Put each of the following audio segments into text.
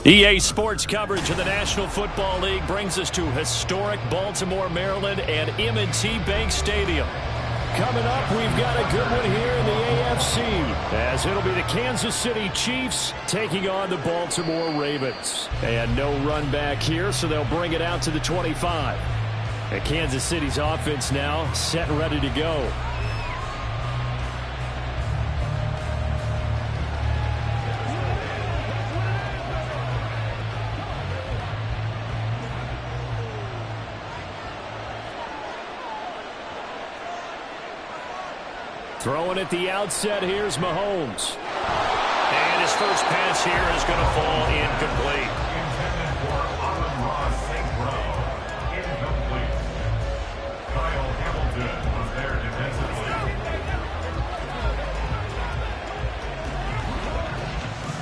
EA Sports coverage of the National Football League brings us to historic Baltimore, Maryland and M&T Bank Stadium. Coming up, we've got a good one here in the AFC, as it'll be the Kansas City Chiefs taking on the Baltimore Ravens. And no run back here, so they'll bring it out to the 25. And Kansas City's offense now set and ready to go. Throwing at the outset, here's Mahomes. And his first pass here is going to fall incomplete. Intended for Amon-Ra St. Brown. Incomplete. Kyle Hamilton was there defensively.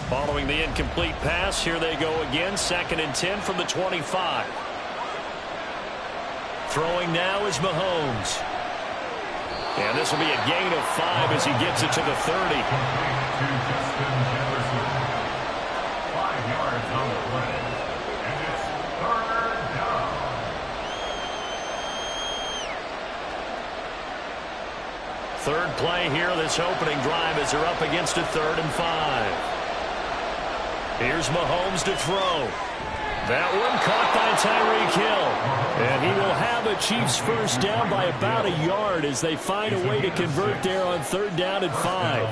Following the incomplete pass, here they go again. 2nd and 10 from the 25. Throwing now is Mahomes. And this will be a gain of 5 as he gets it to the 30. To Justin Jefferson. 5 yards on the play. And it's 3rd down. Third play here, this opening drive as they're up against a 3rd and 5. Here's Mahomes to throw. That one caught by Tyreek Hill. And he will have a Chiefs first down by about a yard as they find a way to convert there on 3rd down and 5.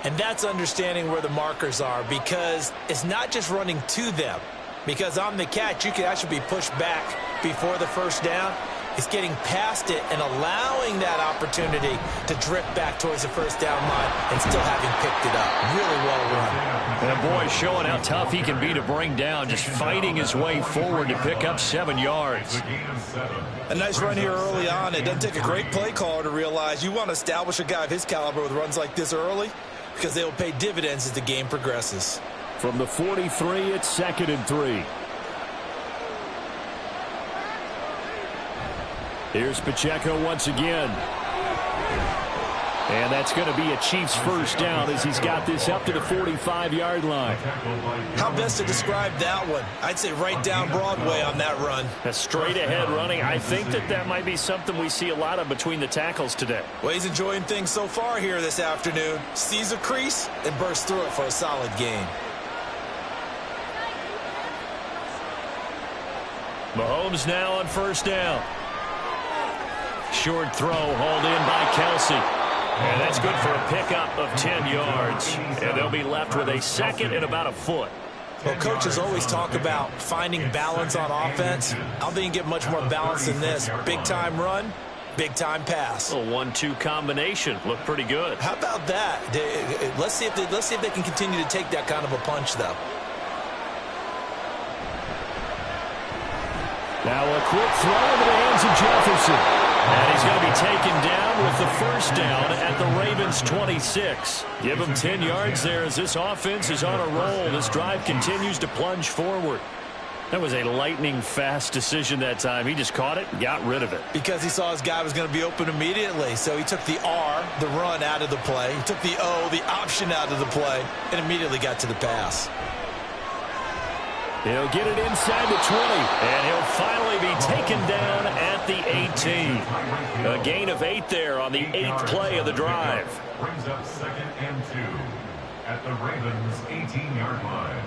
And that's understanding where the markers are, because it's not just running to them. Because on the catch, you can actually be pushed back before the first down. It's getting past it and allowing that opportunity to drift back towards the first down line and still having picked it up. Really well run. And boy, showing how tough he can be to bring down, just fighting his way forward to pick up 7 yards. A nice run here early on. It doesn't take a great play caller to realize you want to establish a guy of his caliber with runs like this early, because they will pay dividends as the game progresses. From the 43, it's 2nd and 3. Here's Pacheco once again. And that's going to be a Chiefs first down as he's got this up to the 45-yard line. How best to describe that one? I'd say right down Broadway on that run. A straight-ahead running. I think that might be something we see a lot of between the tackles today. Well, he's enjoying things so far here this afternoon. Sees a crease and bursts through it for a solid gain. Mahomes now on first down. Short throw hauled in by Kelsey. And that's good for a pickup of 10 yards. And they'll be left with a 2nd and about a foot. Well, coaches always talk about finding balance on offense. I don't think you get much more balance than this. Big-time run, big-time pass. A 1-2 combination. Looked pretty good. How about that? Let's see if they can continue to take that kind of a punch, though. Now a quick throw into the hands of Jefferson. And he's going to be taken down with the first down at the Ravens' 26. Give him 10 yards there as this offense is on a roll. This drive continues to plunge forward. That was a lightning-fast decision that time. He just caught it and got rid of it. Because he saw his guy was going to be open immediately. So he took the R, the run, out of the play. He took the O, the option, out of the play, and immediately got to the pass. He'll get it inside the 20, and he'll finally be taken down at the 18. A gain of 8 there on the 8th play of the drive. Brings up 2nd and 2 at the Ravens' 18-yard line.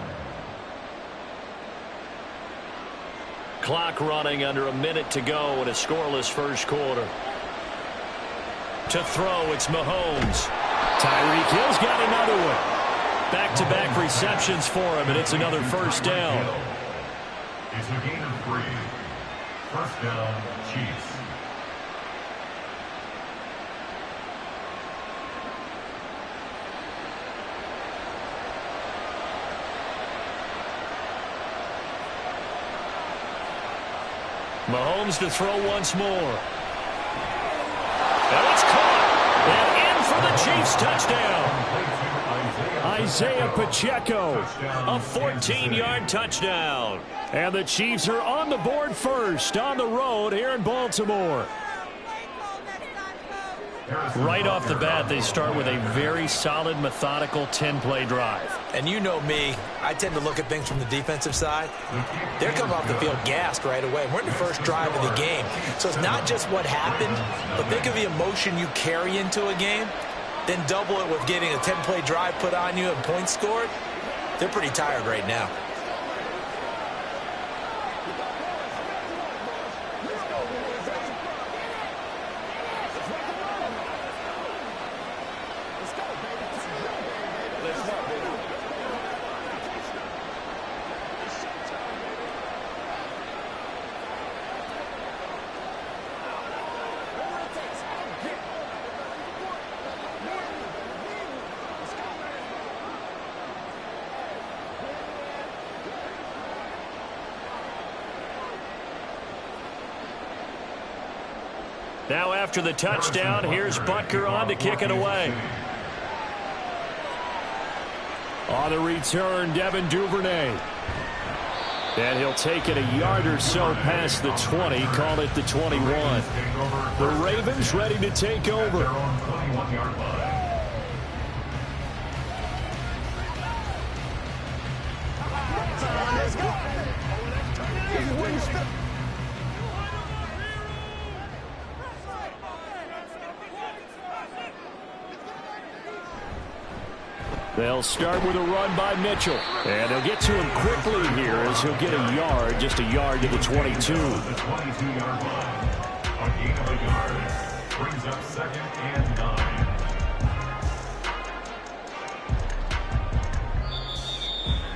Clock running under a minute to go in a scoreless first quarter. To throw, it's Mahomes. Tyreek Hill's got another one. Back-to-back receptions for him, and it's another first down. It's a gain of 3. First down, Chiefs. Mahomes to throw once more. And it's caught. And in for the Chiefs touchdown. Isaiah Pacheco, a 14-yard touchdown. And the Chiefs are on the board first on the road here in Baltimore. Right off the bat, they start with a very solid, methodical 10-play drive. And you know me, I tend to look at things from the defensive side. They're coming off the field gassed right away. We're in the first drive of the game. So it's not just what happened, but think of the emotion you carry into a game. Then double it with getting a 10-play drive put on you and points scored. They're pretty tired right now. Now after the touchdown, here's Butker on to kick it away. On the return, Devin Duvernay. And he'll take it a yard or so past the 20, call it the 21. The Ravens ready to take over. They'll start with a run by Mitchell. And they'll get to him quickly here as he'll get a yard, just a yard to the 22. The 22-yard line. A gain of a yard. Brings up 2nd and 9.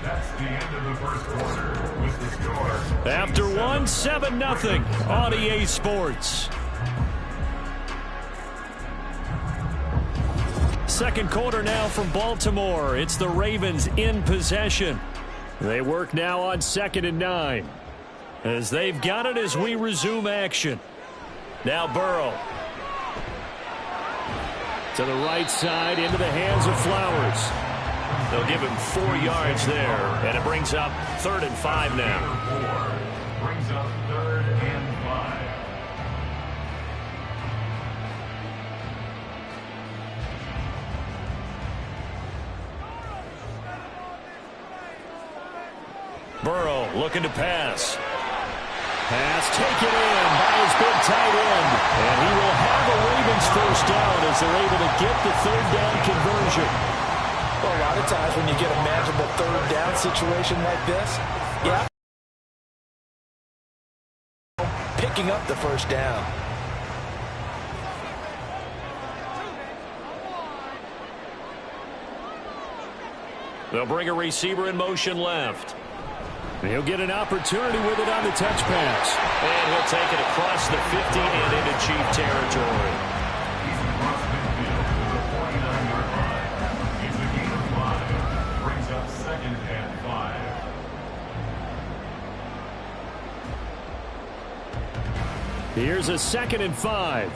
That's the end of the first quarter with the score. After 1, 7-0 on EA Sports. Second quarter now from Baltimore. It's the Ravens in possession. They work now on 2nd and 9. As they've got it as we resume action. Now Burrow. To the right side, into the hands of Flowers. They'll give him 4 yards there, and it brings up 3rd and 5 now. Brings up 3rd and 5. Burrow looking to pass. Pass taken in by his big tight end. And he will have a Ravens first down as they're able to get the 3rd down conversion. Well, a lot of times when you get a manageable 3rd down situation like this, yeah, picking up the first down. They'll bring a receiver in motion left. He'll get an opportunity with it on the touch pass. And he'll take it across the 50 and into Chief territory. He's across midfield to the 49-yard line. It's a gain of 5. Brings up 2nd and 5. Here's a 2nd and 5.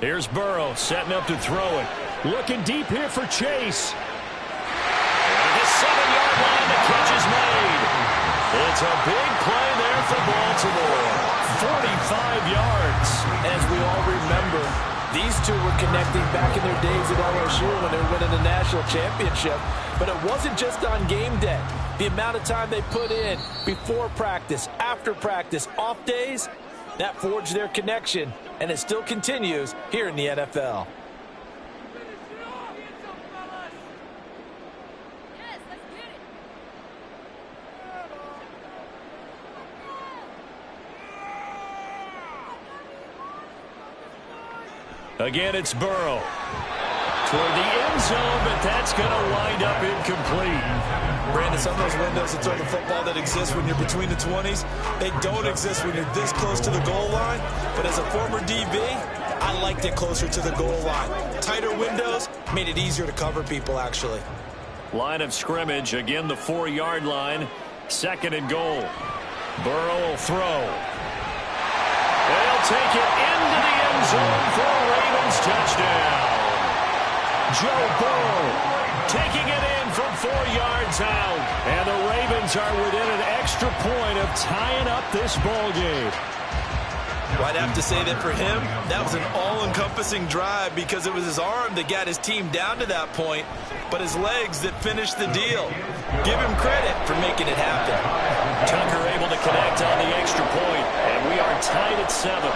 Here's Burrow setting up to throw it. Looking deep here for Chase. And the 7-yard line, the catch is made. It's a big play there for Baltimore. 45 yards. As we all remember, these two were connecting back in their days at LSU when they were winning the national championship. But it wasn't just on game day. The amount of time they put in before practice, after practice, off days, that forged their connection. And it still continues here in the NFL. Again, it's Burrow. Toward the end zone, but that's going to wind up incomplete. Brandon, some of those windows to throw the football that exist when you're between the 20s, they don't exist when you're this close to the goal line. But as a former DB, I liked it closer to the goal line. Tighter windows made it easier to cover people, actually. Line of scrimmage, again the 4-yard line. 2nd and goal. Burrow will throw. They'll take it into the end zone for a Ravens touchdown. Joe Burrow taking it in from 4 yards out. And the Ravens are within an extra point of tying up this ball game. Well, I'd have to say that for him, that was an all-encompassing drive because it was his arm that got his team down to that point, but his legs that finished the deal. Give him credit for making it happen. Tucker able to connect on the extra point, and we are tied at 7.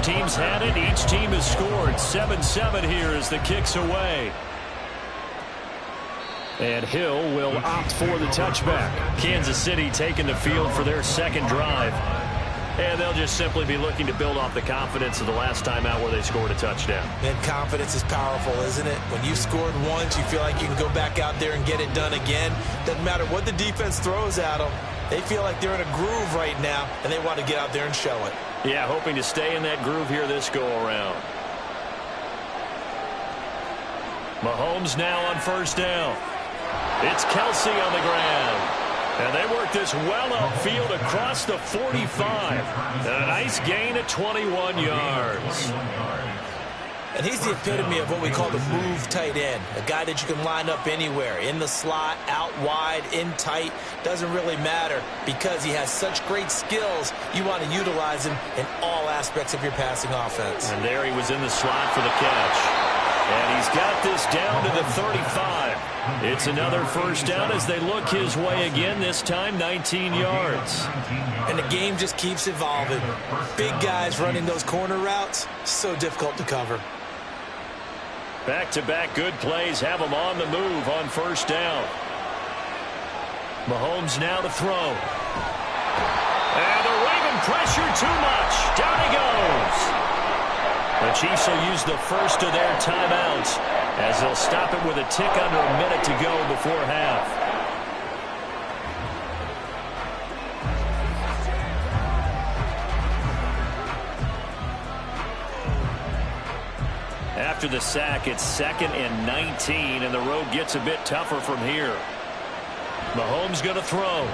teams had it. Each team has scored. 7-7 here as the kick's away. And Hill will opt for the touchback. Kansas City taking the field for their second drive. And they'll just simply be looking to build off the confidence of the last time out where they scored a touchdown. And confidence is powerful, isn't it? When you've scored once, you feel like you can go back out there and get it done again. Doesn't matter what the defense throws at them. They feel like they're in a groove right now, and they want to get out there and show it. Yeah, hoping to stay in that groove here this go-around. Mahomes now on first down. It's Kelsey on the ground. And they work this well upfield across the 45. And a nice gain of 21 yards. And he's the epitome of what we call the move tight end. A guy that you can line up anywhere. In the slot, out wide, in tight. Doesn't really matter because he has such great skills. You want to utilize him in all aspects of your passing offense. And there he was in the slot for the catch. And he's got this down to the 35. It's another first down as they look his way again, this time 19 yards. And the game just keeps evolving. Big guys running those corner routes, so difficult to cover. Back-to-back good plays have them on the move on first down. Mahomes now to throw. And they're waving pressure too much. Down he goes. The Chiefs will use the first of their timeouts as they'll stop it with a tick under a minute to go before half. After the sack, it's 2nd and 19, and the road gets a bit tougher from here. Mahomes going to throw.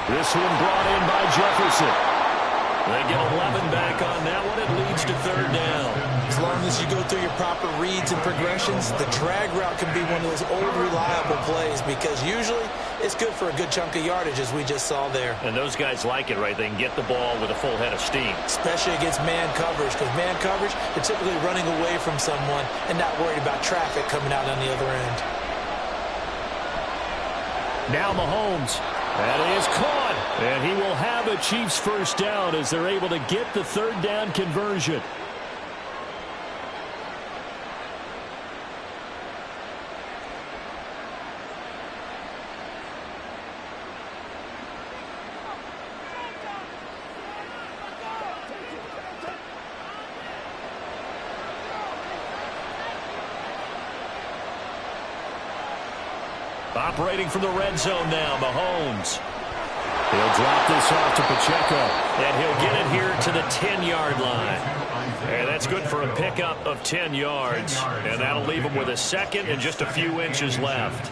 This one brought in by Jefferson. They get 11 back on that one. It leads to third down. As long as you go through your proper reads and progressions, the drag route can be one of those old reliable plays because usually it's good for a good chunk of yardage as we just saw there. And those guys like it, right? They can get the ball with a full head of steam. Especially against man coverage because man coverage, they're typically running away from someone and not worried about traffic coming out on the other end. Now Mahomes. That is caught. And he will have a Chiefs first down as they're able to get the third down conversion. Operating from the red zone now, Mahomes. He'll drop this off to Pacheco, and he'll get it here to the 10-yard line. And that's good for a pickup of 10 yards, and that'll leave him with a second and just a few inches left.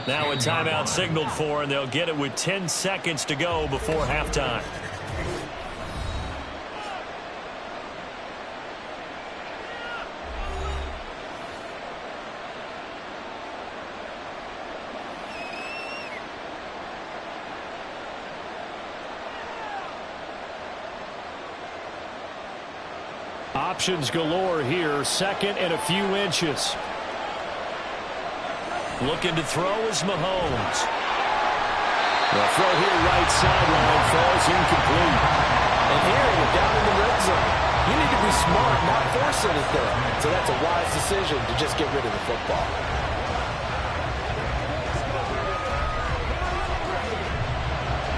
Now a timeout signaled for, and they'll get it with 10 seconds to go before halftime. Options galore here, 2nd and a few inches. Looking to throw is Mahomes. The throw here right sideline falls incomplete. And here you're down in the red zone. You need to be smart, not force anything. So that's a wise decision to just get rid of the football.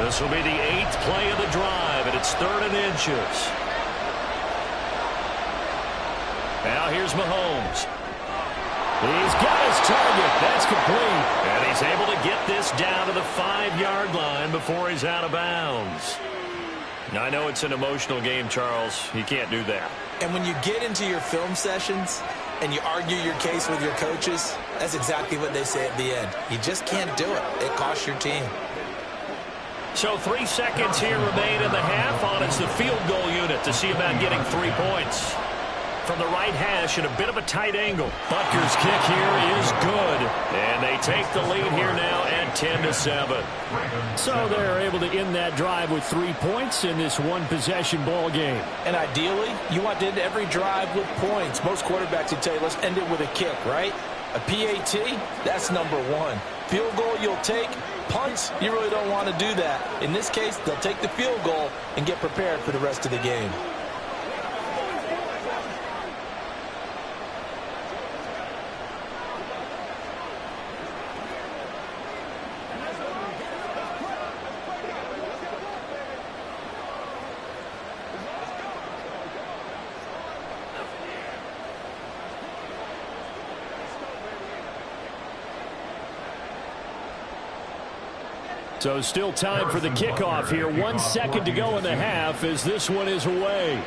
This will be the 8th play of the drive, and it's 3rd and inches. Now here's Mahomes. He's got his target. That's complete. And he's able to get this down to the 5-yard line before he's out of bounds. Now, I know it's an emotional game, Charles. You can't do that. And when you get into your film sessions and you argue your case with your coaches, that's exactly what they say at the end. You just can't do it. It costs your team. So 3 seconds here remain in the half on it's the field goal unit to see about getting 3 points. From the right hash at a bit of a tight angle. Butker's kick here is good. And they take the lead here now at 10-7. So they're able to end that drive with 3 points in this one-possession ball game. And ideally, you want to end every drive with points. Most quarterbacks would tell you, let's end it with a kick, right? A PAT, that's number 1. Field goal you'll take, punts, you really don't want to do that. In this case, they'll take the field goal and get prepared for the rest of the game. So still time for the kickoff here. 1 second to go in the half as this one is away.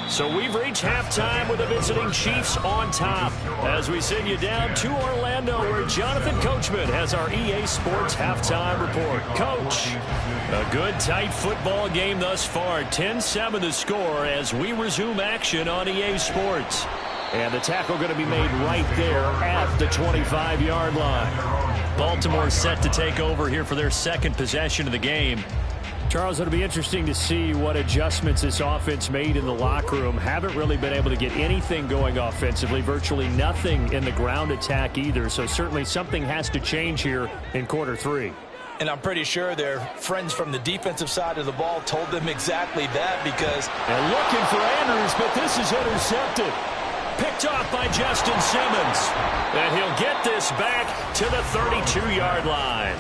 So we've reached halftime with the visiting Chiefs on top as we send you down to Orlando where Jonathan Coachman has our EA Sports halftime report. Coach, a good tight football game thus far. 10-7 the score as we resume action on EA Sports. And the tackle going to be made right there at the 25-yard line. Baltimore set to take over here for their second possession of the game. Charles, it'll be interesting to see what adjustments this offense made in the locker room. Haven't really been able to get anything going offensively, virtually nothing in the ground attack either. So certainly something has to change here in quarter three. And I'm pretty sure their friends from the defensive side of the ball told them exactly that because they're looking for Andrews, but this is intercepted. Picked off by Justin Simmons. And he'll get this back to the 32-yard line.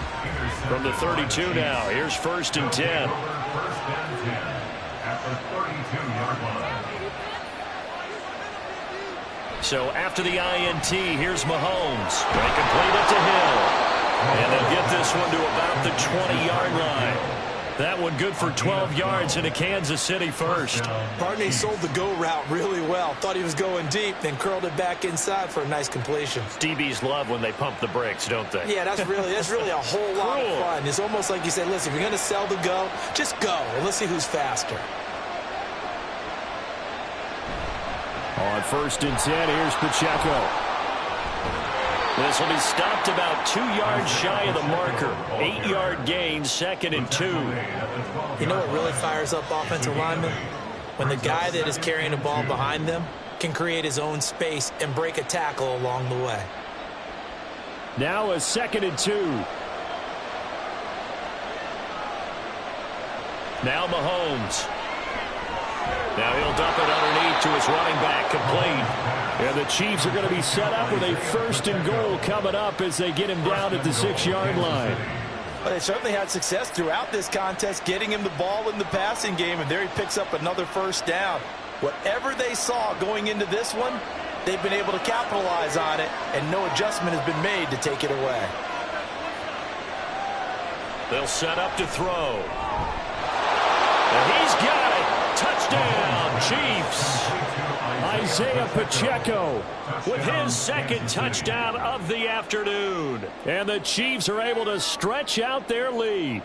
From the 32 now, here's 1st and 10. First and 10 at the 32-yard line. So after the INT, here's Mahomes. They complete it to Hill. And they'll get this one to about the 20-yard line. That one good for 12 yards into Kansas City first. Barney sold the go route really well. Thought he was going deep, then curled it back inside for a nice completion. DBs love when they pump the brakes, don't they? Yeah, that's really a whole lot of fun. It's almost like you say, listen, if you're going to sell the go, just go. And let's see who's faster. On 1st and 10, here's Pacheco. This will be stopped about 2 yards shy of the marker. 8-yard gain, 2nd and 2. You know what really fires up offensive linemen? When the guy that is carrying the ball behind them can create his own space and break a tackle along the way. Now a 2nd and 2. Now Mahomes. Now he'll dump it underneath to his running back, complete. And the Chiefs are going to be set up with a 1st and goal coming up as they get him down at the 6-yard line. Well, they certainly had success throughout this contest, getting him the ball in the passing game, and there he picks up another 1st down. Whatever they saw going into this one, they've been able to capitalize on it, and no adjustment has been made to take it away. They'll set up to throw. And he's got it. Touchdown, Chiefs. Isaiah Pacheco with his 2nd touchdown of the afternoon. And the Chiefs are able to stretch out their lead.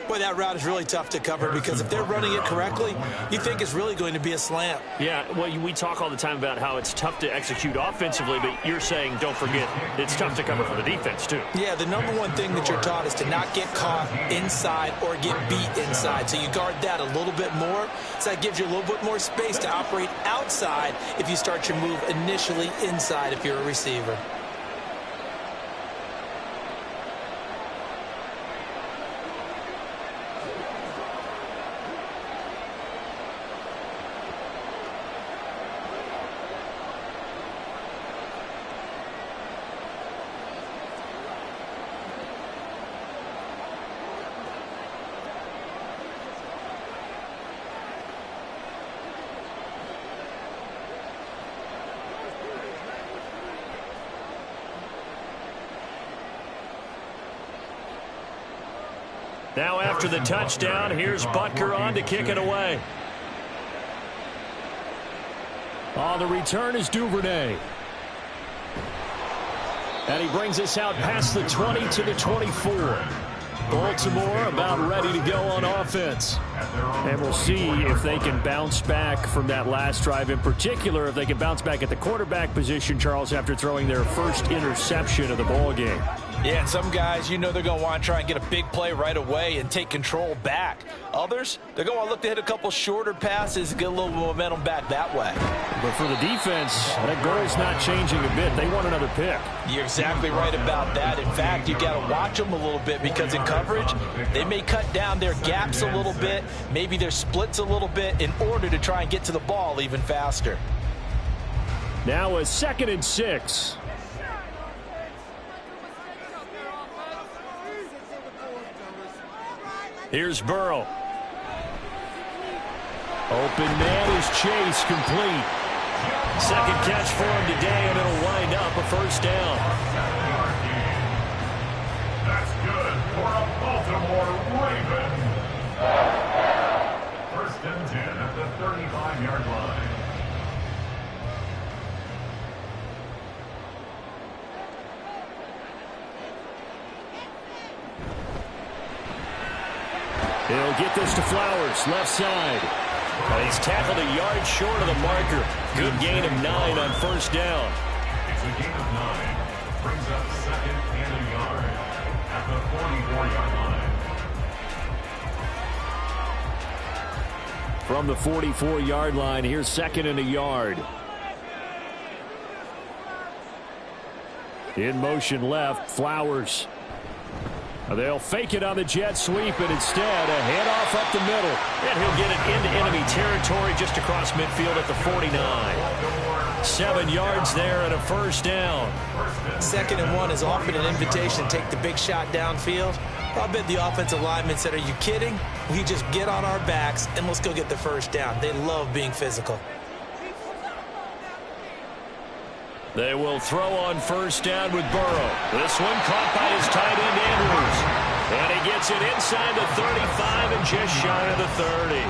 Boy, that route is really tough to cover because if they're running it correctly, you think it's really going to be a slant. Yeah, well, we talk all the time about how it's tough to execute offensively, but you're saying, don't forget, it's tough to cover for the defense, too. Yeah, the number one thing that you're taught is to not get caught inside or get beat inside. So you guard that a little bit more. So that gives you a little bit more space to operate outside if you start your move initially inside if you're a receiver. Now after the touchdown, here's Butker on to kick it away. On the return is Duvernay. And he brings us out past the 20 to the 24. Baltimore about ready to go on offense. And we'll see if they can bounce back from that last drive. In particular, if they can bounce back at the quarterback position, Charles, after throwing their first interception of the ball game. Yeah, and some guys, you know they're going to want to try and get a big play right away and take control back. Others, they're going to look to hit a couple shorter passes and get a little momentum back that way. But for the defense, that goal's not changing a bit. They want another pick. You're exactly right about that. In fact, you got to watch them a little bit because in coverage, they may cut down their gaps a little bit, maybe their splits a little bit in order to try and get to the ball even faster. Now a 2nd and 6. Here's Burrow. Open man is Chase, complete. Second catch for him today, and it'll wind up a first down. That's good for a Baltimore Raven. 1st and 10 at the 35-yard line. He'll get this to Flowers, left side. And he's tackled a yard short of the marker. Good gain of 9 on first down. It's a gain of 9. Brings up 2nd and a yard at the 44-yard line. From the 44-yard line, here's 2nd and a yard. In motion left, Flowers. They'll fake it on the jet sweep, and instead a handoff up the middle. And he'll get it into enemy territory just across midfield at the 49. 7 yards there and a first down. 2nd and 1 is often an invitation to take the big shot downfield. I bet the offensive lineman said, are you kidding? We just get on our backs and let's go get the first down. They love being physical. They will throw on first down with Burrow. This one caught by his tight end, Andrews. And he gets it inside the 35 and just shy of the 30.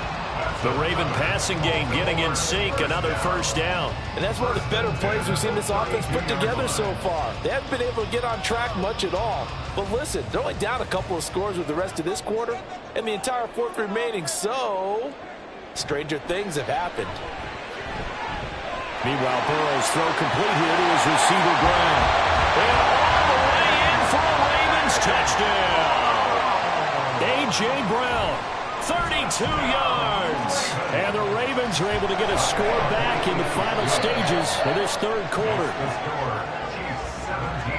The Raven passing game getting in sync, another first down. And that's one of the better plays we've seen this offense put together so far. They haven't been able to get on track much at all. But listen, they're only down a couple of scores with the rest of this quarter and the entire 4th remaining. So, stranger things have happened. Meanwhile, Burrow's throw complete here to his receiver, Brown. And all the way in for a Ravens touchdown. A.J. Brown, 32 yards. And the Ravens are able to get a score back in the final stages of this 3rd quarter. The score, Chiefs 17,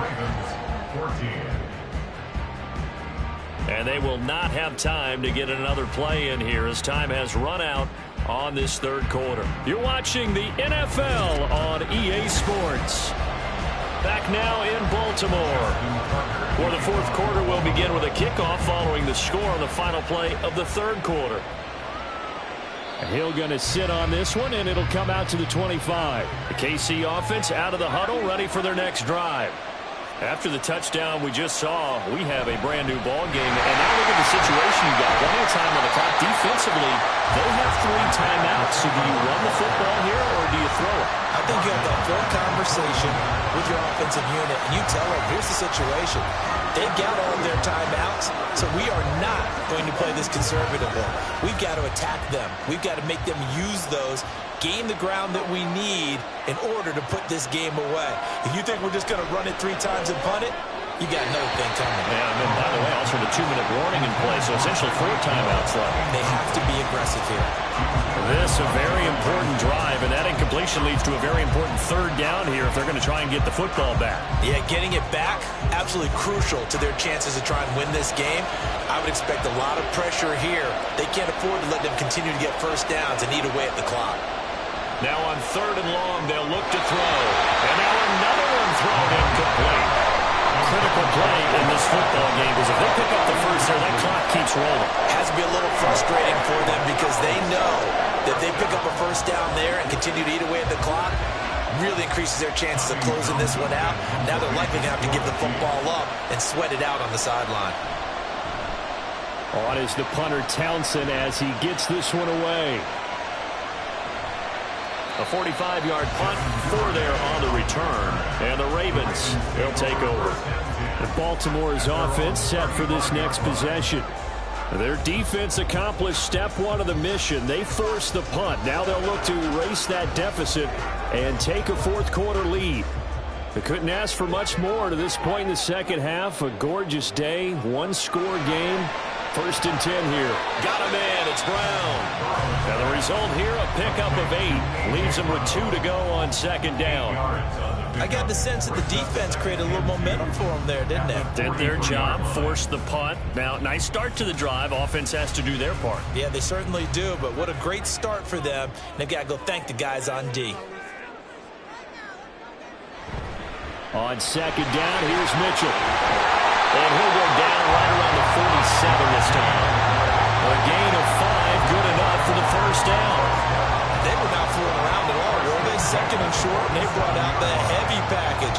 Ravens 14. And they will not have time to get another play in here as time has run out on this 3rd quarter. You're watching the NFL on EA Sports. Back now in Baltimore. For the 4th quarter, we'll begin with a kickoff following the score on the final play of the 3rd quarter. Hill going to sit on this one, and it'll come out to the 25. The KC offense out of the huddle, ready for their next drive. After the touchdown we just saw, we have a brand new ball game. And now look at the situation you got. Plenty of time on the clock. Defensively, they have 3 timeouts. So do you run the football here or do you throw it? I think you have that full conversation with your offensive unit, and you tell them, here's the situation. They've got all of their timeouts, so we are not going to play this conservatively. We've got to attack them. We've got to make them use those, gain the ground that we need in order to put this game away. If you think we're just going to run it 3 times and punt it, you got another thing coming. Yeah, and then, by the way, also the 2-minute warning in play, so essentially 4 timeouts left. They have to be aggressive here. This a very important drive, and that incompletion leads to a very important 3rd down here if they're going to try and get the football back. Yeah, getting it back, absolutely crucial to their chances to try and win this game. I would expect a lot of pressure here. They can't afford to let them continue to get first downs and eat away at the clock. Now on 3rd and long, they'll look to throw. And now another one thrown incomplete. Critical play in this football game because if they pick up the first there, that clock keeps rolling. Has to be a little frustrating for them because they know that they pick up a first down there and continue to eat away at the clock, really increases their chances of closing this one out. Now they're likely to have to give the football up and sweat it out on the sideline. On is the punter Townsend as he gets this one away. A 45-yard punt for there on the return. And the Ravens, they'll take over. And Baltimore's offense set for this next possession. Their defense accomplished step 1 of the mission. They forced the punt. Now they'll look to erase that deficit and take a 4th quarter lead. They couldn't ask for much more to this point in the second half. A gorgeous day, one-score game. 1st and 10 here. Got him in. It's Brown. Now the result here, a pickup of 8. Leaves him with 2 to go on 2nd down. I got the sense that the defense created a little momentum for them there, didn't it? Did their job, forced the punt. Now, nice start to the drive. Offense has to do their part. Yeah, they certainly do, but what a great start for them. And they've got to go thank the guys on D. On 2nd down, here's Mitchell. And he'll go down right around the 47 this time. A gain of 5, good enough for the 1st down. They were not fooling around at all, were they? 2nd and short, and they brought out the heavy package.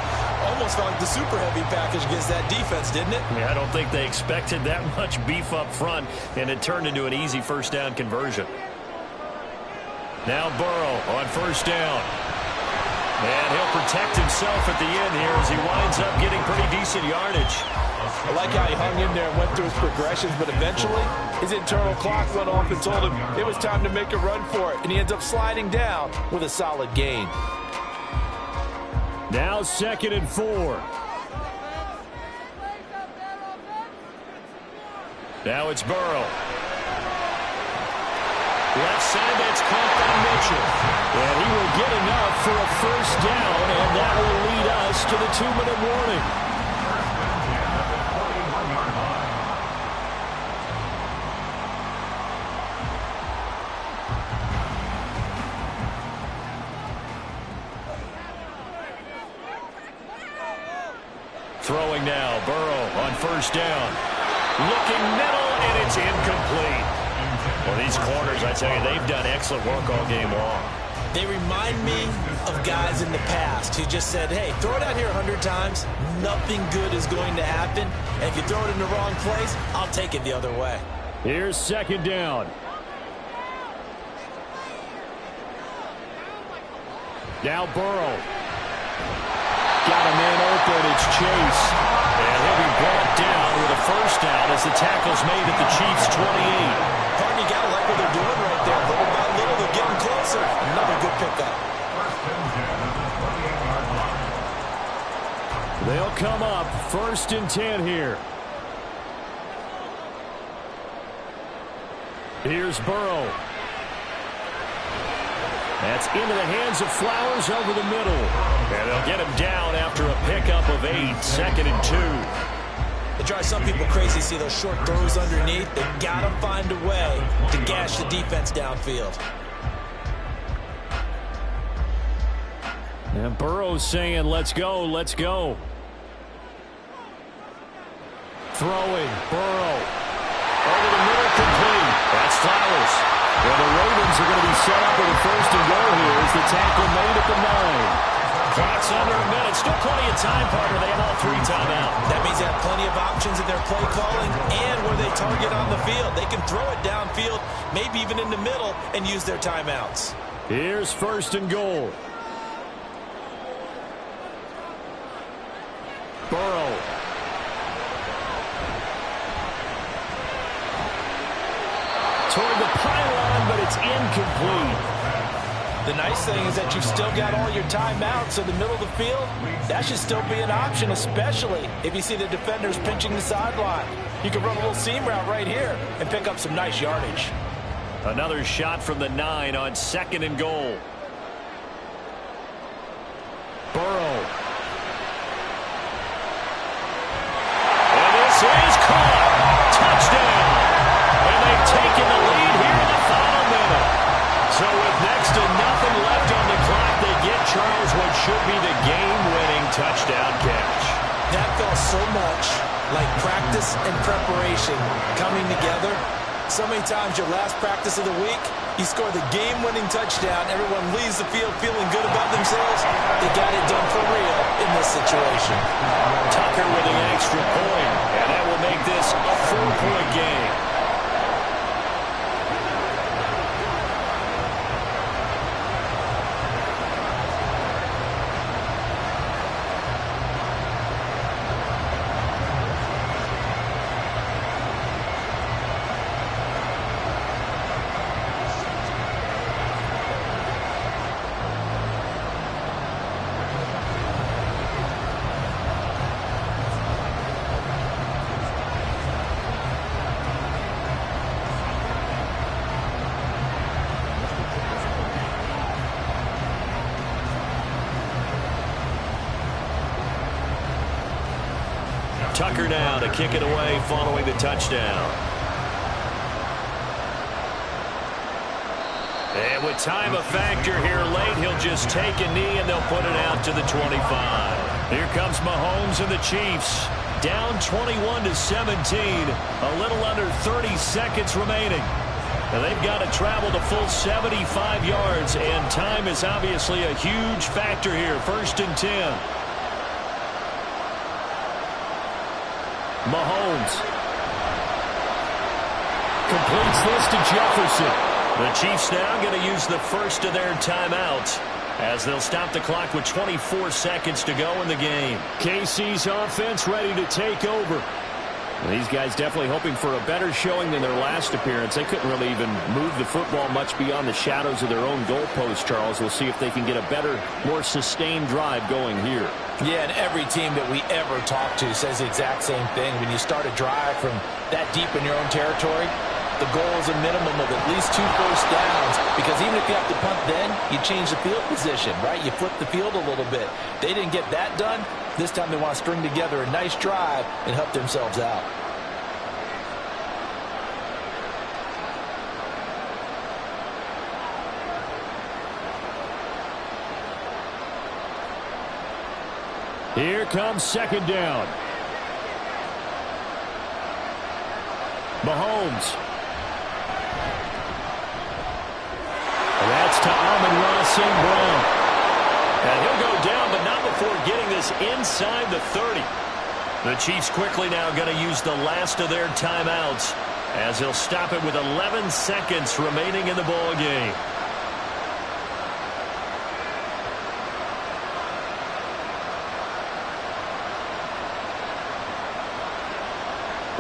Almost felt like the super heavy package against that defense, didn't it? Yeah, I don't think they expected that much beef up front, and it turned into an easy 1st down conversion. Now Burrow on 1st down. And he'll protect himself at the end here as he winds up getting pretty decent yardage. I like how he hung in there and went through his progressions, but eventually his internal clock went off and told him it was time to make a run for it, and he ends up sliding down with a solid gain. Now 2nd and 4. Now it's Burrow. Left side, that's caught by Mitchell. And he will get enough for a 1st down, and that will lead us to the 2-minute warning. Throwing now, Burrow on 1st down. Looking middle, and it's incomplete. Well, these corners, I tell you, they've done excellent work all game long. They remind me of guys in the past who just said, hey, throw it out here 100 times, nothing good is going to happen. And if you throw it in the wrong place, I'll take it the other way. Here's 2nd down. Now Burrow. Got a man open, it's Chase. And he'll be brought down with a 1st down as the tackle's made at the Chiefs' 28. You got to like what they're doing right there. Little by little, they're getting closer. Another good pickup. They'll come up 1st and 10 here. Here's Burrow. That's into the hands of Flowers over the middle. And they'll get him down after a pickup of 8, 2nd and 2. It drives some people crazy to see those short throws underneath. They've got to find a way to gash the defense downfield. And Burrow's saying, let's go, let's go. Throwing, Burrow. Over the middle, complete. That's Flowers. Well, the Ravens are going to be set up with a 1st and goal here as the tackle made at the 9. Clock's under a minute. Still plenty of time, partner. They have all 3 timeouts. That means they have plenty of options in their play calling and where they target on the field. They can throw it downfield, maybe even in the middle, and use their timeouts. Here's 1st and goal. Burrow. Toward the pylon, but it's incomplete. The nice thing is that you've still got all your timeouts, so the middle of the field, that should still be an option, especially if you see the defenders pinching the sideline. You can run a little seam route right here and pick up some nice yardage. Another shot from the 9 on 2nd and goal. Burrow. And this is caught. Touchdown. And they've taken the lead here in the final minute. So with next to nothing left on the clock, they get Charles what should be the game-winning touchdown catch. That felt so much like practice and preparation coming together. So many times your last practice of the week, you score the game-winning touchdown. Everyone leaves the field feeling good about themselves. They got it done for real in this situation. Tucker with an extra point, and that will make this a 4-point game. Tucker now to kick it away following the touchdown. And with time a factor here late, he'll just take a knee and they'll put it out to the 25. Here comes Mahomes and the Chiefs. Down 21-17. A little under 30 seconds remaining. And they've got to travel the full 75 yards, and time is obviously a huge factor here. 1st and 10. Mahomes completes this to Jefferson. The Chiefs now going to use the first of their timeouts as they'll stop the clock with 24 seconds to go in the game. KC's offense ready to take over. These guys definitely hoping for a better showing than their last appearance. They couldn't really even move the football much beyond the shadows of their own goalpost, Charles. We'll see if they can get a better, more sustained drive going here. Yeah, and every team that we ever talk to says the exact same thing. When you start a drive from that deep in your own territory, the goal is a minimum of at least 2 first downs, because even if you have to punt then, you change the field position, right? You flip the field a little bit. They didn't get that done. This time they want to string together a nice drive and help themselves out. Here comes 2nd down. Mahomes. That's to Amon-Ra St. Brown. And he'll go down, but not before getting this inside the 30. The Chiefs quickly now going to use the last of their timeouts as he'll stop it with 11 seconds remaining in the ball game.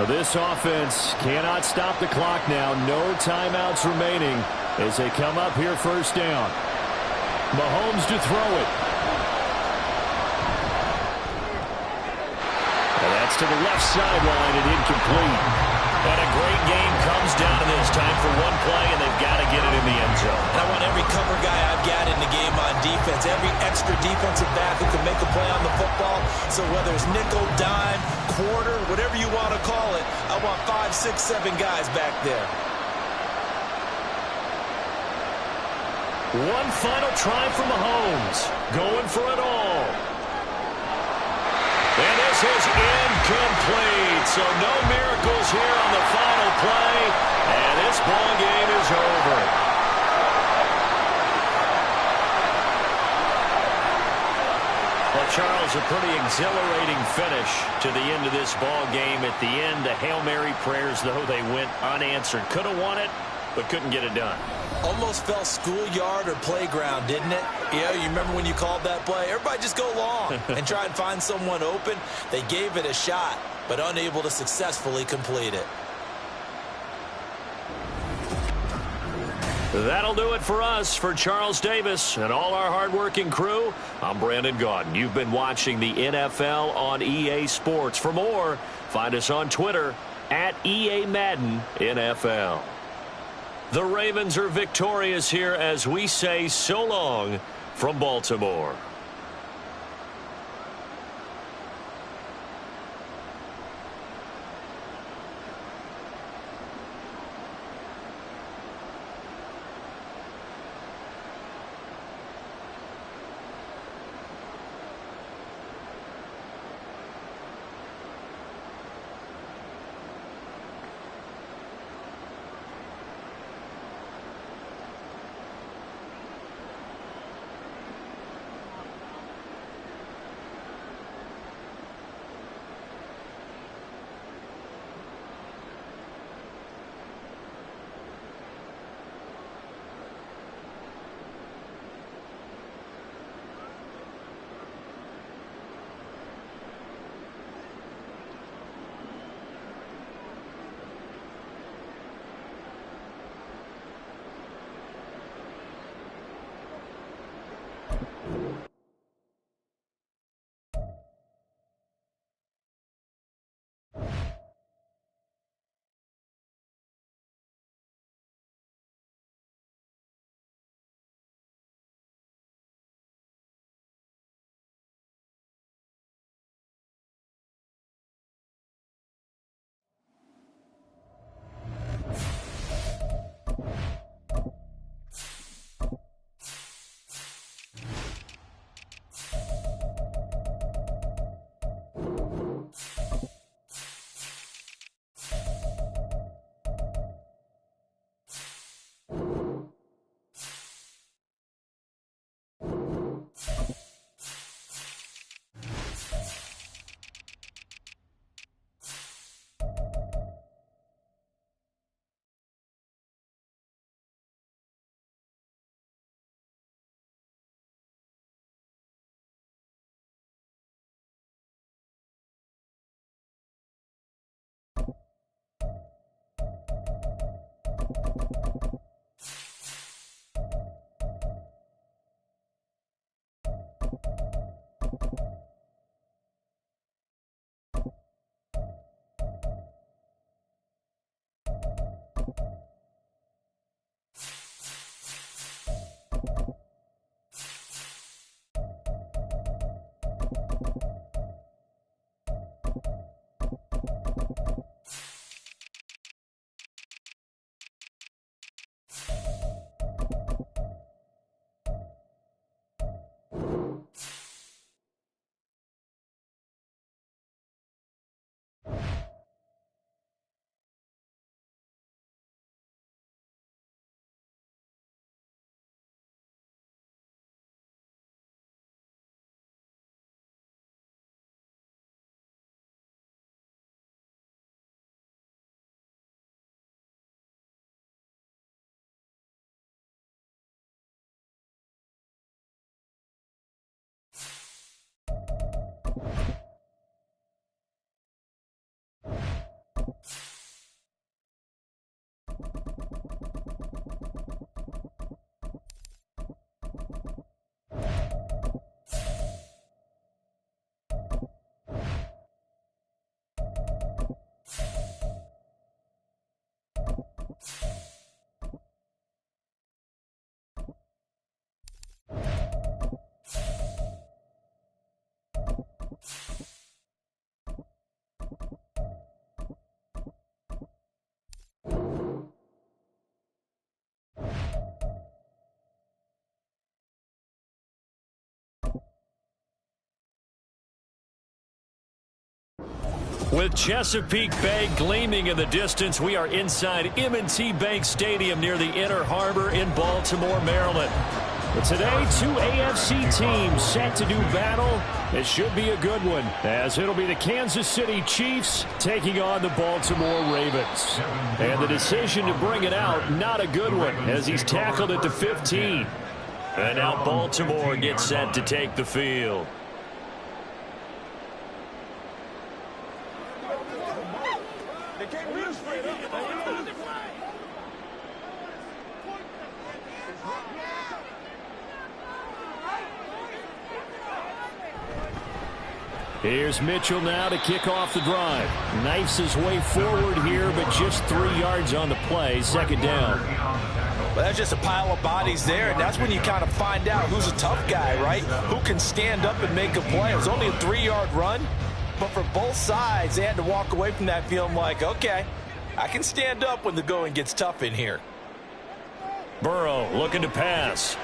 This offense cannot stop the clock now. No timeouts remaining as they come up here 1st down. Mahomes to throw it. And that's to the left sideline and incomplete. And a great game comes down to this. Time for one play, and they've got to get it in the end zone. I want every cover guy I've got in the game on defense, every extra defensive back who can make a play on the football. So whether it's nickel, dime, quarter, whatever you want to call it, I want 5, 6, 7 guys back there. One final try for Mahomes. Going for it all. And this is incomplete. So no miracles here on the final play. And this ball game is over. Well, Charles, a pretty exhilarating finish to the end of this ball game. At the end, the Hail Mary prayers, though, they went unanswered. Could have won it, but couldn't get it done. Almost felt schoolyard or playground, didn't it? Yeah, you remember when you called that play? Everybody just go long and try and find someone open. They gave it a shot, but unable to successfully complete it. That'll do it for us. For Charles Davis and all our hardworking crew, I'm Brandon Gaudin. You've been watching the NFL on EA Sports. For more, find us on Twitter at EA Madden NFL. The Ravens are victorious here as we say so long from Baltimore. With Chesapeake Bay gleaming in the distance, we are inside M&T Bank Stadium near the Inner Harbor in Baltimore, Maryland. But today, two AFC teams set to do battle. It should be a good one, as it'll be the Kansas City Chiefs taking on the Baltimore Ravens. And the decision to bring it out, not a good one, as he's tackled at the 15. And now Baltimore gets set to take the field. Here's Mitchell now to kick off the drive. Knifes his way forward here, but just 3 yards on the play. Second down. Well, that's just a pile of bodies there, and that's when you kind of find out who's a tough guy, right? Who can stand up and make a play. It was only a 3-yard run, but for both sides, they had to walk away from that feeling like, okay, I can stand up when the going gets tough in here. Burrow looking to pass.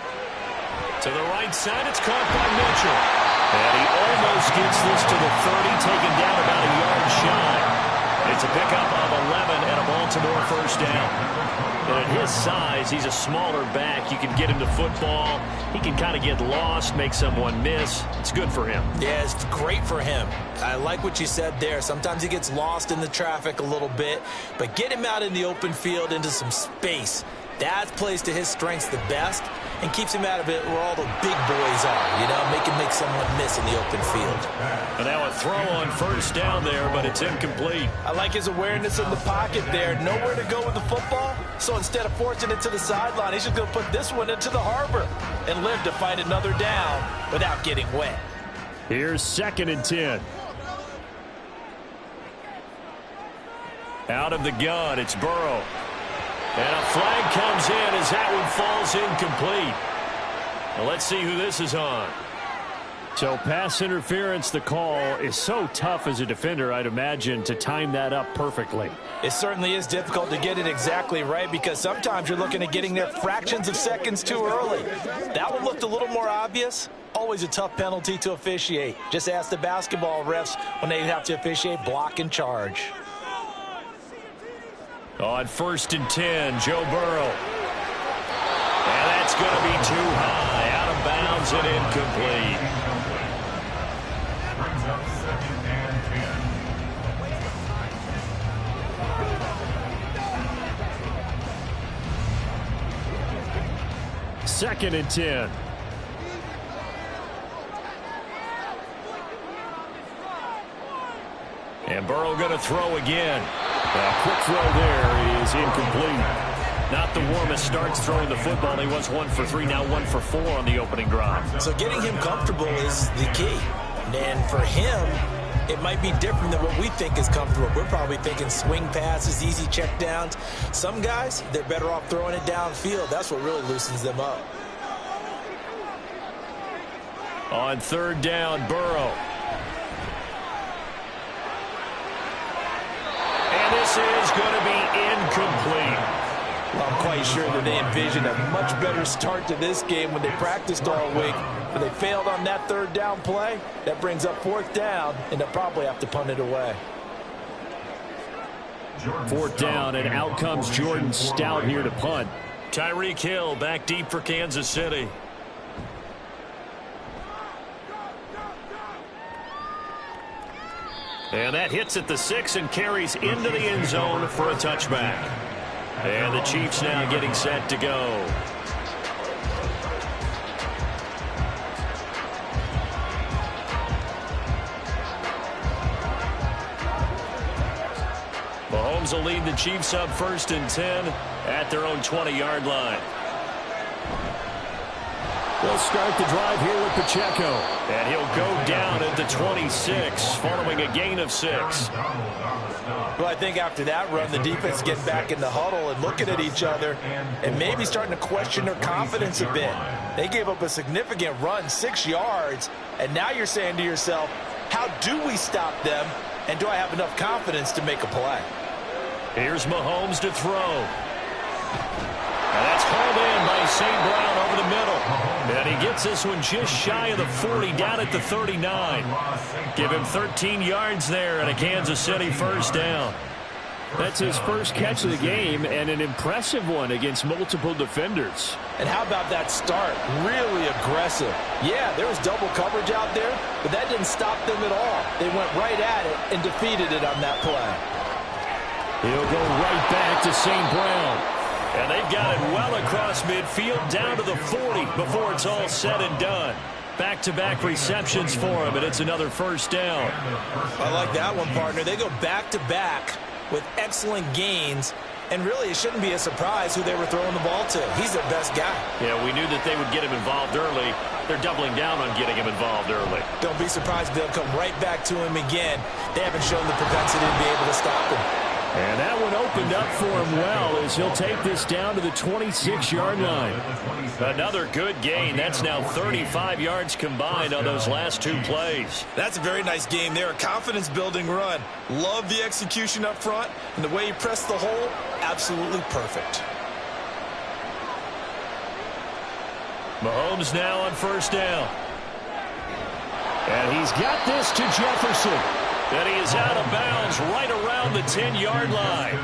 To the right side, it's caught by Mitchell. And he almost gets this to the 30, taken down about a yard shy. It's a pickup of 11 and a Baltimore first down. And at his size, he's a smaller back. You can get him to football. He can kind of get lost, make someone miss. It's good for him. Yeah, it's great for him. I like what you said there. Sometimes he gets lost in the traffic a little bit, but get him out in the open field into some space. That plays to his strengths the best and keeps him out of it where all the big boys are, you know, make someone miss in the open field. And now a throw on first down there, but it's incomplete. I like his awareness in the pocket there. Nowhere to go with the football, so instead of forcing it to the sideline, he's just going to put this one into the harbor and live to fight another down without getting wet. Here's 2nd and 10. Out of the gun, it's Burrow. And a flag comes in as that one falls incomplete. Well, let's see who this is on. So pass interference, the call is so tough as a defender, I'd imagine, to time that up perfectly. It certainly is difficult to get it exactly right because sometimes you're looking at getting there fractions of seconds too early. That one looked a little more obvious. Always a tough penalty to officiate. Just ask the basketball refs when they have to officiate block and charge. On 1st and 10, Joe Burrow. And that's going to be too high, out of bounds and incomplete. Brings up 2nd and 10. 2nd and 10. And Burrow going to throw again. A quick throw there is incomplete. Not the warmest starts throwing the football. He was 1 for 3, now 1 for 4 on the opening drive. So getting him comfortable is the key. And for him, it might be different than what we think is comfortable. We're probably thinking swing passes, easy check downs. Some guys, they're better off throwing it downfield. That's what really loosens them up. On third down, Burrow. And this is going to be incomplete. Well, I'm quite sure that they envisioned a much better start to this game when they practiced all week. But they failed on that third down play. That brings up fourth down, and they'll probably have to punt it away. Fourth down, and out comes Jordan Stout here to punt. Tyreek Hill back deep for Kansas City. And that hits at the 6 and carries into the end zone for a touchback. And the Chiefs now getting set to go. Mahomes will lead the Chiefs up 1st and 10 at their own 20-yard line. They'll start the drive here with Pacheco. And he'll go down at the 26 following a gain of 6. Well, I think after that run, the defense getting back in the huddle and looking at each other and maybe starting to question their confidence a bit. They gave up a significant run, 6 yards, and now you're saying to yourself, how do we stop them, and do I have enough confidence to make a play? Here's Mahomes to throw. And that's hauled in by St. Brown over the middle. And he gets this one just shy of the 40, down at the 39. Give him 13 yards there and a Kansas City first down. That's his first catch of the game and an impressive one against multiple defenders. And how about that start? Really aggressive. Yeah, there was double coverage out there, but that didn't stop them at all. They went right at it and defeated it on that play. He'll go right back to St. Brown. And they've got it well across midfield, down to the 40 before it's all said and done. Back-to-back receptions for him, and it's another first down. I like that one, partner. They go back-to-back with excellent gains, and really it shouldn't be a surprise who they were throwing the ball to. He's their best guy. Yeah, we knew that they would get him involved early. They're doubling down on getting him involved early. Don't be surprised if they'll come right back to him again. They haven't shown the propensity to be able to stop him. And that one opened up for him well as he'll take this down to the 26-yard line. Another good gain. That's now 35 yards combined on those last 2 plays. That's a very nice game there. A confidence-building run. Love the execution up front, and the way he pressed the hole, absolutely perfect. Mahomes now on first down. And he's got this to Jefferson. And he is out of bounds right around the 10-yard line.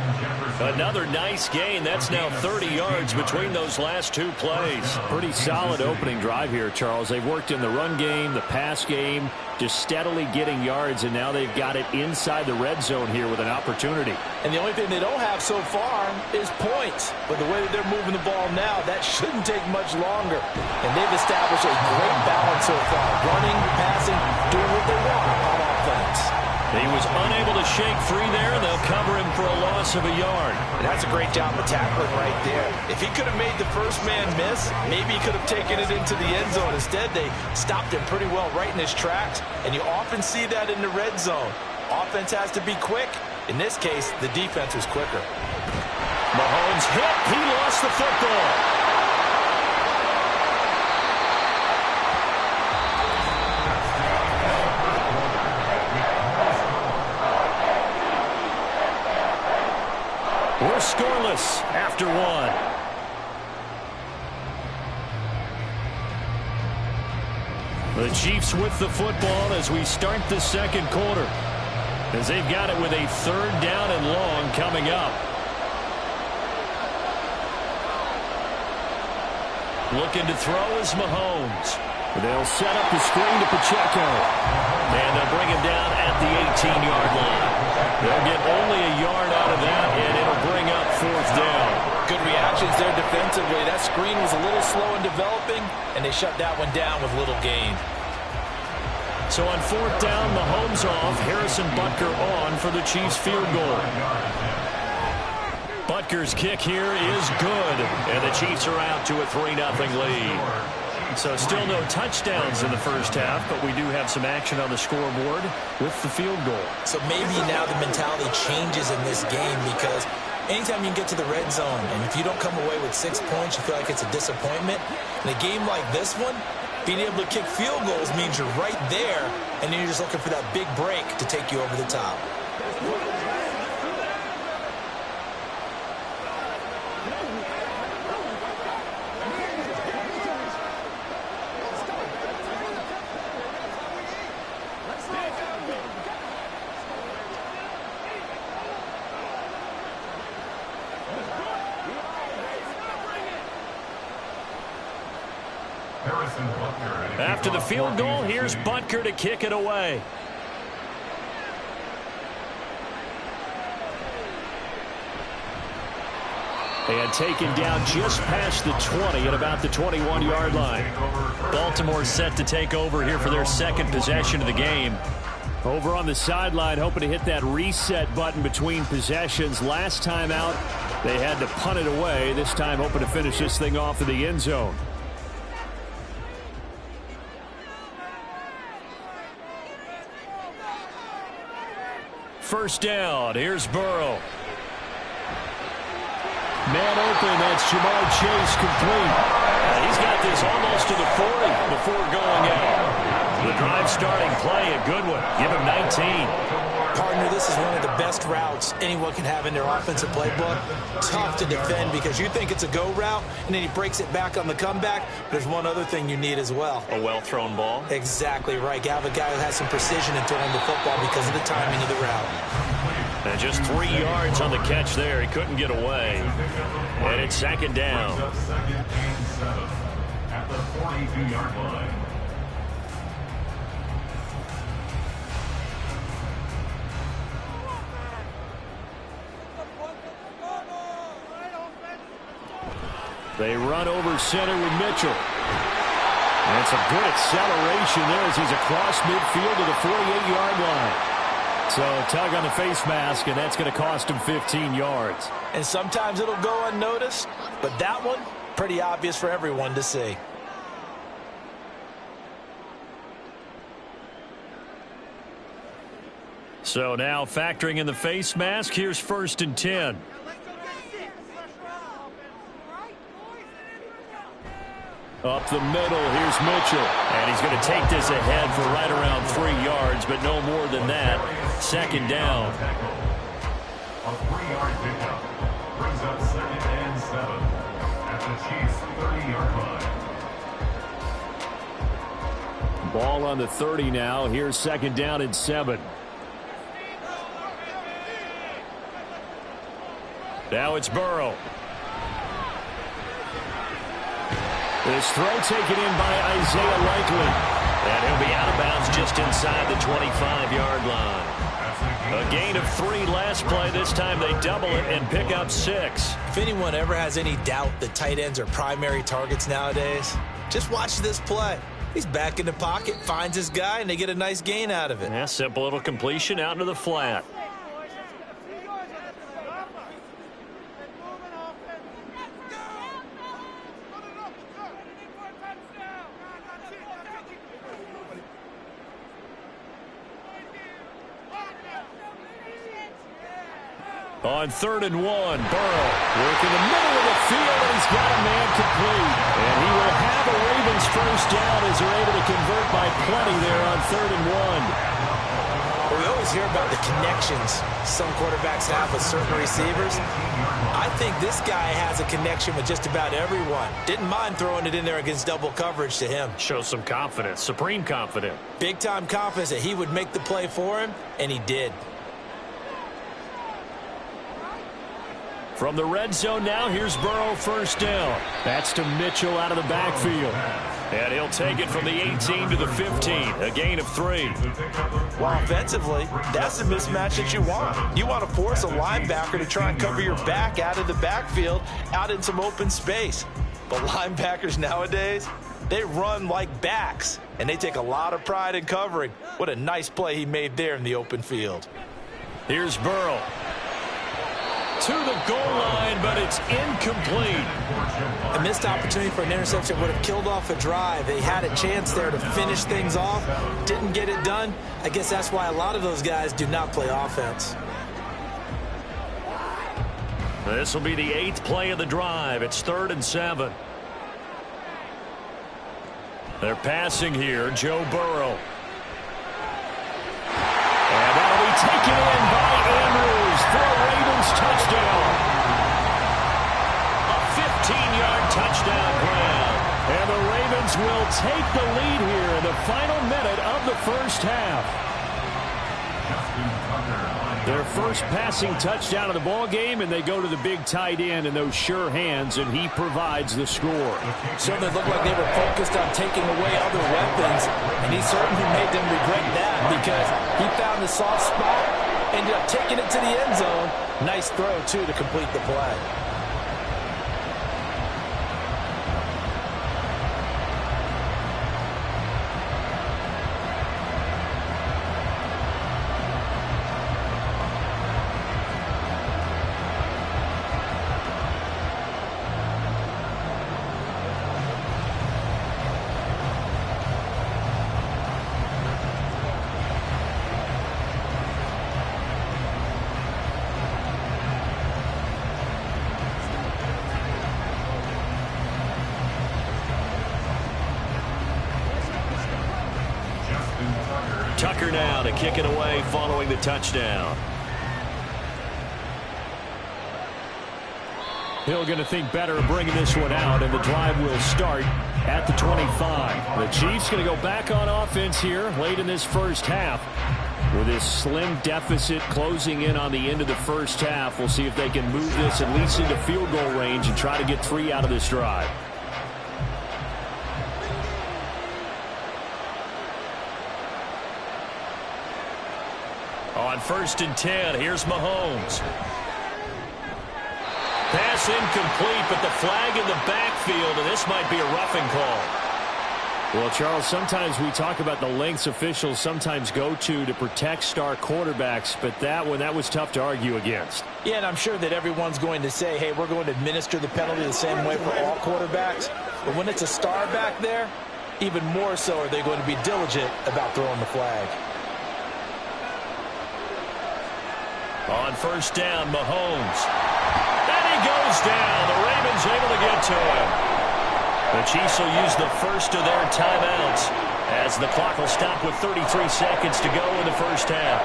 Another nice gain. That's now 30 yards between those last 2 plays. Pretty solid opening drive here, Charles. They've worked in the run game, the pass game, just steadily getting yards, and now they've got it inside the red zone here with an opportunity. And the only thing they don't have so far is points. But the way that they're moving the ball now, that shouldn't take much longer. And they've established a great balance so far. Running, passing, doing what they want on offense. He was unable to shake free there, and they'll cover him for a loss of a yard. And that's a great job of tackling right there. If he could have made the first man miss, maybe he could have taken it into the end zone. Instead, they stopped him pretty well right in his tracks, and you often see that in the red zone. Offense has to be quick. In this case, the defense was quicker. Mahomes hit. He lost the football. We're scoreless after 1. The Chiefs with the football as we start the second quarter, as they've got it with a 3rd down and long coming up. Looking to throw is Mahomes. They'll set up the screen to Pacheco. And they'll bring him down at the 18-yard line. They'll get only a yard out of that, and it'll bring up 4th down. Good reactions there defensively. That screen was a little slow in developing, and they shut that one down with little gain. So on 4th down, Mahomes off. Harrison Butker on for the Chiefs field goal. Butker's kick here is good. And the Chiefs are out to a 3-0 lead. So still no touchdowns in the first half, but we do have some action on the scoreboard with the field goal. So maybe now the mentality changes in this game, because anytime you can get to the red zone, and if you don't come away with 6 points, you feel like it's a disappointment. In a game like this one, being able to kick field goals means you're right there, and then you're just looking for that big break to take you over the top. After the field goal, here's Butker to kick it away. And taken down just past the 20 at about the 21-yard line. Baltimore set to take over here for their second possession of the game. Over on the sideline, hoping to hit that reset button between possessions. Last time out, they had to punt it away. This time, hoping to finish this thing off in the end zone. First down, here's Burrow. Man open, that's Jamar Chase complete. He's got this almost to the 40 before going out. The drive starting play, a good one. Give him 19. Partner, this is one of the best routes anyone can have in their offensive playbook. Tough to defend because you think it's a go route, and then he breaks it back on the comeback. There's one other thing you need as well. A well-thrown ball? Exactly right. You have a guy who has some precision in throwing the football because of the timing of the route. And just 3 yards on the catch there. He couldn't get away. And it's second down. At the 42-yard line. They run over center with Mitchell. And it's a good acceleration there as he's across midfield to the 48-yard line. So tug on the face mask, and that's going to cost him 15 yards. And sometimes it'll go unnoticed, but that one, pretty obvious for everyone to see. So now factoring in the face mask, here's 1st and 10. Up the middle, here's Mitchell. And he's going to take this ahead for right around 3 yards, but no more than that. Second down. A 3-yard pickup brings up 2nd and 7 at the Chiefs' 30-yard line. Ball on the 30 now. Here's 2nd down and 7. Now it's Burrow. This throw taken in by Isaiah Likely. And he'll be out of bounds just inside the 25-yard line. A gain of 3 last play. This time they double it and pick up 6. If anyone ever has any doubt that tight ends are primary targets nowadays, just watch this play. He's back in the pocket, finds his guy, and they get a nice gain out of it. Yeah, simple little completion out into the flat. On 3rd and 1, Burrow working the middle of the field, and he's got a man complete. And he will have a Ravens first down as they're able to convert by plenty there on 3rd and 1. Well, we always hear about the connections some quarterbacks have with certain receivers. I think this guy has a connection with just about everyone. Didn't mind throwing it in there against double coverage to him. Shows some confidence, supreme confidence. Big-time confidence that he would make the play for him, and he did. From the red zone now, here's Burrow, first down. That's to Mitchell out of the backfield. And he'll take it from the 18 to the 15, a gain of 3. Well, offensively, that's the mismatch that you want. You want to force a linebacker to try and cover your back out of the backfield, out in some open space. But linebackers nowadays, they run like backs, and they take a lot of pride in covering. What a nice play he made there in the open field. Here's Burrow. to the goal line, but it's incomplete. A missed opportunity for an interception would have killed off a drive. They had a chance there to finish things off, didn't get it done. I guess that's why a lot of those guys do not play offense. This will be the 8th play of the drive. It's 3rd and 7. They're passing here, Joe Burrow. And that'll be taken in by Andrews for a Ravens touchdown. A 15-yard touchdown grab. And the Ravens will take the lead here in the final minute of the first half. Their first passing touchdown of the ball game, and they go to the big tight end in those sure hands, and he provides the score. Certainly looked like they were focused on taking away other weapons, and he certainly made them regret that because he found the soft spot, ended up taking it to the end zone. Nice throw, too, to complete the play. Tucker now to kick it away following the touchdown. Hill going to think better of bringing this one out, and the drive will start at the 25. The Chiefs going to go back on offense here late in this first half. With this slim deficit closing in on the end of the first half, we'll see if they can move this at least into field goal range and try to get 3 out of this drive. On 1st and 10, here's Mahomes. Pass incomplete, but the flag in the backfield, and this might be a roughing call. Well, Charles, sometimes we talk about the lengths officials sometimes go to protect star quarterbacks, but that was tough to argue against. Yeah, and I'm sure that everyone's going to say, hey, we're going to administer the penalty the same way for all quarterbacks. But when it's a star back there, even more so are they going to be diligent about throwing the flag. On 1st down, Mahomes. And he goes down. The Ravens able to get to him. The Chiefs will use the first of their timeouts as the clock will stop with 33 seconds to go in the first half.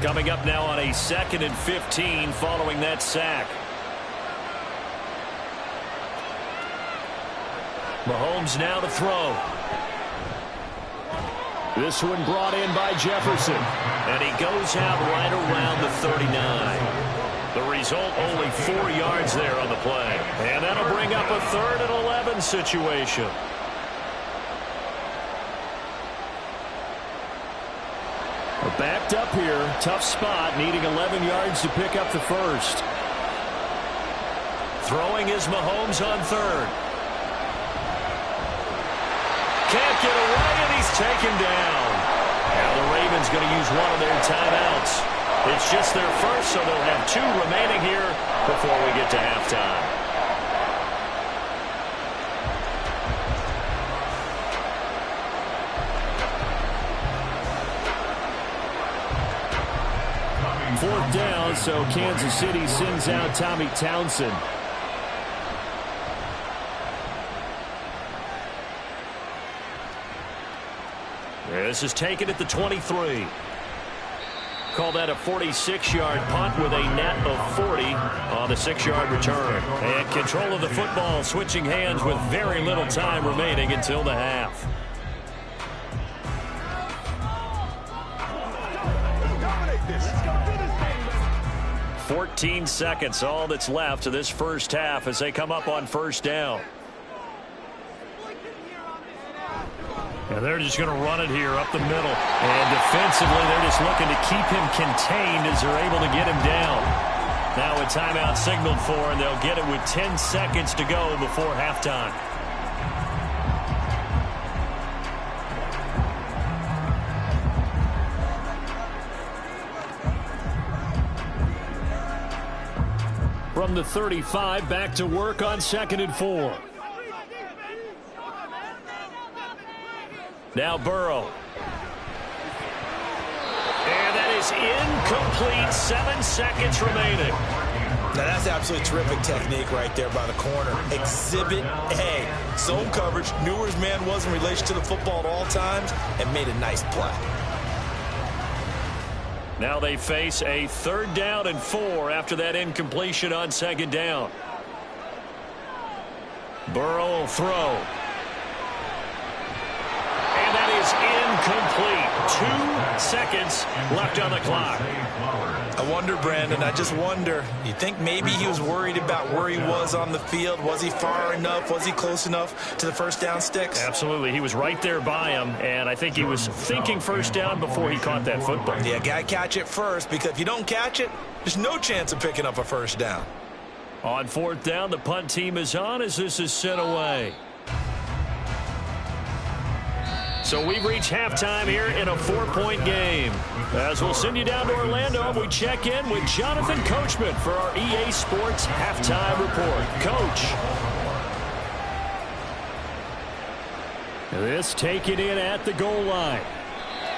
Coming up now on a 2nd and 15 following that sack. Mahomes now to throw. This one brought in by Jefferson. And he goes out right around the 39. The result, only 4 yards there on the play. And that'll bring up a 3rd and 11 situation. We're backed up here. Tough spot, needing 11 yards to pick up the first. Throwing is Mahomes on 3rd. Can't get away, and he's taken down. Now the Ravens going to use one of their timeouts. It's just their first, so they'll have 2 remaining here before we get to halftime. Fourth down, so Kansas City sends out Tommy Townsend. This is taken at the 23. Call that a 46-yard punt with a net of 40 on the 6-yard return. And control of the football switching hands with very little time remaining until the half. Let's go. 14 seconds, all that's left of this first half as they come up on 1st down. And they're just going to run it here up the middle. And defensively, they're just looking to keep him contained as they're able to get him down. Now a timeout signaled for, and they'll get it with 10 seconds to go before halftime. from the 35, back to work on 2nd and 4. Now Burrow. And that is incomplete. 7 seconds remaining. Now, that's absolutely terrific technique right there by the corner. Exhibit A. Zone coverage. Knew where his man was in relation to the football at all times and made a nice play. Now they face a 3rd down and 4 after that incompletion on 2nd down. Burrow will throw. And that is incomplete. 2 seconds left on the clock. I wonder, Brandon, I just wonder, you think maybe he was worried about where he was on the field? Was he far enough? Was he close enough to the first down sticks? Absolutely. He was right there by him, and I think he was thinking first down before he caught that football. Yeah, got to catch it first, because if you don't catch it, there's no chance of picking up a first down. On 4th down, the punt team is on as this is sent away. So we've reached halftime here in a 4-point game. As we'll send you down to Orlando, we check in with Jonathan Coachman for our EA Sports Halftime Report. Coach. This taken in at the goal line.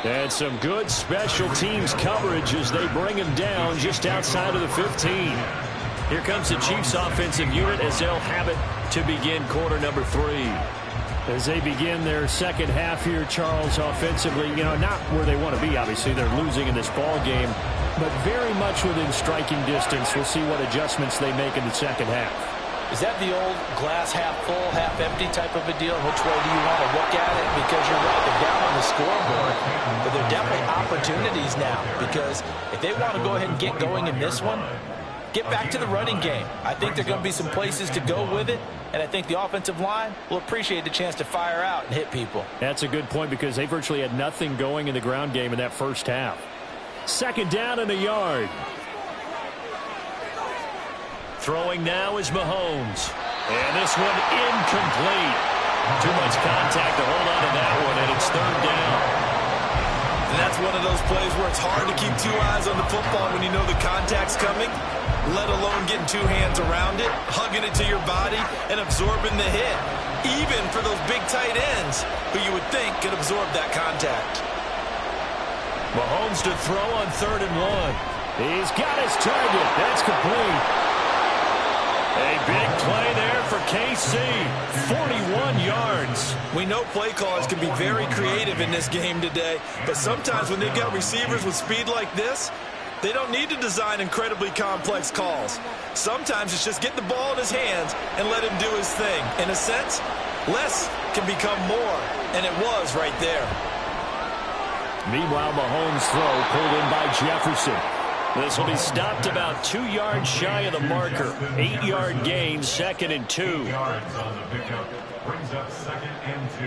And some good special teams coverage as they bring him down just outside of the 15. Here comes the Chiefs offensive unit as they'll have it to begin quarter number 3. As they begin their second half here, Charles, offensively, not where they want to be, obviously. They're losing in this ball game, but very much within striking distance. We'll see what adjustments they make in the second half. Is that the old glass half full, half empty type of a deal? Which way do you want to look at it? Because you're right, they're down on the scoreboard, but there are definitely opportunities now, because if they want to go ahead and get going in this one, get back to the running game. I think there are going to be some places to go with it, and I think the offensive line will appreciate the chance to fire out and hit people. That's a good point because they virtually had nothing going in the ground game in that first half. 2nd down and a yard. Throwing now is Mahomes. And this one incomplete. Too much contact to hold on to that one, and it's 3rd down. And that's one of those plays where it's hard to keep 2 eyes on the football when you know the contact's coming, let alone getting 2 hands around it, hugging it to your body, and absorbing the hit. Even for those big tight ends who you would think could absorb that contact. Mahomes to throw on 3rd and 1. He's got his target. That's complete. A big play there for KC. 41 yards. We know play callers can be very creative in this game today, but sometimes when they've got receivers with speed like this, they don't need to design incredibly complex calls. Sometimes it's just get the ball in his hands and let him do his thing. In a sense, less can become more, and it was right there. Meanwhile, Mahomes' throw pulled in by Jefferson. This will be stopped about 2 yards shy of the marker. 8-yard gain, 2nd and 2. Yards on the pickup brings up 2nd and 2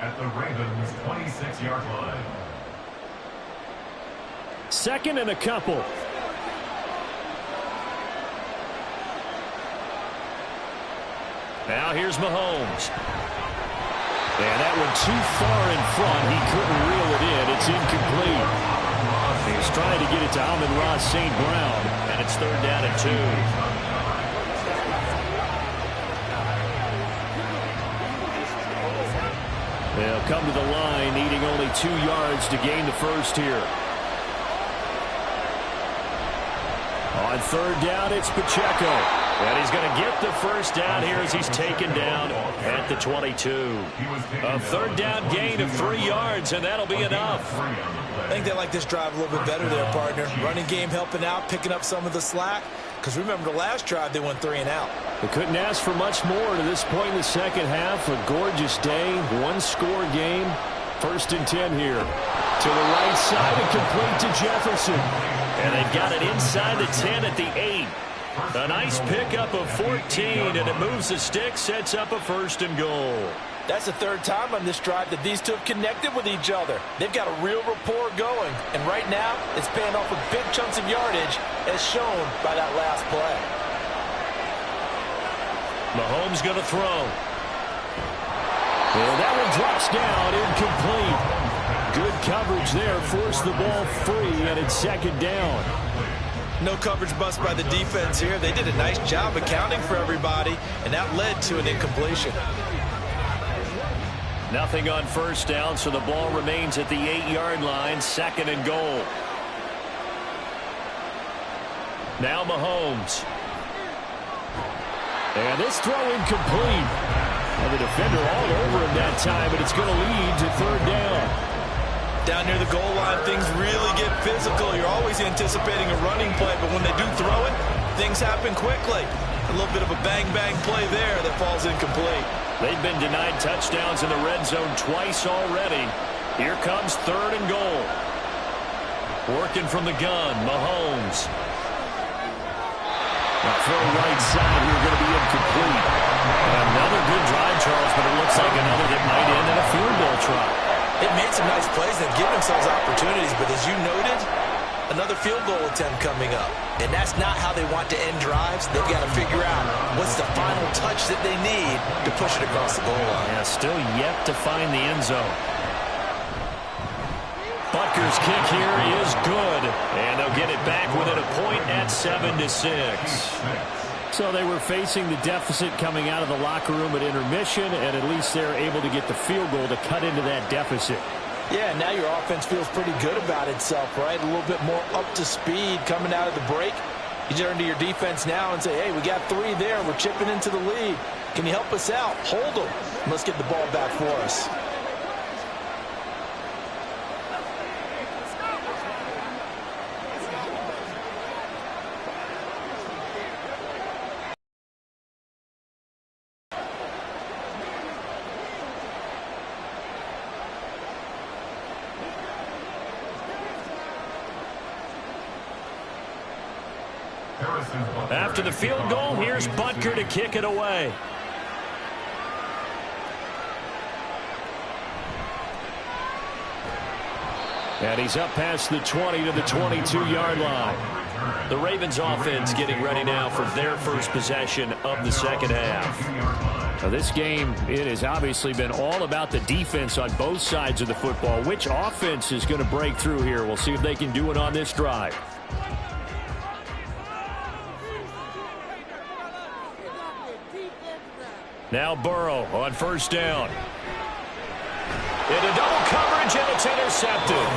at the Ravens' 26-yard line. 2nd and a couple. Now here's Mahomes. And that one too far in front. He couldn't reel it in. It's incomplete. He's trying to get it to Amon-Ra St. Brown, and it's 3rd down and 2. They'll come to the line, needing only 2 yards to gain the first here. On 3rd down, it's Pacheco. And he's going to get the first down here as he's taken down at the 22. A 3rd down gain of 3 yards, and that'll be enough. I think they like this drive a little bit better there, partner. Running game helping out, picking up some of the slack. Because remember, the last drive, they went 3 and out. They couldn't ask for much more to this point in the second half. A gorgeous day, 1-score game. 1st and 10 here. To the right side and complete to Jefferson. And they've got it inside the 10 at the 8. A nice pickup of 14, and it moves the stick, sets up a 1st and goal. That's the 3rd time on this drive that these two have connected with each other. They've got a real rapport going, and right now it's paying off with big chunks of yardage, as shown by that last play. Mahomes going to throw. And that one drops down, incomplete. Good coverage there, forced the ball free, and it's 2nd down. No coverage bust by the defense here. They did a nice job accounting for everybody, and that led to an incompletion. Nothing on first down, so the ball remains at the 8-yard line, 2nd and goal. Now Mahomes. And this throw incomplete. And the defender all over him that time, but it's going to lead to 3rd down. Down near the goal line, things really get physical. You're always anticipating a running play, but when they do throw it, things happen quickly. A little bit of a bang-bang play there that falls incomplete. They've been denied touchdowns in the red zone twice already. Here comes 3rd and goal. Working from the gun, Mahomes. A throw right side here going to be incomplete. Another good drive, Charles, but it looks like another that might end in a field goal try. They've made some nice plays. They've given themselves opportunities, but as you noted, another field goal attempt coming up. And that's not how they want to end drives. They've got to figure out what's the final touch that they need to push it across the goal line. Yeah, still yet to find the end zone. Butker's kick here is good, and they'll get it back within a point at 7-6. So they were facing the deficit coming out of the locker room at intermission, and at least they're able to get the field goal to cut into that deficit. Yeah, now your offense feels pretty good about itself, right? A little bit more up to speed coming out of the break. You turn to your defense now and say, hey, we got 3 there. We're chipping into the lead. Can you help us out? Hold them. Let's get the ball back for us. After the field goal, here's Butker to kick it away. And he's up past the 20 to the 22-yard line. The Ravens offense getting ready now for their first possession of the second half. Now this game, it has obviously been all about the defense on both sides of the football. Which offense is going to break through here? We'll see if they can do it on this drive. Now Burrow on first down. Into double coverage, and it's intercepted.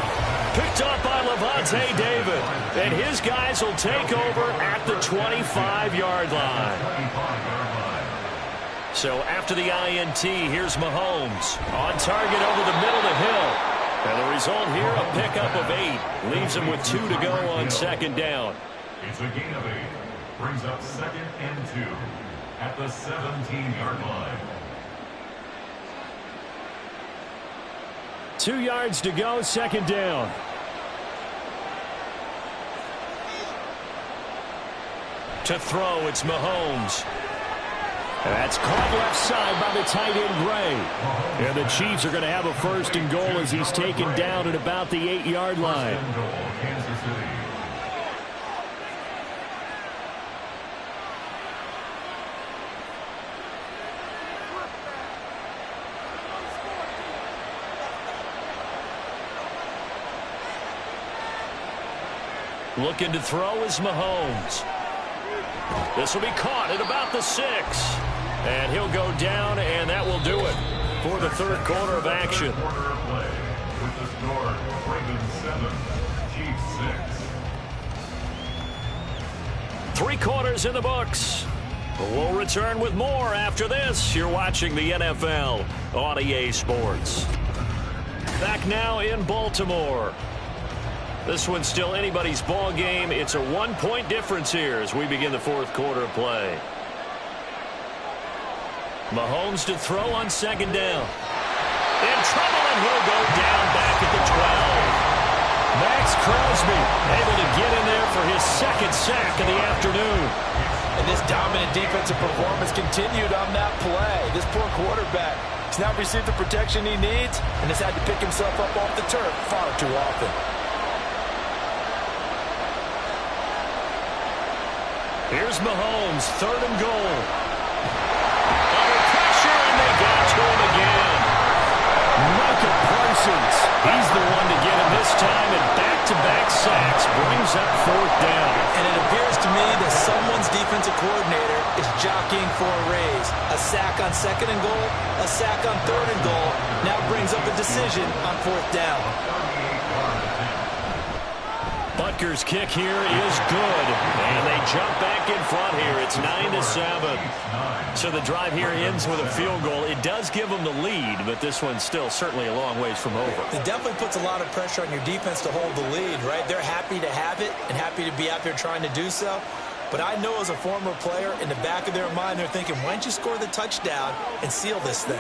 Picked up by Lavonte David. And his guys will take over at the 25-yard line. So after the INT, here's Mahomes. On target over the middle to Hill. And the result here, a pickup of 8. Leaves him with 2 to go on second down. It's a gain of 8. Brings up 2nd and 2. At the 17-yard line. 2 yards to go, second down. To throw, it's Mahomes. That's caught left side by the tight end, Gray. And the Chiefs are going to have a 1st and goal as he's taken down at about the 8-yard line. Kansas City. Looking to throw is Mahomes. This will be caught at about the 6. And he'll go down, and that will do it for the 3rd quarter of action. With the score, Ravens 7, Chiefs 6. 3 quarters in the books. We'll return with more after this. You're watching the NFL on EA Sports. Back now in Baltimore. This one's still anybody's ball game. It's a 1-point difference here as we begin the 4th quarter of play. Mahomes to throw on second down. In trouble, and he'll go down back at the 12. Max Crosby able to get in there for his 2nd sack of the afternoon. And this dominant defensive performance continued on that play. This poor quarterback has not received the protection he needs and has had to pick himself up off the turf far too often. Here's Mahomes, 3rd and goal. Under pressure, and they got to him again. Micah Parsons, he's the one to get him this time, and back-to-back sacks brings up 4th down. And it appears to me that someone's defensive coordinator is jockeying for a raise. A sack on 2nd and goal, a sack on 3rd and goal. Now brings up a decision on 4th down. Butker's kick here is good. And they jump back in front here. It's 9-7. So the drive here ends with a field goal. It does give them the lead, but this one's still certainly a long ways from over. It definitely puts a lot of pressure on your defense to hold the lead, right? They're happy to have it and happy to be out there trying to do so. But I know as a former player, in the back of their mind, they're thinking, why don't you score the touchdown and seal this thing?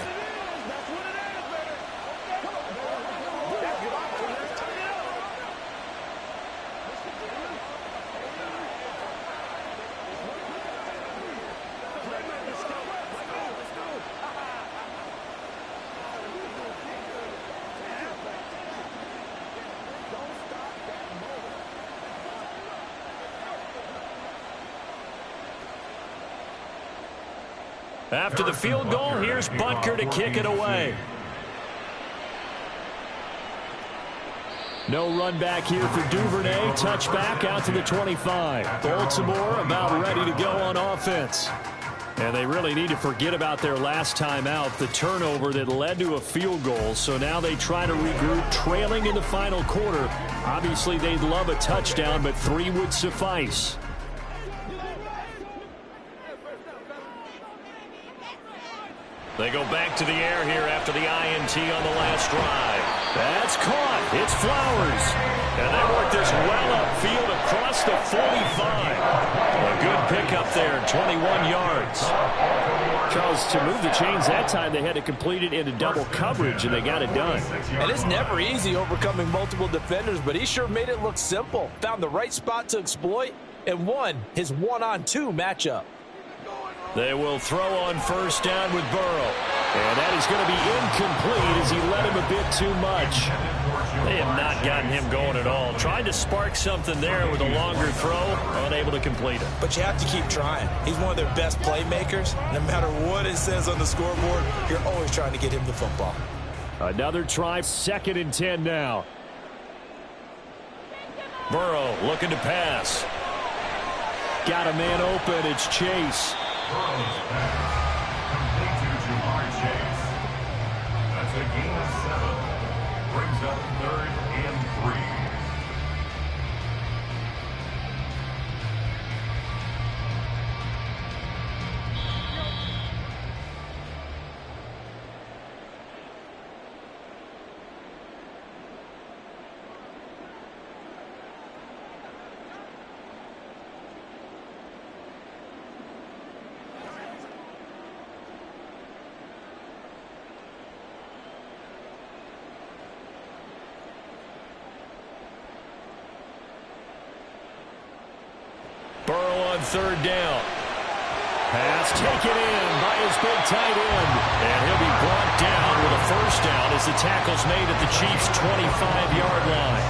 After the field goal, here's Butker to kick it away. No run back here for Duvernay. Touchback out to the 25. Baltimore about ready to go on offense. And they really need to forget about their last time out, the turnover that led to a field goal. So now they try to regroup, trailing in the final quarter. Obviously, they'd love a touchdown, but 3 would suffice. They go back to the air here after the INT on the last drive. That's caught. It's Flowers. And they work this well upfield across the 45. A good pickup there, 21 yards. Charles, to move the chains that time, they had to complete it into double coverage, and they got it done. And it's never easy overcoming multiple defenders, but he sure made it look simple. Found the right spot to exploit and won his 1-on-2 matchup. They will throw on first down with Burrow. And that is going to be incomplete as he led him a bit too much. They have not gotten him going at all. Tried to spark something there with a longer throw, unable to complete it. But you have to keep trying. He's one of their best playmakers. No matter what it says on the scoreboard, you're always trying to get him the football. Another try, 2nd and 10 now. Burrow looking to pass. Got a man open, it's Chase. Burrow's pass complete to Jamar Chase. That's a gain of 7. Brings up 3rd and 3. Burrow on 3rd down. Pass taken in by his big tight end. And he'll be brought down with a first down as the tackle's made at the Chiefs' 25-yard line.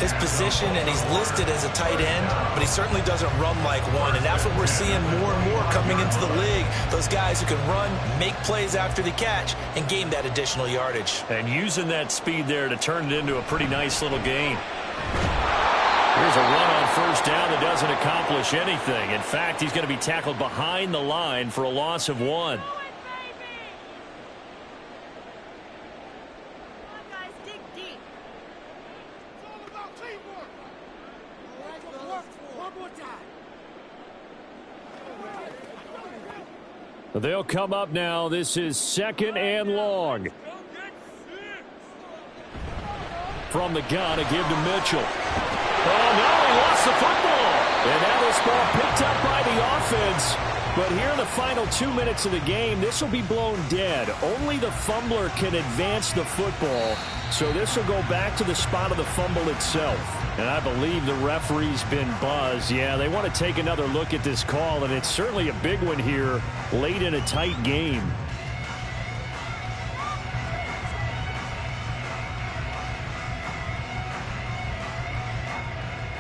His position, and he's listed as a tight end, but he certainly doesn't run like one, and that's what we're seeing more and more coming into the league. Those guys who can run, make plays after the catch, and gain that additional yardage. And using that speed there to turn it into a pretty nice little game. Here's a run on first down that doesn't accomplish anything. In fact, he's going to be tackled behind the line for a loss of 1. They'll come up now. This is 2nd and long. From the gun, a give to Mitchell. Oh, no, he lost the football. And now this ball picked up by the offense. But here in the final 2 minutes of the game, this will be blown dead. Only the fumbler can advance the football. So this will go back to the spot of the fumble itself. And I believe the referee's been buzzed. Yeah, they want to take another look at this call, and it's certainly a big one here late in a tight game.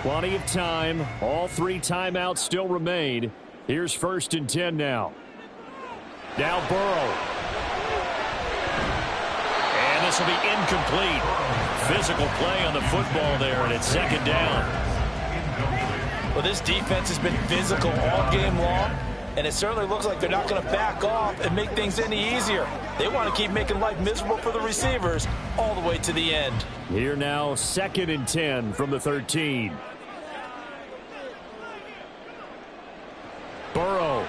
Plenty of time. All 3 timeouts still remain. Here's 1st and 10 now. Now Burrow. And this will be incomplete. Physical play on the football there, and it's 2nd down. Well, this defense has been physical all game long, and it certainly looks like they're not going to back off and make things any easier. They want to keep making life miserable for the receivers all the way to the end. Here now, 2nd and 10 from the 13. Burrow.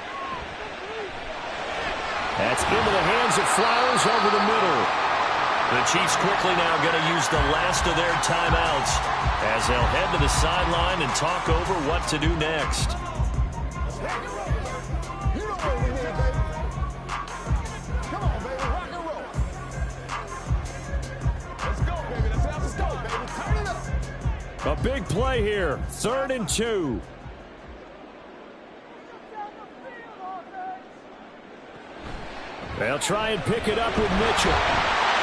That's into the hands of Flowers over the middle. The Chiefs quickly now going to use the last of their timeouts as they'll head to the sideline and talk over what to do next. A big play here. 3rd and 2. They'll try and pick it up with Mitchell.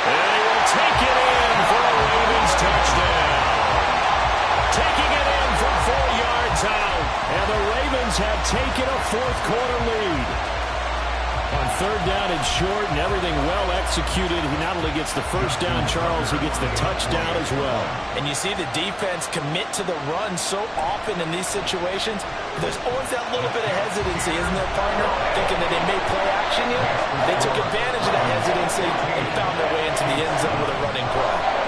And he will take it in for a Ravens touchdown. Taking it in from 4 yards out. And the Ravens have taken a 4th quarter lead. On 3rd down and short and everything well executed, he not only gets the first down, Charles, he gets the touchdown as well. And you see the defense commit to the run so often in these situations. There's always that little bit of hesitancy, isn't there, partner? Thinking that they may play action yet. They took advantage of that hesitancy and found their way into the end zone with a running play.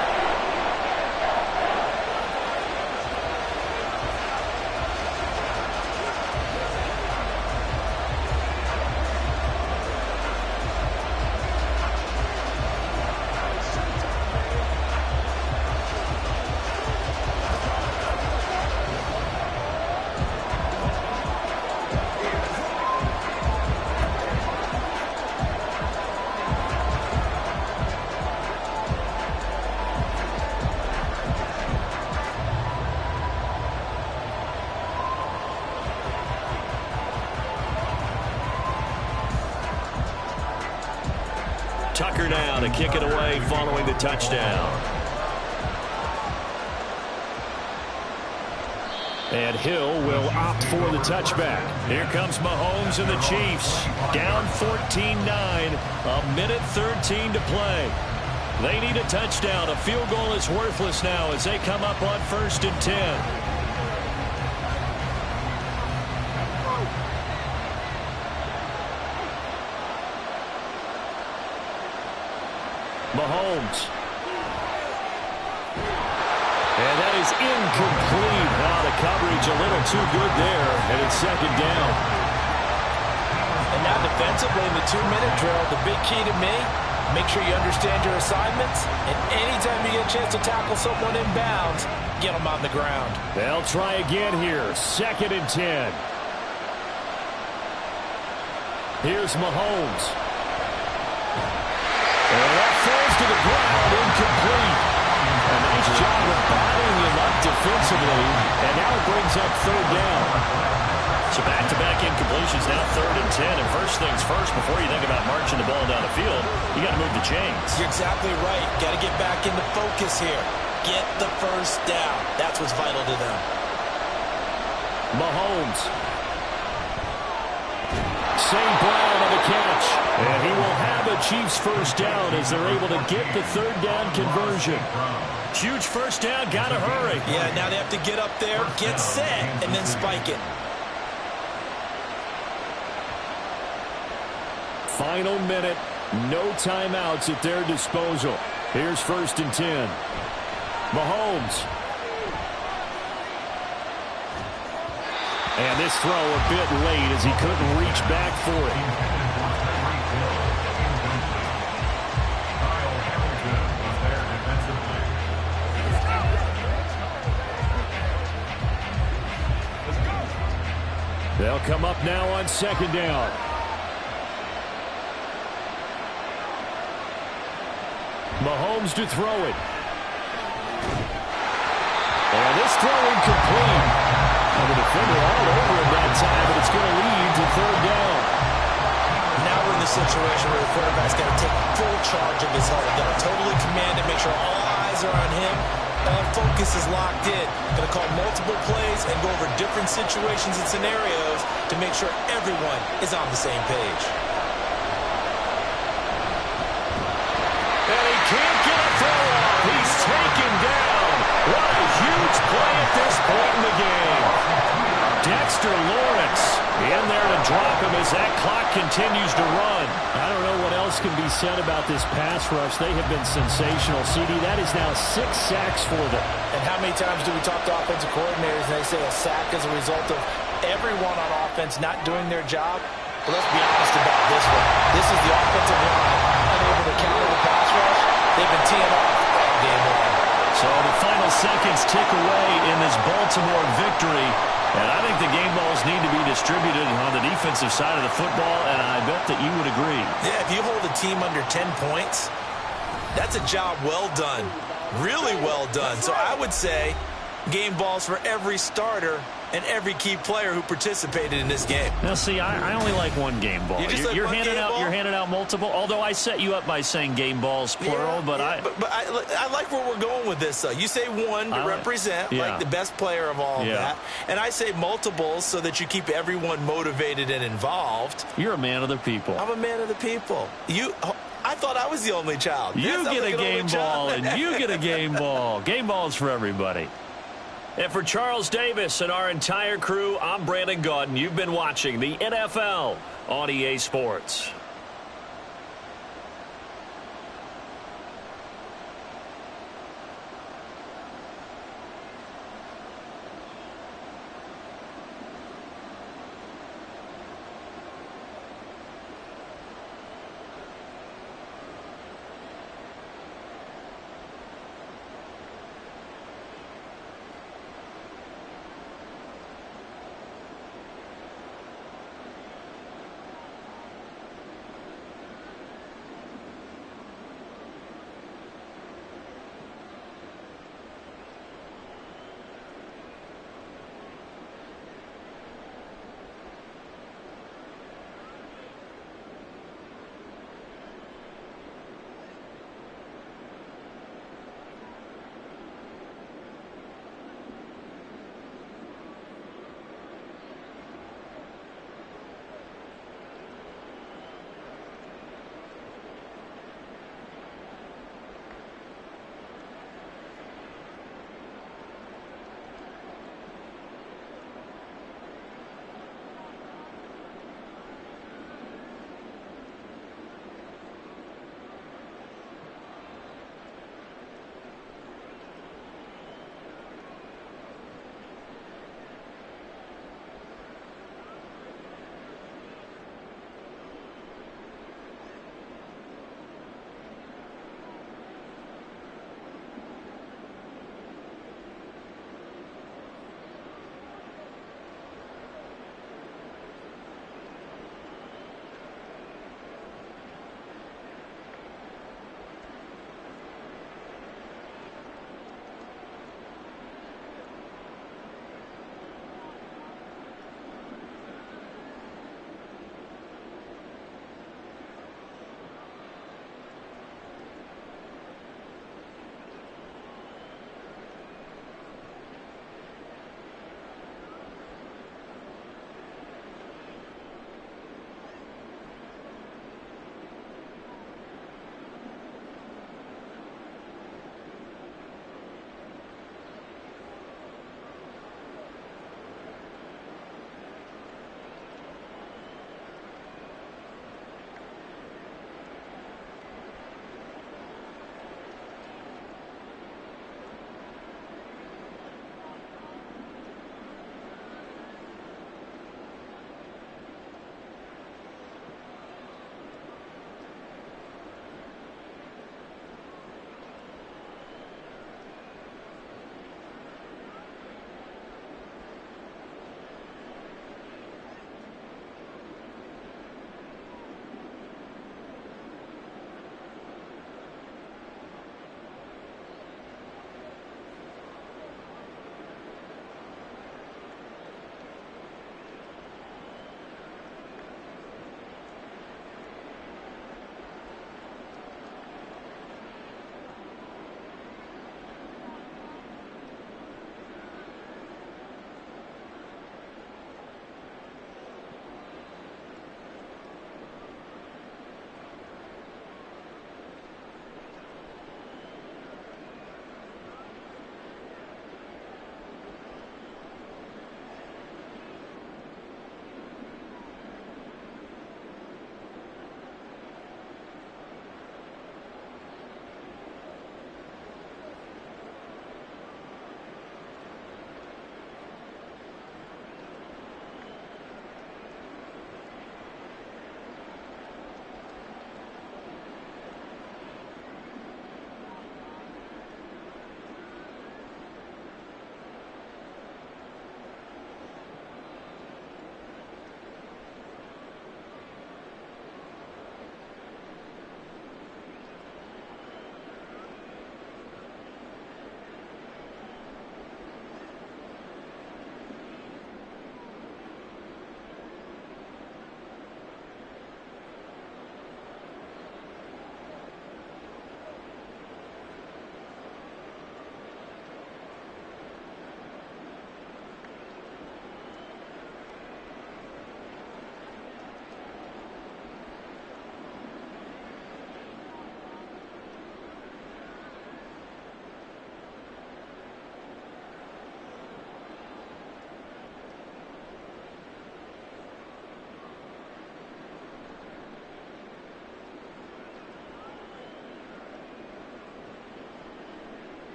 Tucker now to kick it away following the touchdown. And Hill will opt for the touchback. Here comes Mahomes and the Chiefs. Down 14-9. 1:13 to play. They need a touchdown. A field goal is worthless now as they come up on 1st and 10. Mahomes. And that is incomplete. Now the coverage a little too good there, and it's 2nd down. And now defensively in the 2-minute drill, the big key to me, make sure you understand your assignments, and anytime you get a chance to tackle someone in bounds, get them on the ground. They'll try again here. 2nd and 10. Here's Mahomes. And that falls to the ground, incomplete. A nice job of bottling him up defensively, and now it brings up 3rd down. So back-to-back incompletions, now 3rd and 10. And first things first, before you think about marching the ball down the field, you got to move the chains. You're exactly right. Got to get back into focus here. Get the first down. That's what's vital to them. Mahomes. St. Brown on the catch. And he will have a Chiefs first down as they're able to get the 3rd down conversion. Huge first down, got to hurry. Yeah, now they have to get up there, get set, and then spike it. Final minute, no timeouts at their disposal. Here's 1st and 10. Mahomes. And this throw a bit late as he couldn't reach back for it. They'll come up now on 2nd down. Mahomes to throw it. And this throw incomplete. And the defender all over him that time, but it's going to lead to 3rd down. Now we're in the situation where the quarterback's got to take full charge of his huddle. Got to totally command and make sure all eyes are on him. All focus is locked in. Going to call multiple plays and go over different situations and scenarios to make sure everyone is on the same page. And he can't get a throw off. He's taken down. What a huge play at this point in the game. continues to run. I don't know what else can be said about this pass rush. They have been sensational. CD, that is now 6 sacks for them. And how many times do we talk to offensive coordinators and they say a sack is a result of everyone on offense not doing their job? But let's be honest about this one. This is the offensive line unable to counter the pass rush. They've been teeing off all game long. So the final seconds tick away in this Baltimore victory. And I think the game balls need to be distributed on the defensive side of the football, and I bet that you would agree. Yeah, if you hold a team under 10 points, that's a job well done. Really well done. So I would say game balls for every starter and every key player who participated in this game. Now, see, I only like one game ball. You're handing out multiple. Although I set you up by saying game balls plural, but I like where we're going with this. Though you say one to represent like the best player of all of that, and I say multiples so that you keep everyone motivated and involved. You're a man of the people. I'm a man of the people. I thought I was the only child. You get a game ball, and you get a game ball. Game balls for everybody. And for Charles Davis and our entire crew, I'm Brandon Gaudin. You've been watching the NFL on EA Sports.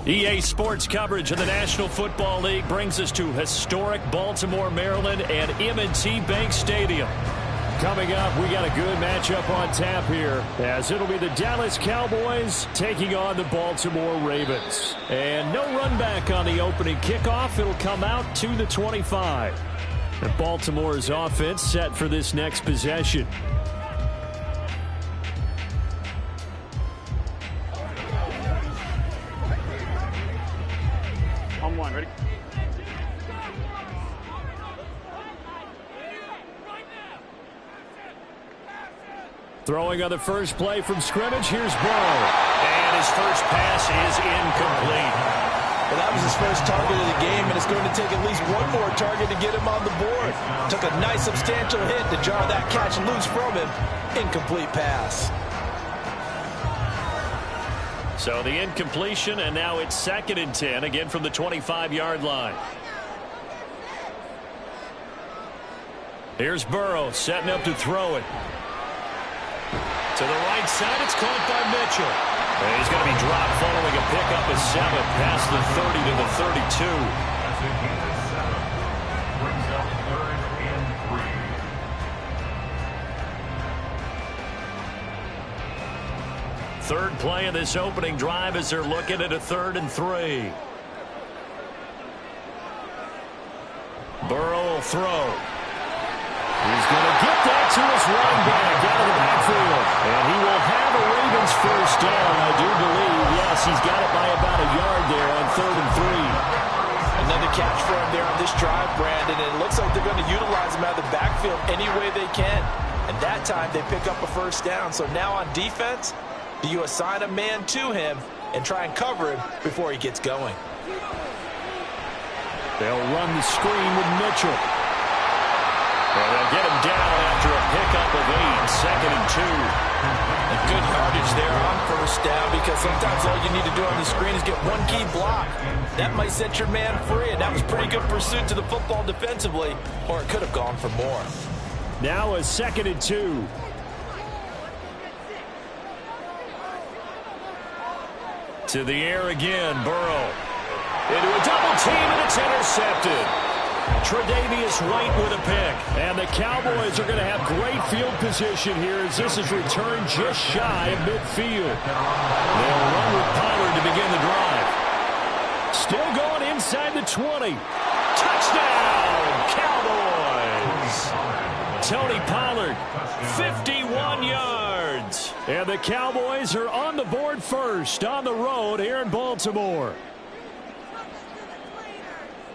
EA Sports coverage of the National Football League brings us to historic Baltimore, Maryland and M&T Bank Stadium. Coming up, we got a good matchup on tap here, as it'll be the Dallas Cowboys taking on the Baltimore Ravens. And no run back on the opening kickoff. It'll come out to the 25. And Baltimore's offense set for this next possession. On one, ready? Throwing on the first play from scrimmage, here's Burrow. And his first pass is incomplete. Well, that was his first target of the game, and it's going to take at least one more target to get him on the board. Took a nice substantial hit to jar that catch loose from him. Incomplete pass. So the incompletion, and now it's 2nd and 10, again from the 25-yard line. Here's Burrow setting up to throw it. To the right side, it's caught by Mitchell. And he's going to be dropped following a pickup of 7 past the 30 to the 32. That's a gain of 7. Brings up 3rd and 3. Third play of this opening drive as they're looking at a 3rd and 3. Burrow will throw. He's going to get that to his running back out of the backfield. And he will have a Ravens first down, I do believe. Yes, he's got it by about a yard there on 3rd and 3. Another catch for him there on this drive, Brandon. And it looks like they're going to utilize him out of the backfield any way they can. And that time they pick up a first down. So now on defense, do you assign a man to him and try and cover him before he gets going? They'll run the screen with Mitchell. And they'll get him down after a pickup of 8, 2nd and 2. And good yardage there on first down, because sometimes all you need to do on the screen is get one key block. That might set your man free, and that was pretty good pursuit to the football defensively, or it could have gone for more. Now a 2nd and 2. To the air again, Burrow. Into a double team, and it's intercepted. Tre'Davious White with a pick. And the Cowboys are going to have great field position here as this is returned just shy of midfield. They'll run with Pollard to begin the drive. Still going inside the 20. Touchdown, Cowboys! Tony Pollard, 51 yards. And the Cowboys are on the board first on the road here in Baltimore.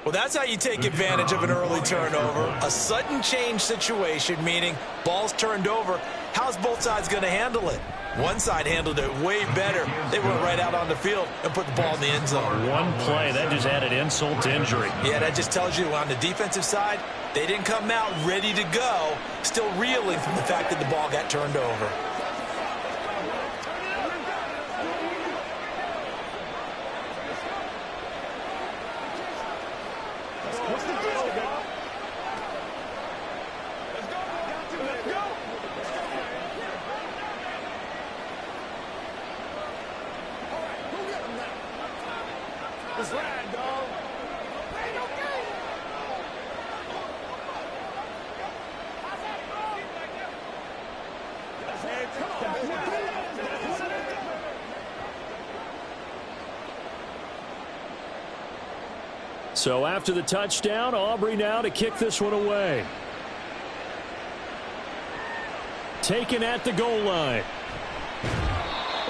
Well, that's how you take advantage of an early turnover. A sudden change situation, meaning ball's turned over. How's both sides going to handle it? One side handled it way better. They went right out on the field and put the ball in the end zone. One play, that just added insult to injury. Yeah, that just tells you on the defensive side, they didn't come out ready to go, still reeling from the fact that the ball got turned over. So after the touchdown, Aubrey now to kick this one away. Taken at the goal line.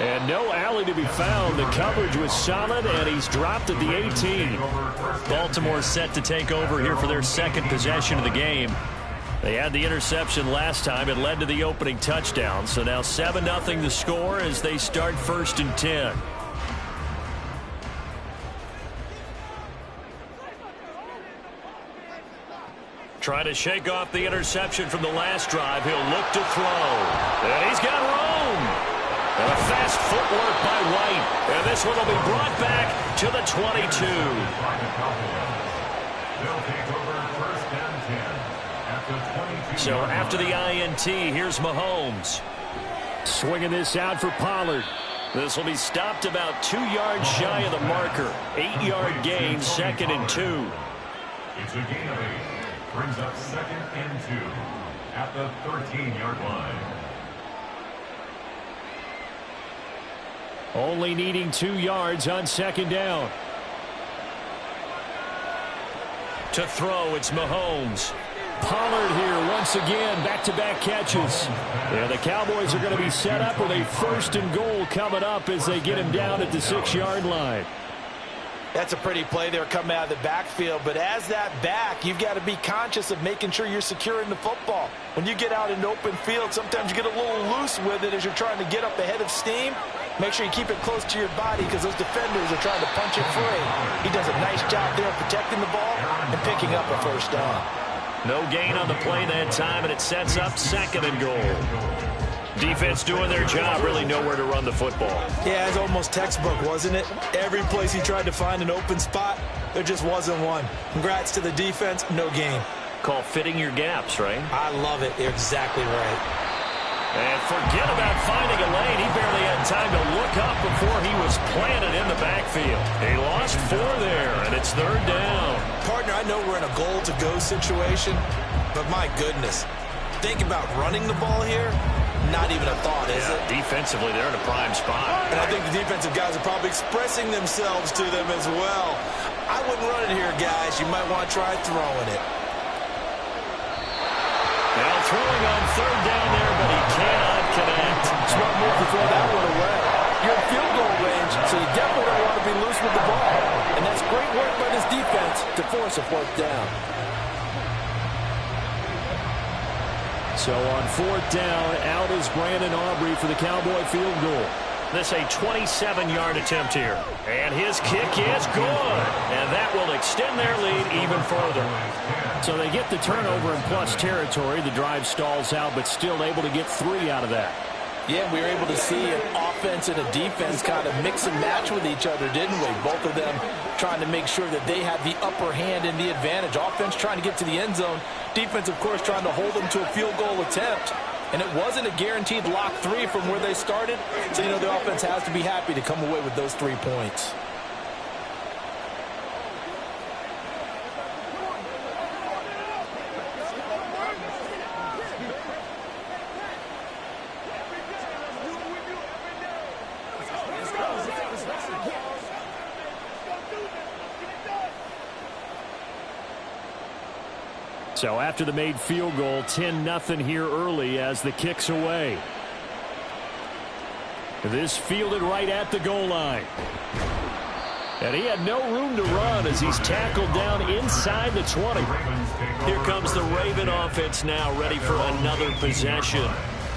And no alley to be found. The coverage was solid, and he's dropped at the 18. Baltimore set to take over here for their second possession of the game. They had the interception last time. It led to the opening touchdown. So now 7-0 the score as they start 1st and 10. Trying to shake off the interception from the last drive. He'll look to throw. And he's got room. And a fast footwork by White. And this one will be brought back to the 22. So after the INT, here's Mahomes. Swinging this out for Pollard. This will be stopped about 2 yards shy of the marker. 8-yard gain, 2nd and 2. It's a gain of 8. Brings up 2nd and 2 at the 13-yard line. Only needing 2 yards on 2nd down. To throw, it's Mahomes. Pollard here once again, back-to-back catches. And the Cowboys are going to be set up with a 1st and goal coming up as they get him down at the 6-yard line. That's a pretty play there coming out of the backfield. But as that back, you've got to be conscious of making sure you're securing the football. When you get out in open field, sometimes you get a little loose with it as you're trying to get up ahead of steam. Make sure you keep it close to your body because those defenders are trying to punch it free. He does a nice job there protecting the ball and picking up a 1st down. No gain on the play that time, and it sets up 2nd and goal. Defense doing their job, really nowhere to run the football. Yeah, it's almost textbook, wasn't it? Every place he tried to find an open spot, there just wasn't one. Congrats to the defense, no gain. Call fitting your gaps, right? I love it. You're exactly right. And forget about finding a lane. He barely had time to look up before he was planted in the backfield. He lost 4 there, and it's 3rd down. Partner, I know we're in a goal-to-go situation, but my goodness, think about running the ball here. Not even a thought, is it? Defensively, they're in a prime spot. And I think the defensive guys are probably expressing themselves to them as well. I wouldn't run it here, guys. You might want to try throwing it. Now throwing on 3rd down there, but he cannot connect. Smart move to throw that one away. You're in field goal range, so you definitely don't want to be loose with the ball. And that's great work by this defense to force a 4th down. So on 4th down, out is Brandon Aubrey for the Cowboy field goal. This a 27-yard attempt here. And his kick is good. And that will extend their lead even further. So they get the turnover in plus territory. The drive stalls out, but still able to get 3 out of that. Yeah, we were able to see an offense and a defense kind of mix and match with each other, didn't we? Both of them trying to make sure that they had the upper hand and the advantage. Offense trying to get to the end zone. Defense, of course, trying to hold them to a field goal attempt. And it wasn't a guaranteed lock 3 from where they started. So, the offense has to be happy to come away with those 3 points. So after the made field goal, 10-0 here early as the kick's away. This fielded right at the goal line. And he had no room to run as he's tackled down inside the 20. Here comes the Raven offense now, ready for another possession.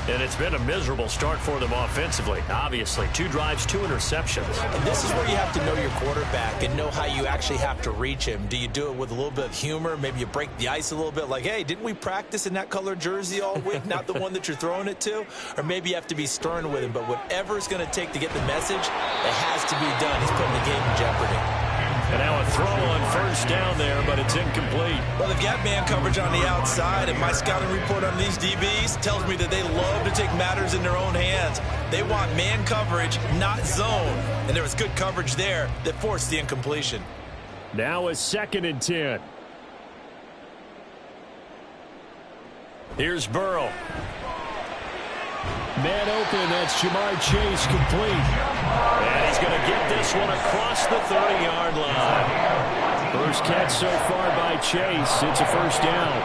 And it's been a miserable start for them offensively. Obviously, 2 drives, 2 interceptions. And this is where you have to know your quarterback and know how you actually have to reach him. Do you do it with a little bit of humor? Maybe you break the ice a little bit like, hey, didn't we practice in that color jersey all week? Not the one that you're throwing it to? Or maybe you have to be stern with him. But whatever it's going to take to get the message, it has to be done. He's putting the game in jeopardy. And now a throw on 1st down there, but it's incomplete. Well, they've got man coverage on the outside, and my scouting report on these DBs tells me that they love to take matters in their own hands. They want man coverage, not zone. And there was good coverage there that forced the incompletion. Now a 2nd and 10. Here's Burrow. Man open, that's Jamar Chase complete. And he's going to get this one across the 30-yard line. First catch so far by Chase. It's a 1st down.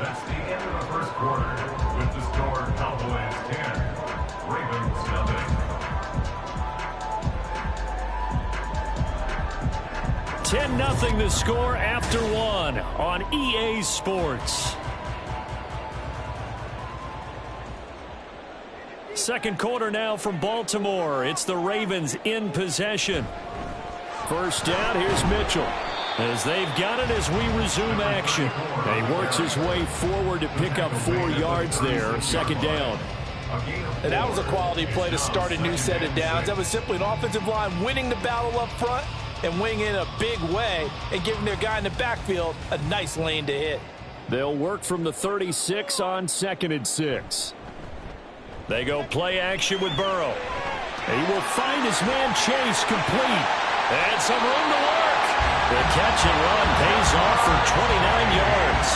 That's the end of the 1st quarter with the score Cowboys 10, Ravens 0. 10-0 the score after 1 on EA Sports. Second quarter now from Baltimore. It's the Ravens in possession. 1st down, here's Mitchell. As they've got it as we resume action. And he works his way forward to pick up 4 yards there. Second down. And that was a quality play to start a new set of downs. That was simply an offensive line winning the battle up front and winning in a big way and giving their guy in the backfield a nice lane to hit. They'll work from the 36 on 2nd and 6. They go play action with Burrow. He will find his man Chase complete. And some room to work. The catch and run pays off for 29 yards.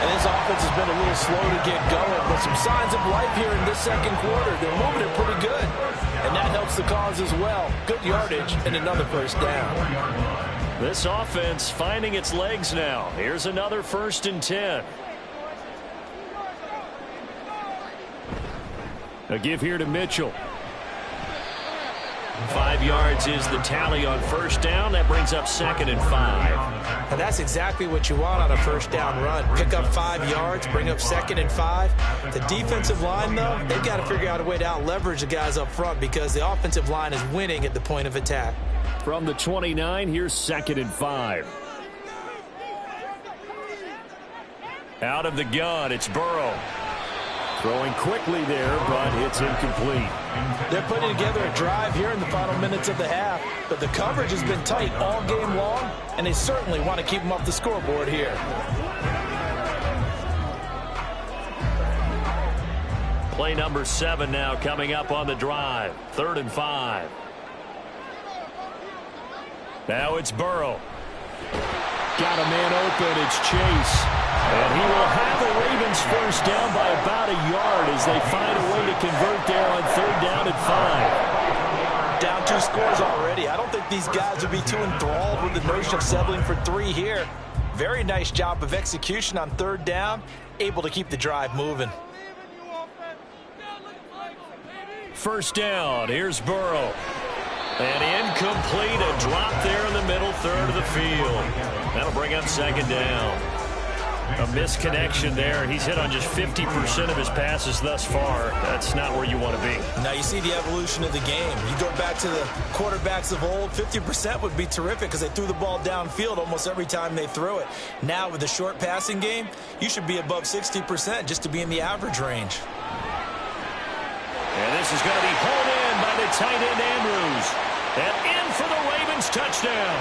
And this offense has been a little slow to get going, but some signs of life here in this second quarter. They're moving it pretty good, and that helps the cause as well. Good yardage and another first down. This offense finding its legs now. Here's another 1st and 10. A give here to Mitchell. 5 yards is the tally on first down. That brings up 2nd and 5. And that's exactly what you want on a first down run. Pick up 5 yards, bring up 2nd and 5. The defensive line, though, they've got to figure out a way to out-leverage the guys up front because the offensive line is winning at the point of attack. From the 29, here's 2nd and 5. Out of the gun, it's Burrow. Throwing quickly there, but it's incomplete. They're putting together a drive here in the final minutes of the half, but the coverage has been tight all game long, and they certainly want to keep them off the scoreboard here. Play number 7 now coming up on the drive. 3rd and 5. Now it's Burrow. Got a man open. It's Chase. And he will have the Ravens first down by about a yard as they find a way to convert there on 3rd down and 5. Down 2 scores already. I don't think these guys would be too enthralled with the notion of settling for 3 here. Very nice job of execution on 3rd down, able to keep the drive moving. First down, here's Burrow. And incomplete, a drop there in the middle third of the field. That'll bring up 2nd down. A misconnection there. He's hit on just 50% of his passes thus far. That's not where you want to be. Now you see the evolution of the game. You go back to the quarterbacks of old, 50% would be terrific because they threw the ball downfield almost every time they threw it. Now with the short passing game, you should be above 60% just to be in the average range. And this is going to be hauled in by the tight end Andrews. And in for the Ravens touchdown.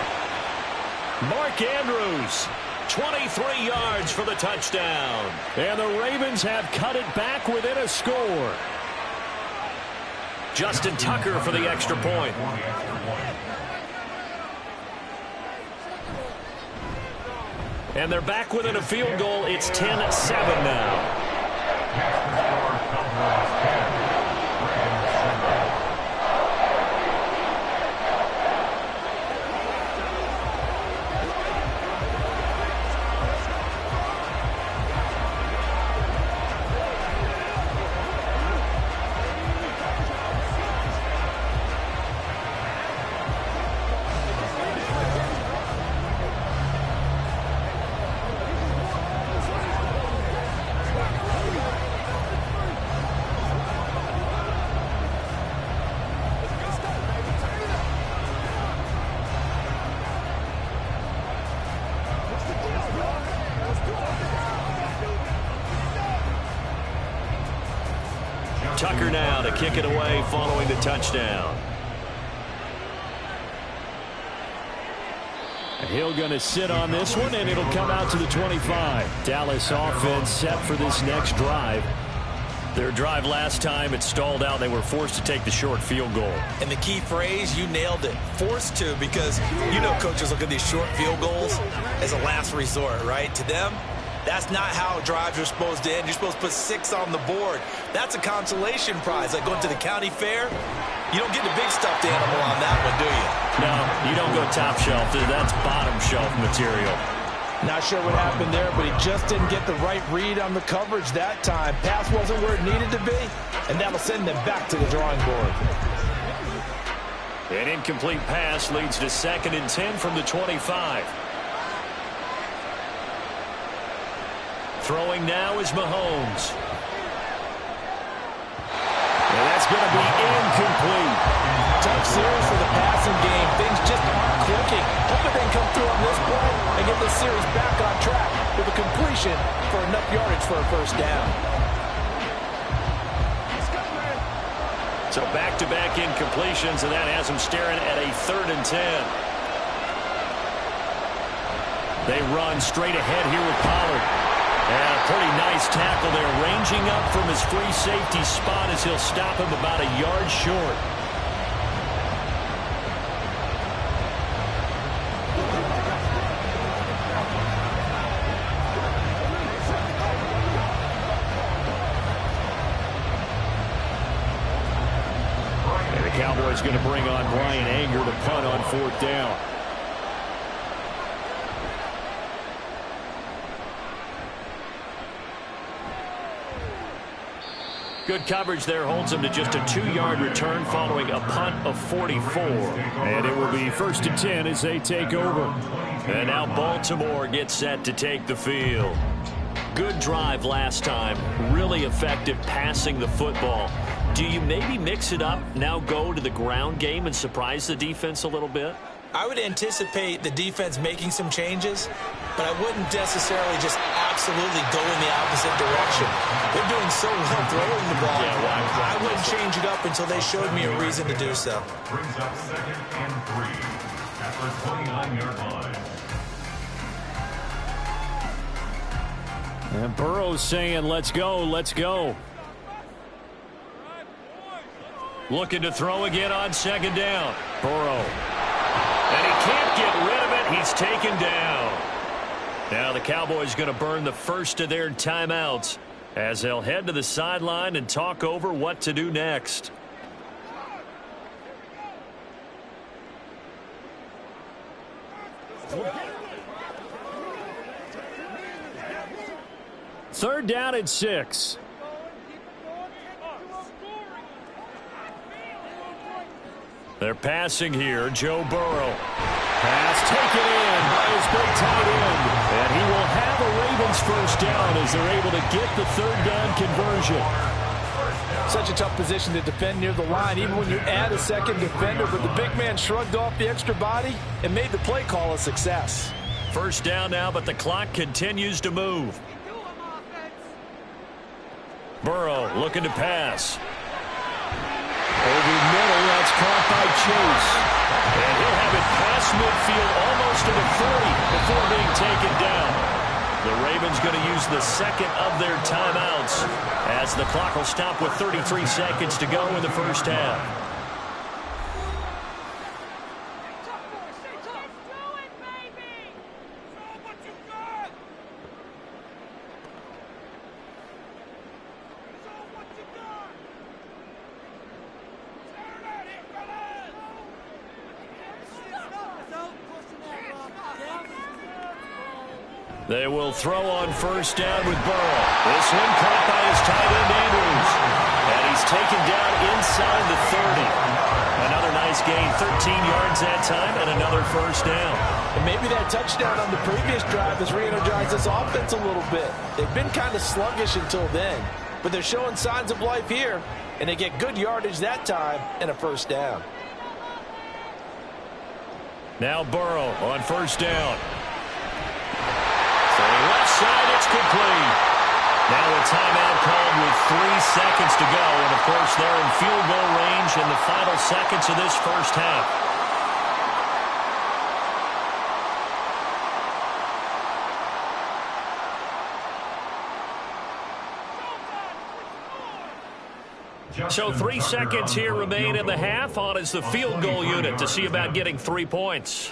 Mark Andrews. 23 yards for the touchdown. And the Ravens have cut it back within a score. Justin Tucker for the extra point. And they're back within a field goal. It's 10-7 now. Tucker now to kick it away following the touchdown. Hill going to sit on this one, and it'll come out to the 25. Dallas offense set for this next drive. Their drive last time, it stalled out. They were forced to take the short field goal. And the key phrase, you nailed it. Forced to, because you know coaches look at these short field goals as a last resort, right? To them, that's not how drives are supposed to end. You're supposed to put 6 on the board. That's a consolation prize. Like going to the county fair, you don't get the big stuffed animal on that one, do you? No, you don't go top shelf. That's bottom shelf material. Not sure what happened there, but he just didn't get the right read on the coverage that time. Pass wasn't where it needed to be, and that'll send them back to the drawing board. An incomplete pass leads to 2nd and 10 from the 25. Throwing now is Mahomes. And that's going to be incomplete. Tough series for the passing game. Things just aren't clicking. Hope it didn't come through on this play, and get this series back on track with a completion for enough yardage for a first down. So back-to-back incompletions, and that has them staring at a 3rd and 10. They run straight ahead here with Pollard. And a pretty nice tackle there, ranging up from his free safety spot as he'll stop him about a yard short. And the Cowboys going to bring on Brian Anger to punt on 4th down. Good coverage there holds him to just a 2-yard return following a punt of 44. And it will be 1st and 10 as they take over. And now Baltimore gets set to take the field. Good drive last time. Really effective passing the football. Do you maybe mix it up, now go to the ground game and surprise the defense a little bit? I would anticipate the defense making some changes, but I wouldn't necessarily just absolutely go in the opposite direction. They're doing so well throwing the ball. I wouldn't change it up until they showed me a reason to do so. Brings up 2nd and 3 at the 29-yard line. And Burrow's saying, let's go, let's go. Looking to throw again on 2nd down. Burrow. And he can't get rid of it. He's taken down. Now the Cowboys going to burn the first of their timeouts as they'll head to the sideline and talk over what to do next. Third down and 6. They're passing here. Joe Burrow. Pass taken in by his big tight end. And he will have a Ravens first down as they're able to get the 3rd down conversion. Such a tough position to defend near the line, even when you add a second defender. But the big man shrugged off the extra body and made the play call a success. First down now, but the clock continues to move. Burrow looking to pass. Over middle, that's caught by Chase. And he'll have it past midfield almost to the 40 before being taken down. The Ravens going to use the second of their timeouts as the clock will stop with 33 seconds to go in the first half. They will throw on first down with Burrow. This one caught by his tight end, Andrews. And he's taken down inside the 30. Another nice gain, 13 yards that time, and another first down. And maybe that touchdown on the previous drive has re-energized this offense a little bit. They've been kind of sluggish until then, but they're showing signs of life here, and they get good yardage that time and a first down. Now Burrow on first down. Left side, it's complete. Now a timeout called with 3 seconds to go. And, of course, they're in field goal range in the final seconds of this first half. So 3 seconds here remain in the half on as the field goal unit to see about getting 3 points.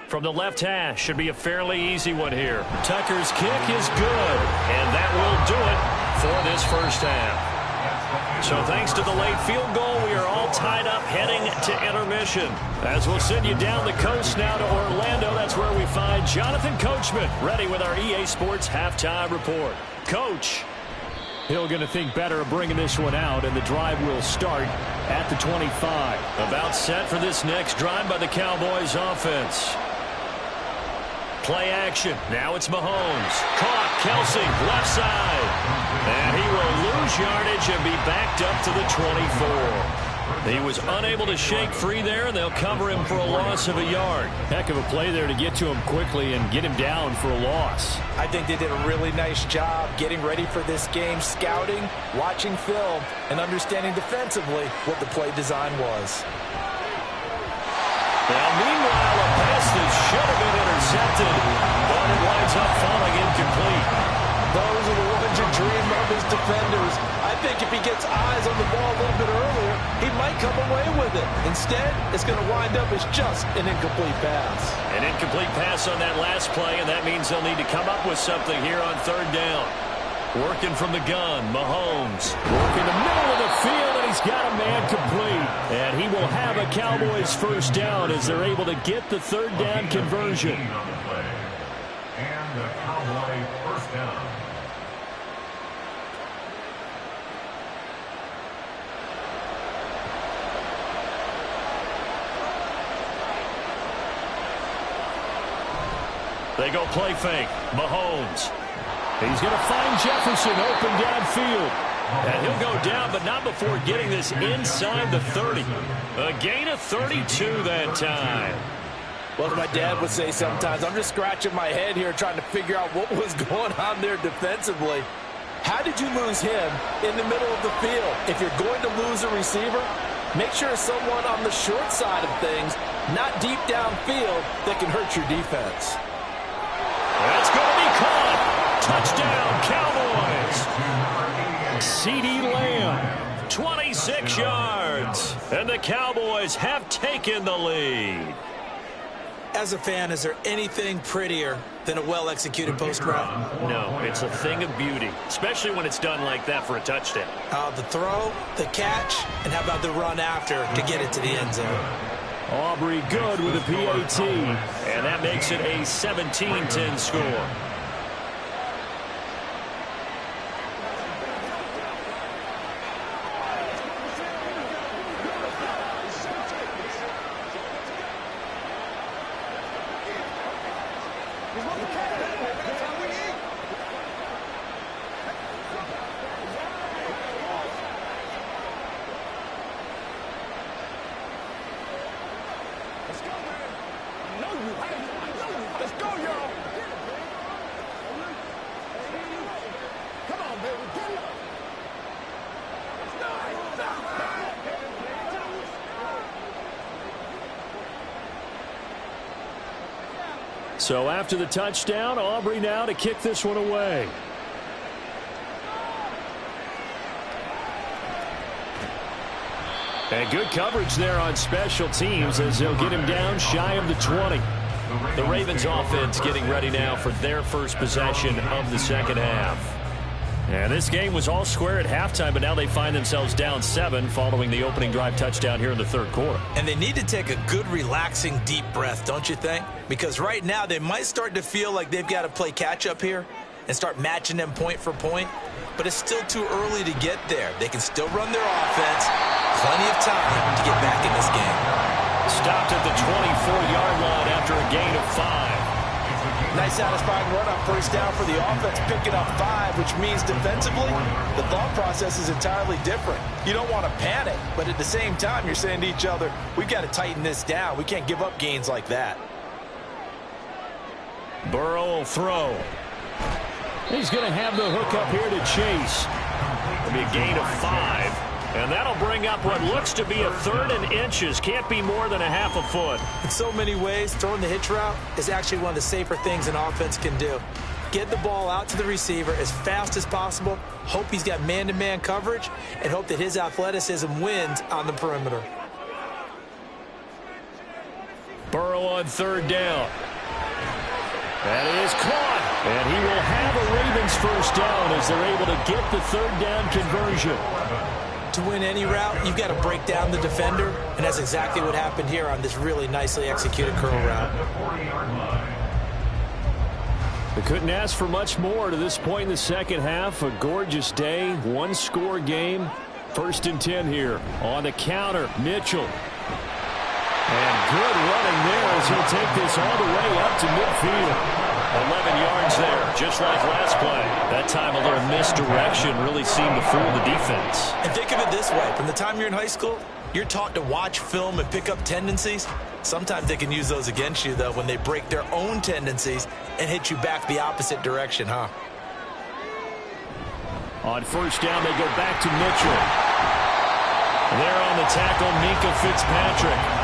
From the left hash, should be a fairly easy one here. Tucker's kick is good, and that will do it for this first half. So thanks to the late field goal, we are all tied up heading to intermission. As we'll send you down the coast now to Orlando, that's where we find Jonathan Coachman ready with our EA Sports Halftime Report. Coach. Hill going to think better of bringing this one out, and the drive will start at the 25. About set for this next drive by the Cowboys offense. Play action. Now it's Mahomes. Caught. Kelsey, left side. And he will lose yardage and be backed up to the 24. He was unable to shake free there, and they'll cover him for a loss of a yard. Heck of a play there to get to him quickly and get him down for a loss. I think they did a really nice job getting ready for this game, scouting, watching film, and understanding defensively what the play design was. Now, meanwhile, a pass that should have been intercepted, but it winds up falling incomplete. Those are the ones you dream of as defenders. I think if he gets eyes on the ball a little bit earlier, he might come away with it. Instead, it's going to wind up as just an incomplete pass. An incomplete pass on that last play, and that means they'll need to come up with something here on third down. Working from the gun, Mahomes. Working the middle of the field, and he's got a man complete. And he will have a Cowboys first down as they're able to get the third down conversion. And the Cowboy first down. They go play fake. Mahomes. He's going to find Jefferson open downfield. And he'll go down, but not before getting this inside the 30. A gain of 32 that time. Well, as my dad would say sometimes, I'm just scratching my head here trying to figure out what was going on there defensively. How did you lose him in the middle of the field? If you're going to lose a receiver, make sure it's someone on the short side of things, not deep downfield, that can hurt your defense. That's going to be caught. Touchdown, Cowboys. CeeDee Lamb. 26 yards. And the Cowboys have taken the lead. As a fan, is there anything prettier than a well-executed post route? No, it's a thing of beauty, especially when it's done like that for a touchdown. The throw, the catch, and how about the run after to get it to the end zone? Aubrey good with a PAT. And that makes it a 17-10 score. So after the touchdown, Aubrey now to kick this one away. And good coverage there on special teams as they'll get him down shy of the 20. The Ravens offense getting ready now for their first possession of the second half. And this game was all square at halftime, but now they find themselves down 7 following the opening drive touchdown here in the third quarter. And they need to take a good, relaxing, deep breath, don't you think? Because right now they might start to feel like they've got to play catch-up here and start matching them point for point. But it's still too early to get there. They can still run their offense. Plenty of time to get back in this game. Stopped at the 24-yard line after a gain of 5. Nice satisfying run on first down for the offense, picking up 5, which means defensively, the thought process is entirely different. You don't want to panic, but at the same time, you're saying to each other, we've got to tighten this down. We can't give up gains like that. Burrow will throw. He's going to have the hook up here to Chase. It'll be a gain of 5. And that'll bring up what looks to be a 3rd and inches. Can't be more than a half a foot. In so many ways, throwing the hitch route is actually one of the safer things an offense can do. Get the ball out to the receiver as fast as possible, hope he's got man-to-man coverage, and hope that his athleticism wins on the perimeter. Burrow on 3rd down. That is caught. And he will have a Ravens first down as they're able to get the 3rd down conversion. To win any route, you've got to break down the defender, and that's exactly what happened here on this really nicely executed curl route. They couldn't ask for much more to this point in the second half. A gorgeous day, one-score game. 1st and 10 here on the counter. Mitchell. And good running there as he'll take this all the way up to midfield. 11 yards there, just like last play. That time a little misdirection really seemed to fool the defense. And think of it this way. From the time you're in high school, You're taught to watch film and pick up tendencies. Sometimes they can use those against you, though, when they break their own tendencies and hit you back the opposite direction, huh? On first down, they go back to Mitchell. There on the tackle, Minkah Fitzpatrick.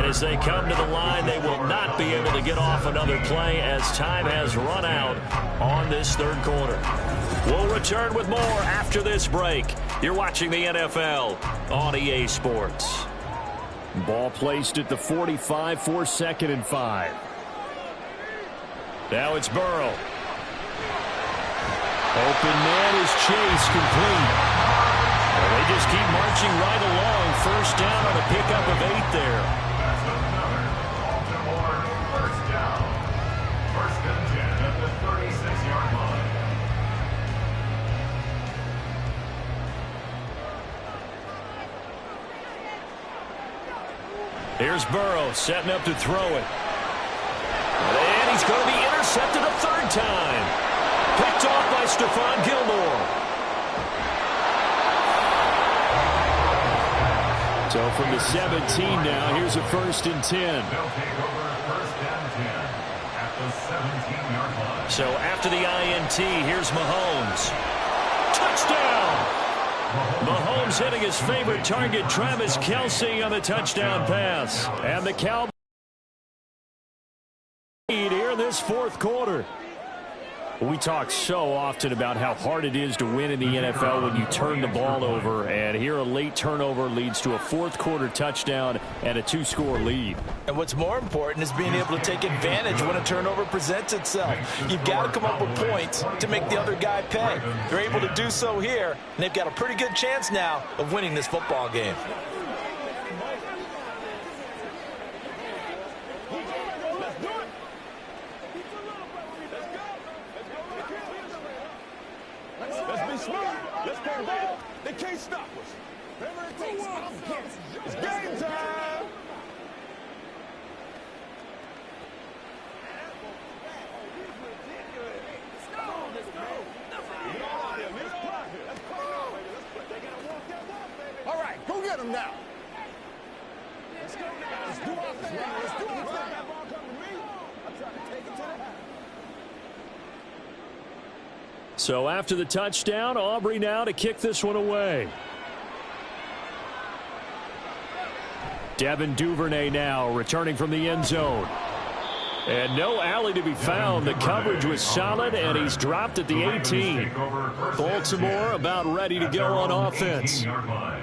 As they come to the line, they will not be able to get off another play as time has run out on this third quarter. We'll return with more after this break. You're watching the NFL on EA Sports. Ball placed at the 45 for 2nd and 5. Now it's Burrow. Open man is Chase, complete. Well, they just keep marching right along. First down on a pickup of 8 there. Here's Burrow setting up to throw it. And he's going to be intercepted a third time. Picked off by Stephon Gilmore. So from the 17 now, here's a 1st and 10. They'll take over 1st and 10 at the 17-yard line. So after the INT, here's Mahomes. Touchdown! Mahomes hitting his favorite target, Travis Kelce, on the touchdown pass. And the Cowboys lead here in this fourth quarter. We talk so often about how hard it is to win in the NFL when you turn the ball over. And here a late turnover leads to a fourth quarter touchdown and a 2-score lead. And what's more important is being able to take advantage when a turnover presents itself. You've got to come up with points to make the other guy pay. They're able to do so here, and they've got a pretty good chance now of winning this football game. Let's play ball. They can't stop us. It's game time. All right, go get him now. Let's go now. Let's do our thing. Let's do our thing. That ball come to me. I'm trying to take it to the house. So after the touchdown, Aubrey now to kick this one away. Devin Duvernay now returning from the end zone. And no alley to be found. The coverage was solid, and he's dropped at the 18. Baltimore about ready to go on offense.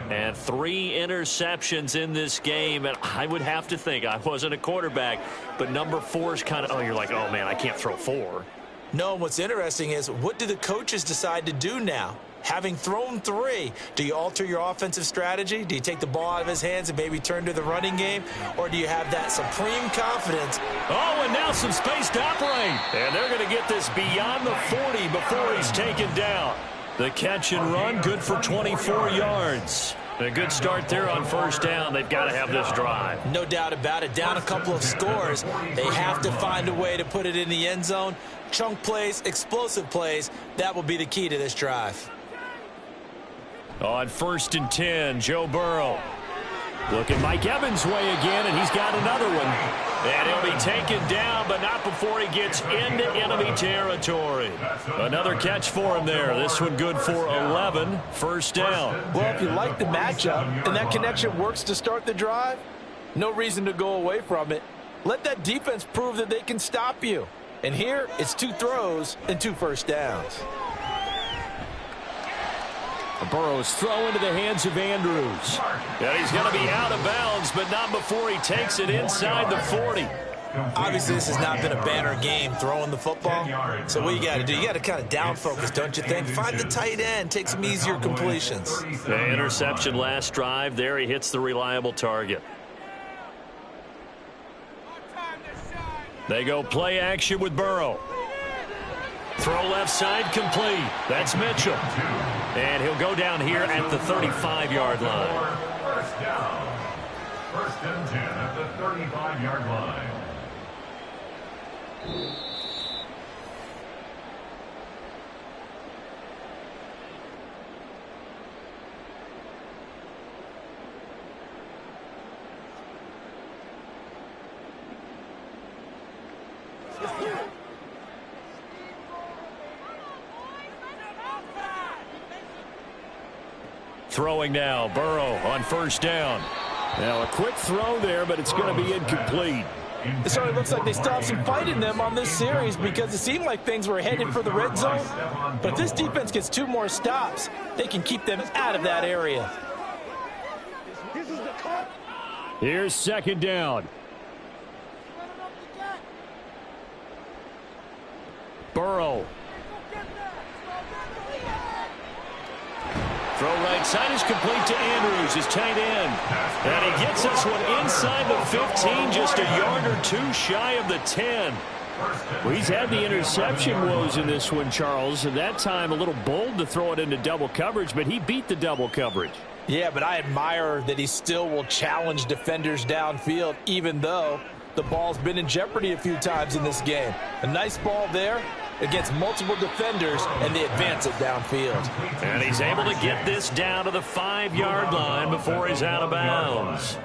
And 3 interceptions in this game, and I would have to think, I wasn't a quarterback, but number 4 is kind of, oh, you're like, oh, man, I can't throw 4. No, what's interesting is, what do the coaches decide to do now? Having thrown 3, do you alter your offensive strategy? Do you take the ball out of his hands and maybe turn to the running game? Or do you have that supreme confidence? Oh, and now some space to operate. And they're going to get this beyond the 40 before he's taken down. The catch and run, good for 24 yards. A good start there on first down. They've got to have this drive. No doubt about it. Down a couple of scores. They have to find a way to put it in the end zone. Chunk plays, explosive plays. That will be the key to this drive. On 1st and 10, Joe Burrow. Looking Mike Evans' way again, and he's got another one. And he'll be taken down, but not before he gets into enemy territory. Another catch for him there. This one good for 11. First down. Well, if you like the matchup and that connection works to start the drive, no reason to go away from it. Let that defense prove that they can stop you. And here, it's 2 throws and 2 first downs. Burrow's throw into the hands of Andrews. And he's going to be out of bounds, but not before he takes it inside the 40. Obviously, this has not been a banner game throwing the football. So what you got to do, you got to kind of down focus, don't you think? Find the tight end, take some easier completions. The interception last drive. There he hits the reliable target. They go play action with Burrow. Throw left side complete. That's Mitchell. And he'll go down here at the 35-yard line. First down. First and 10 at the 35-yard line. Throwing now, Burrow on first down. Now a quick throw there, but it's going to be incomplete. It certainly looks like they stopped some fight in them on this series because it seemed like things were headed for the red zone. But if this defense gets 2 more stops, they can keep them out of that area. Here's second down. Burrow. Throw right side is complete to Andrews, his tight end. And he gets this one inside the 15, just a yard or 2 shy of the 10. Well, he's had the interception woes in this one, Charles, and that time a little bold to throw it into double coverage, but he beat the double coverage. Yeah, but I admire that he still will challenge defenders downfield, even though the ball's been in jeopardy a few times in this game. A nice ball there against multiple defenders, and they advance it downfield. And he's able to get this down to the 5-yard line before he's out of bounds.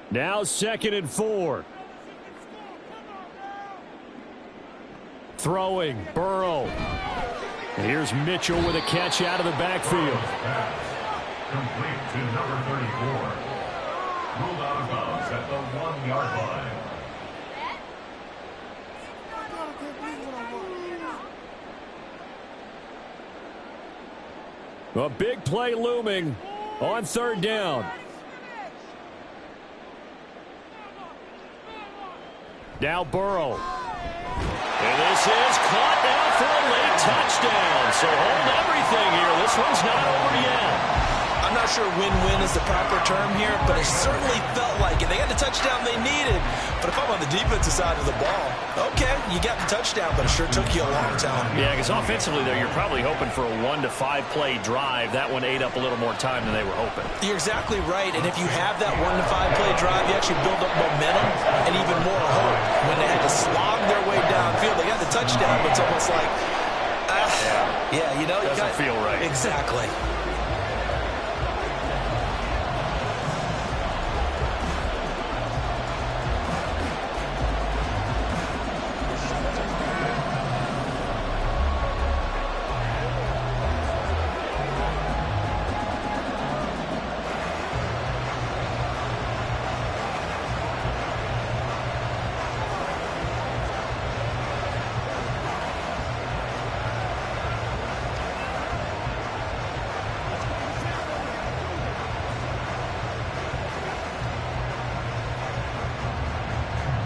Now 2nd and 4. Throwing, Burrow. And here's Mitchell with a catch out of the backfield. Complete to number 34. Ruled out of bounds at the 1-yard line. A big play looming on 3rd down. Now Burrow. And this is caught now for a late touchdown. So hold everything here. This one's not over yet. I'm not sure win-win is the proper term here, but it certainly felt like it. They got the touchdown they needed, but if I'm on the defensive side of the ball, okay, you got the touchdown, but it sure took you a long time. Yeah, because offensively there, you're probably hoping for a 1 to 5 play drive. That one ate up a little more time than they were hoping. You're exactly right, and if you have that 1 to 5 play drive, you actually build up momentum and even more hope. When they had to slog their way downfield, they got the touchdown, but it's almost like, yeah, you know, doesn't feel right. Exactly.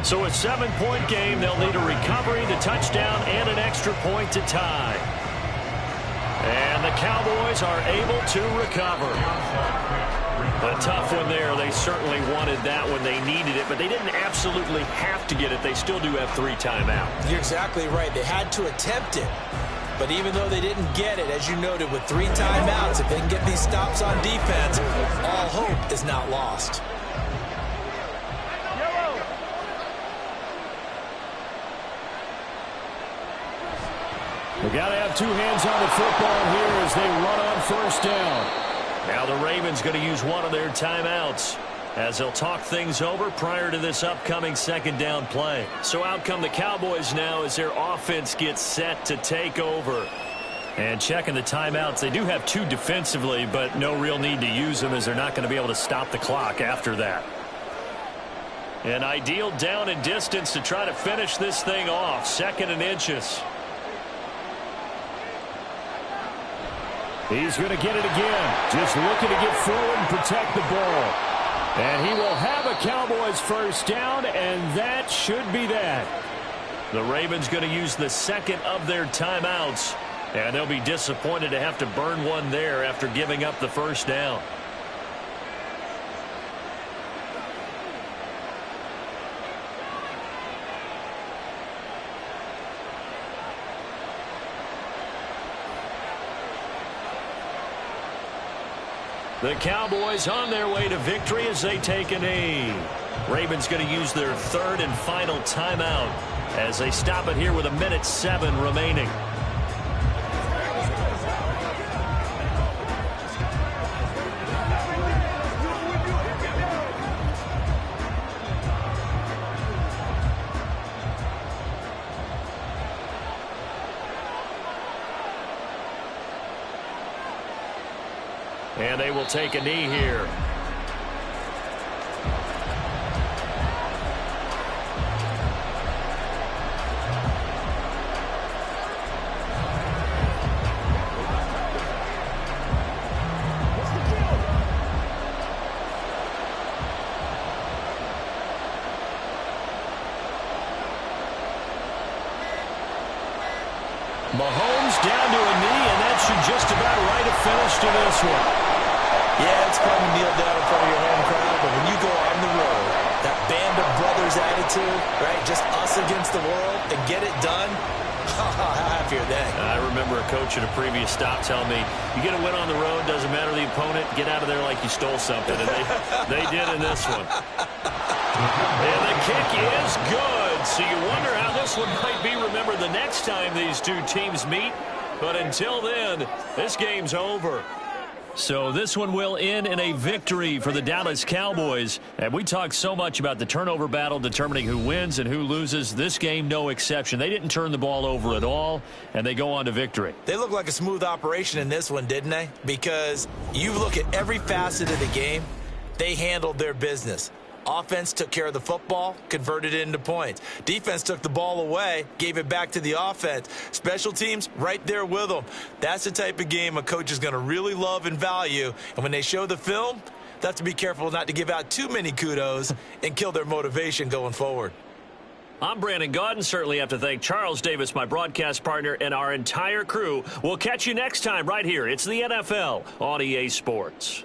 So a 7-point game, they'll need a recovery, the touchdown, and an extra point to tie. And the Cowboys are able to recover. A tough one there. They certainly wanted that when they needed it, but they didn't absolutely have to get it. They still do have 3 timeouts. You're exactly right. They had to attempt it. But even though they didn't get it, as you noted, with 3 timeouts, if they can get these stops on defense, all hope is not lost. They got to have 2 hands on the football here as they run on 1st down. Now the Ravens going to use one of their timeouts as they'll talk things over prior to this upcoming 2nd down play. So out come the Cowboys now as their offense gets set to take over. And checking the timeouts, they do have 2 defensively, but no real need to use them as they're not going to be able to stop the clock after that. An ideal down and distance to try to finish this thing off. 2nd and inches. He's going to get it again. Just looking to get forward and protect the ball. And he will have a Cowboys 1st down, and that should be that. The Ravens going to use the 2nd of their timeouts, and they'll be disappointed to have to burn one there after giving up the 1st down. The Cowboys on their way to victory as they take a knee. Ravens going to use their third and final timeout as they stop it here with 1:07 remaining. And they will take a knee here. Mahomes down to a knee, and that should just about write a finish to this one. Yeah, it's fun to kneel down in front of your home crowd, but when you go on the road, that band of brothers attitude, right, just us against the world, and get it done, how happy are they? I remember a coach at a previous stop telling me, you get a win on the road, doesn't matter the opponent, get out of there like you stole something, and they did in this one. And the kick is good, so you wonder how this one might be remembered the next time these two teams meet, but until then, this game's over. So this one will end in a victory for the Dallas Cowboys. And we talked so much about the turnover battle determining who wins and who loses. This game, no exception. They didn't turn the ball over at all, and they go on to victory. They look like a smooth operation in this one, didn't they? Because you look at every facet of the game, they handled their business. Offense took care of the football, converted it into points. Defense took the ball away, gave it back to the offense. Special teams, right there with them. That's the type of game a coach is going to really love and value. And when they show the film, they have to be careful not to give out too many kudos and kill their motivation going forward. I'm Brandon Gaudin. Certainly have to thank Charles Davis, my broadcast partner, and our entire crew. We'll catch you next time right here. It's the NFL on EA Sports.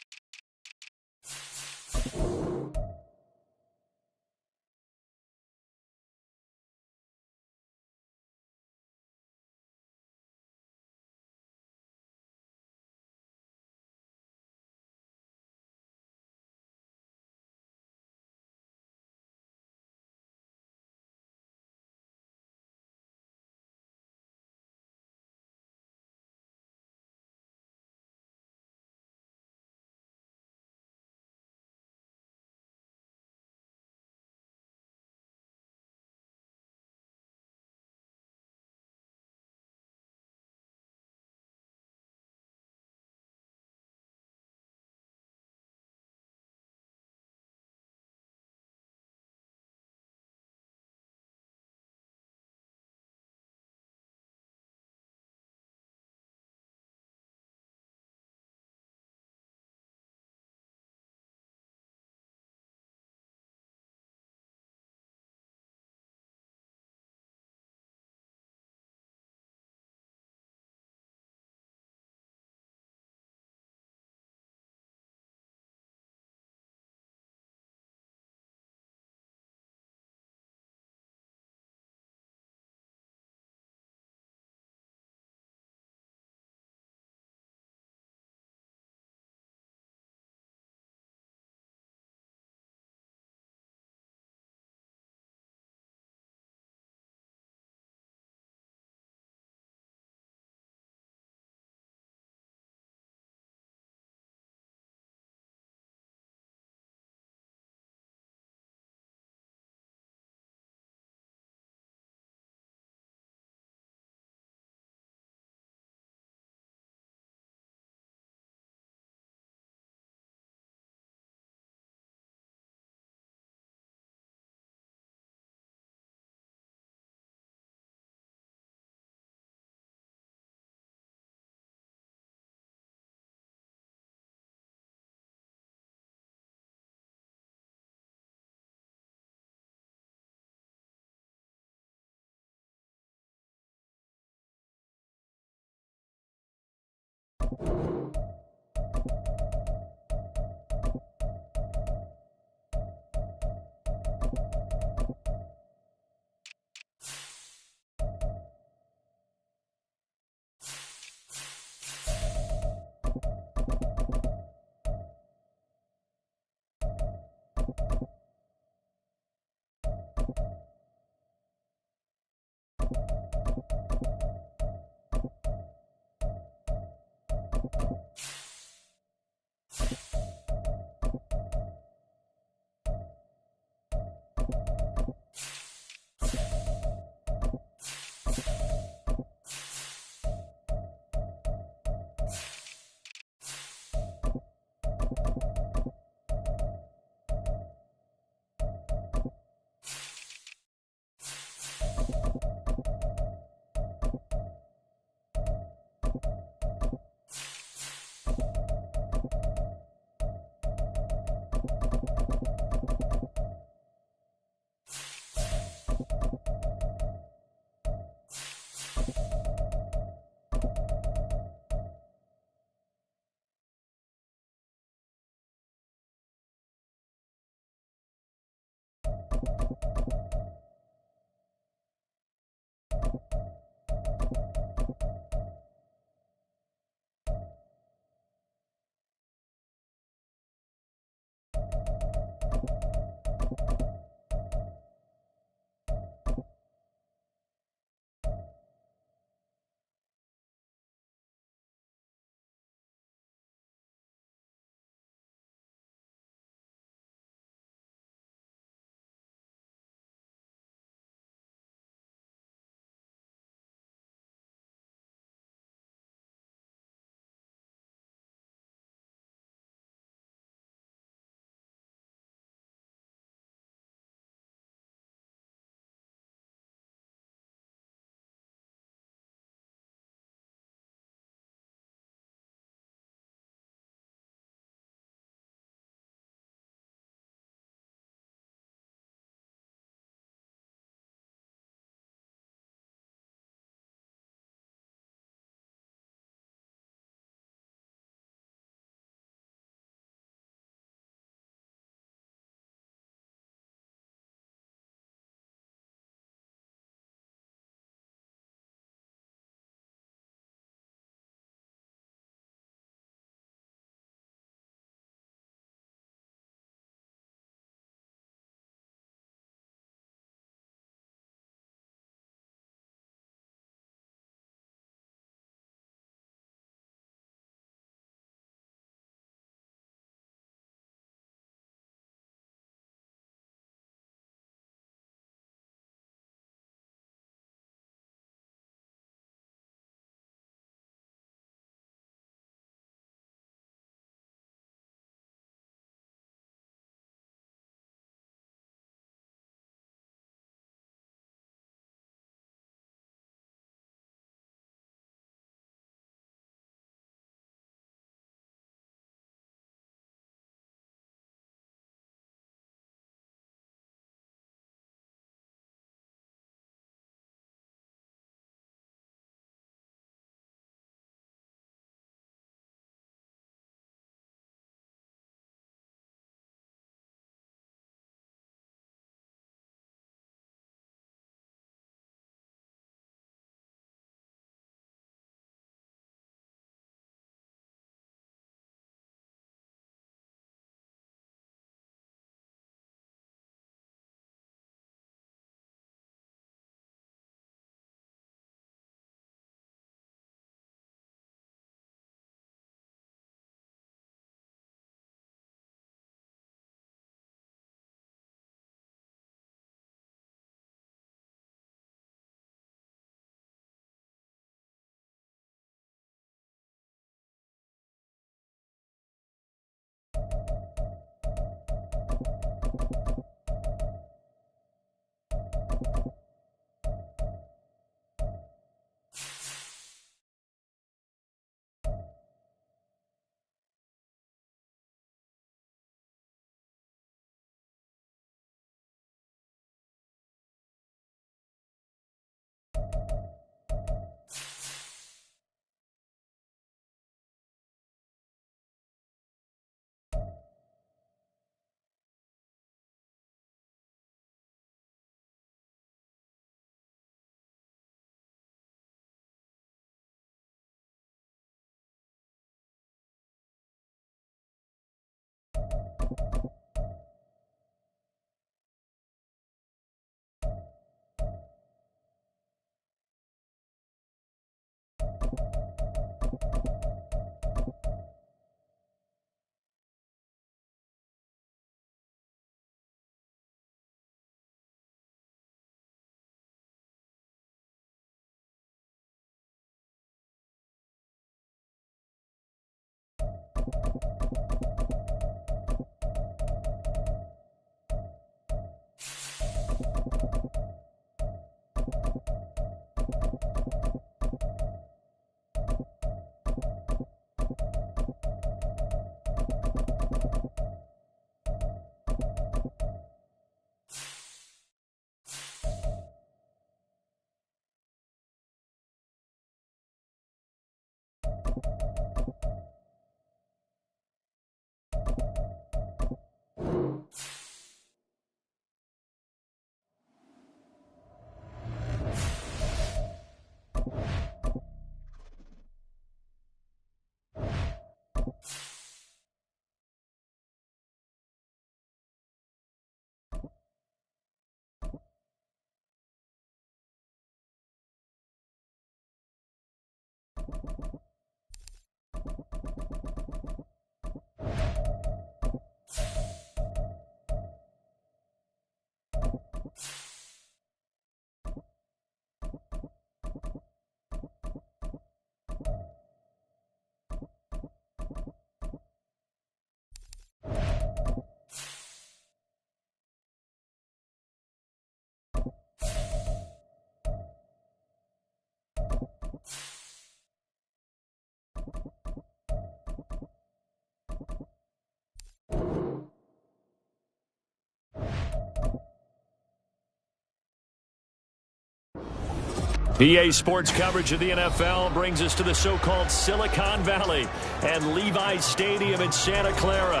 EA Sports coverage of the NFL brings us to the so-called Silicon Valley and Levi's Stadium in Santa Clara.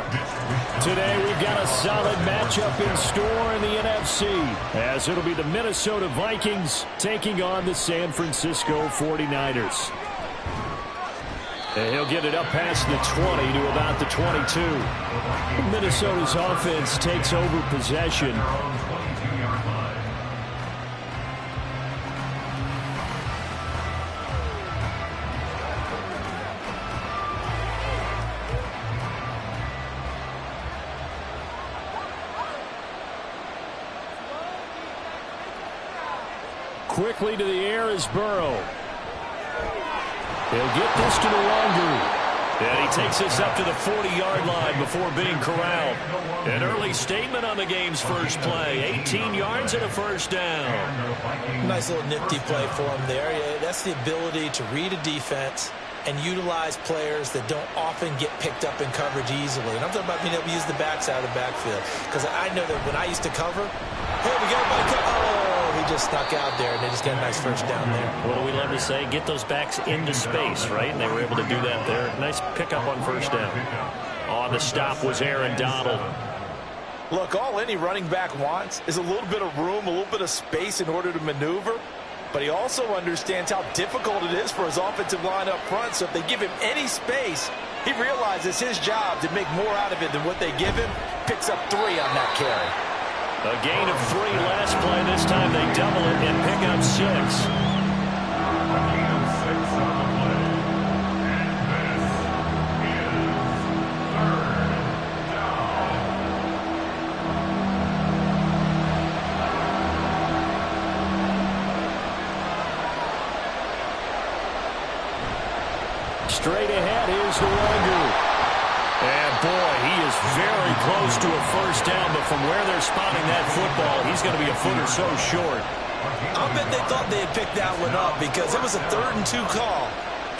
Today we've got a solid matchup in store in the NFC, as it'll be the Minnesota Vikings taking on the San Francisco 49ers. And he'll get it up past the 20 to about the 22. Minnesota's offense takes over possession. Quickly to the air is Burrow. He'll get this to Nwonkwo. And he takes this up to the 40-yard line before being corralled. An early statement on the game's first play. 18 yards and a first down. Nice little nifty play for him there. Yeah, that's the ability to read a defense and utilize players that don't often get picked up in coverage easily. And I'm talking about being able to use the backside of the backfield. Because I know that when I used to cover, hey, we got everybody he just snuck out there, and they just got a nice first down there. What do we love to say? Get those backs into space, right? And they were able to do that there. Nice pickup on first down. On the stop was Aaron Donald. Look, all any running back wants is a little bit of room, a little bit of space in order to maneuver. But he also understands how difficult it is for his offensive line up front. So if they give him any space, he realizes his job to make more out of it than what they give him. Picks up 3 on that carry. A gain of 3 last play. This time they double it and pick up 6. A gain of 6 on the play. And this is 3rd down. Straight ahead, here's Nwonkwo. And, boy, he is very close to a first down, but from where they're spotting that football, he's going to be a foot or so short. I bet they thought they had picked that one up because it was a 3rd and 2 call,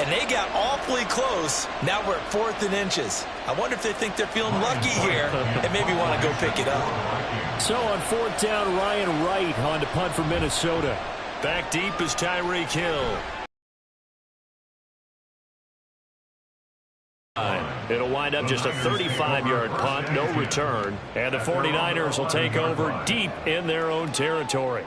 and they got awfully close. Now we're at 4th and inches. I wonder if they think they're feeling lucky here and maybe want to go pick it up. So on 4th down, Ryan Wright on to punt for Minnesota. Back deep is Tyreek Hill. It'll wind up just a 35-yard punt, no return, and the 49ers will take over deep in their own territory.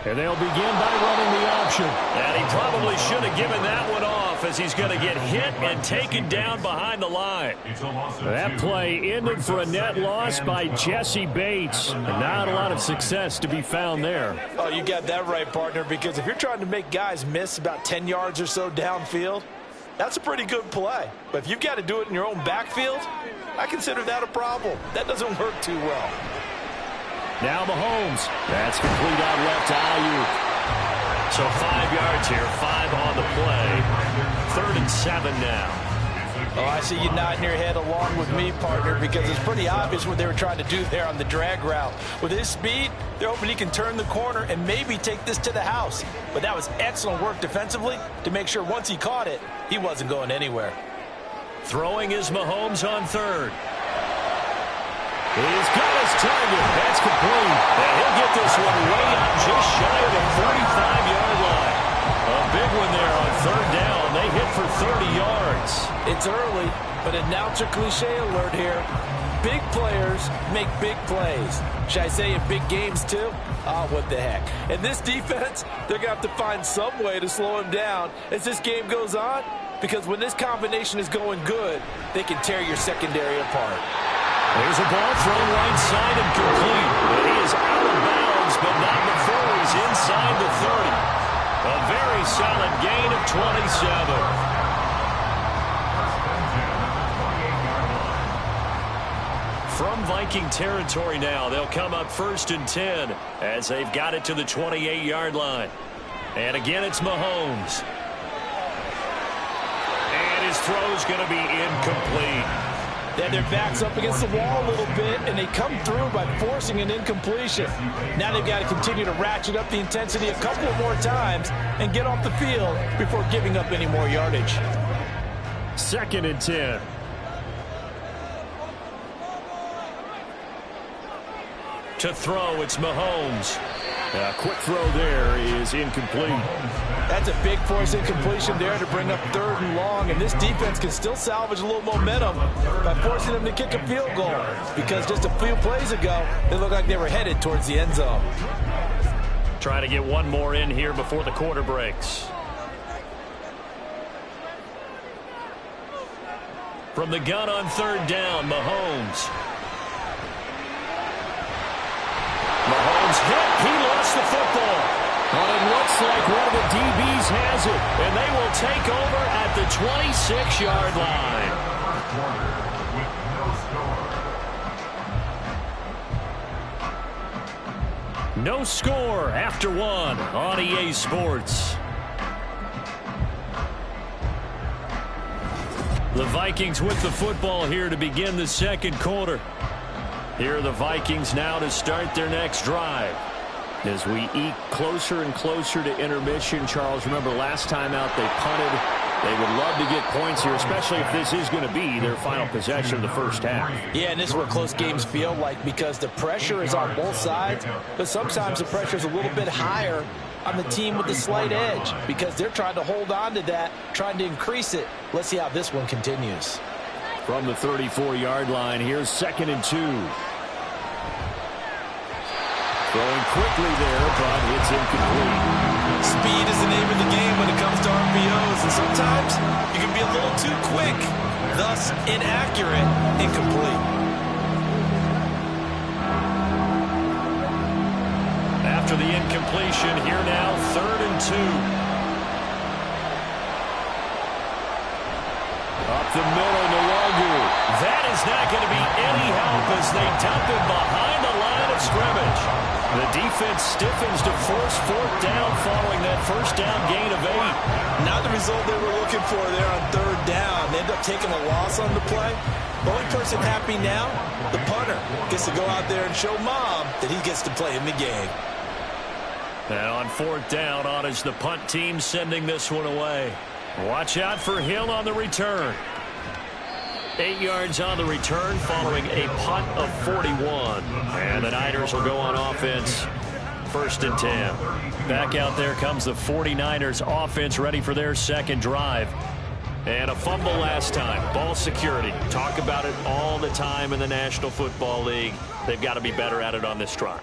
And they'll begin by running the option. And he probably should have given that one off, as he's going to get hit and taken down behind the line. That play ended for a net loss by Jesse Bates. Not a lot of success to be found there. Oh, you got that right, partner, because if you're trying to make guys miss about 10 yards or so downfield, that's a pretty good play. But if you've got to do it in your own backfield, I consider that a problem. That doesn't work too well. Now Mahomes. That's complete out left to Ayuk. So 5 yards here, 5 on the play. 3rd and 7 now. Oh, I see you nodding your head along with me, partner, because it's pretty obvious what they were trying to do there on the drag route. With his speed, they're hoping he can turn the corner and maybe take this to the house. But that was excellent work defensively to make sure once he caught it, he wasn't going anywhere. Throwing is Mahomes on 3rd. He's got his target. That's complete. And he'll get this one way up just shy of the 45-yard line. A big one there on 3rd down. They hit for 30 yards. It's early, but announcer cliche alert here. Big players make big plays. Should I say in big games too? Ah, what the heck. And this defense, they're going to have to find some way to slow him down as this game goes on, because when this combination is going good, they can tear your secondary apart. There's a ball thrown right side and complete. And he is out of bounds, but not before he's inside the 30. A very solid gain of 27. From Viking territory now, they'll come up 1st and 10 as they've got it to the 28-yard line. And again, it's Mahomes. And his throw's going to be incomplete. They had their backs up against the wall a little bit, and they come through by forcing an incompletion. Now they've got to continue to ratchet up the intensity a couple of more times and get off the field before giving up any more yardage. 2nd and 10. To throw, it's Mahomes. A quick throw there is incomplete. That's a big force incompletion there to bring up 3rd and long, and this defense can still salvage a little momentum by forcing them to kick a field goal, because just a few plays ago, they looked like they were headed towards the end zone. Trying to get one more in here before the quarter breaks. From the gun on 3rd down, Mahomes. Mahomes hit. He lost the football. Well, it looks like one of the DBs has it, and they will take over at the 26-yard line. No score after 1 on EA Sports. The Vikings with the football here to begin the 2nd quarter. Here are the Vikings now to start their next drive. As we eke closer and closer to intermission, Charles, remember last time out they punted. They would love to get points here, especially if this is going to be their final possession of the first half. Yeah, and this is what close games feel like, because the pressure is on both sides, but sometimes the pressure is a little bit higher on the team with the slight edge, because they're trying to hold on to that, trying to increase it. Let's see how this one continues. From the 34-yard line, here's 2nd and 2. Throwing quickly there, but it's incomplete. Speed is the name of the game when it comes to RPOs, and sometimes you can be a little too quick, thus inaccurate, incomplete. After the incompletion, here now, 3rd and 2. Up the middle, Nwogu. That is not going to be any help as they dump him behind the line of scrimmage. The defense stiffens to force 4th down following that first down gain of 8. Not the result they were looking for there on 3rd down. They end up taking a loss on the play. The only person happy now, the punter, gets to go out there and show Mom that he gets to play in the game. And on 4th down, on is the punt team sending this one away. Watch out for Hill on the return. 8 yards on the return following a punt of 41. And the Niners will go on offense. 1st and 10. Back out there comes the 49ers offense ready for their 2nd drive. And a fumble last time. Ball security. Talk about it all the time in the National Football League. They've got to be better at it on this drive.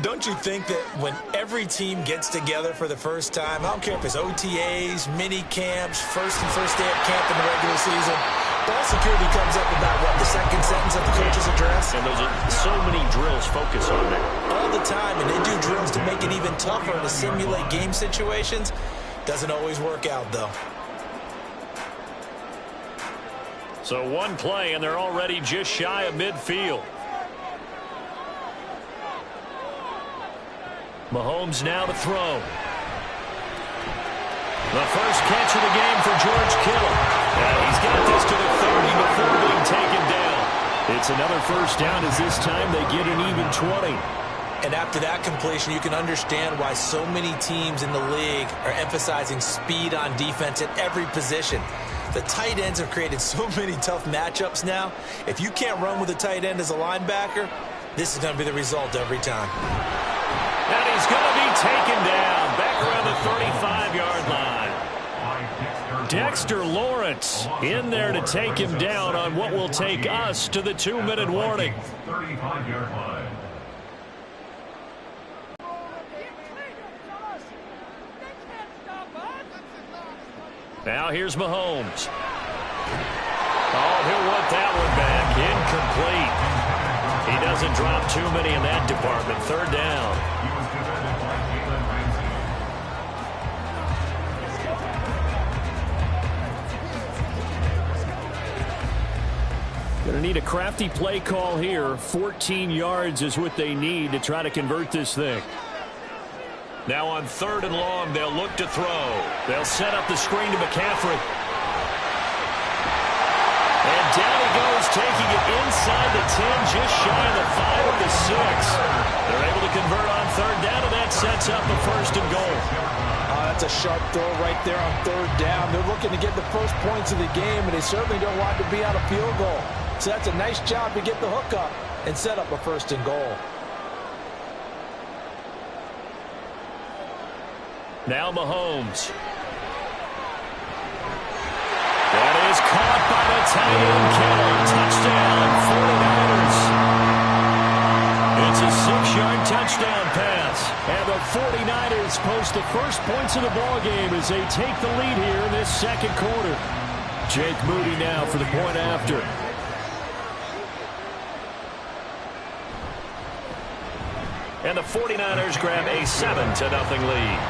Don't you think that when every team gets together for the first time, I don't care if it's OTAs, mini camps, first day of camp in the regular season, ball security comes up about, what, the 2nd sentence of the coach's address? And those are so many drills focus on that. All the time, and they do drills to make it even tougher to simulate game situations. Doesn't always work out, though. So one play, and they're already just shy of midfield. Mahomes now to throw. The first catch of the game for George Kittle. And he's got this to the 30 before being taken down. It's another first down as this time they get an even 20. And after that completion, you can understand why so many teams in the league are emphasizing speed on defense at every position. The tight ends have created so many tough matchups now. If you can't run with a tight end as a linebacker, this is going to be the result every time. And he's going to be taken down back around the 35-yard line. Dexter Lawrence in there to take him down on what will take us to the 2-minute warning. 35-yard line. Now here's Mahomes. Oh, he'll want that one back. Incomplete. He doesn't drop too many in that department. 3rd down. Going to need a crafty play call here. 14 yards is what they need to try to convert this thing. Now on 3rd and long, they'll look to throw. They'll set up the screen to McCaffrey. And Down he goes, taking it inside the 10, just shy of the 5 of the 6. They're able to convert on third down, and that sets up a first and goal. That's a sharp throw right there on third down. They're looking to get the first points of the game, and they certainly don't want to be out of field goal. So that's a nice job to get the hook up and set up a first and goal. Now Mahomes. That is caught by the tight end, Kelly. Touchdown, 49ers. It's a 6-yard touchdown pass. And the 49ers post the first points of the ballgame as they take the lead here in this second quarter. Jake Moody now for the point after. And the 49ers grab a 7-0 lead.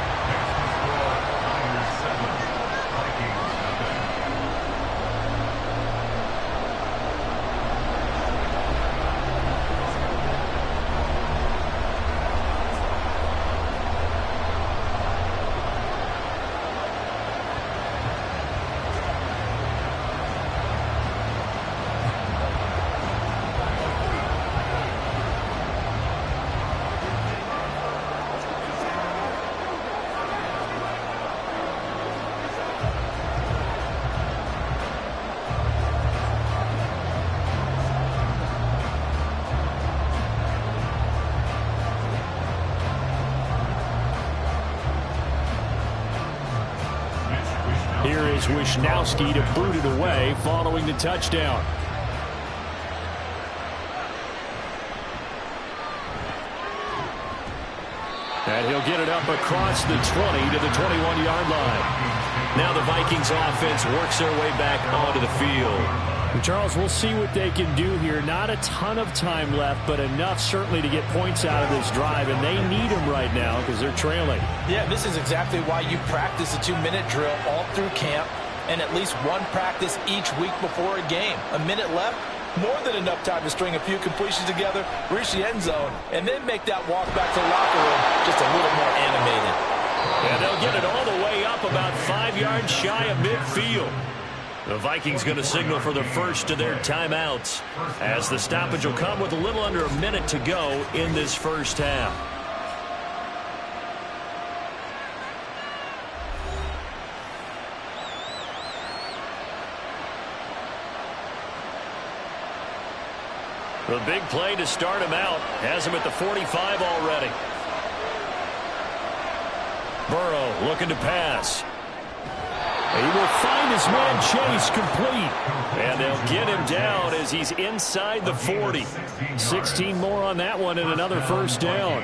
Here is Wisnowski to boot it away following the touchdown. And he'll get it up across the 20 to the 21-yard line. Now the Vikings offense works their way back onto the field. And Charles, we'll see what they can do here. Not a ton of time left, but enough certainly to get points out of this drive. And they need them right now because they're trailing. Yeah, this is exactly why you practice a 2-minute drill all through camp and at least one practice each week before a game. A minute left, more than enough time to string a few completions together, reach the end zone, and then make that walk back to the locker room just a little more animated. And they'll get it all the way up about 5 yards shy of midfield. The Vikings going to signal for the first of their timeouts as the stoppage will come with a little under a minute to go in this first half. The big play to start him out has him at the 45 already. Burrow looking to pass. He will find his man Chase complete. And they'll get him down as he's inside the 40. 16 more on that one and another first down.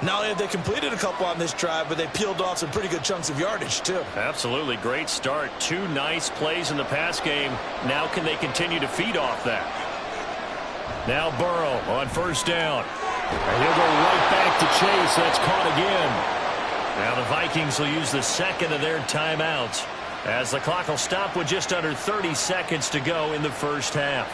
Not only have they completed a couple on this drive, but they peeled off some pretty good chunks of yardage, too. Absolutely. Great start. 2 nice plays in the pass game. Now can they continue to feed off that? Now Burrow on first down. And he'll go right back to Chase. That's caught again. Now the Vikings will use the second of their timeouts as the clock will stop with just under 30 seconds to go in the first half.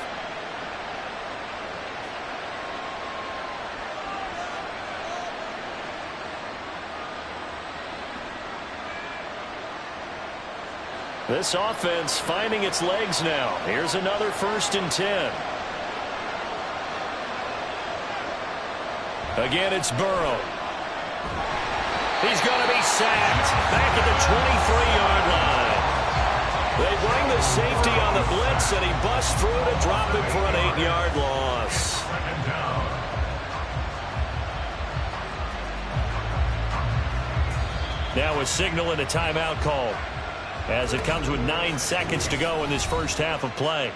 This offense finding its legs now. Here's another 1st and 10. Again, it's Burrow. He's going to be sacked back at the 23-yard line. They bring the safety on the blitz, and he busts through to drop him for an 8-yard loss. Now a signal and a timeout call as it comes with 9 seconds to go in this first half of play.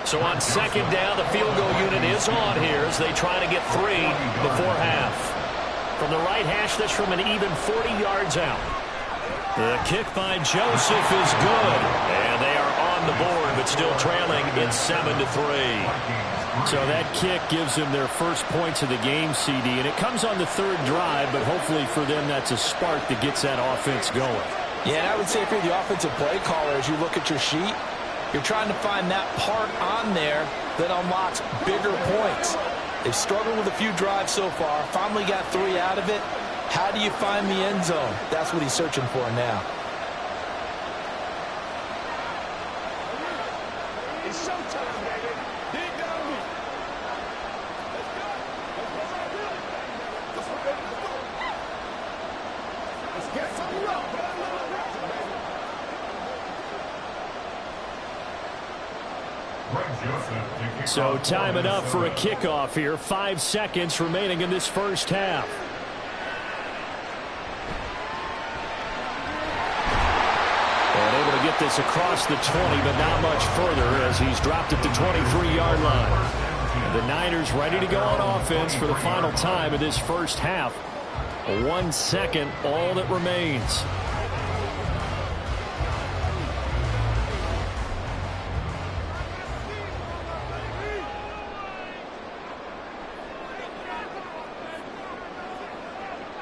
So on second down, the field goal unit is on here as they try to get 3 before half. From the right hash, that's from an even 40 yards out. The kick by Joseph is good. And they are on the board, but still trailing in 7-3. So that kick gives them their first points of the game, CD. And it comes on the 3rd drive, but hopefully for them that's a spark that gets that offense going. Yeah, and I would say if you're the offensive play caller, as you look at your sheet, You're trying to find that part on there that unlocks bigger points. They've struggled with a few drives so far. Finally got 3 out of it. How do you find the end zone? That's what he's searching for now. It's showtime, baby. Dig down deep. Let's go. Let's go. Let's get some love. So time enough for a kickoff here. 5 seconds remaining in this first half. And able to get this across the 20, but not much further as he's dropped at the 23-yard line. The Niners ready to go on offense for the final time in this first half. 1 second, all that remains.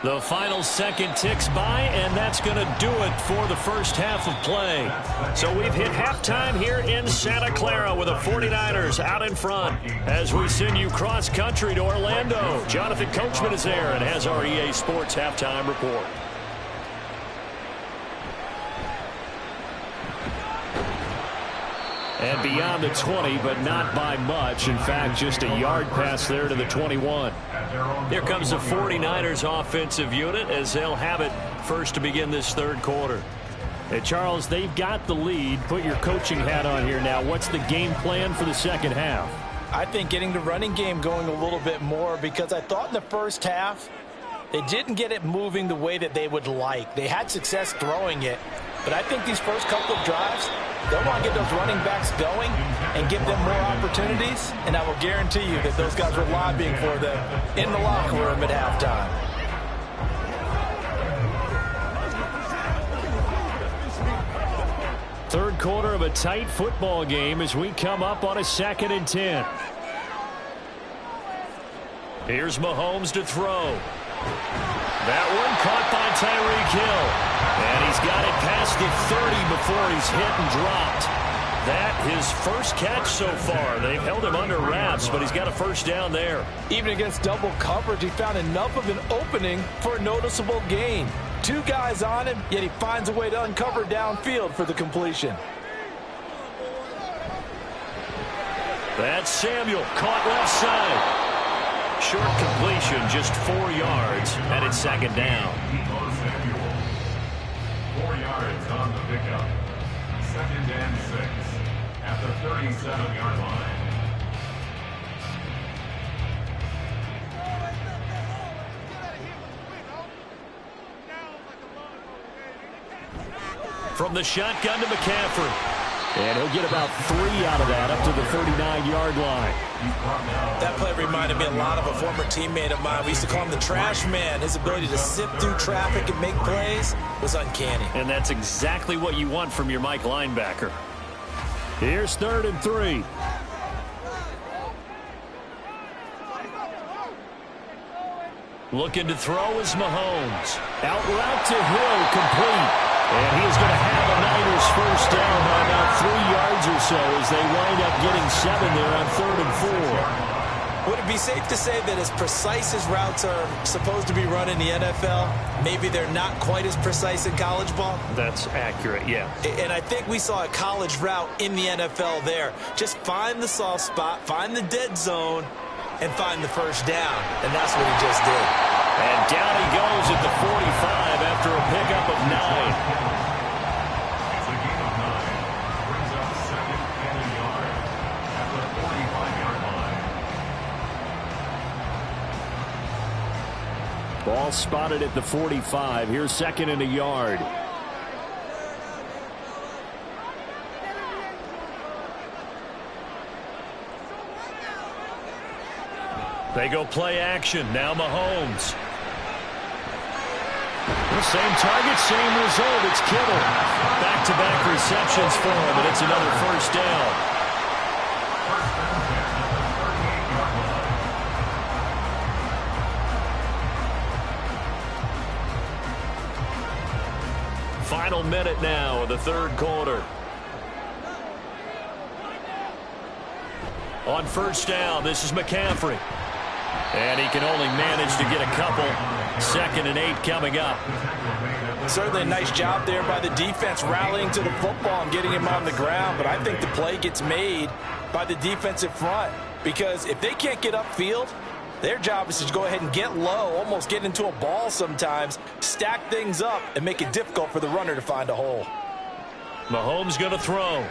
The final second ticks by, and that's going to do it for the first half of play. So we've hit halftime here in Santa Clara with the 49ers out in front. As we send you cross-country to Orlando, Jonathan Coachman is there and has our EA Sports halftime report. And beyond the 20, but not by much. In fact, just a yard pass there to the 21. Here comes the 49ers offensive unit as they'll have it first to begin this third quarter. Hey, Charles, they've got the lead. Put your coaching hat on here now. What's the game plan for the second half? I think getting the running game going a little bit more, because I thought in the first half they didn't get it moving the way that they would like. They had success throwing it, but I think these first couple of drives, they'll want to get those running backs going and give them more opportunities, and I will guarantee you that those guys were lobbying for them in the locker room at halftime. Third quarter of a tight football game as we come up on a 2nd and 10. Here's Mahomes to throw. That one caught by Tyreek Hill. And he's got it past the 30 before he's hit and dropped. That his first catch so far. They've held him under wraps, but he's got a first down there. Even against double coverage, he found enough of an opening for a noticeable gain. 2 guys on him, yet he finds a way to uncover downfield for the completion. That's Samuel, caught left side. Short completion, just 4 yards, and it's 2nd down. 4 yards on the pickup. 2nd and 6 at the 37-yard line. From the shotgun to McCaffrey. And he'll get about 3 out of that up to the 39-yard line. That play reminded me a lot of a former teammate of mine. We used to call him the trash man. His ability to sift through traffic and make plays was uncanny. And that's exactly what you want from your Mike linebacker. Here's 3rd and 3. Looking to throw is Mahomes. Out route to Hill, complete. And he is going to have a Niners first down by about 3 yards or so as they wind up getting 7 there on 3rd and 4. Would it be safe to say that as precise as routes are supposed to be run in the NFL, maybe they're not quite as precise in college ball? That's accurate, yeah. And I think we saw a college route in the NFL there. Just find the soft spot, find the dead zone, and find the first down. And that's what he just did. And down he goes at the 45 after a pickup of 9. It's a gain of 9. Brings up 2nd and a yard at the 45-yard line. Ball spotted at the 45. Here's 2nd and a yard. They go play action. Now Mahomes. The same target, same result. It's Kittle. Back-to-back receptions for him, and it's another first down. Final minute now of the third quarter. On first down, this is McCaffrey. And he can only manage to get a couple. 2nd and 8 coming up. Certainly a nice job there by the defense rallying to the football and getting him on the ground. But I think the play gets made by the defensive front. Because if they can't get upfield, their job is to go ahead and get low, almost get into a ball sometimes, stack things up, and make it difficult for the runner to find a hole. Mahomes going to throw.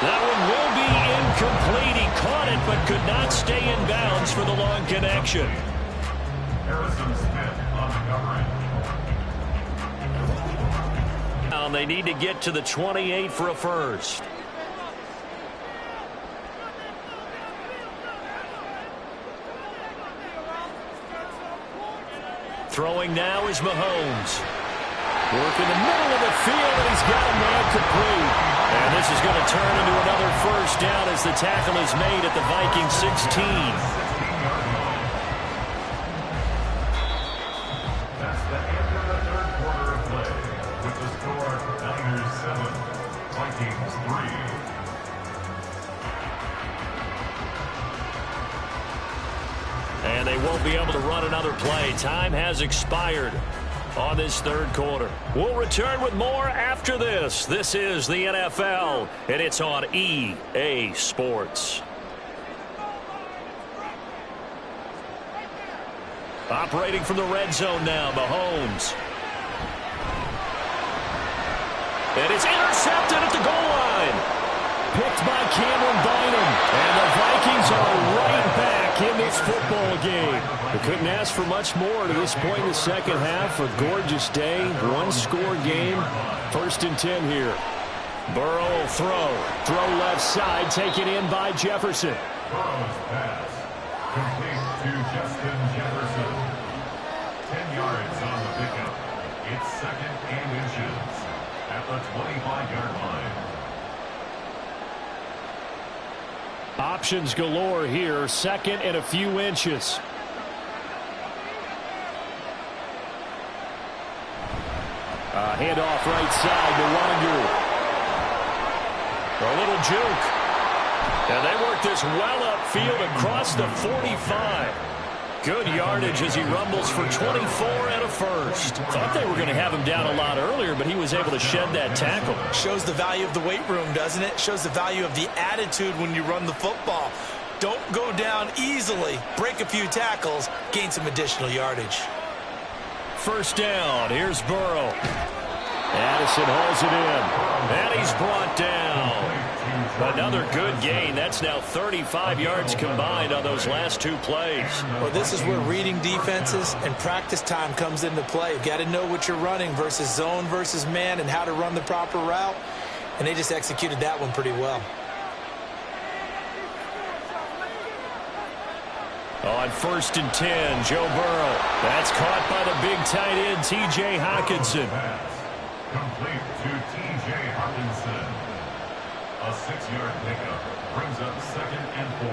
That one will be incomplete. He caught it but could not stay in bounds for the long connection. Harrison Smith on the coverage. Now they need to get to the 28 for a first. Throwing now is Mahomes. Work in the middle of the field, and he's got a man complete. And this is going to turn into another first down as the tackle is made at the Vikings 16. That's the end of the third quarter of play. With the score, Niners 7, Vikings 3. And they won't be able to run another play. Time has expired on this third quarter. We'll return with more after this. This is the NFL, and it's on EA Sports. Operating from the red zone now, Mahomes. And it's intercepted at the goal line. Picked by Cameron Bynum. And the Vikings are right back in this football game. They couldn't ask for much more to this point in the second half. A gorgeous day, one-score game. 1st and 10 here. Burrow will throw. Throw left side, taken in by Jefferson. Burrow's pass. Complete to Justin Jefferson. 10 yards on the pickup. It's 2nd and inches at the 25-yard line. Options galore here. 2nd and a few inches. Handoff right side to Wandu. A little juke. And they work this well upfield across the 45. Good yardage as he rumbles for 24 and a first. Thought they were going to have him down a lot earlier, but he was able to shed that tackle. Shows the value of the weight room, doesn't it? Shows the value of the attitude when you run the football. Don't go down easily. Break a few tackles. Gain some additional yardage. First down. Here's Burrow. Addison holds it in. And he's brought down. Another good gain. That's now 35 yards combined on those last 2 plays. Well, this is where reading defenses and practice time comes into play. You've got to know what you're running versus zone versus man and how to run the proper route. And they just executed that one pretty well. On 1st and 10, Joe Burrow. That's caught by the big tight end, T.J. Hockenson. Complete to T.J. Hockenson. A 6-yard pickup brings up 2nd and 4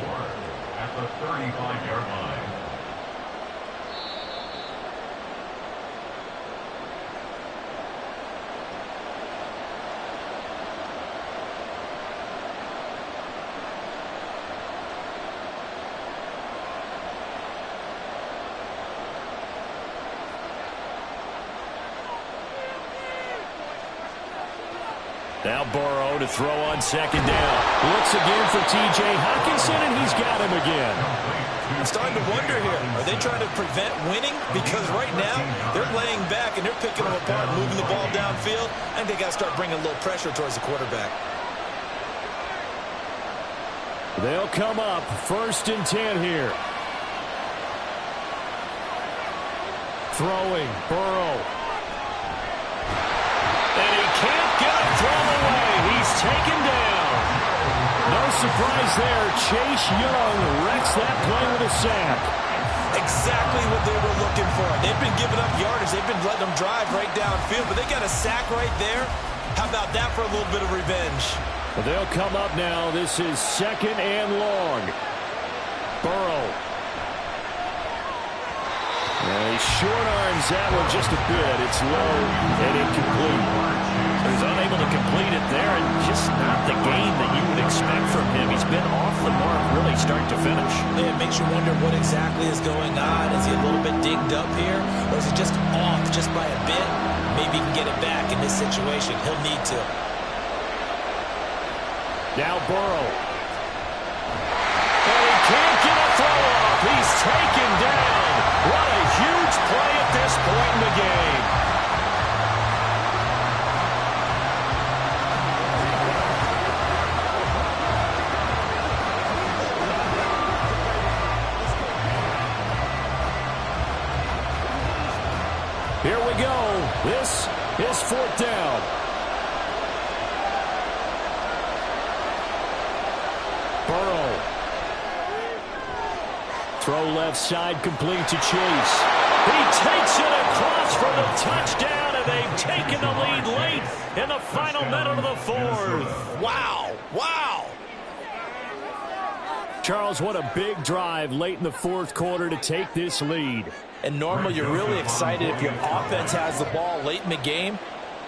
at the 35-yard line. Now Burrow to throw on 2nd down. Looks again for T.J. Hockenson, and he's got him again. I'm starting to wonder here. Are they trying to prevent winning? Because right now, they're laying back and they're picking them apart, moving the ball downfield. I think they got to start bringing a little pressure towards the quarterback. They'll come up 1st and 10 here. Throwing, Burrow. And he can't get a throw away. He's taken down. No surprise there. Chase Young wrecks that play with a sack. Exactly what they were looking for. They've been giving up yardage. They've been letting them drive right downfield, but they got a sack right there. How about that for a little bit of revenge? Well, they'll come up now. This is 2nd and long. Burrow. And he short arms that one just a bit. It's low and incomplete. He's unable to complete it there, and just not the game that you would expect from him. He's been off the mark really start to finish. Yeah, it makes you wonder what exactly is going on. Is he a little bit dinged up here, or is he just off just by a bit? Maybe he can get it back in this situation. He'll need to. Now Burrow. And he can't get a throw off. He's taken down. What a huge play at this point in the game. Here we go. This is fourth down. Burrow. Throw left side, complete to Chase. He takes it across for the touchdown, and they've taken the lead late in the final minute of the fourth. Wow. Wow. Charles, what a big drive late in the fourth quarter to take this lead. And normally you're really excited if your offense has the ball late in the game.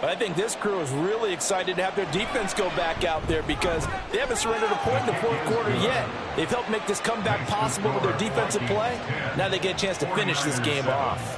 But I think this crew is really excited to have their defense go back out there because they haven't surrendered a point in the fourth quarter yet. They've helped make this comeback possible with their defensive play. Now they get a chance to finish this game off.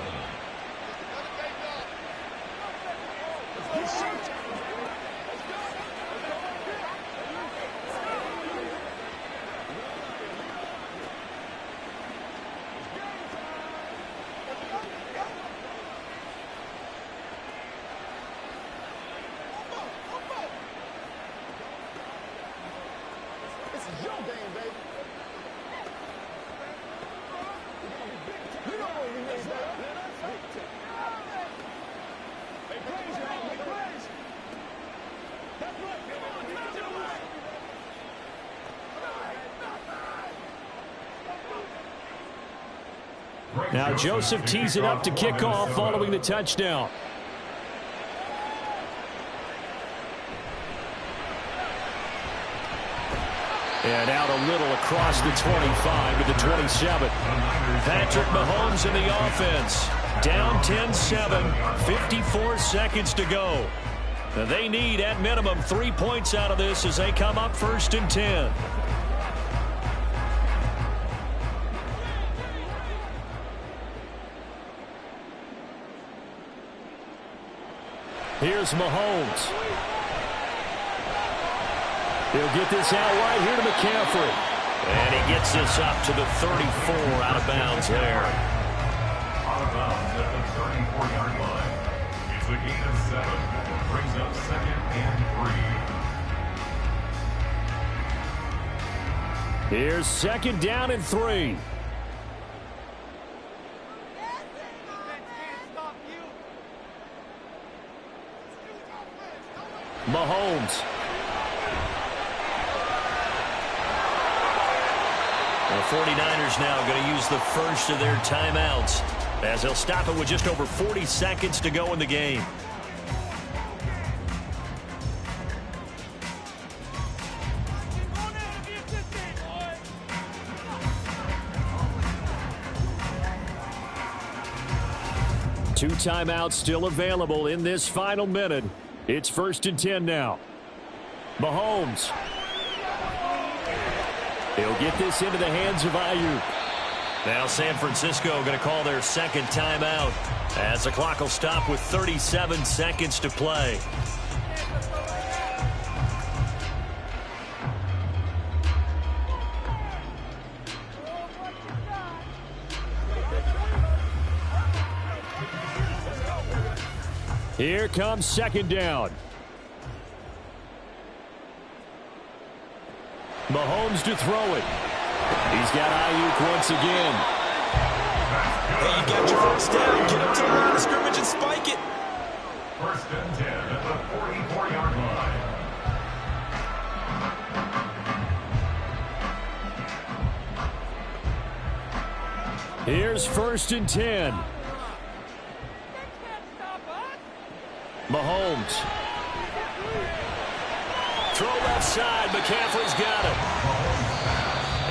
Now Joseph tees it up to kick off following the touchdown. And out a little across the 25 to the 27. Patrick Mahomes in the offense. Down 10-7, 54 seconds to go. Now they need, at minimum, 3 points out of this as they come up 1st and 10. Here's Mahomes. He'll get this out right here to McCaffrey. And he gets this up to the 34, out of bounds there. Out of bounds at the 34-yard line. It's a gain of 7. Brings up 2nd and 3. Here's 2nd down and 3. Mahomes. The 49ers now going to use the first of their timeouts as they'll stop it with just over 40 seconds to go in the game. Two timeouts still available in this final minute. It's 1st and 10 now. Mahomes. He'll get this into the hands of Ayuk. Now San Francisco going to call their 2nd timeout as the clock will stop with 37 seconds to play. Here comes 2nd down. Mahomes to throw it. He's got Ayuk once again. Hey, you got your first down. Get up to the line of scrimmage and spike it. 1st and 10 at the 44-yard line. Here's 1st and 10. Mahomes. Throw left side. McCaffrey's got it.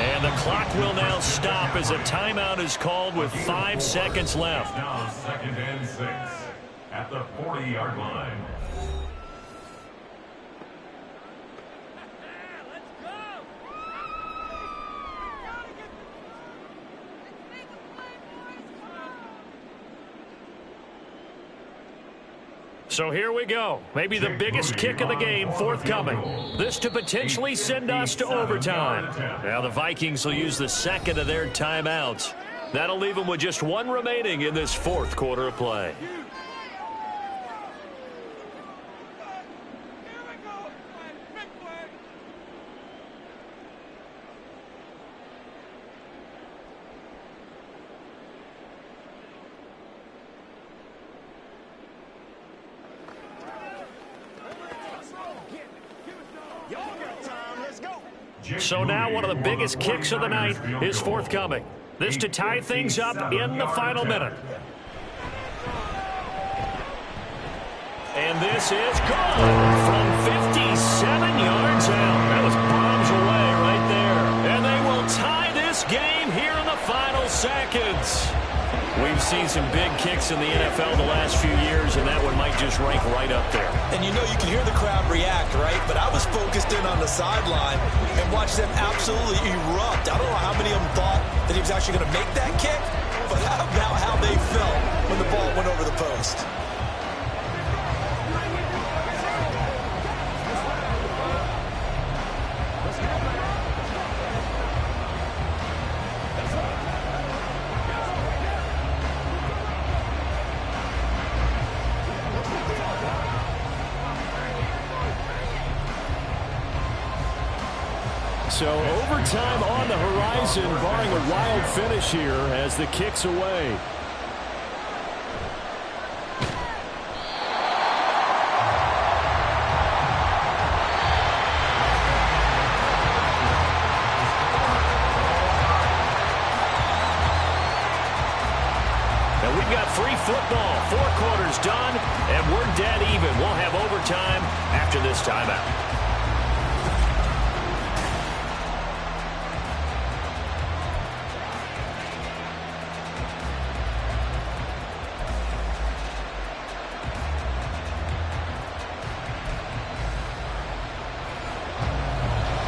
And the clock will now stop as a timeout is called with 5 seconds left. Now 2nd and 6 at the 40-yard line. So here we go. Maybe the biggest kick of the game forthcoming. This to potentially send us to overtime. Now the Vikings will use the second of their timeouts. That'll leave them with just one remaining in this fourth quarter of play. So now one of the biggest kicks of the night is forthcoming. This to tie things up in the final minute. And this is gone from 57 yards out. That was bombs away right there. And they will tie this game here in the final seconds. We've seen some big kicks in the NFL the last few years, and that one might just rank right up there. And you know you can hear the crowd react, right? But I was focused in on the sideline and watched them absolutely erupt. I don't know how many of them thought that he was actually going to make that kick, but how about how they felt when the ball went over the post? So overtime on the horizon, barring a wild finish here as the kick's away. Now we've got free football, 4 quarters done, and we're dead even. We'll have overtime after this timeout.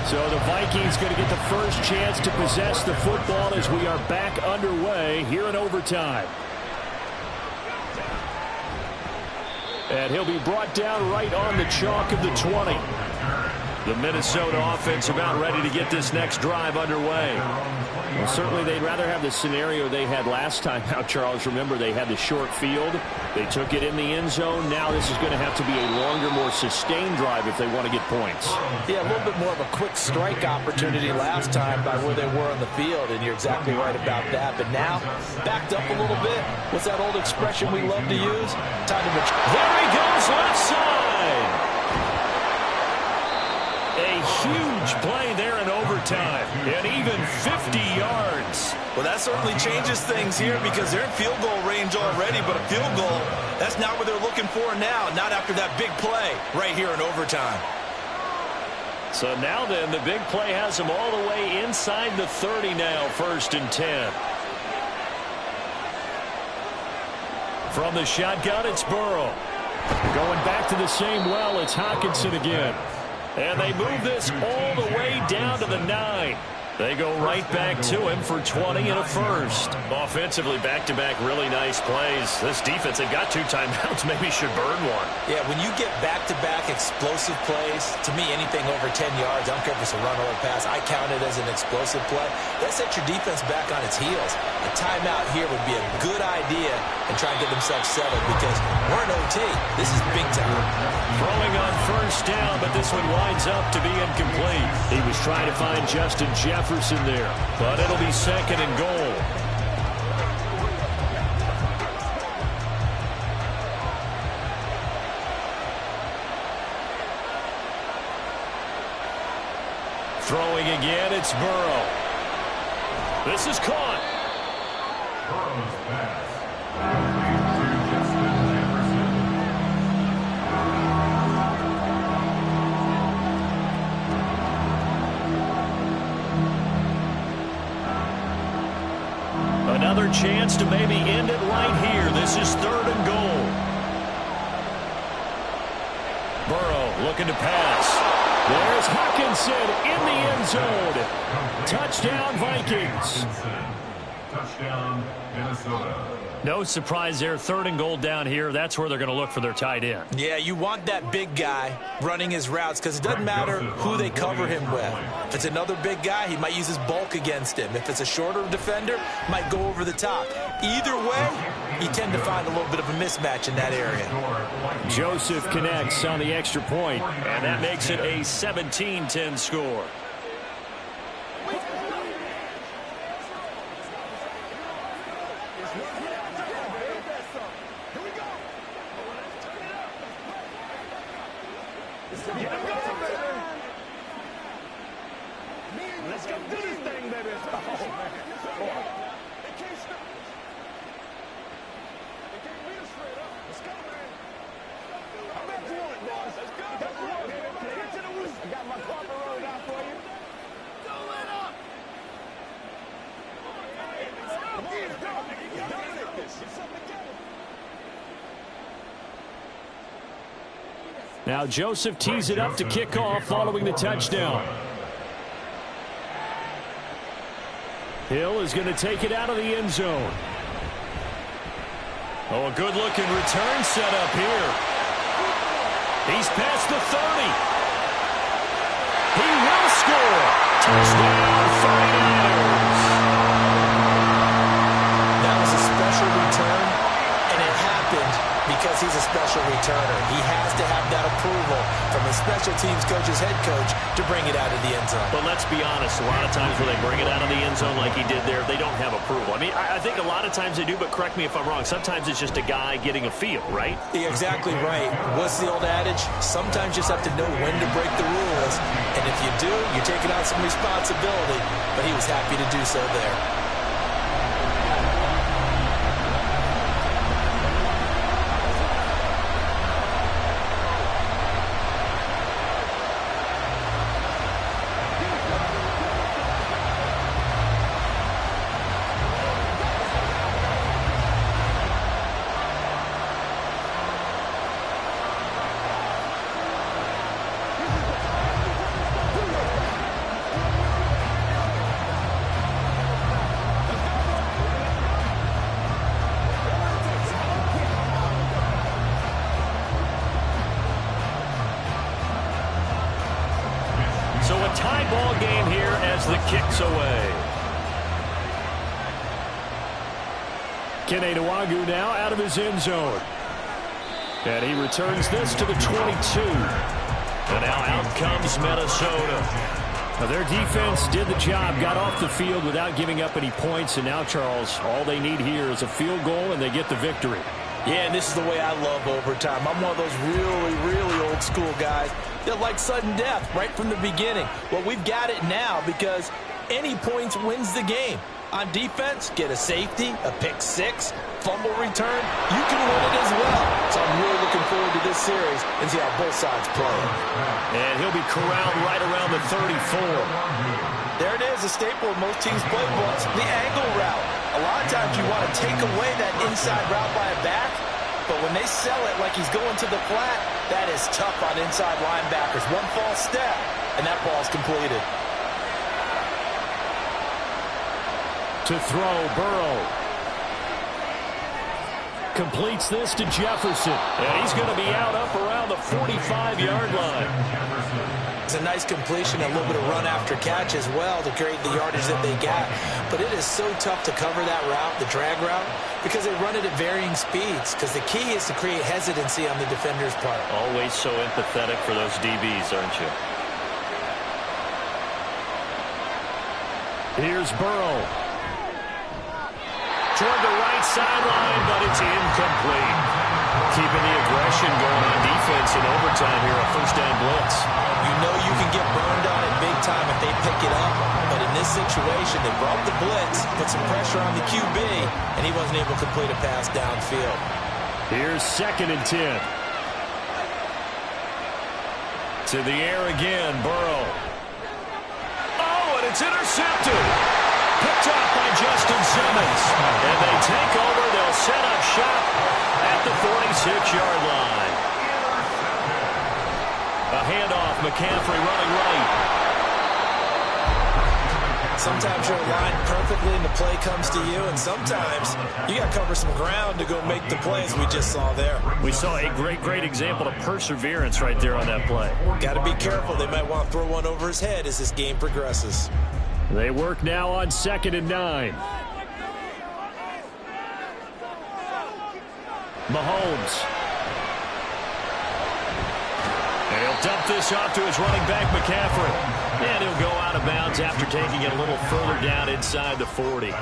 So the Vikings going to get the first chance to possess the football as we are back underway here in overtime. And he'll be brought down right on the chalk of the 20. The Minnesota offense about ready to get this next drive underway. Well, certainly they'd rather have the scenario they had last time out, Charles. Remember, they had the short field. They took it in the end zone. Now this is going to have to be a longer, more sustained drive if they want to get points. Yeah, a little bit more of a quick strike opportunity last time by where they were on the field, and you're exactly right about that. But now, backed up a little bit. What's that old expression we love to use? Time to there he goes, left side. A huge play there in overtime, and even 50 yards. Well, that certainly changes things here because they're in field goal range already, but a field goal, that's not what they're looking for now, not after that big play right here in overtime. So now then, the big play has them all the way inside the 30 now, 1st and 10. From the shotgun, it's Burrow. Going back to the same well, it's Hockenson again. And they move this all the way down to the 9. They go right back to him for 20 and a first. Offensively, back-to-back really nice plays. This defense, they've got 2 timeouts, maybe should burn one. Yeah, when you get back-to-back explosive plays, to me, anything over 10 yards, I don't care if it's a run or a pass, I count it as an explosive play. That sets your defense back on its heels. A timeout here would be a good idea and try and get themselves settled because we're in OT. This is big time. Throwing on first down, but this one winds up to be incomplete. He was trying to find Justin Jefferson there, but it'll be 2nd and goal. Throwing again, it's Burrow. This is caught. Burrow's pass. To Justin Jefferson. Another chance to maybe end it right here. This is 3rd and goal. Burrow looking to pass. There's Hockenson in the end zone. Touchdown, Vikings. Touchdown, Minnesota. No surprise there. 3rd and goal down here. That's where they're going to look for their tight end. Yeah, you want that big guy running his routes because it doesn't matter who they cover him with. If it's another big guy, he might use his bulk against him. If it's a shorter defender, might go over the top. Either way, you tend to find a little bit of a mismatch in that area. Joseph connects on the extra point, and that makes it a 17-10 score. Let's go do this thing, baby. Oh, man. They can't stop us. They can't beat us straight up. Let's go, man. I'm back to one, boys. Let's go. Back to one, baby. Get to the roof. I got my carpet rolled out for you. Go it up. Come on, let's go. Dominate this. Get something together. Now Joseph tees it up to kick off following the touchdown. Hill is going to take it out of the end zone. Oh, a good-looking return set up here. He's past the 30. He will score. Touchdown, 49ers. That was a special return, and it happened because he's a special returner. He has to have that approval from his special teams coach's head coach to bring it out of the end zone. But let's be honest, a lot of times when they bring it out of the end zone like he did there, they don't have approval. I mean, I think a lot of times they do, but correct me if I'm wrong. Sometimes it's just a guy getting a feel, right? You're exactly right. What's the old adage? Sometimes you just have to know when to break the rules. And if you do, you're taking on some responsibility. But he was happy to do so there. So a tie ball game here as the kick's away. Kene Nwangwu now out of his end zone. And he returns this to the 22. And now out comes Minnesota. Now their defense did the job, got off the field without giving up any points. And now, Charles, all they need here is a field goal and they get the victory. Yeah, and this is the way I love overtime. I'm one of those really, really old school guys that like sudden death right from the beginning. Well, we've got it now because any points wins the game. On defense, get a safety, a pick six, fumble return, you can win it as well. So I'm really looking forward to this series and see how both sides play. And he'll be corralled right around the 34. There it is, a staple of most teams' playbooks, the angle route. A lot of times you want to take away that inside route by a back, but when they sell it like he's going to the flat, that is tough on inside linebackers. One false step, and that ball's completed. To throw, Burrow. Completes this to Jefferson. And he's going to be out up around the 45-yard line. It's a nice completion, a little bit of run after catch as well to create the yardage that they got. But it is so tough to cover that route, the drag route, because they run it at varying speeds. Because the key is to create hesitancy on the defender's part. Always so empathetic for those DBs, aren't you? Here's Burrow. Toward the right sideline, but it's incomplete. Keeping the aggression going on defense in overtime here, a first down blitz. You know you can get burned on it big time if they pick it up. But in this situation, they brought the blitz, put some pressure on the QB, and he wasn't able to complete a pass downfield. Here's 2nd and 10. To the air again, Burrow. Oh, and it's intercepted. Picked up by Justin Simmons. And they take over. They'll set up shop at the 46-yard line. A handoff. McCaffrey running right. Sometimes you're aligned perfectly and the play comes to you, and sometimes you got to cover some ground to go make the plays we just saw there. We saw a great example of perseverance right there on that play. Got to be careful. They might want to throw one over his head as this game progresses. They work now on 2nd and 9. Mahomes. And he'll dump this off to his running back, McCaffrey. And he'll go out of bounds after taking it a little further down inside the 40.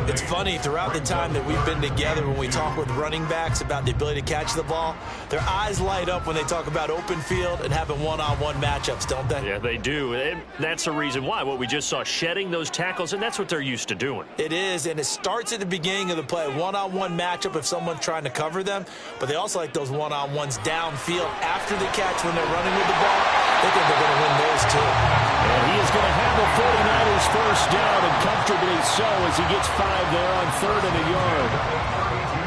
It's funny, throughout the time that we've been together, when we talk with running backs about the ability to catch the ball, their eyes light up when they talk about open field and having one-on-one matchups, don't they? Yeah, they do. And that's the reason why. What we just saw, shedding those tackles, and that's what they're used to doing. It is, and it starts at the beginning of the play. One-on-one matchup if someone's trying to cover them, but they also like those one-on-ones downfield after the catch when they're running with the ball. They think they're going to win those too. And he is going to have the 49ers first down, and comfortably so as he gets 5 there on 3rd and a yard.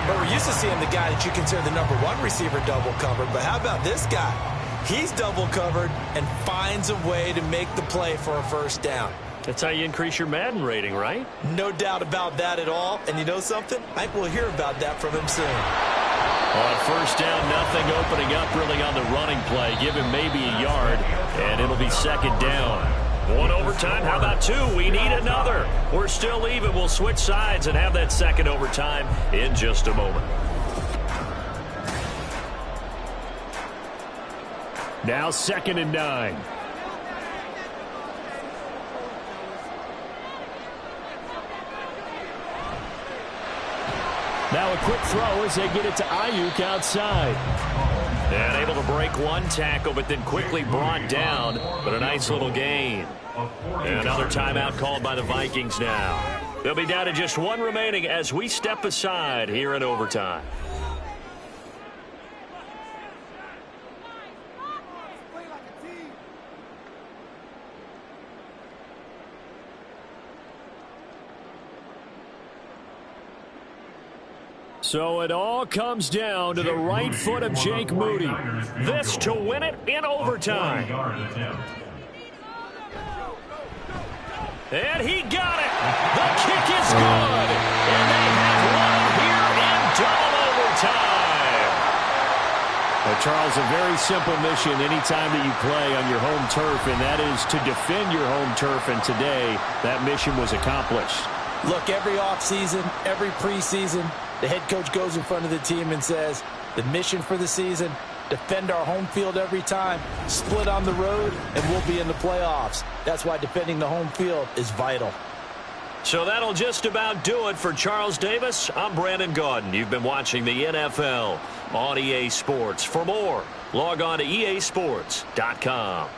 But we're used to seeing the guy that you consider the number 1 receiver double covered, but how about this guy? He's double covered and finds a way to make the play for a first down. That's how you increase your Madden rating, right? No doubt about that at all. And you know something? I think we'll hear about that from him soon. On first down, nothing opening up really on the running play. Give him maybe a yard, and it'll be 2nd down. 1 overtime. How about 2? We need another. We're still even. We'll switch sides and have that 2nd overtime in just a moment. Now 2nd and 9. Now a quick throw as they get it to Ayuk outside. And able to break one tackle, but then quickly brought down. But a nice little gain. And another timeout called by the Vikings now. They'll be down to just 1 remaining as we step aside here in overtime. So it all comes down to the right foot of Jake Moody. This to win it in overtime. And he got it. The kick is good. And they have won here in double overtime. Well, Charles, a very simple mission anytime that you play on your home turf, and that is to defend your home turf. And today, that mission was accomplished. Look, every offseason, every preseason, the head coach goes in front of the team and says, the mission for the season, defend our home field every time, split on the road, and we'll be in the playoffs. That's why defending the home field is vital. So that'll just about do it for Charles Davis. I'm Brandon Gaudin. You've been watching the NFL on EA Sports. For more, log on to easports.com.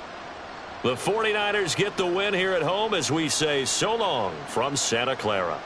The 49ers get the win here at home as we say so long from Santa Clara.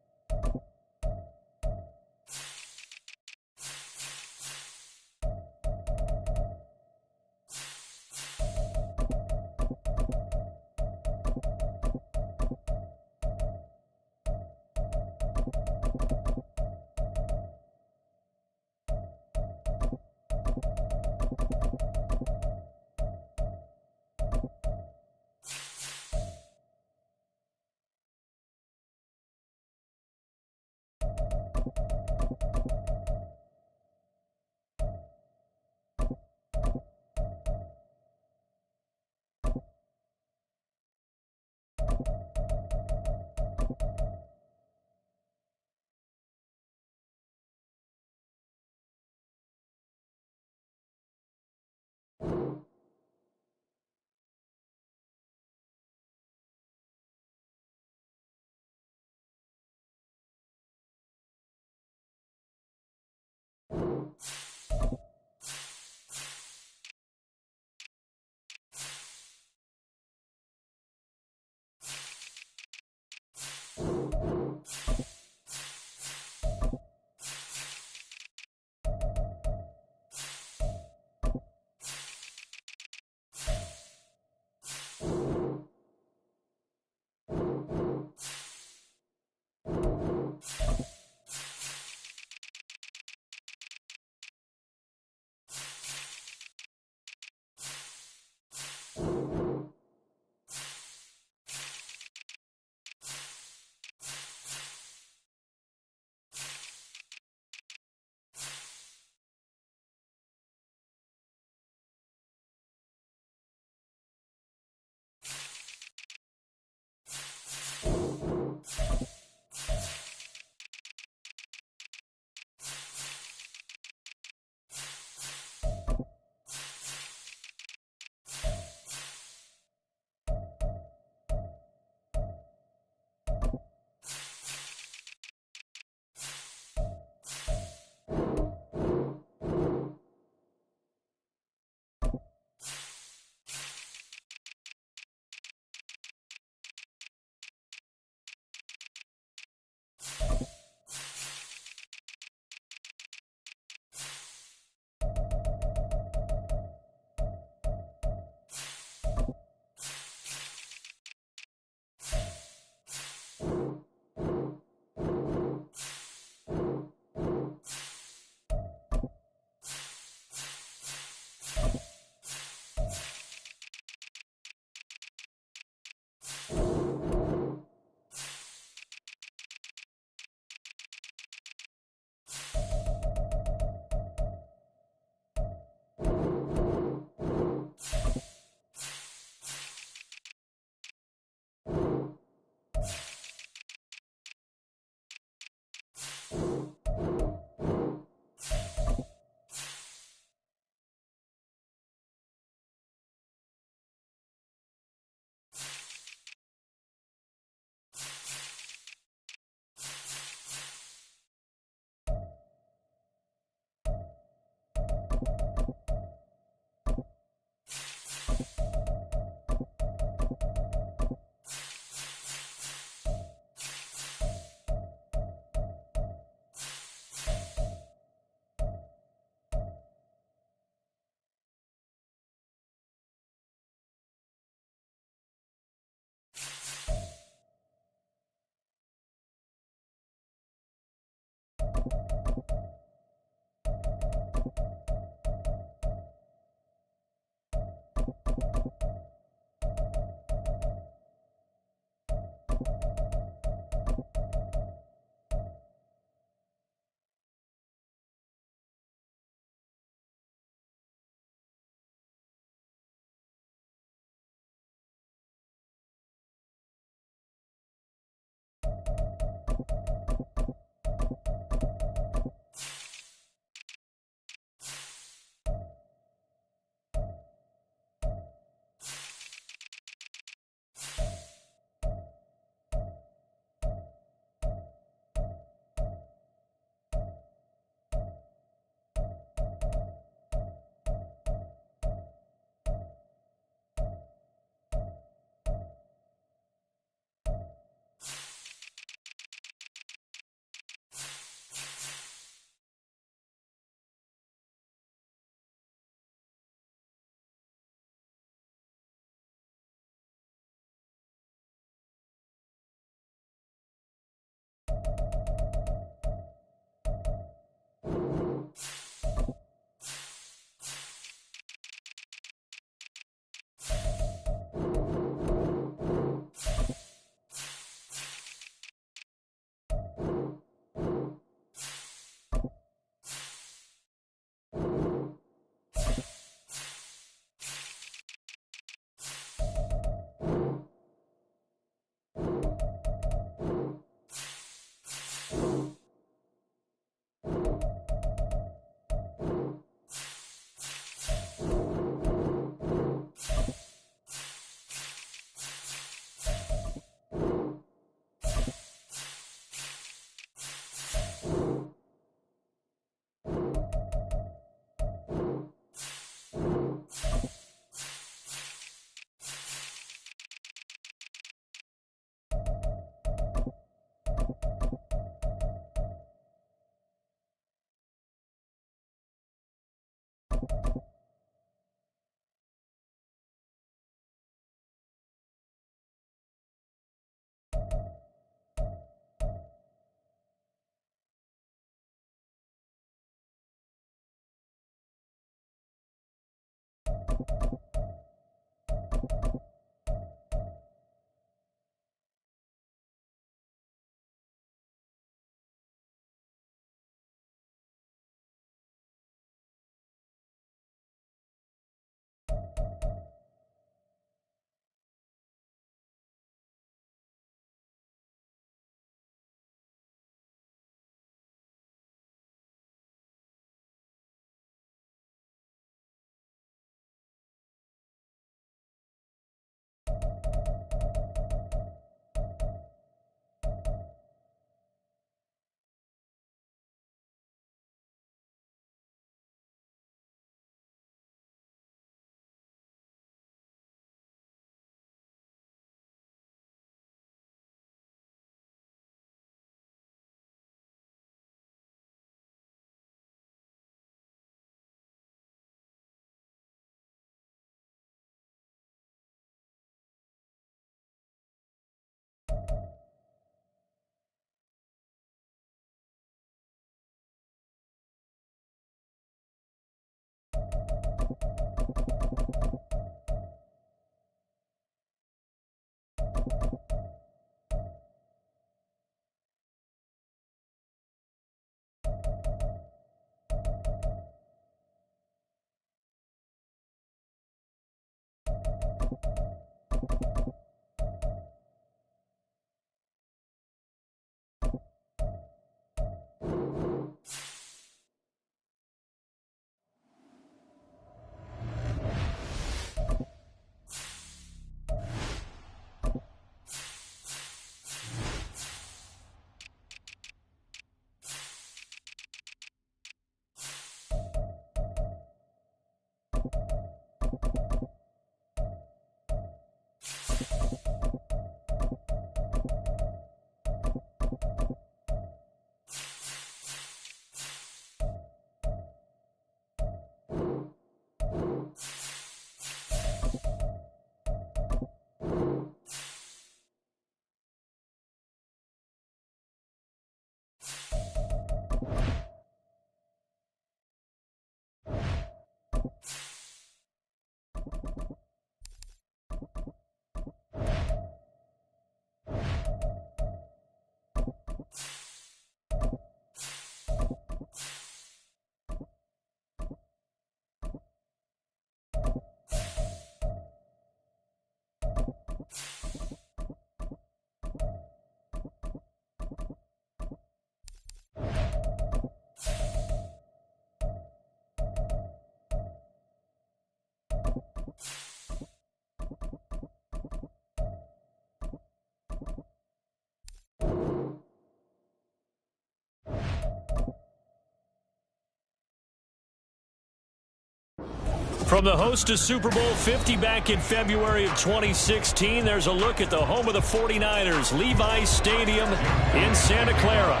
From the host of Super Bowl 50 back in February of 2016, there's a look at the home of the 49ers, Levi's Stadium in Santa Clara.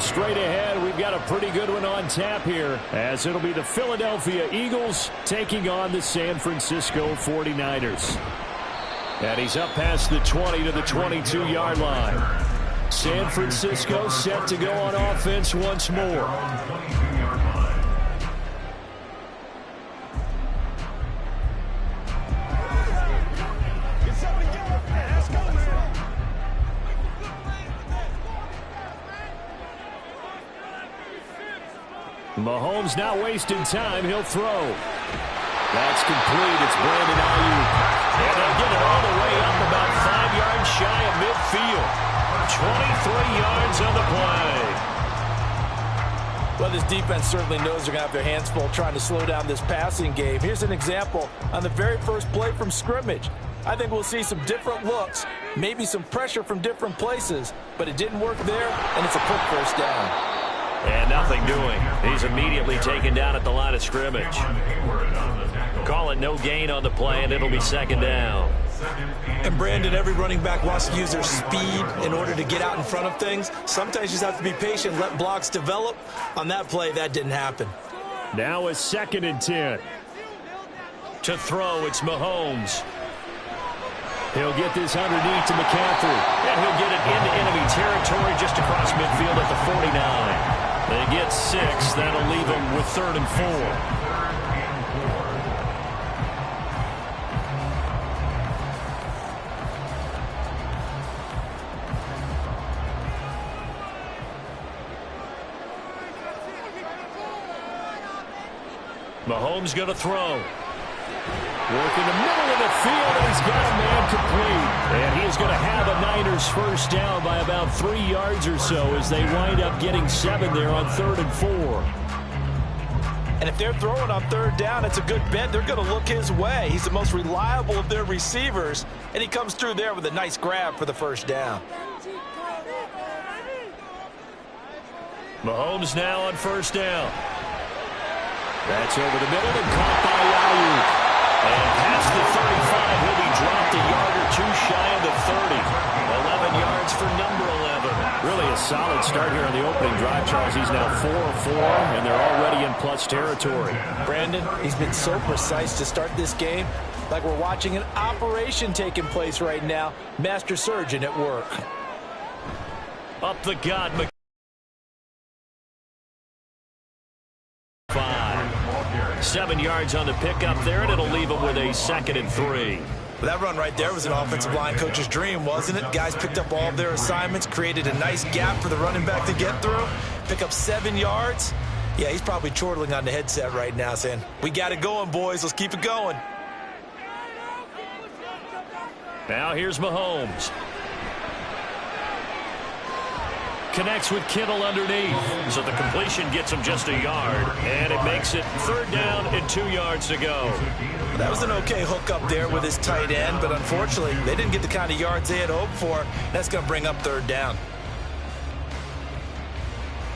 Straight ahead, we've got a pretty good one on tap here, as it'll be the Philadelphia Eagles taking on the San Francisco 49ers. And he's up past the 20 to the 22-yard line. San Francisco set to go on offense once more. Mahomes not wasting time. He'll throw. That's complete. It's Brandon Ayuk. And they'll get it all the way up about 5 yards shy of midfield. 23 yards on the play. Well, this defense certainly knows they're going to have their hands full trying to slow down this passing game. Here's an example on the very first play from scrimmage. I think we'll see some different looks, maybe some pressure from different places, but it didn't work there, and it's a quick first down. And nothing doing. He's immediately taken down at the line of scrimmage. Call it no gain on the play, and it'll be second down. And Brandon, every running back wants to use their speed in order to get out in front of things. Sometimes you just have to be patient, let blocks develop. On that play, that didn't happen. Now a 2nd and 10. To throw, it's Mahomes. He'll get this underneath to McCaffrey. And he'll get it into enemy territory just across midfield at the 49. They get 6. That'll leave them with 3rd and 4. Mahomes going to throw. Work in the middle of the field, and he's got a man complete. And he is going to have a Niners first down by about 3 yards or so as they wind up getting 7 there on 3rd and 4. And if they're throwing on 3rd down, it's a good bet. They're going to look his way. He's the most reliable of their receivers, and he comes through there with a nice grab for the first down. Mahomes now on 1st down. That's over the middle and caught by Ayuk. And past the 35, he'll be dropped a yard or 2 shy of the 30. 11 yards for number 11. Really a solid start here on the opening drive, Charles. He's now 4 of 4, and they're already in plus territory. Brandon, he's been so precise to start this game, like we're watching an operation taking place right now. Master surgeon at work. Up the gut. 7 yards on the pickup there, and it'll leave him with a 2nd and 3. Well, that run right there was an offensive line coach's dream, wasn't it? Guys picked up all of their assignments, created a nice gap for the running back to get through, pick up 7 yards. Yeah, he's probably chortling on the headset right now saying, we got it going, boys. Let's keep it going. Now here's Mahomes. Connects with Kittle underneath. So the completion gets him just a yard. And it makes it 3rd down and 2 yards to go. That was an okay hook up there with his tight end, but unfortunately, they didn't get the kind of yards they had hoped for. That's going to bring up 3rd down.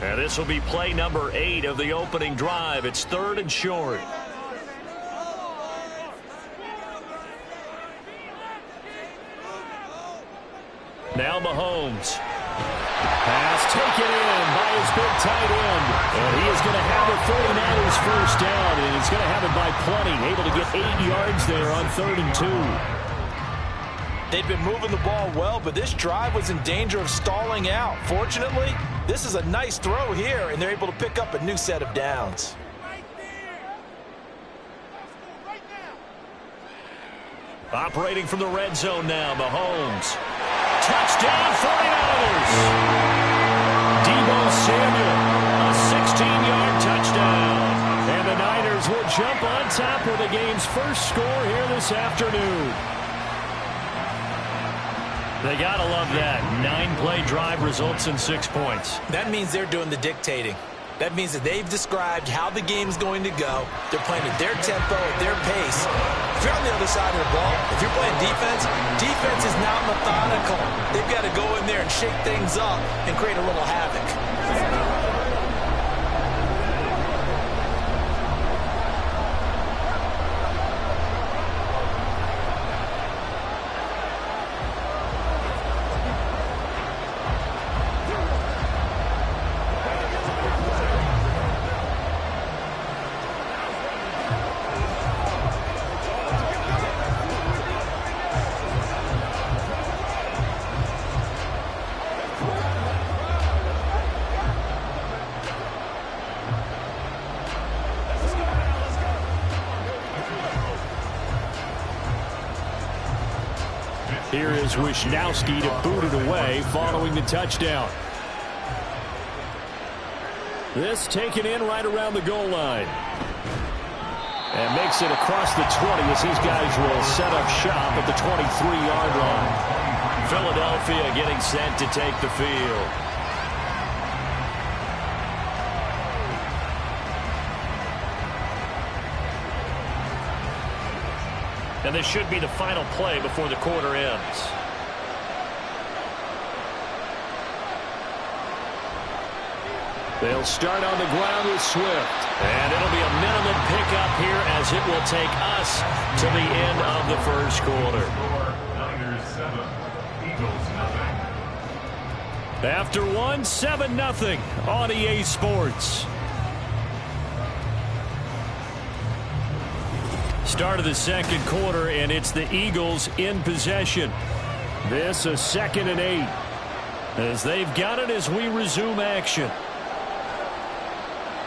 And this will be play number 8 of the opening drive. It's 3rd and short. Now Mahomes. Pass taken in by his big tight end. And he is going to have the 49ers first down, and he's going to have it by plenty. Able to get 8 yards there on 3rd and 2. They've been moving the ball well, but this drive was in danger of stalling out. Fortunately, this is a nice throw here, and they're able to pick up a new set of downs. Operating from the red zone now, Mahomes. Touchdown, 49ers! Deebo Samuel, a 16-yard touchdown. And the Niners will jump on top with the game's first score here this afternoon. They got to love that. 9-play drive results in 6 points. That means they're doing the dictating. That means that they've described how the game's going to go. They're playing at their tempo, at their pace. If you're on the other side of the ball, if you're playing defense, defense is not methodical. They've got to go in there and shake things up and create a little havoc. Here is Wisnowski to boot it away following the touchdown. This taken in right around the goal line. And makes it across the 20 as these guys will set up shop at the 23-yard line. Philadelphia getting set to take the field. And this should be the final play before the quarter ends. They'll start on the ground with Swift. And it'll be a minimum pickup here as it will take us to the end of the first quarter. Niners 7, Eagles nothing. After one, 7-0 on EA Sports. Start of the second quarter, and it's the Eagles in possession. This a 2nd and 8. As they've got it as we resume action.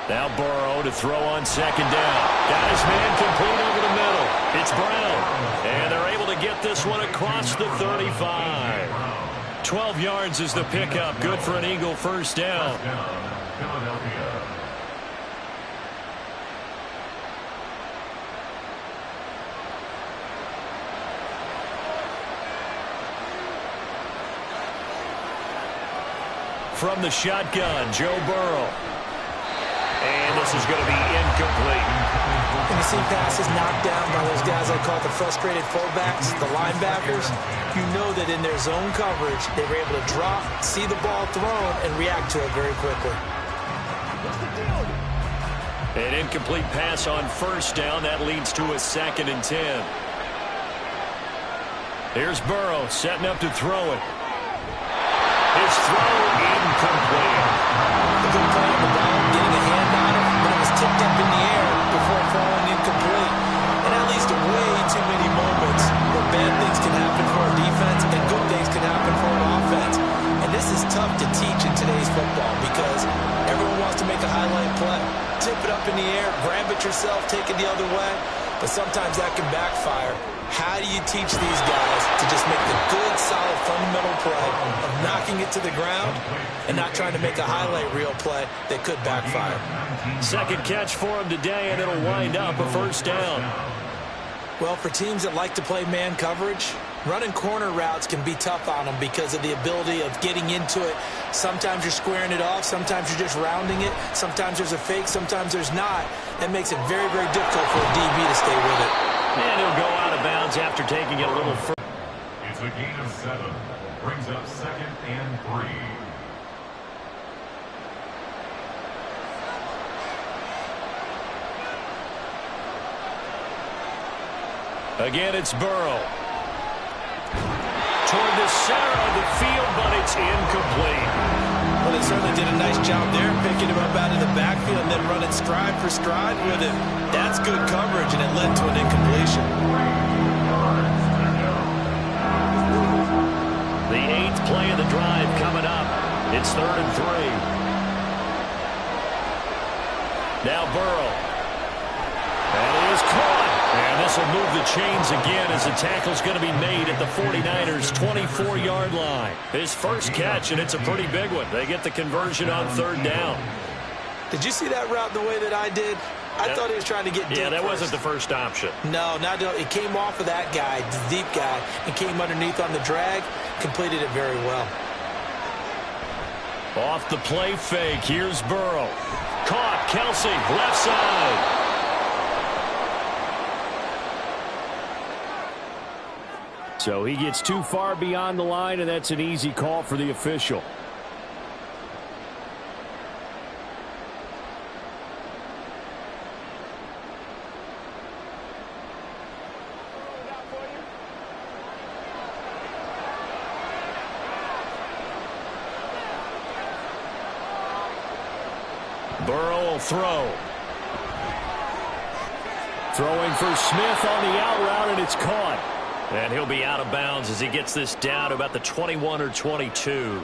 Now Burrow to throw on 2nd down. Got his man complete over the middle. It's Brown. And they're able to get this one across the 35. 12 yards is the pickup. Good for an Eagle first down. Philadelphia. From the shotgun, Joe Burrow. And this is going to be incomplete. When you see passes knocked down by those guys I call the frustrated fullbacks, the linebackers, you know that in their zone coverage, they were able to drop, see the ball thrown, and react to it very quickly. An incomplete pass on first down. That leads to a 2nd and 10. Here's Burrow setting up to throw it. His throw incomplete. A good play on the ball, getting a hand on it, but it was tipped up in the air before falling incomplete. And that leads to way too many moments where bad things can happen for a defense and good things can happen for an offense. And this is tough to teach in today's football because everyone wants to make a highlight play. Tip it up in the air, grab it yourself, take it the other way. But sometimes that can backfire. How do you teach these guys to just make the good, solid, fundamental play of knocking it to the ground and not trying to make a highlight reel play that could backfire? Second catch for him today, and it'll wind up a first down. Well, for teams that like to play man coverage, running corner routes can be tough on them because of the ability of getting into it. Sometimes you're squaring it off. Sometimes you're just rounding it. Sometimes there's a fake. Sometimes there's not. That makes it very, very difficult for a DB to stay with it. And he'll go out of bounds after taking it a little further. It's a gain of 7. Brings up 2nd and 3. Again, it's Burrow. Toward the center of the field, but it's incomplete. Well, they certainly did a nice job there, picking him up out of the backfield and then running stride for stride with him. That's good coverage, and it led to an incompletion. The 8th play of the drive coming up. It's 3rd and 3. Now Burrow. That is caught. And this will move the chains again as the tackle's going to be made at the 49ers' 24-yard line. His first catch, and it's a pretty big one. They get the conversion on 3rd down. Did you see that route the way that I did? I thought he was trying to get deep. Yeah, that first. wasn't the first option. No, it came off of that guy, the deep guy, and came underneath on the drag. Completed it very well. Off the play fake. Here's Burrow. Caught. Kelsey, left side. So he gets too far beyond the line, and that's an easy call for the official. Burrow will throw. Throwing for Smith on the out route, and it's caught. And he'll be out of bounds as he gets this down to about the 21 or 22.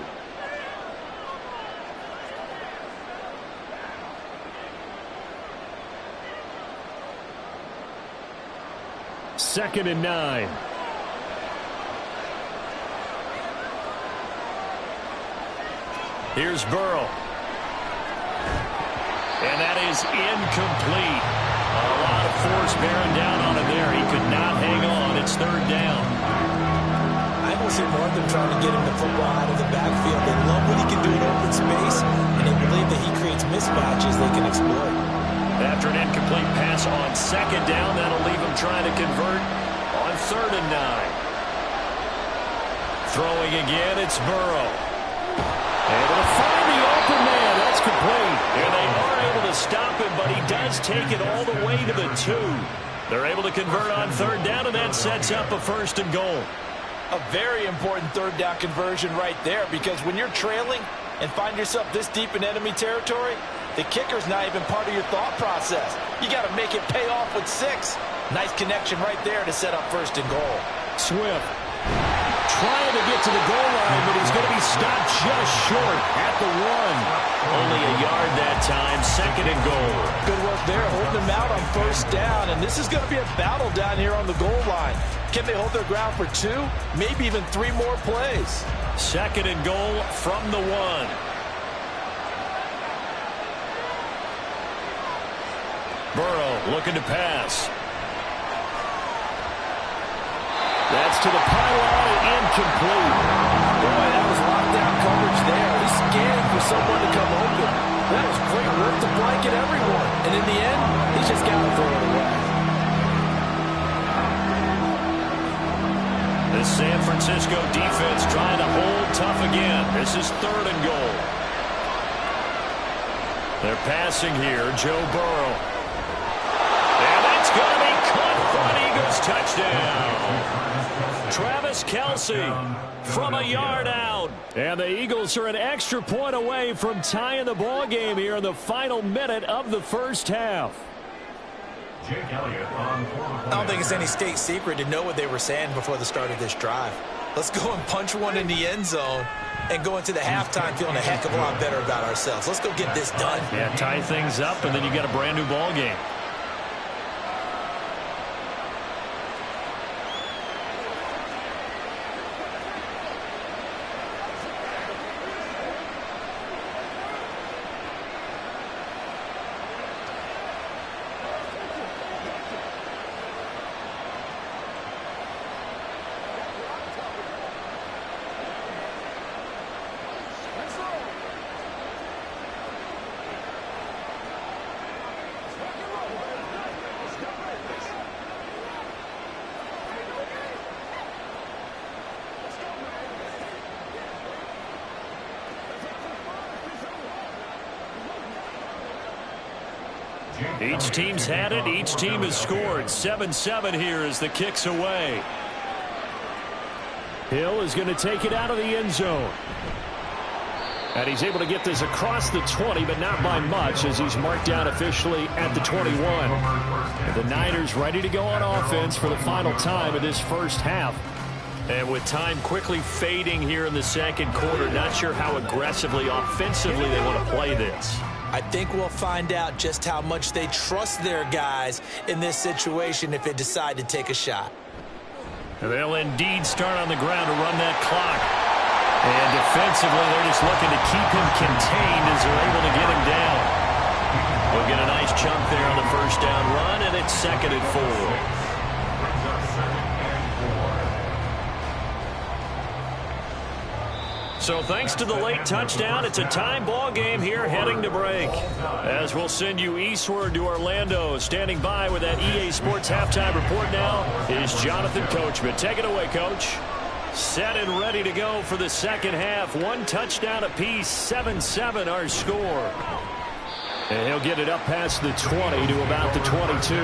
Second and 9. Here's Burrow. And that is incomplete. A lot of force bearing down on him there. He could not hang on. It's 3rd down. I don't see more of them trying to get him the football out of the backfield. They love what he can do in open space, and they believe that he creates mismatches they can exploit. After an incomplete pass on 2nd down, that'll leave him trying to convert on 3rd and 9. Throwing again, it's Burrow. Able to find the open man. That's complete. And they are able to stop him, but he does take it all the way to the 2. They're able to convert on 3rd down, and that sets up a 1st and goal. A very important 3rd down conversion right there, because when you're trailing and find yourself this deep in enemy territory, the kicker's not even part of your thought process. You got to make it pay off with 6. Nice connection right there to set up first and goal. Swift trying to get to the goal line, but he's going to be stopped just short at the 1. Only a yard that time, second and goal. Good work there, holding them out on first down, and this is going to be a battle down here on the goal line. Can they hold their ground for 2, maybe even 3 more plays? Second and goal from the 1. Burrow looking to pass. That's to the pylon and incomplete. Boy, that was lockdown coverage there. He's scanning for someone to come open. That was great work to blanket everyone. And in the end, he's just got to throw it away. The San Francisco defense trying to hold tough again. This is third and goal. They're passing here, Joe Burrow. And that's going to be caught for an Eagles touchdown. Travis Kelce from a yard out. And the Eagles are an extra point away from tying the ball game here in the final minute of the first half. Jake Elliott on I don't think it's any state secret to know what they were saying before the start of this drive. Let's go and punch one in the end zone and go into the halftime feeling a heck of a lot better about ourselves. Let's go get this done. Yeah, tie things up, and then you got a brand new ball game. Each team's had it. Each team has scored. 7-7 here as the kick's away. Hill is going to take it out of the end zone. And he's able to get this across the 20, but not by much, as he's marked down officially at the 21. And the Niners ready to go on offense for the final time of this first half. And with time quickly fading here in the second quarter, not sure how aggressively, offensively they want to play this. I think we'll find out just how much they trust their guys in this situation if they decide to take a shot. They'll indeed start on the ground to run that clock. And defensively, they're just looking to keep him contained as they're able to get him down. We'll get a nice chunk there on the first down run, and it's second and 4. So thanks to the late touchdown, it's a tie ball game here heading to break. As we'll send you eastward to Orlando. Standing by with that EA Sports halftime report now is Jonathan Coachman. Take it away, Coach. Set and ready to go for the second half. One touchdown apiece, 7-7 our score. And he'll get it up past the 20 to about the 22.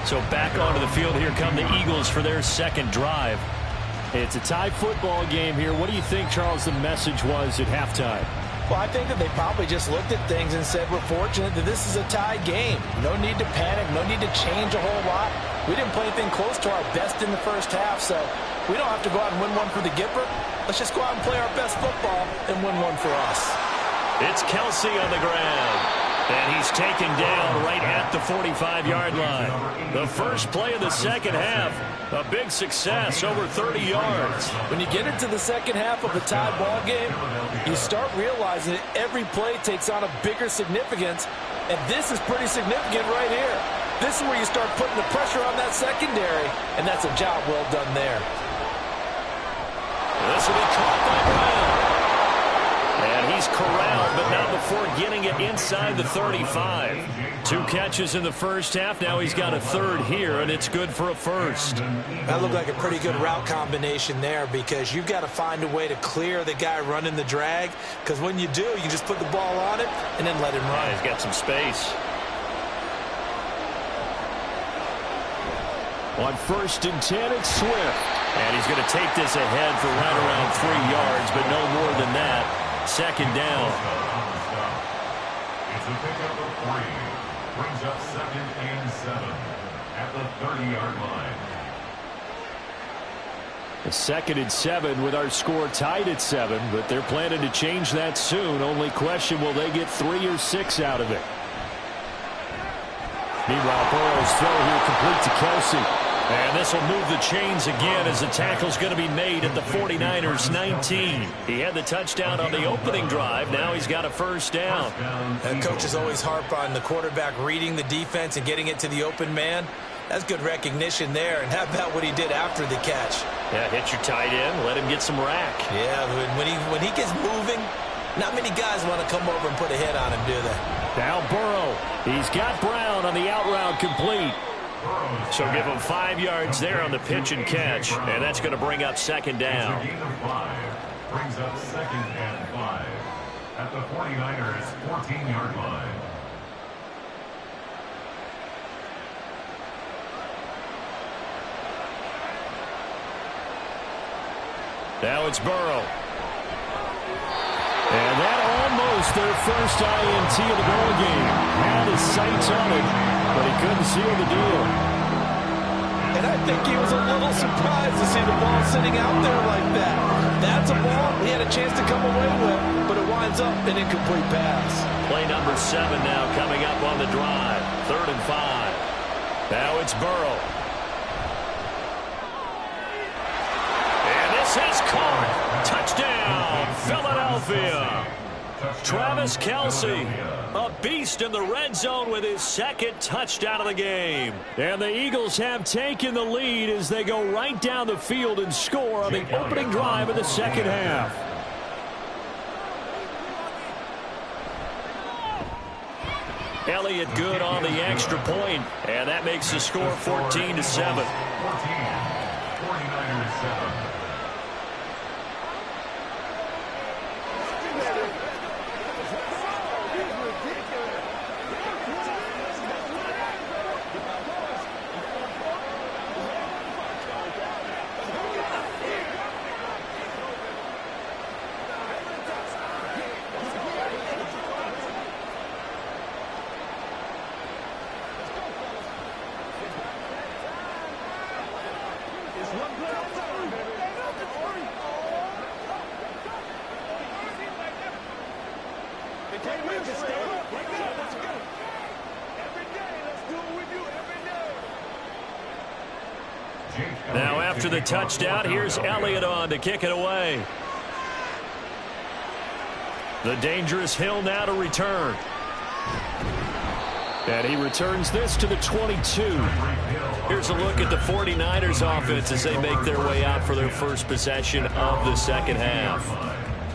So back onto the field, here come the Eagles for their second drive. It's a tie football game here. What do you think, Charles, the message was at halftime? Well, I think that they probably just looked at things and said, we're fortunate that this is a tie game. No need to panic, no need to change a whole lot. We didn't play anything close to our best in the first half, so we don't have to go out and win one for the Gipper. Let's just go out and play our best football and win one for us. It's Kelce on the ground. And he's taken down right at the 45-yard line. The first play of the second half, a big success, over 30 yards. When you get into the second half of a tie ball game, you start realizing that every play takes on a bigger significance, and this is pretty significant right here. This is where you start putting the pressure on that secondary, and that's a job well done there. This will be caught by Brown. And he's corralled, but not before getting it inside the 35. 2 catches in the first half. Now he's got a third here, and it's good for a first. That looked like a pretty good route combination there, because you've got to find a way to clear the guy running the drag, because when you do, you just put the ball on it and then let him run. He's got some space. On 1st and 10, it's Swift. And he's going to take this ahead for right around 3 yards, but no more than that. Second down. It's a pickup of 3. Brings up 2nd and 7. at the 30-yard line. A 2nd and 7 with our score tied at 7, but they're planning to change that soon. Only question, will they get 3 or 6 out of it? Meanwhile, Burrow's throw here complete to Kelce. And this will move the chains again as the tackle's going to be made at the 49ers 19. He had the touchdown on the opening drive. Now he's got a first down. And coaches always harp on the quarterback reading the defense and getting it to the open man. That's good recognition there. And how about what he did after the catch? Yeah, hit your tight end, let him get some rack. Yeah, when he gets moving, not many guys want to come over and put a hit on him, do they? Now Burrow. He's got Brown on the out route complete. So give him 5 yards there on the pitch and catch, and that's going to bring up 2nd down. It's a gain of 5. Brings up 2nd and 5 at the 49ers 14-yard line. Now it's Burrow. And that almost their first INT of the ball game. Had his sights on it, but he couldn't seal the deal. And I think he was a little surprised to see the ball sitting out there like that. That's a ball he had a chance to come away with, but it winds up an incomplete pass. Play number 7 now coming up on the drive. 3rd and 5. Now it's Burrow. And this is caught. Touchdown, Philadelphia. Travis Kelce, a beast in the red zone with his 2nd touchdown of the game. And the Eagles have taken the lead as they go right down the field and score on the opening drive of the 2nd half. Elliott good on the extra point, and that makes the score 14-7. 49ers 7. Now after the touchdown, here's Elliott on to kick it away. The dangerous Hill now to return. And he returns this to the 22. Here's a look at the 49ers offense as they make their way out for their first possession of the 2nd half.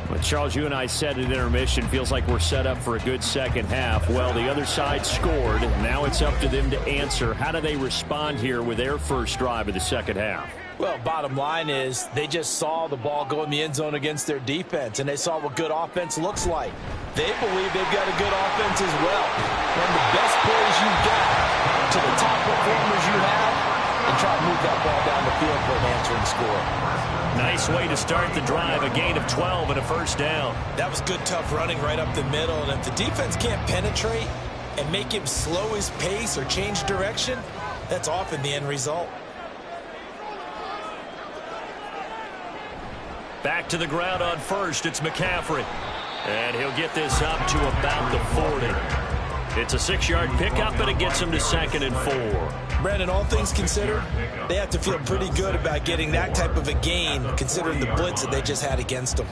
Well, Charles, you and I said at intermission, feels like we're set up for a good 2nd half. Well, the other side scored. Now it's up to them to answer. How do they respond here with their first drive of the 2nd half? Well, bottom line is they just saw the ball go in the end zone against their defense, and they saw what good offense looks like. They believe they've got a good offense as well. Run the best plays you've got to the top performers you have and try to move that ball down the field for an answering score. Nice way to start the drive, a gain of 12 and a first down. That was good, tough running right up the middle, and if the defense can't penetrate and make him slow his pace or change direction, that's often the end result. Back to the ground on first, it's McCaffrey. And he'll get this up to about the 40. It's a 6-yard pickup, and it gets him to 2nd and 4. Brandon, all things considered, they have to feel pretty good about getting that type of a gain, considering the blitz that they just had against them.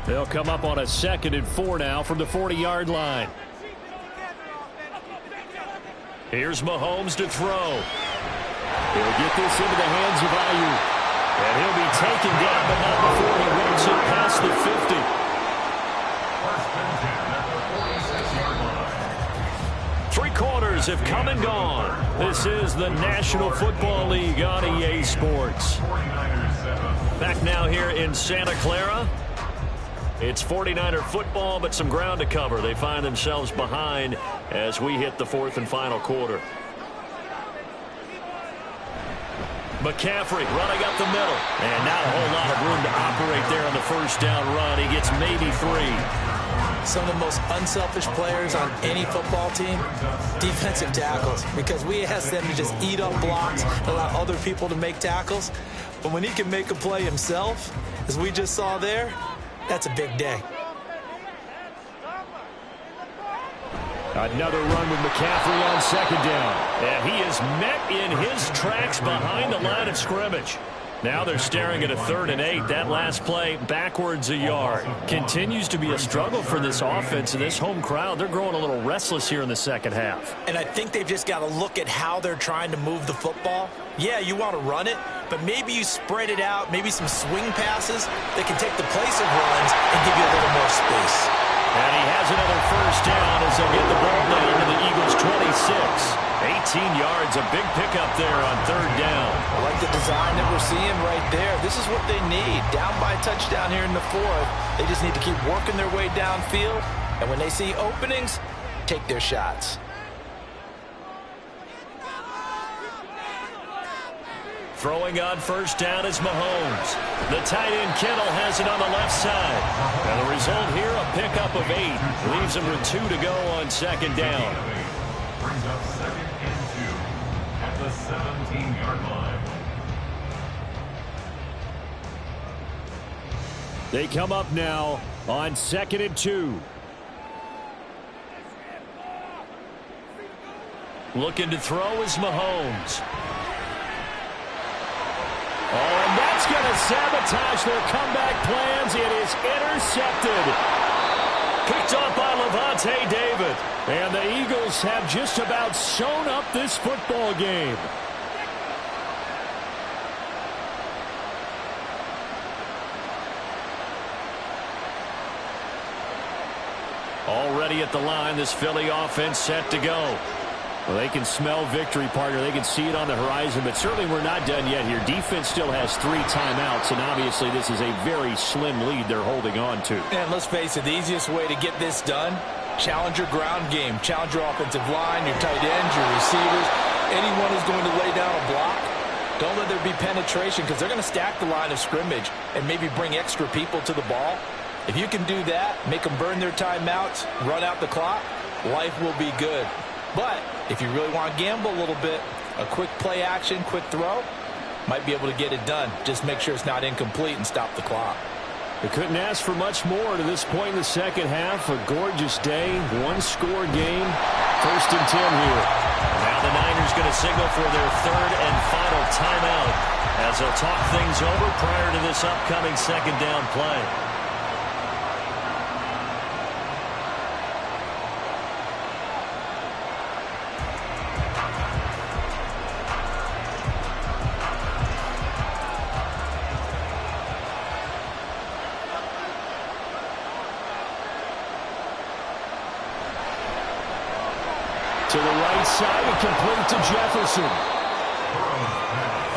They'll come up on a 2nd and 4 now from the 40-yard line. Here's Mahomes to throw. He'll get this into the hands of Ayuk. And he'll be taken down, but not before he makes it past the 50. First and 10 at the 46-yard line. 3 quarters have come and gone. This is the National Football League on EA Sports. 49ers 7. Back now here in Santa Clara. It's 49er football, but some ground to cover. They find themselves behind as we hit the 4th and final quarter. McCaffrey running up the middle. And not a whole lot of room to operate there on the first down run. He gets maybe 3. Some of the most unselfish players on any football team, defensive tackles, because we ask them to just eat up blocks, allow other people to make tackles. But when he can make a play himself, as we just saw there, that's a big day. Another run with McCaffrey on second down. And he is met in his tracks behind the line of scrimmage. Now they're staring at a 3rd and 8. That last play backwards a yard. Continues to be a struggle for this offense and this home crowd. They're growing a little restless here in the second half. And I think they've just got to look at how they're trying to move the football. Yeah, you want to run it, but maybe you spread it out, maybe some swing passes that can take the place of runs and give you a little more space. And he has another first down as they'll get the ball down to the Eagles' 26. 18 yards, a big pickup there on 3rd down. I like the design that we're seeing right there. This is what they need. Down by a touchdown here in the 4th. They just need to keep working their way downfield. And when they see openings, take their shots. Throwing on first down is Mahomes. The tight end Kittle has it on the left side. And the result here, a pickup of 8. Leaves him with 2 to go on second down. Brings up 2nd and 2 at the 17-yard line. They come up now on 2nd and 2. Looking to throw is Mahomes. Oh, and that's going to sabotage their comeback plans. It is intercepted. Picked off by Lavonte David. And the Eagles have just about sewn up this football game. Already at the line, this Philly offense set to go. Well, they can smell victory, partner. They can see it on the horizon, but certainly we're not done yet here. Defense still has 3 timeouts, and obviously this is a very slim lead they're holding on to. And let's face it, the easiest way to get this done, challenge your ground game. Challenge your offensive line, your tight ends, your receivers. Anyone who's going to lay down a block, don't let there be penetration because they're going to stack the line of scrimmage and maybe bring extra people to the ball. If you can do that, make them burn their timeouts, run out the clock, life will be good. But if you really want to gamble a little bit, a quick play action, quick throw, might be able to get it done. Just make sure it's not incomplete and stop the clock. They couldn't ask for much more to this point in the second half. A gorgeous day, 1-score game. 1st and 10 here. Now the Niners going to signal for their 3rd and final timeout as they'll talk things over prior to this upcoming second down play. To the right side and complete to Jefferson.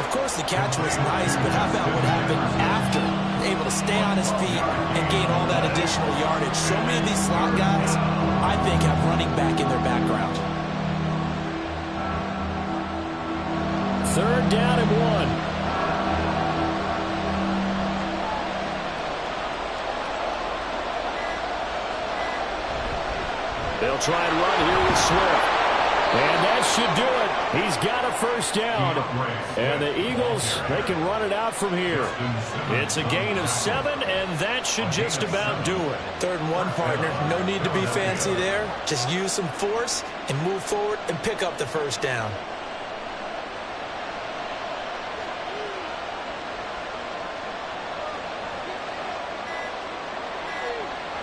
Of course, the catch was nice, but how about what happened after? Able to stay on his feet and gain all that additional yardage. So many of these slot guys, I think, have running back in their background. 3rd down and 1. They'll try and run here with Swift. And that should do it. He's got a first down. And the Eagles, they can run it out from here. It's a gain of 7, and that should just about do it. 3rd and 1, partner. No need to be fancy there. Just use some force and move forward and pick up the first down.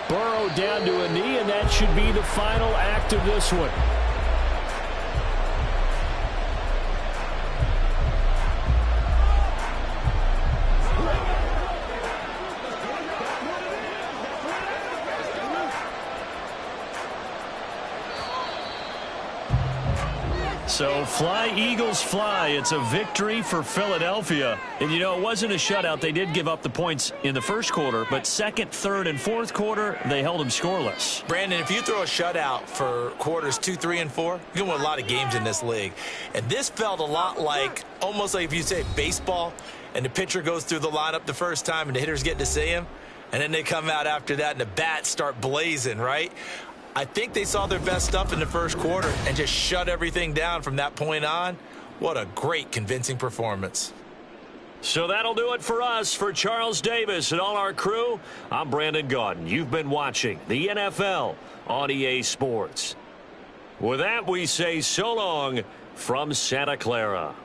Burrow down to a knee, and that should be the final act of this one. So fly, Eagles, fly. It's a victory for Philadelphia. And, you know, it wasn't a shutout. They did give up the points in the first quarter, but 2nd, 3rd, and 4th quarter, they held them scoreless. Brandon, if you throw a shutout for quarters 2, 3, and 4, you're going to win a lot of games in this league. And this felt a lot like, almost like if you say baseball, and the pitcher goes through the lineup the first time and the hitters get to see him. And then they come out after that and the bats start blazing, right? I think they saw their best stuff in the first quarter and just shut everything down from that point on. What a great, convincing performance. So that'll do it for us. For Charles Davis and all our crew, I'm Brandon Gaudin. You've been watching the NFL on EA Sports. With that, we say so long from Santa Clara.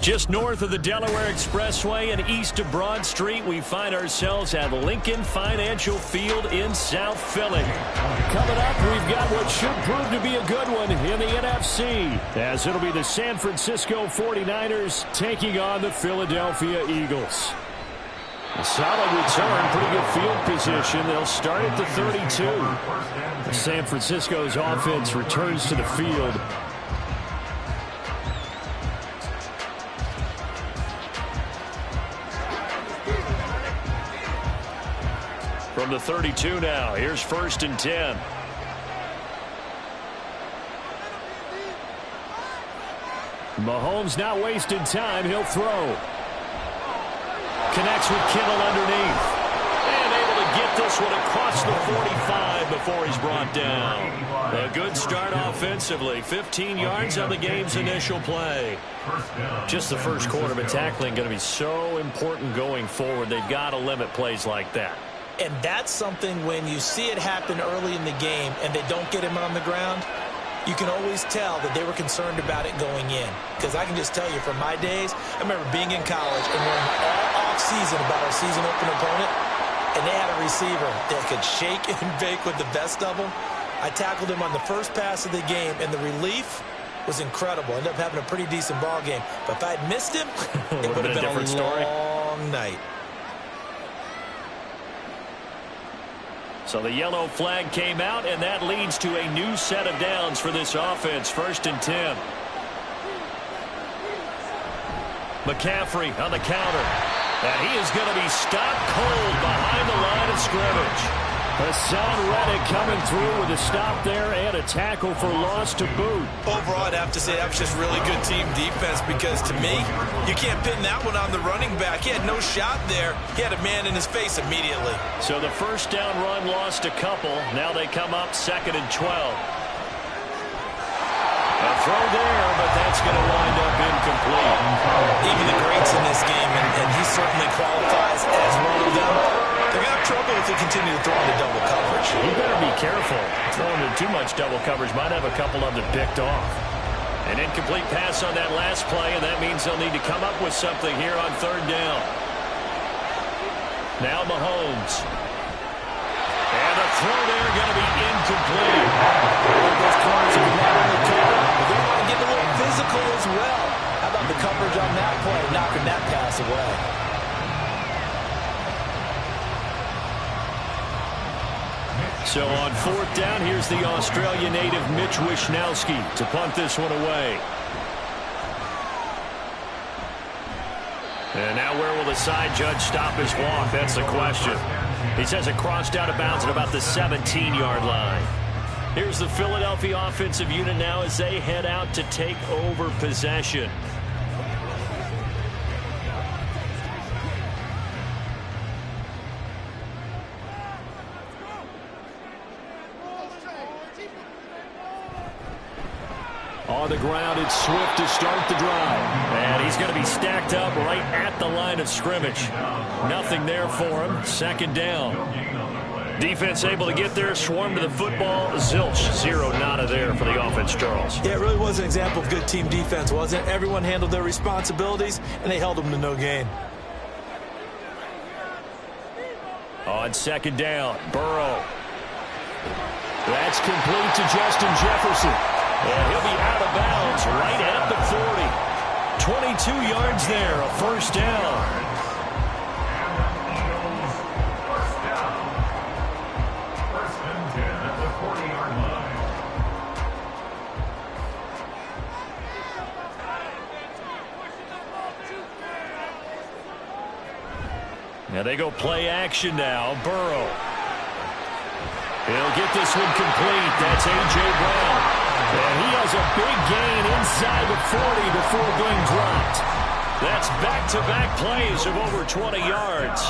Just north of the Delaware Expressway and east of Broad Street, we find ourselves at Lincoln Financial Field in South Philly. Coming up, we've got what should prove to be a good one in the NFC, as it'll be the San Francisco 49ers taking on the Philadelphia Eagles. A solid return, pretty good field position. They'll start at the 32. San Francisco's offense returns to the field. From the 32 now, here's 1st and 10. Mahomes not wasting time. He'll throw. Connects with Kittle underneath. And able to get this one across the 45 before he's brought down. A good start offensively. 15 yards on the game's initial play. Just the first quarter, but tackling going to be so important going forward. They've got to limit plays like that. And that's something when you see it happen early in the game and they don't get him on the ground, you can always tell that they were concerned about it going in. Because I can just tell you from my days, I remember being in college and learning all off-season about our season opener opponent, and they had a receiver that could shake and bake with the best of them. I tackled him on the first pass of the game, and the relief was incredible. Ended up having a pretty decent ball game. But if I had missed him, it would have been a long night. So the yellow flag came out, and that leads to a new set of downs for this offense. 1st and 10. McCaffrey on the counter. And he is going to be stopped cold behind the line of scrimmage. Hassan Reddick coming through with a stop there and a tackle for loss to boot. Overall, I'd have to say that was just really good team defense because, to me, you can't pin that one on the running back. He had no shot there. He had a man in his face immediately. So the first down run lost a couple. Now they come up 2nd and 12. A throw there, but that's going to wind up incomplete. Even the greats in this game, and he certainly qualifies as one of them, they're going to have trouble if they continue to throw into double coverage. You better be careful. Throwing into too much double coverage might have a couple of them picked off. An incomplete pass on that last play, and that means they'll need to come up with something here on 3rd down. Now Mahomes. And a throw there going to be incomplete. Those corners are not only cover, but they want to get a little physical as well. How about the coverage on that play, knocking that pass away? So on 4th down, here's the Australia native Mitch Wishnowsky to punt this one away. And now where will the side judge stop his walk? That's the question. He says it crossed out of bounds at about the 17-yard line. Here's the Philadelphia offensive unit now as they head out to take over possession. On the ground, it's Swift to start the drive. And he's going to be stacked up right at the line of scrimmage. Nothing there for him. 2nd down. Defense able to get there, swarm to the football. Zilch, 0 nada there for the offense, Charles. Yeah, it really was an example of good team defense, wasn't it? Everyone handled their responsibilities, and they held them to no gain. On 2nd down, Burrow. That's complete to Justin Jefferson. And he'll be out of bounds right at the 40. 22 yards there, a 1st down. Now they go play action now. Burrow. He'll get this one complete. That's A.J. Brown. And he has a big gain inside the 40 before being dropped. That's back-to-back plays of over 20 yards.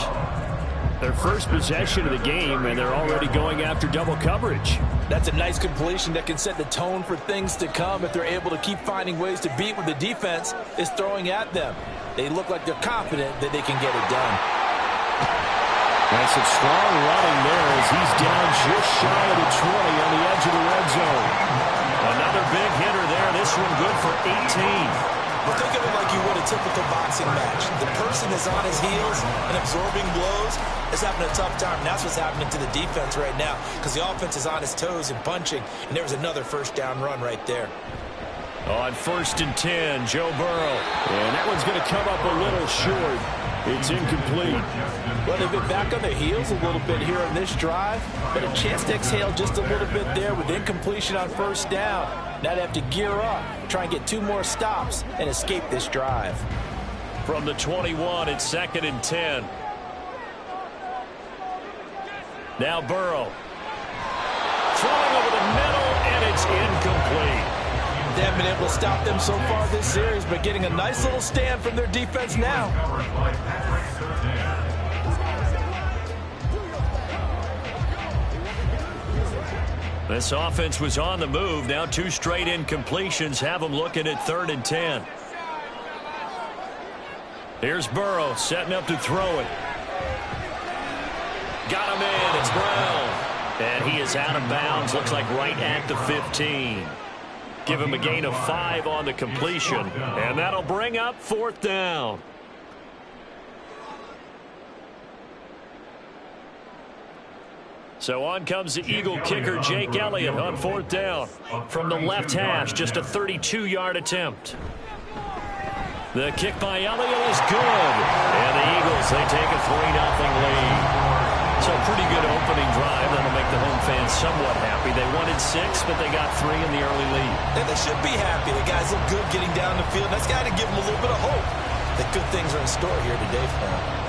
Their first possession of the game, and they're already going after double coverage. That's a nice completion that can set the tone for things to come if they're able to keep finding ways to beat what the defense is throwing at them. They look like they're confident that they can get it done. That's some strong running there as he's down just shy of the 20 on the edge of the red zone. Another big hitter there. This one good for 18. But think of it like you would a typical boxing match. The person is on his heels and absorbing blows is having a tough time. And that's what's happening to the defense right now because the offense is on his toes and punching. And there was another first down run right there. On 1st and 10, Joe Burrow. And that one's going to come up a little short. It's incomplete. Well, they've been back on their heels a little bit here on this drive, but a chance to exhale just a little bit there with incompletion on 1st down. Now they have to gear up, try and get 2 more stops, and escape this drive. From the 21, it's 2nd and 10. Now Burrow. Throwing over the middle, and it's incomplete. They haven't been able to stop them so far this series, but getting a nice little stand from their defense now. This offense was on the move. Now 2 straight incompletions have them looking at 3rd and 10. Here's Burrow setting up to throw it. Got him in. It's Brown. And he is out of bounds. Looks like right at the 15. Give him a gain of 5 on the completion. And that'll bring up 4th down. So on comes the Eagle kicker, Jake Elliott, on 4th down. From the left hash, just a 32-yard attempt. The kick by Elliott is good. And the Eagles, they take a 3-0 lead. So pretty good opening drive. That'll make the home fans somewhat happy. They wanted 6, but they got 3 in the early lead. And they should be happy. The guys look good getting down the field. That's got to give them a little bit of hope that good things are in store here today for them.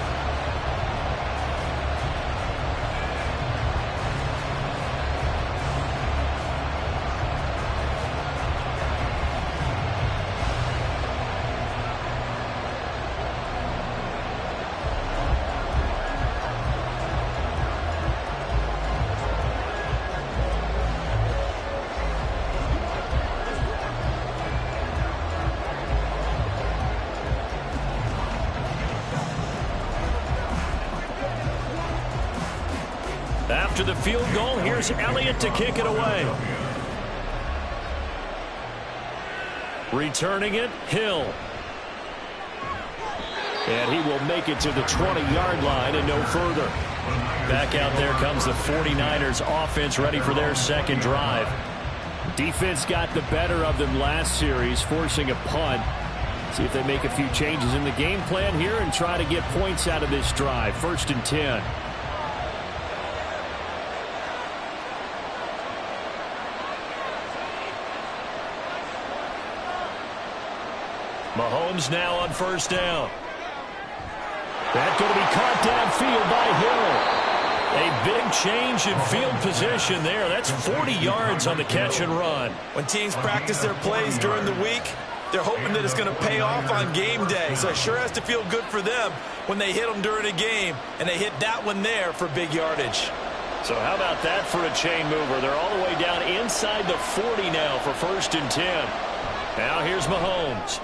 After the field goal, here's Elliott to kick it away. Returning it, Hill. And he will make it to the 20-yard line and no further. Back out there comes the 49ers offense ready for their second drive. Defense got the better of them last series, forcing a punt. See if they make a few changes in the game plan here and try to get points out of this drive. 1st and 10. Mahomes now on 1st down. That's going to be caught downfield by Hill. A big change in field position there. That's 40 yards on the catch and run. When teams practice their plays during the week, they're hoping that it's going to pay off on game day. So it sure has to feel good for them when they hit them during a game. And they hit that one there for big yardage. So how about that for a chain mover? They're all the way down inside the 40 now for 1st and 10. Now here's Mahomes.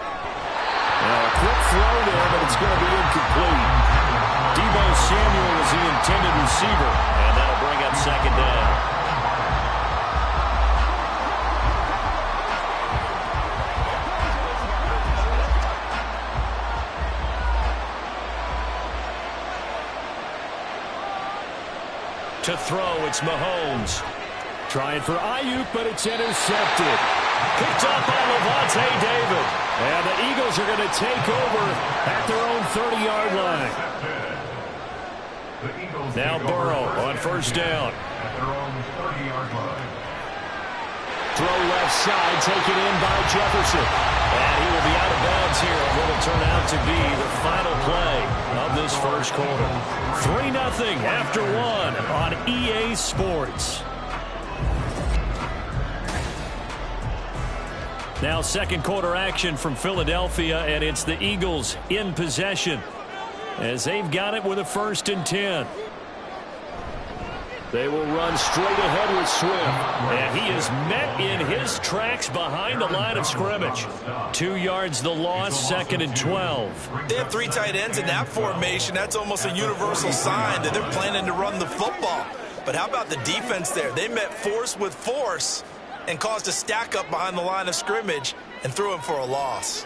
A quick throw there, but it's going to be incomplete. Deebo Samuel is the intended receiver, and that'll bring up 2nd down. To throw, it's Mahomes. Trying for Ayuk, but it's intercepted. Picked up by Lavonte David. And the Eagles are going to take over at their own 30-yard line. Now Burrow on 1st down. At their own 30-yard line. Throw left side, taken in by Jefferson. And he will be out of bounds here on what will turn out to be the final play of this first quarter. 3-0 after 1 on EA Sports. Now second quarter action from Philadelphia, and it's the Eagles in possession as they've got it with a 1st and 10. They will run straight ahead with Swift, and he is met in his tracks behind the line of scrimmage. 2 yards the loss, 2nd and 12. They have 3 tight ends in that formation. That's almost a universal sign that they're planning to run the football. But how about the defense there? They met force with force and caused a stack up behind the line of scrimmage and threw him for a loss.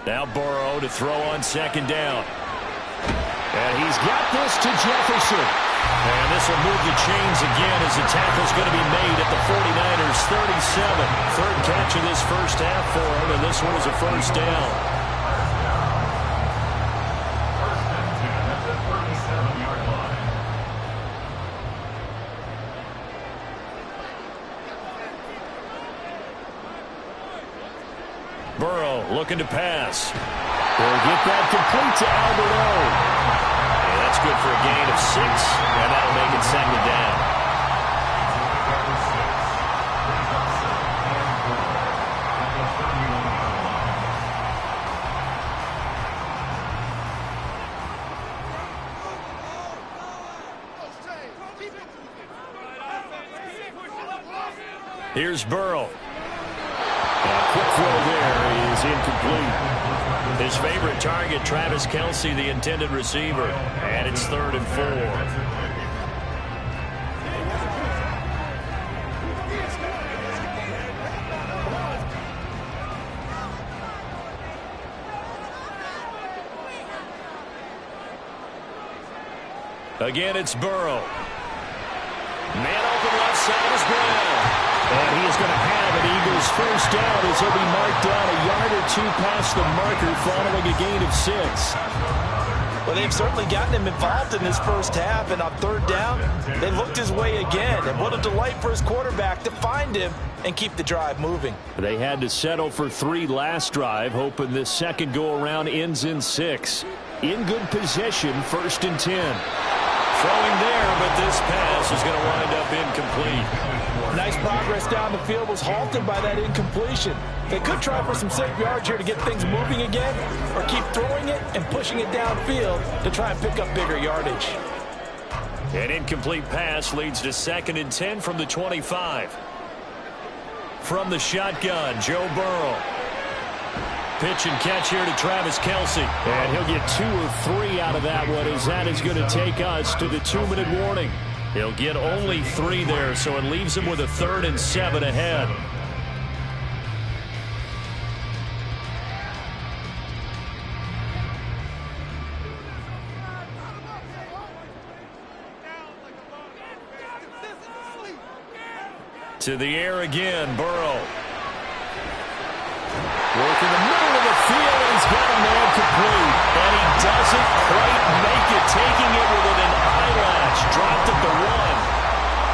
Now Burrow to throw on second down. And he's got this to Jefferson. And this will move the chains again as the tackle's going to be made at the 49ers 37. Third catch of this first half for him, and this one is a first down. First and 10 at the 37-yard line. Burrow looking to pass. He'll get that complete to Albert O. And that's good for a gain of 6, and that'll make it second down. Number 6 brings up second and goal at the 31-yard line. Here's Burrow. And a quick throw there is incomplete. His favorite target, Travis Kelce, the intended receiver. And it's 3rd and 4. Again, it's Burrow. Man open left side is Brown. And he is going to have an Eagles first down as he'll be marked down a yard or 2 past the marker following a gain of 6. Well, they've certainly gotten him involved in this first half, and on third down, they looked his way again. And what a delight for his quarterback to find him and keep the drive moving. They had to settle for 3 last drive, hoping this second go-around ends in 6. In good position, 1st and 10. Throwing there, but this pass is going to wind up incomplete. Nice progress down the field was halted by that incompletion. They could try for some safe yards here to get things moving again, or keep throwing it and pushing it downfield to try and pick up bigger yardage. An incomplete pass leads to 2nd and 10 from the 25. From the shotgun, Joe Burrow. Pitch and catch here to Travis Kelce. And he'll get 2 or 3 out of that one, as that is going to take us to the 2-minute warning. He'll get only 3 there, so it leaves him with a 3rd and 7 ahead. To the air again, Burrow. Working the middle of the field, and he's got a man complete. And he doesn't quite make it, taking it within an eyelash. Dropped at the 1.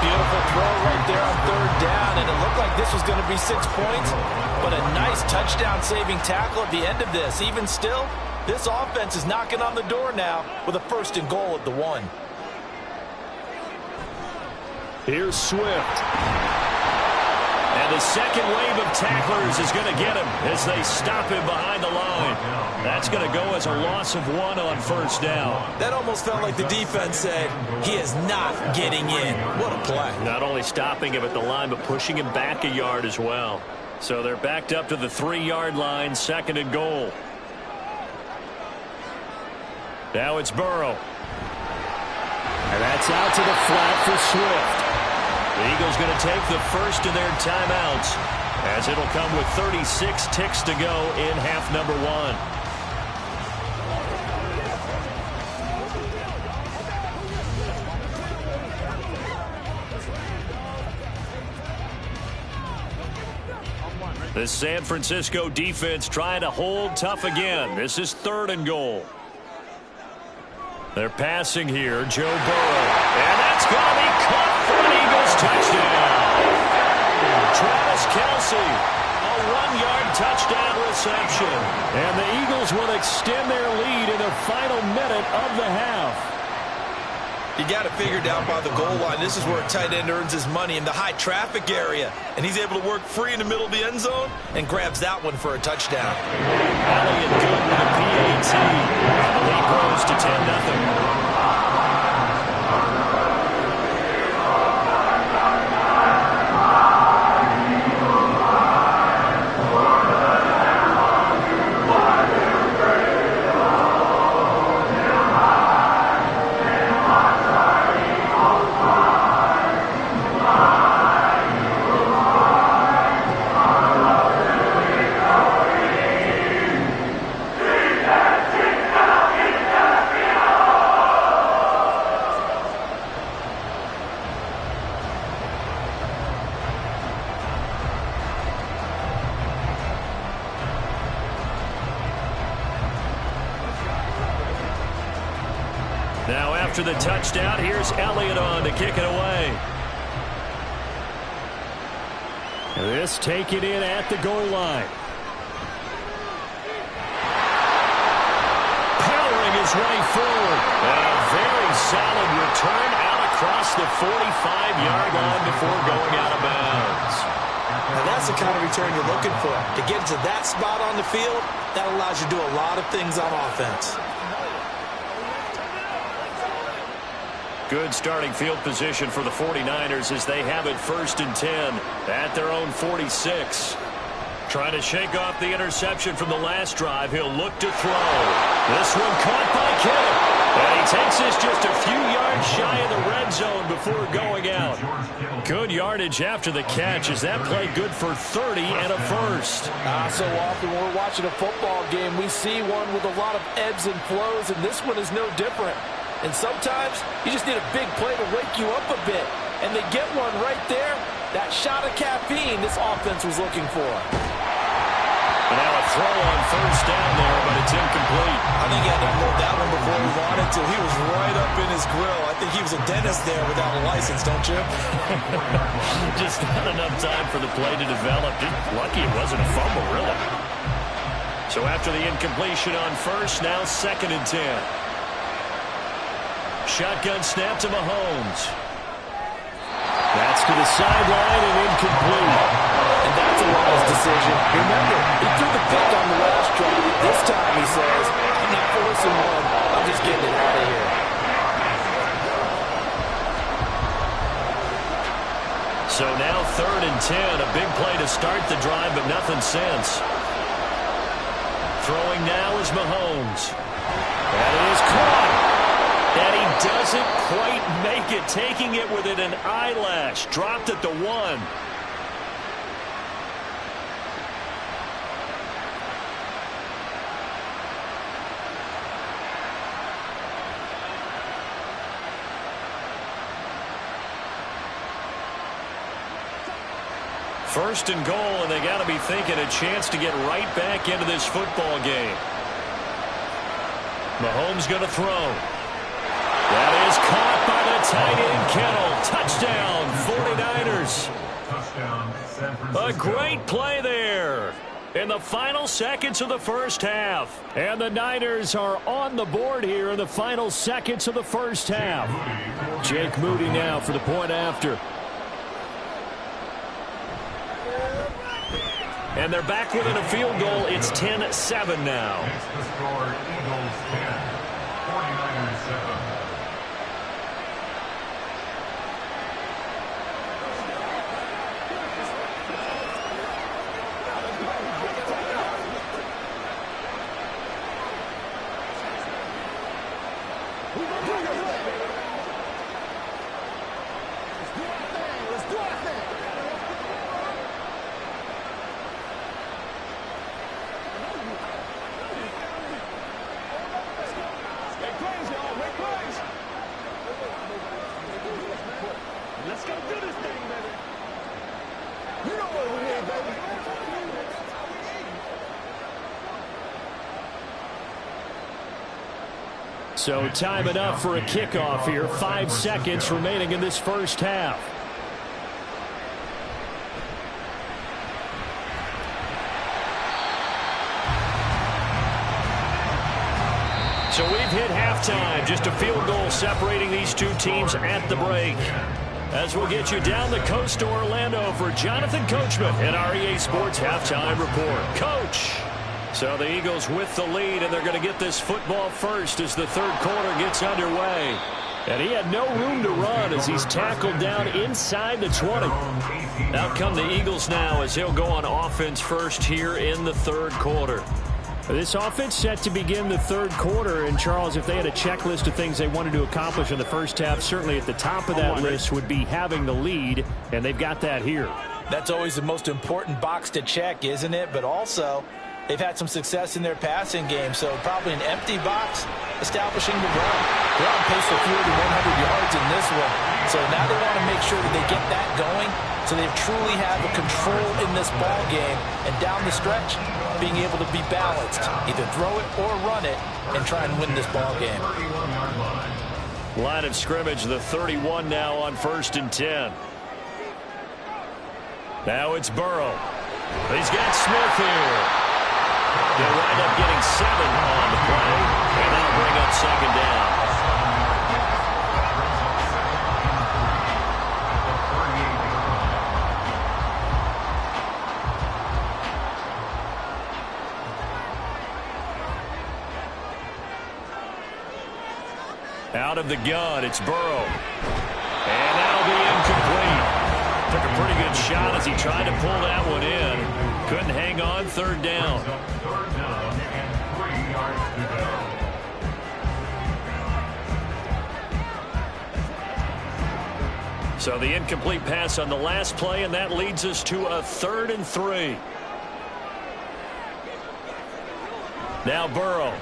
Beautiful throw right there on third down, and it looked like this was going to be 6 points, but a nice touchdown-saving tackle at the end of this. Even still, this offense is knocking on the door now with a 1st and goal at the 1. Here's Swift. And the second wave of tacklers is going to get him as they stop him behind the line. That's going to go as a loss of 1 on 1st down. That almost felt like the defense said, he is not getting in. What a play. Not only stopping him at the line, but pushing him back a yard as well. So they're backed up to the 3-yard line, 2nd and goal. Now it's Burrow. And that's out to the flat for Swift. The Eagles going to take the first of their timeouts, as it'll come with 36 ticks to go in half number 1. The San Francisco defense trying to hold tough again. This is 3rd and goal. They're passing here, Joe Burrow. And that's going to be caught for an Eagles touchdown. Travis Kelce, a 1-yard touchdown reception. And the Eagles will extend their lead in the final minute of the half. You got it figured out by the goal line. This is where a tight end earns his money, in the high traffic area. And he's able to work free in the middle of the end zone and grabs that one for a touchdown. Elliott good with a PAT. And the lead grows to 10-0. Now after the touchdown, here's Elliott on to kick it away. This taken in at the goal line. Powering his way forward. And a very solid return out across the 45-yard line before going out of bounds. Now that's the kind of return you're looking for. To get to that spot on the field, that allows you to do a lot of things on offense. Good starting field position for the 49ers as they have it 1st and 10 at their own 46. Trying to shake off the interception from the last drive. He'll look to throw. This one caught by Kittle. And he takes this just a few yards shy of the red zone before going out. Good yardage after the catch. Is that play good for 30 and a first? So often when we're watching a football game, we see one with a lot of ebbs and flows, and this one is no different. And sometimes you just need a big play to wake you up a bit. And they get one right there. That shot of caffeine this offense was looking for. And now a throw on 1st down there, but it's incomplete. I think he had to unload that one before he wanted to. He was right up in his grill. I think he was a dentist there without a license, don't you? Just not enough time for the play to develop. Lucky it wasn't a fumble, really. So after the incompletion on 1st, now 2nd and 10. Shotgun snap to Mahomes. That's to the sideline and incomplete. And that's a wise decision. Remember, he threw the pick on the last drive. This time he says, I'm not forcing one. I'm just getting it out of here. So now 3rd and 10. A big play to start the drive, but nothing since. Throwing now is Mahomes. That is caught. And he doesn't quite make it, taking it within an eyelash. Dropped at the 1. First and goal, and they got to be thinking a chance to get right back into this football game. Mahomes going to throw. That is caught by the tight end Kittle. Touchdown, 49ers. Touchdown, San Francisco. A great play there in the final seconds of the first half. And the Niners are on the board here in the final seconds of the first half. Jake Moody now for the point after. And they're back within a field goal. It's 10-7 now. It's the score, Eagles 10, 49ers 7. So time enough for a kickoff here. 5 seconds remaining in this first half. So we've hit halftime. Just a field goal separating these two teams at the break. As we'll get you down the coast to Orlando for Jonathan Coachman at our EA Sports Halftime Report. Coach! So the Eagles with the lead, and they're going to get this football first as the third quarter gets underway. And he had no room to run as he's tackled down inside the 20. Out come the Eagles now as they'll go on offense first here in the third quarter. This offense set to begin the third quarter. And, Charles, if they had a checklist of things they wanted to accomplish in the first half, certainly at the top of that list would be having the lead, and they've got that here. That's always the most important box to check, isn't it? But also, they've had some success in their passing game, so probably an empty box establishing the run. They're on pace for fewer than 100 yards in this one. So now they want to make sure that they get that going so they truly have a control in this ball game. And down the stretch, being able to be balanced. Either throw it or run it and try and win this ball game. Line of scrimmage, the 31 now on 1st and 10. Now it's Burrow. He's got Smith here. They'll wind up getting 7 on the play, and that'll bring up 2nd down. Out of the gun, it's Burrow. And that'll be incomplete. Took a pretty good shot as he tried to pull that one in. Couldn't hang on, 3rd down. 3rd down and 3 yards to go. So the incomplete pass on the last play, and that leads us to a 3rd and 3. Now Burrow.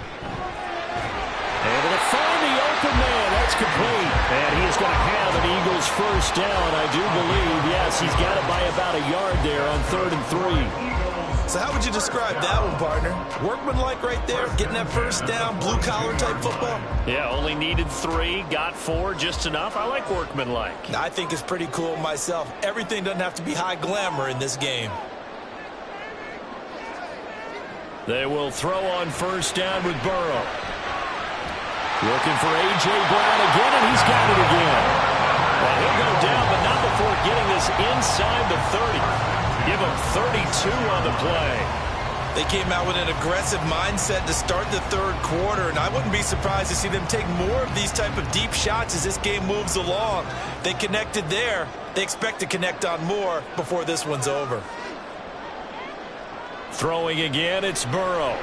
Able to find the open man. That's complete. And he is going to have an Eagles 1st down, I do believe. Yes, he's got it by about a yard there on 3rd and 3. So how would you describe that one, partner? Workmanlike right there, getting that 1st down, blue-collar type football? Yeah, only needed 3, got 4, just enough. I like workmanlike. I think it's pretty cool myself. Everything doesn't have to be high glamour in this game. They will throw on 1st down with Burrow. Looking for A.J. Brown again, and he's got it again. Well, he'll go down, but not before getting this inside the 30. Give him 32 on the play. They came out with an aggressive mindset to start the 3rd quarter, and I wouldn't be surprised to see them take more of these type of deep shots as this game moves along. They connected there. They expect to connect on more before this one's over. Throwing again, it's Burrow.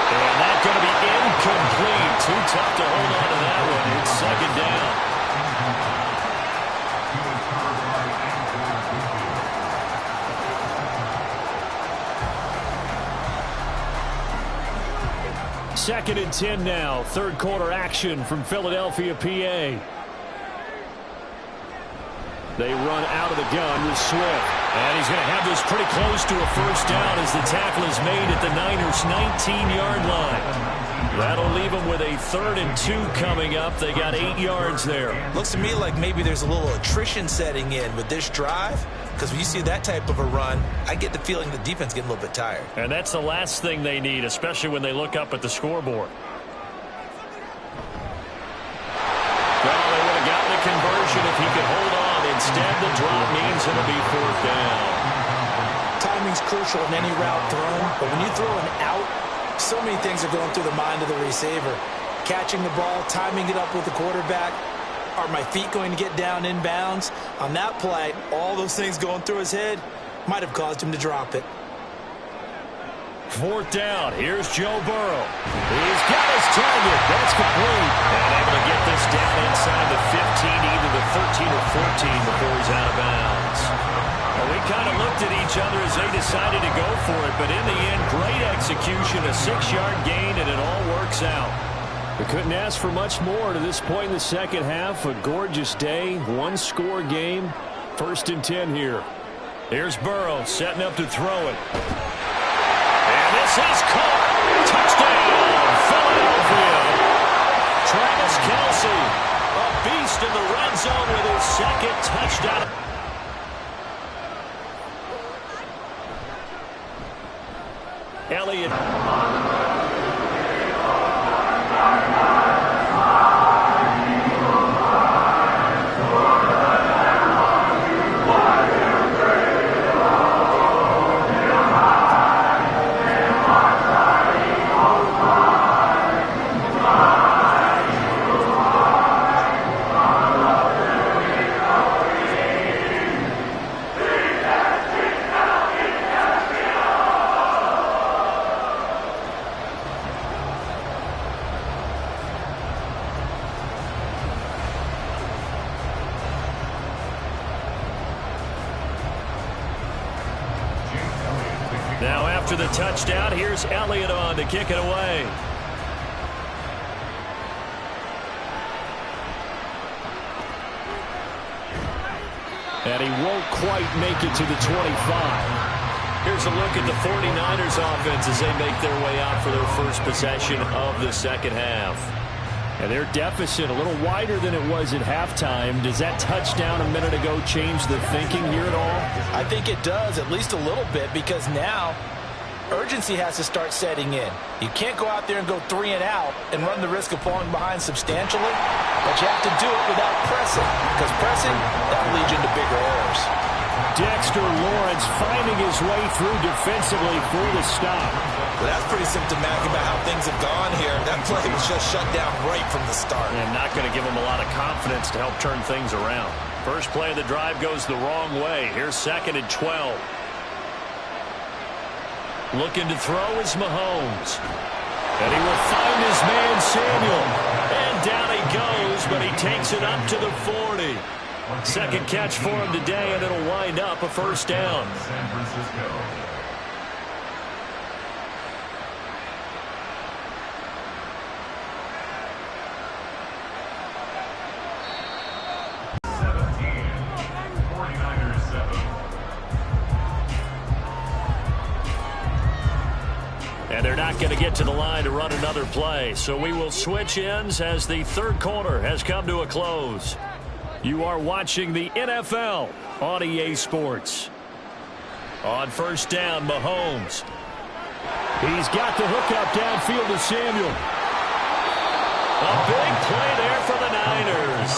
And that's going to be incomplete. Too tough to hold on to that one. It's 2nd down. 2nd and 10 now. 3rd quarter action from Philadelphia, PA. They run out of the gun with Swift. And he's going to have this pretty close to a 1st down as the tackle is made at the Niners' 19-yard line. That'll leave them with a 3rd and 2 coming up. They got 8 yards there. Looks to me like maybe there's a little attrition setting in with this drive, because when you see that type of a run, I get the feeling the defense getting a little bit tired. And that's the last thing they need, especially when they look up at the scoreboard. Well, they would have gotten a conversion if he could hold on. Instead, the drop means it'll be 4th down. Timing's crucial in any route thrown, but when you throw an out, so many things are going through the mind of the receiver. Catching the ball, timing it up with the quarterback. Are my feet going to get down inbounds? On that play, all those things going through his head might have caused him to drop it. 4th down. Here's Joe Burrow. He's got his target. That's complete. And able to get this down inside the 15, either the 13 or 14 before he's out of bounds. Well, we kind of looked at each other as they decided to go for it, but in the end, great execution, a 6-yard gain, and it all works out. We couldn't ask for much more to this point in the 2nd half. A gorgeous day, 1-score game. 1st and 10 here. Here's Burrow setting up to throw it. This is caught. Touchdown, Philadelphia. Travis Kelce, a beast in the red zone with his 2nd touchdown. Elliott. Now after the touchdown, here's Elliott on to kick it away. And he won't quite make it to the 25. Here's a look at the 49ers offense as they make their way out for their first possession of the 2nd half. And their deficit a little wider than it was at halftime. Does that touchdown a minute ago change the thinking here at all? I think it does, at least a little bit, because now urgency has to start setting in. You can't go out there and go 3 and out and run the risk of falling behind substantially, but you have to do it without pressing, because pressing, that'll lead you into bigger errors. Dexter Lawrence finding his way through defensively for the stop. Well, that's pretty symptomatic about how things have gone here. That play was just shut down right from the start. And not going to give him a lot of confidence to help turn things around. First play of the drive goes the wrong way. Here's 2nd and 12. Looking to throw is Mahomes. And he will find his man Samuel. And down he goes, but he takes it up to the 40. Second catch for him today, and it'll wind up a first down. San Francisco. And they're not going to get to the line to run another play. So we will switch ends as the third quarter has come to a close. You are watching the NFL on EA Sports. On first down, Mahomes. He's got the hookup downfield to Samuel. A big play there for the Niners.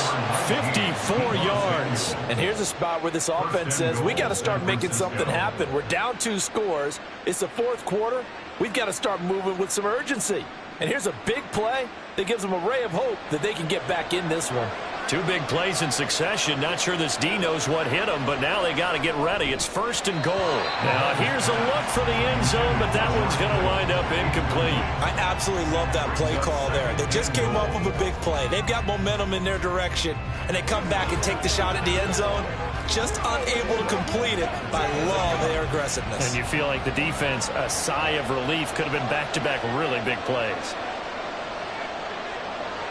54 yards. And here's a spot where this offense says, we got to start making something happen. We're down 2 scores. It's the fourth quarter. We've got to start moving with some urgency. And here's a big play that gives them a ray of hope that they can get back in this one. 2 big plays in succession. Not sure this D knows what hit him, but now they got to get ready. It's 1st and goal. Now here's a look for the end zone, but that one's going to wind up incomplete. I absolutely love that play call there. They just came up with a big play. They've got momentum in their direction, and they come back and take the shot at the end zone, just unable to complete it. I love their aggressiveness. And you feel like the defense, a sigh of relief, could have been back-to-back really big plays.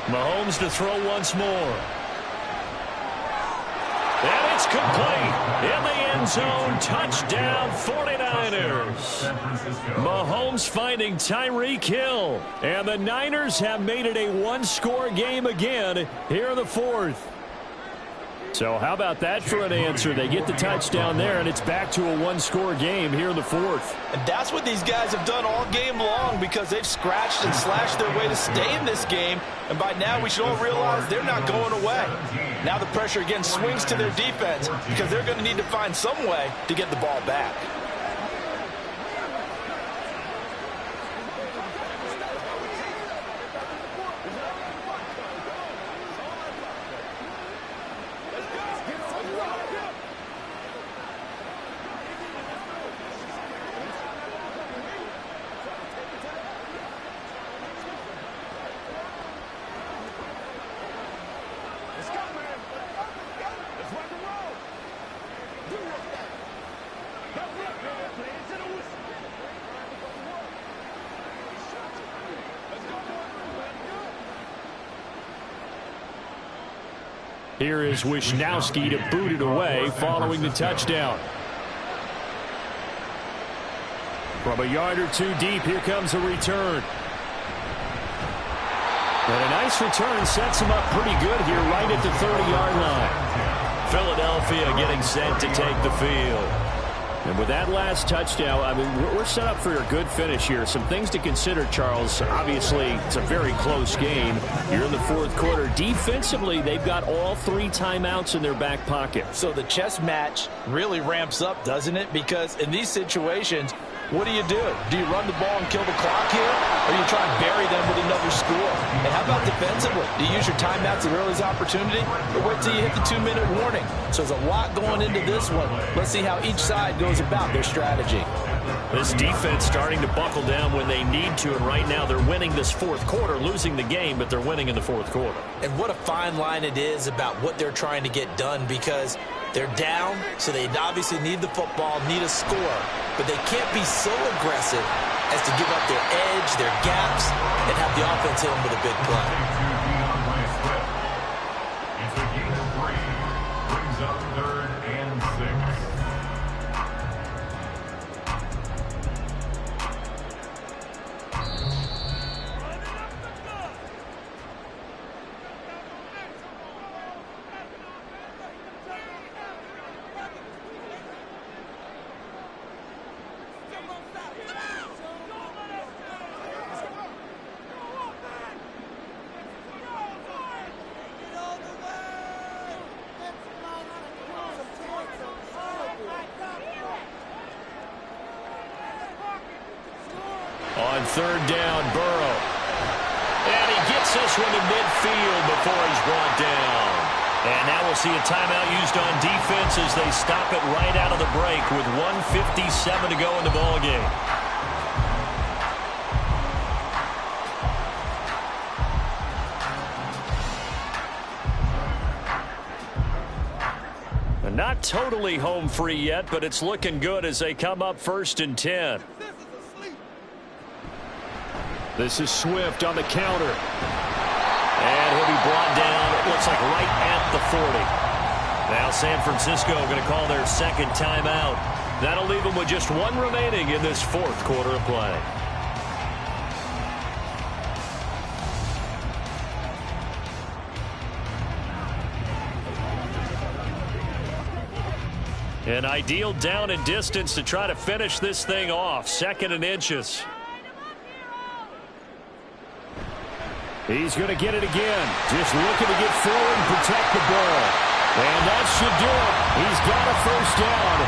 Mahomes to throw once more. And it's complete. In the end zone, touchdown 49ers. Mahomes finding Tyreek Hill. And the Niners have made it a 1-score game again here in the fourth. So how about that for an answer? They get the touchdown there, and it's back to a 1-score game here in the fourth. And that's what these guys have done all game long, because they've scratched and slashed their way to stay in this game. And by now we should all realize they're not going away. Now the pressure again swings to their defense, because they're going to need to find some way to get the ball back. Here is Wisnowski to boot it away following the touchdown. From a yard or 2 deep, here comes a return. And a nice return sets him up pretty good here right at the 30-yard line. Philadelphia getting set to take the field. And with that last touchdown, I mean, we're set up for a good finish here. Some things to consider, Charles. Obviously, it's a very close game. You're in the fourth quarter. Defensively, they've got all 3 timeouts in their back pocket. So the chess match really ramps up, doesn't it? Because in these situations, what do? Do you run the ball and kill the clock here? Or do you try and bury them with another score? And how about defensively? Do you use your timeouts at earliest opportunity? Or wait till you hit the 2-minute warning? So there's a lot going into this one. Let's see how each side goes about their strategy. This defense starting to buckle down when they need to, and right now they're winning this fourth quarter, losing the game, but they're winning in the fourth quarter. And what a fine line it is about what they're trying to get done, because they're down, so they obviously need the football, need a score, but they can't be so aggressive as to give up their edge, their gaps, and have the offense hit them with a big play. It's a gain of 3. Brings up 3rd and 6. third down, Burrow. And he gets this one to midfield before he's brought down. And now we'll see a timeout used on defense as they stop it right out of the break with 1:57 to go in the ballgame. Not totally home free yet, but it's looking good as they come up 1st and 10. This is Swift on the counter. And he'll be brought down, it looks like right at the 40. Now San Francisco going to call their second timeout. That'll leave them with just one remaining in this 4th quarter of play. An ideal down and distance to try to finish this thing off. 2nd and inches. He's going to get it again. Just looking to get forward and protect the ball. And that should do it. He's got a 1st down.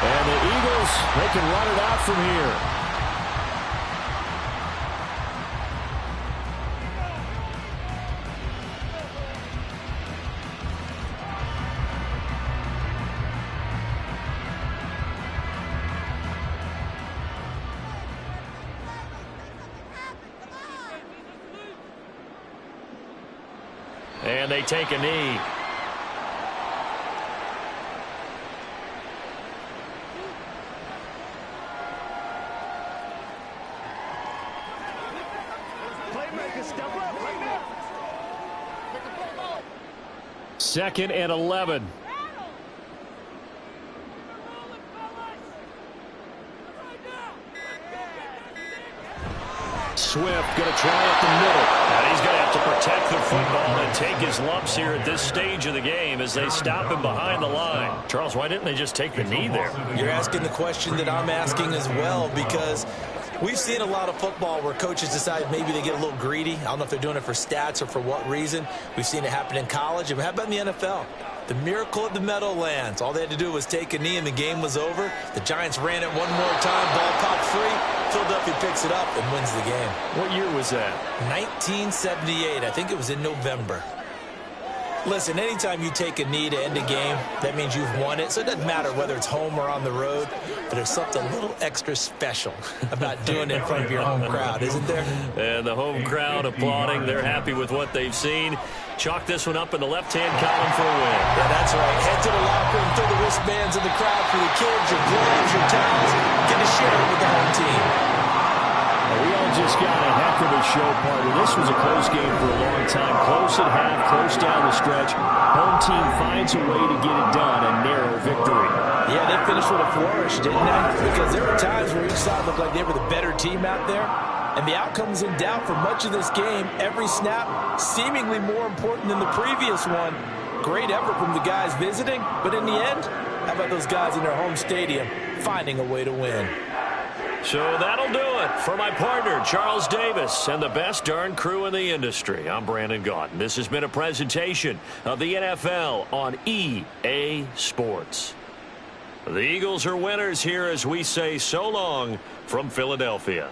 And the Eagles, they can run it out from here. And they take a knee. Playmaker, step up right now. 2nd and 11. Swift going to try up the middle. And he's going to have to protect the football and take his lumps here at this stage of the game as they stop him behind the line. Charles, why didn't they just take the knee there? You're asking the question that I'm asking as well, because we've seen a lot of football where coaches decide maybe they get a little greedy. I don't know if they're doing it for stats or for what reason. We've seen it happen in college. And how about in the NFL? The miracle of the Meadowlands. All they had to do was take a knee and the game was over. The Giants ran it one more time. Ball popped free. Philadelphia picks it up and wins the game. What year was that? 1978. I think it was in November. Listen, anytime you take a knee to end a game, that means you've won it. So it doesn't matter whether it's home or on the road, but there's something a little extra special about doing it in front of your home crowd, isn't there? And the home crowd applauding. They're happy with what they've seen. Chalk this one up in the left-hand column for a win. Yeah, that's right. Head to the locker and throw the wristbands in the crowd for the kids, your gloves, your towels. Get to share it with the home team. We all just got a heck of a show party. This was a close game for a long time. Close at half, close down the stretch. Home team finds a way to get it done, a narrow victory. Yeah, they finished with a flourish, didn't they? Because there were times where each side looked like they were the better team out there. And the outcome was in doubt for much of this game. Every snap seemingly more important than the previous one. Great effort from the guys visiting. But in the end, how about those guys in their home stadium finding a way to win? So that'll do it for my partner, Charles Davis, and the best darn crew in the industry. I'm Brandon Gaudin. This has been a presentation of the NFL on EA Sports. The Eagles are winners here as we say so long from Philadelphia.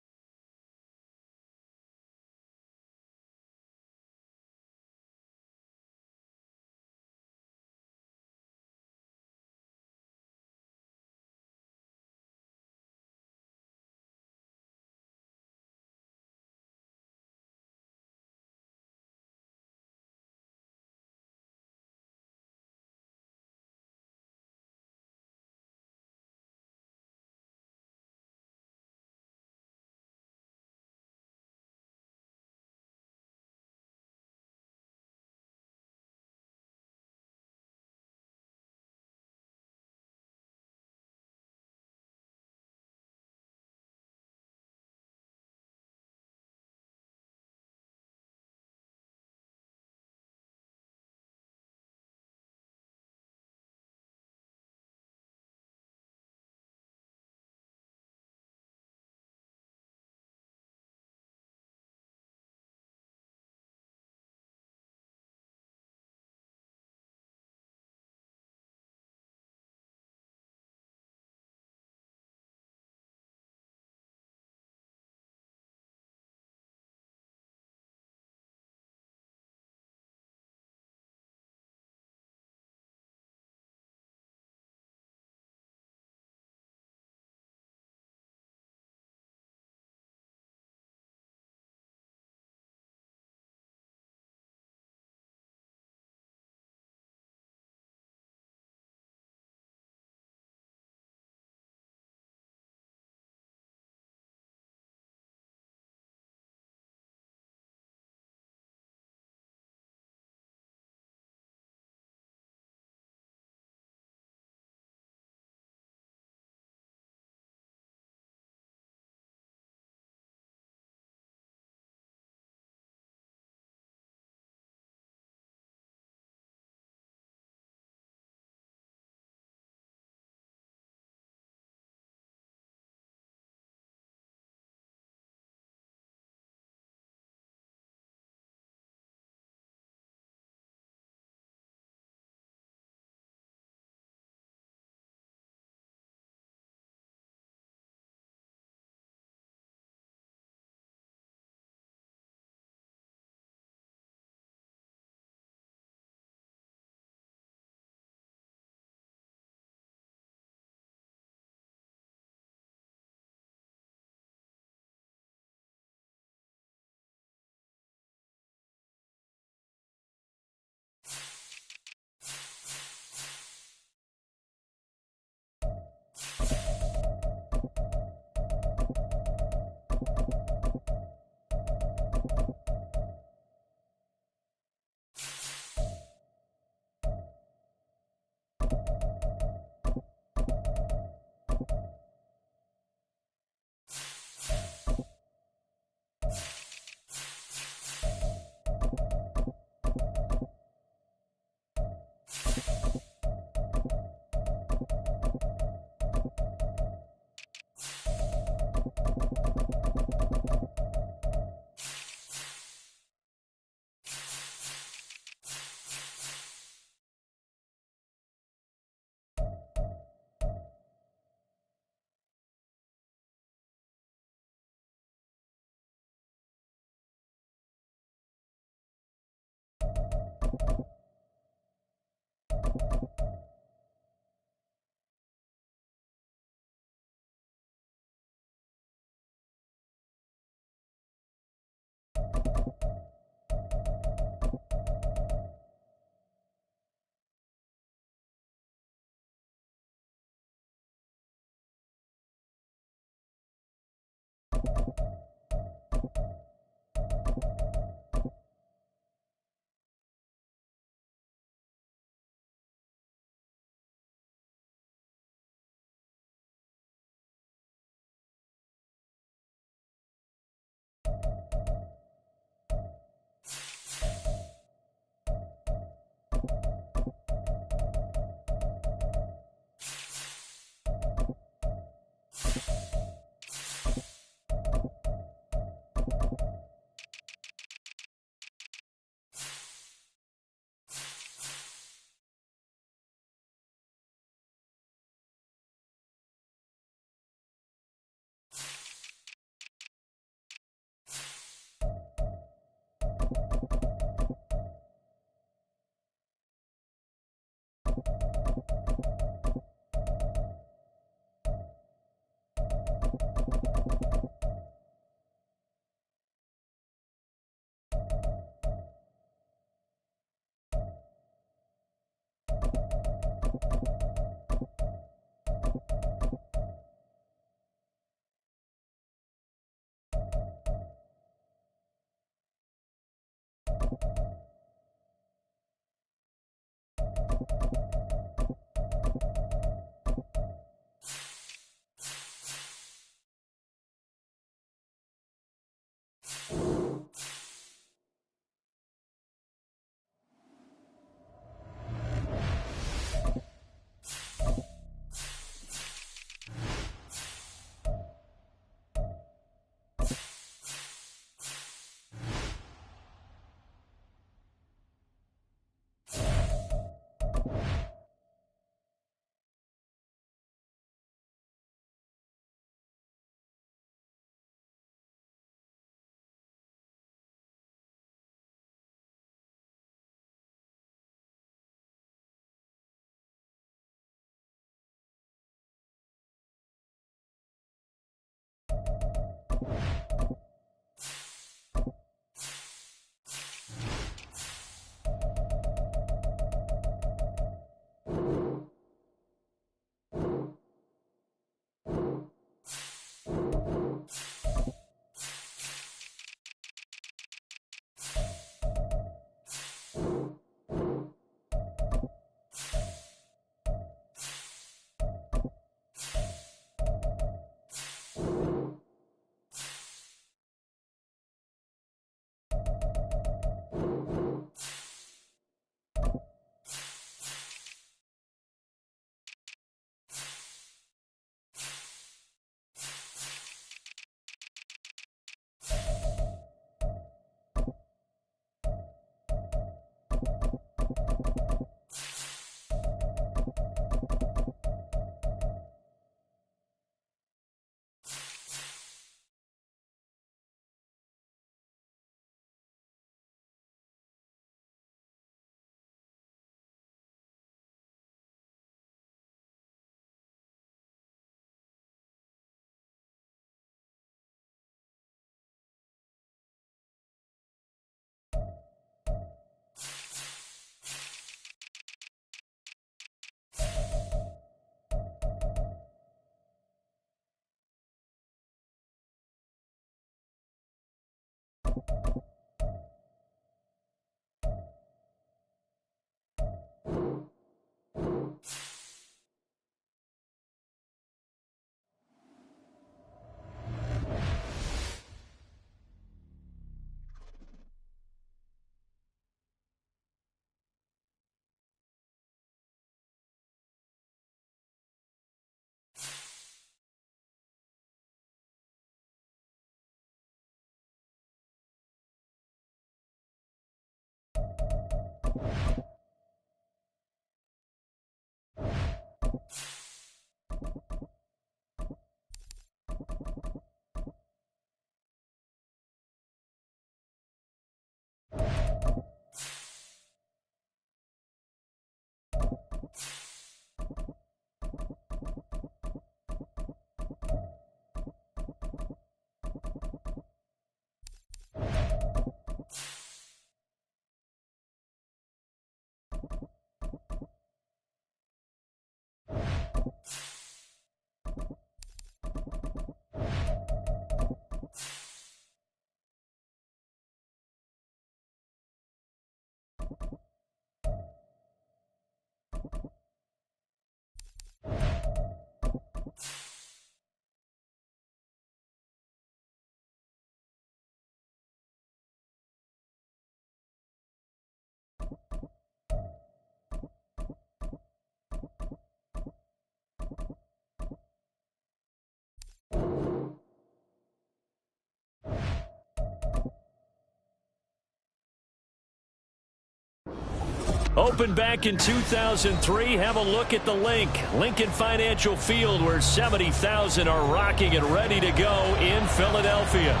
Opened back in 2003. Have a look at the Lincoln Financial Field, where 70,000 are rocking and ready to go in Philadelphia.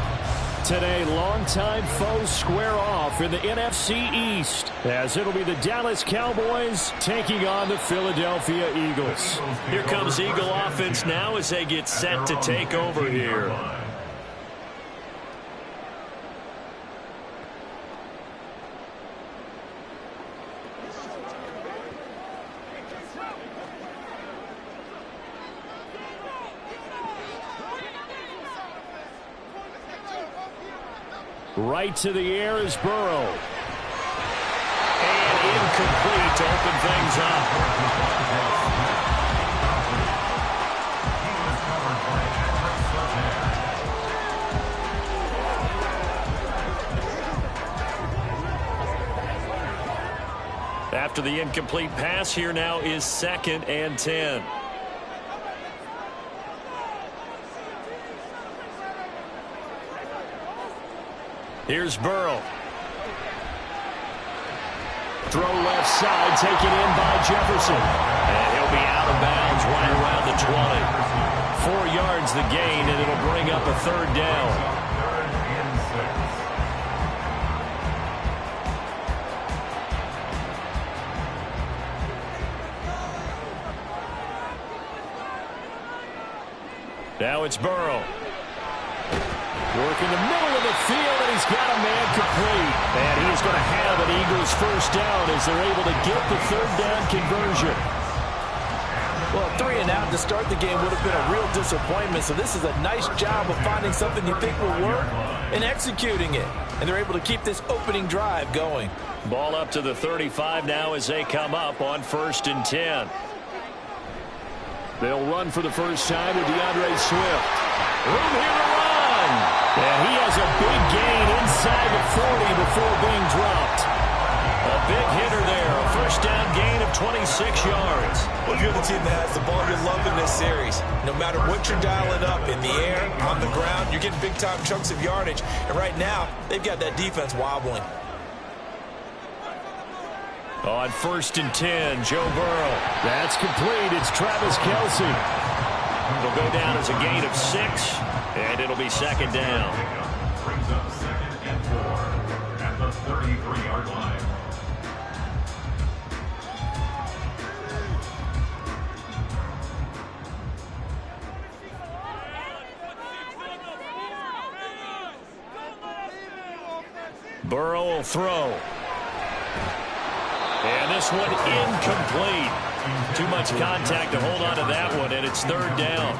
Today, longtime foes square off in the NFC East, as it'll be the Dallas Cowboys taking on the Philadelphia Eagles. Here comes Eagle offense now as they get set to take over here. Right to the air is Burrow. incomplete to open things up. After the incomplete pass, here now is 2nd and 10. Here's Burrow. Throw left side, taken in by Jefferson. And he'll be out of bounds right around the 20. 4 yards the gain, and it'll bring up a 3rd down. Now it's Burrow. Working the middle of the field, and he's got a man complete. And he's going to have an Eagles first down as they're able to get the 3rd down conversion. Well, 3 and out to start the game would have been a real disappointment. So this is a nice job of finding something you think will work and executing it. And they're able to keep this opening drive going. Ball up to the 35 now as they come up on 1st and 10. They'll run for the first time with DeAndre Swift. Room here to run. And he has a big gain inside the 40 before being dropped. A big hitter there. A first down gain of 26 yards. Well, if you're the team that has the ball, you're loving this series. No matter what you're dialing up, in the air, on the ground, you're getting big-time chunks of yardage. And right now, they've got that defense wobbling. On 1st and 10, Joe Burrow. That's complete. It's Travis Kelce. It'll go down as a gain of 6, and it'll be 2nd down. Brings up 2nd and 4 at the 33-yard line. Burrow will throw. And this one incomplete. Too much contact to hold on to that one, and it's 3rd down.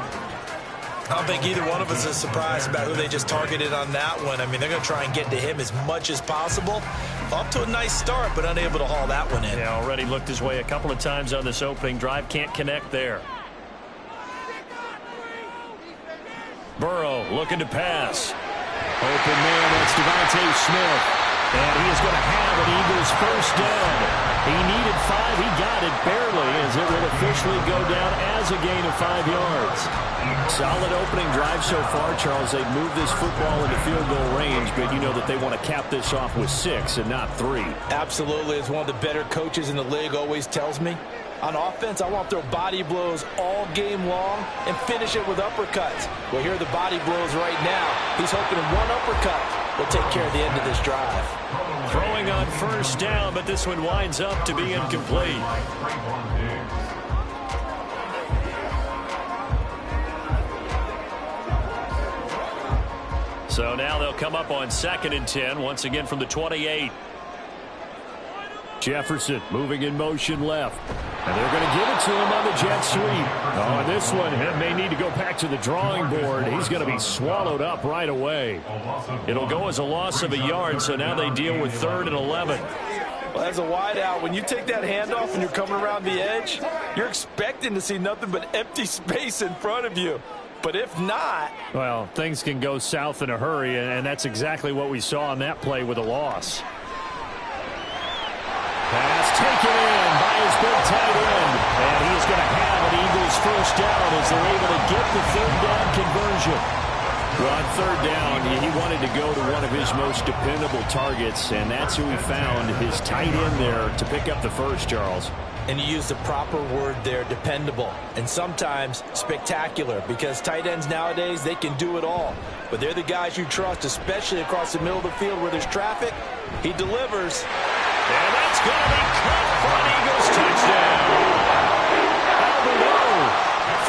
I don't think either one of us is surprised about who they just targeted on that one. I mean, they're going to try and get to him as much as possible. Off to a nice start, but unable to haul that one in. Yeah, already looked his way a couple of times on this opening drive. Can't connect there. Burrow looking to pass. Open man, that's Devontae Smith. And he is going to have an Eagles first down. He needed 5. He got it barely as it will officially go down as a gain of 5 yards. Solid opening drive so far, Charles. They've moved this football into field goal range, but you know that they want to cap this off with 6 and not 3. Absolutely. As one of the better coaches in the league always tells me, on offense, I want to throw body blows all game long and finish it with uppercuts. Well, here are the body blows right now. He's hoping one uppercut will take care of the end of this drive. Throwing on first down, but this one winds up to be incomplete. So now they'll come up on 2nd and 10, once again from the 28. Jefferson moving in motion left. And they're going to give it to him on the jet sweep. Oh, and this one may need to go back to the drawing board. He's going to be swallowed up right away. It'll go as a loss of a yard, so now they deal with 3rd and 11. Well, as a wideout, when you take that handoff and you're coming around the edge, you're expecting to see nothing but empty space in front of you. But if not... Well, things can go south in a hurry, and that's exactly what we saw on that play with a loss. Pass taken in by his big tight end. And he's going to have an Eagles first down as they're able to get the 3rd down conversion. Well, on 3rd down, he wanted to go to one of his most dependable targets, and that's who he found, his tight end there, to pick up the first, Charles. And you use the proper word there, dependable. And sometimes spectacular, because tight ends nowadays, they can do it all. But they're the guys you trust, especially across the middle of the field where there's traffic. He delivers. And that's going to be caught for an Eagles touchdown. Alberto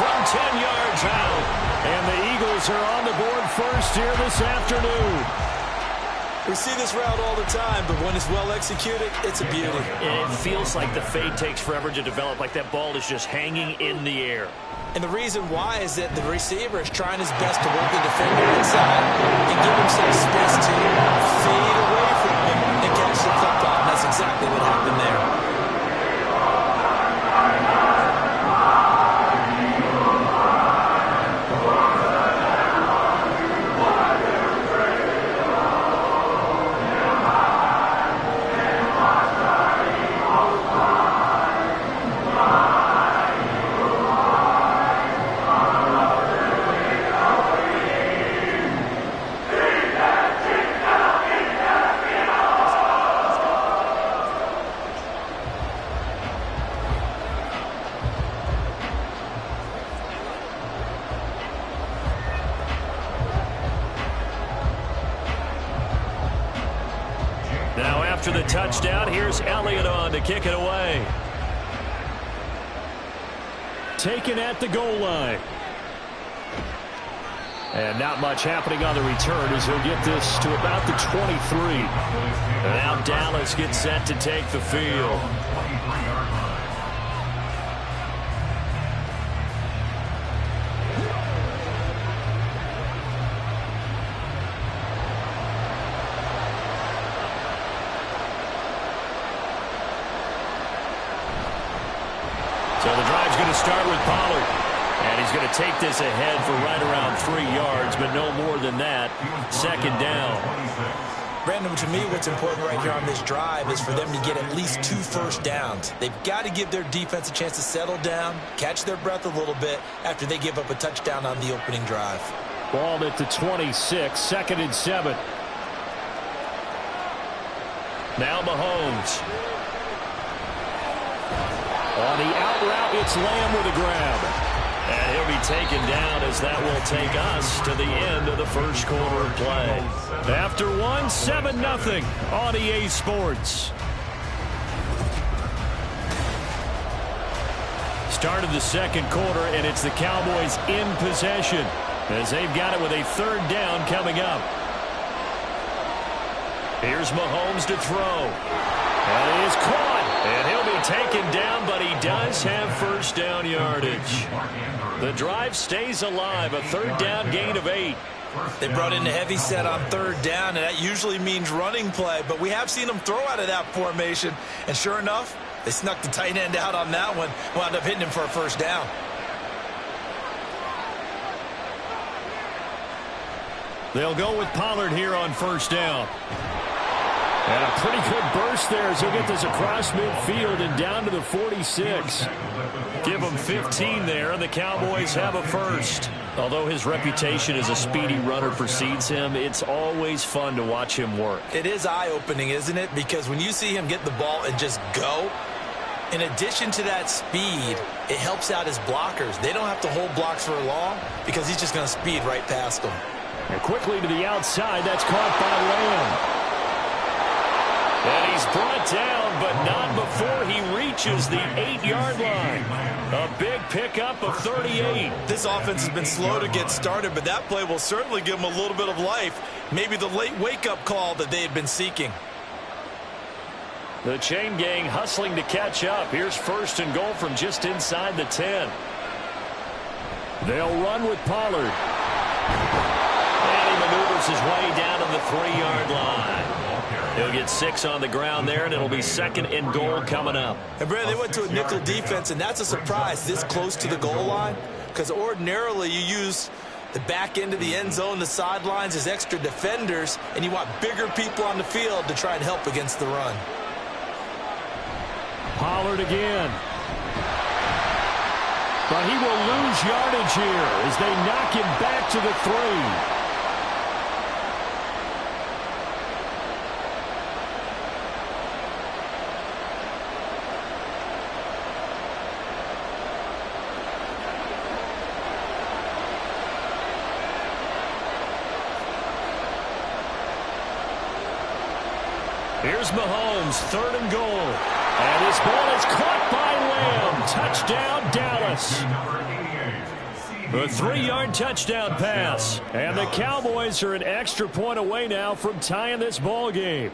from 10 yards out. And the Eagles are on the board first here this afternoon. We see this route all the time, but when it's well executed, it's a beauty. It feels like the fade takes forever to develop, like that ball is just hanging in the air. And the reason why is that the receiver is trying his best to work the defender inside and give himself space to fade away from him and catch the football. And that's exactly what happened there. After the touchdown, here's Elliott on to kick it away. Taken at the goal line. And not much happening on the return as he'll get this to about the 23. And now Dallas gets set to take the field. So the drive's going to start with Pollard. And he's going to take this ahead for right around 3 yards, but no more than that. Second down. Brandon, to me, what's important right here on this drive is for them to get at least 2 first downs. They've got to give their defense a chance to settle down, catch their breath a little bit after they give up a touchdown on the opening drive. Ball at the 26, 2nd and 7. Now Mahomes. On the out route, it's Lamb with a grab. And he'll be taken down as that will take us to the end of the first quarter of play. After 7-0 on EA Sports. Start of the second quarter, and it's the Cowboys in possession as they've got it with a 3rd down coming up. Here's Mahomes to throw. And he is caught. And he'll be taken down, but he does have first down yardage. The drive stays alive, a 3rd down gain of 8. They brought in a heavy set on 3rd down, and that usually means running play, but we have seen them throw out of that formation, and sure enough, they snuck the tight end out on that one, wound up hitting him for a first down. They'll go with Pollard here on 1st down. And a pretty good burst there as he'll get this across midfield and down to the 46. Give him 15 there, and the Cowboys have a first. Although his reputation as a speedy runner precedes him, it's always fun to watch him work. It is eye-opening, isn't it? Because when you see him get the ball and just go, in addition to that speed, it helps out his blockers. They don't have to hold blocks for long because he's just going to speed right past them. And quickly to the outside, that's caught by Lamb. And he's brought down, but not before he reaches the 8-yard line. A big pickup of 38. This offense has been slow to get started, but that play will certainly give them a little bit of life. Maybe the late wake-up call that they had been seeking. The chain gang hustling to catch up. Here's 1st and goal from just inside the 10. They'll run with Pollard. And he maneuvers his way down to the 3-yard line. He'll get 6 on the ground there, and it'll be 2nd and goal coming up. And, Brad, they went to a nickel defense, and that's a surprise this close to the goal line because ordinarily you use the back end of the end zone, the sidelines as extra defenders, and you want bigger people on the field to try and help against the run. Pollard again. But he will lose yardage here as they knock him back to the 3. Here's Mahomes, 3rd and goal. And his ball is caught by Lamb. Touchdown, Dallas. A 3-yard touchdown pass. And the Cowboys are an extra point away now from tying this ball game.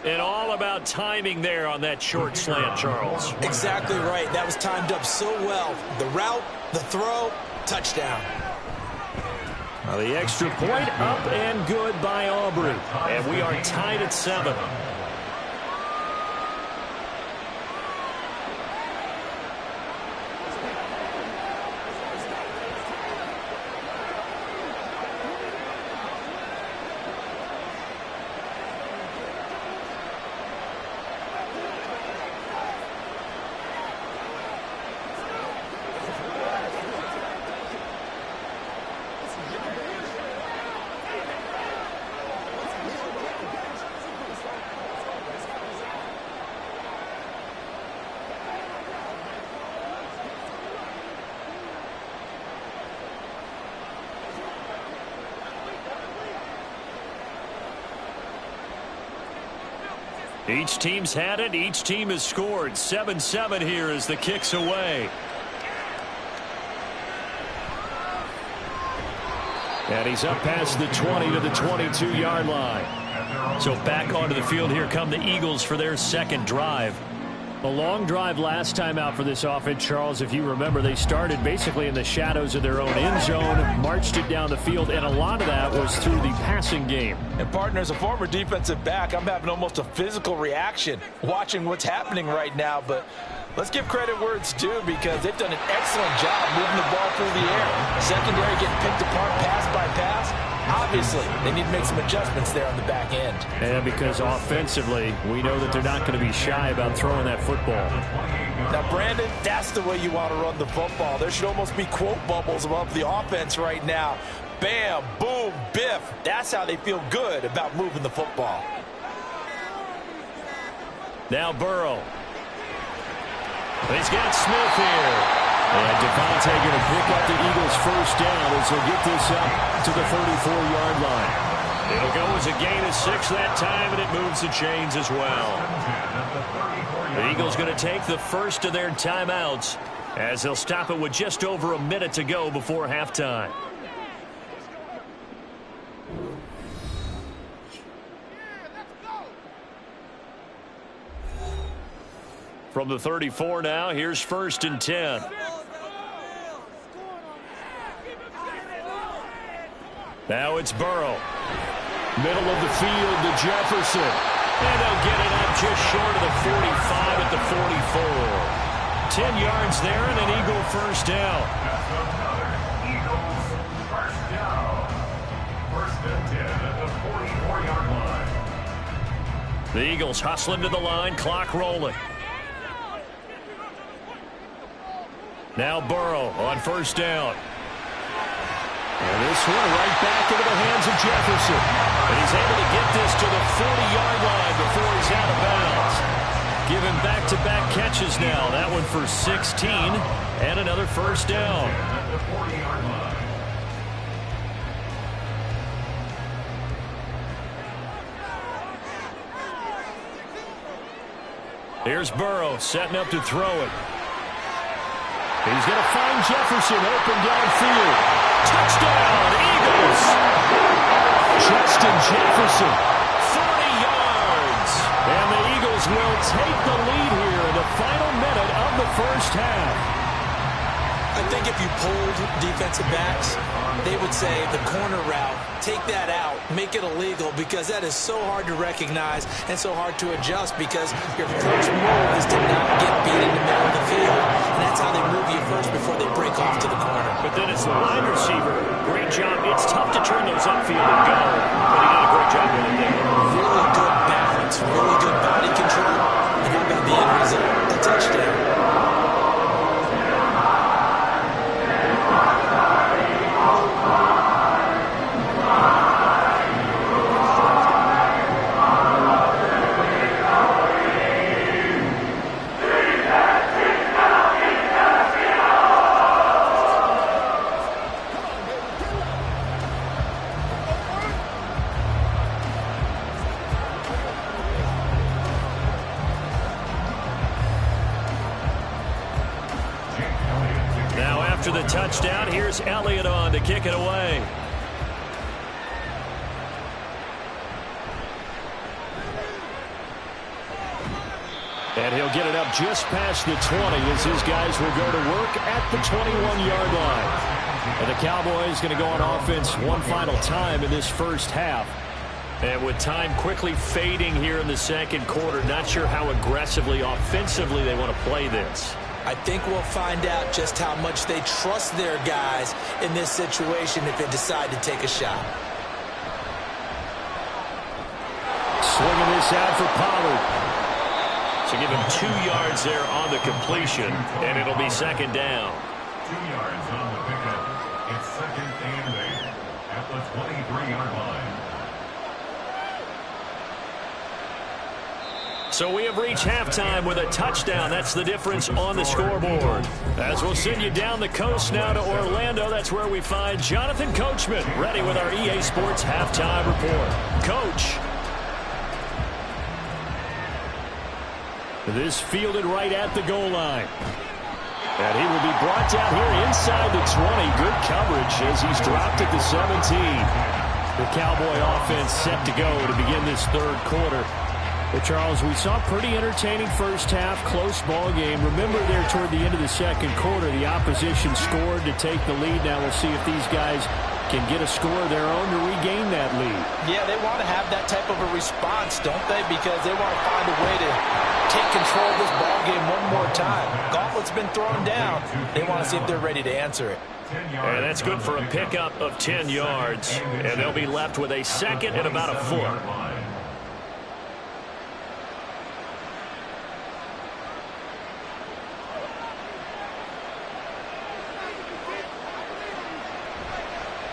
And all about timing there on that short slant, Charles. Exactly right. That was timed up so well. The route, the throw, touchdown. Now the extra point up and good by Aubrey. And we are tied at 7. Each team's had it. Each team has scored. 7-7 here as the kick's away. And he's up past the 20 to the 22-yard line. So back onto the field here come the Eagles for their second drive. A long drive last time out for this offense, Charles. If you remember, they started basically in the shadows of their own end zone, marched it down the field, and a lot of that was through the passing game. And, partner, as a former defensive back, I'm having almost a physical reaction watching what's happening right now. But let's give credit where it's due because they've done an excellent job moving the ball through the air. Secondary getting picked apart pass by pass. Obviously, they need to make some adjustments there on the back end. And because offensively, we know that they're not going to be shy about throwing that football. Now, Brandon, that's the way you want to run the football. There should almost be quote bubbles above the offense right now. Bam, boom, biff. That's how they feel good about moving the football. Now Burrow. He's got Smith here. And Devontae going to pick up the Eagles' first down as they'll get this up to the 34-yard line. It'll go as a gain of 6 that time, and it moves the chains as well. The Eagles going to take the first of their timeouts as they'll stop it with just over a minute to go before halftime. From the 34 now, here's 1st and 10. Now it's Burrow. Middle of the field to Jefferson. And they'll get it up just short of the 45 at the 44. 10 yards there and an Eagle first down. Eagles first down. 1st and 10 at the 44-yard line. The Eagles hustling to the line, clock rolling. Now Burrow on 1st down. And this one right back into the hands of Jefferson. And he's able to get this to the 40-yard line before he's out of bounds. Give him back-to-back catches now. That one for 16 and another first down. At the 40-yard line. Here's Burrow setting up to throw it. He's going to find Jefferson open downfield. Touchdown, Eagles! Justin Jefferson, 40 yards. And the Eagles will take the lead here in the final minute of the first half. I think if you polled defensive backs, they would say the corner route, take that out, make it illegal, because that is so hard to recognize and so hard to adjust because your first move is to not get beat in the middle of the field, and that's how they move you first before they break off to the corner. But then as the wide receiver, great job. It's tough to turn those upfield and go, but he did a great job with it there. Really good balance, really good body control, and how about the end result, the touchdown. After the touchdown, here's Elliott on to kick it away. And he'll get it up just past the 20 as his guys will go to work at the 21-yard line. And the Cowboys going to go on offense one final time in this first half. And with time quickly fading here in the second quarter, not sure how aggressively, offensively they want to play this. I think we'll find out just how much they trust their guys in this situation if they decide to take a shot. Swinging this out for Pollard. So give him 2 yards there on the completion, and it'll be second down. 2 yards on the pickup. It's 2nd and 8 at the 23-yard line. So we have reached halftime with a touchdown. That's the difference on the scoreboard. As we'll send you down the coast now to Orlando, that's where we find Jonathan Coachman ready with our EA Sports halftime report. Coach. This fielded right at the goal line. And he will be brought down here inside the 20. Good coverage as he's dropped at the 17. The Cowboy offense set to go to begin this third quarter. But, Charles, we saw a pretty entertaining first half, close ball game. Remember there toward the end of the second quarter, the opposition scored to take the lead. Now we'll see if these guys can get a score of their own to regain that lead. Yeah, they want to have that type of a response, don't they? Because they want to find a way to take control of this ball game one more time. Gauntlet's been thrown down. They want to see if they're ready to answer it. And that's good for a pickup of 10 yards. And they'll be left with a second and about a foot.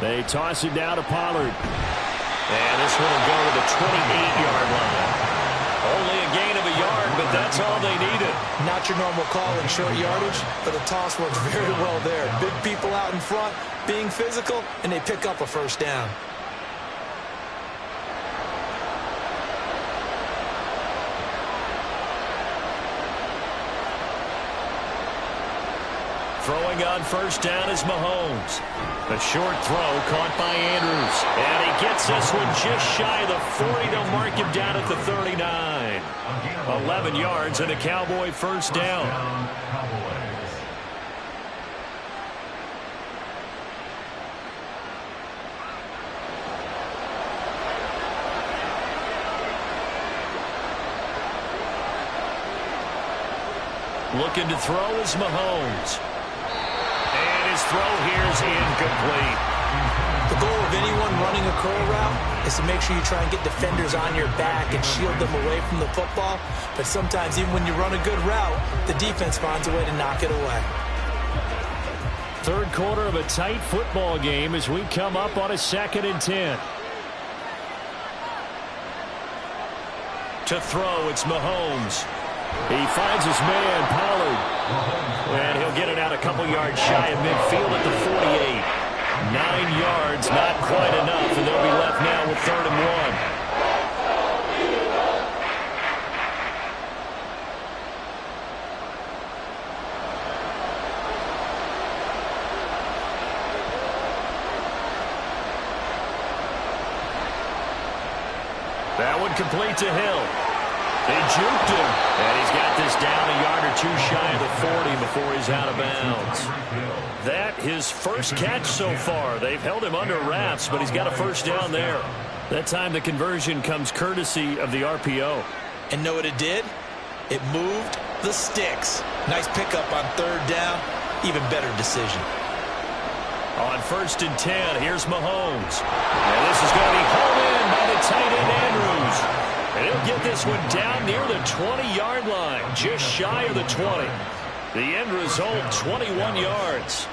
They toss it down to Pollard. And this one will go to the 28-yard line. Only a gain of a yard, but that's all they needed. Not your normal call in short yardage, but the toss works very well there. Big people out in front, being physical, and they pick up a first down. Throwing on first down is Mahomes. A short throw caught by Andrews. And he gets this one just shy of the 40. They'll mark him down at the 39. 11 yards and a Cowboy first down. Looking to throw is Mahomes. And his throw here is incomplete. The goal of anyone running a curl route is to make sure you try and get defenders on your back and shield them away from the football. But sometimes even when you run a good route, the defense finds a way to knock it away. Third quarter of a tight football game as we come up on a 2nd and 10. To throw, it's Mahomes. He finds his man, Pollard. And he'll get it out a couple yards shy of midfield at the 48. 9 yards, not quite enough, and they'll be left now with 3rd and 1. That one complete to Hill. They juked him, and he's got this down a yard or two shy of the 40 before he's out of bounds. That his first catch so far. They've held him under wraps, but he's got a first down there. That time the conversion comes courtesy of the RPO. And know what it did? It moved the sticks. Nice pickup on 3rd down. Even better decision. On 1st and 10, here's Mahomes. And this is going to be hauled in by the tight end Andrews. And he'll get this one down near the 20-yard line, just shy of the 20. The end result, 21 yards.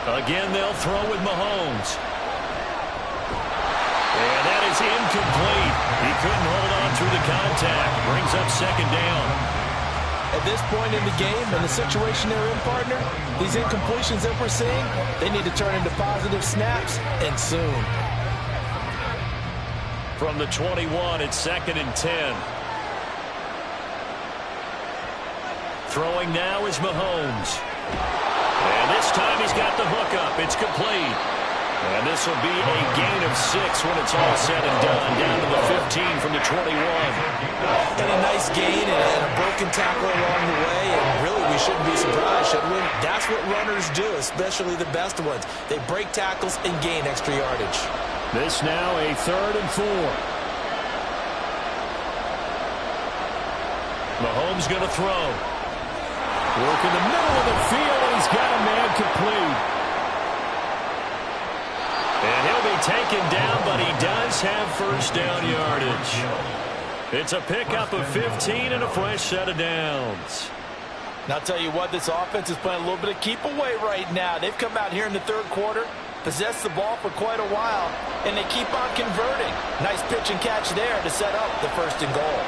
Again, they'll throw with Mahomes. And that is incomplete. He couldn't hold on through the contact. Brings up 2nd down. At this point in the game, and the situation they're in, partner, these incompletions that we're seeing, they need to turn into positive snaps, and soon. From the 21, it's 2nd and 10. Throwing now is Mahomes. And this time he's got the hook up. It's complete. And this will be a gain of 6 when it's all said and done. Down to the 15 from the 21. And a nice gain and a broken tackle along the way. And really, we shouldn't be surprised, should we? That's what runners do, especially the best ones. They break tackles and gain extra yardage. This now a 3rd and 4. Mahomes going to throw. Work in the middle of the field, and he's got a man complete. And he'll be taken down, but he does have first down yardage. It's a pickup of 15 and a fresh set of downs. And I'll tell you what, this offense is playing a little bit of keep away right now. They've come out here in the 3rd quarter, possessed the ball for quite a while, and they keep on converting. Nice pitch and catch there to set up the 1st and goal.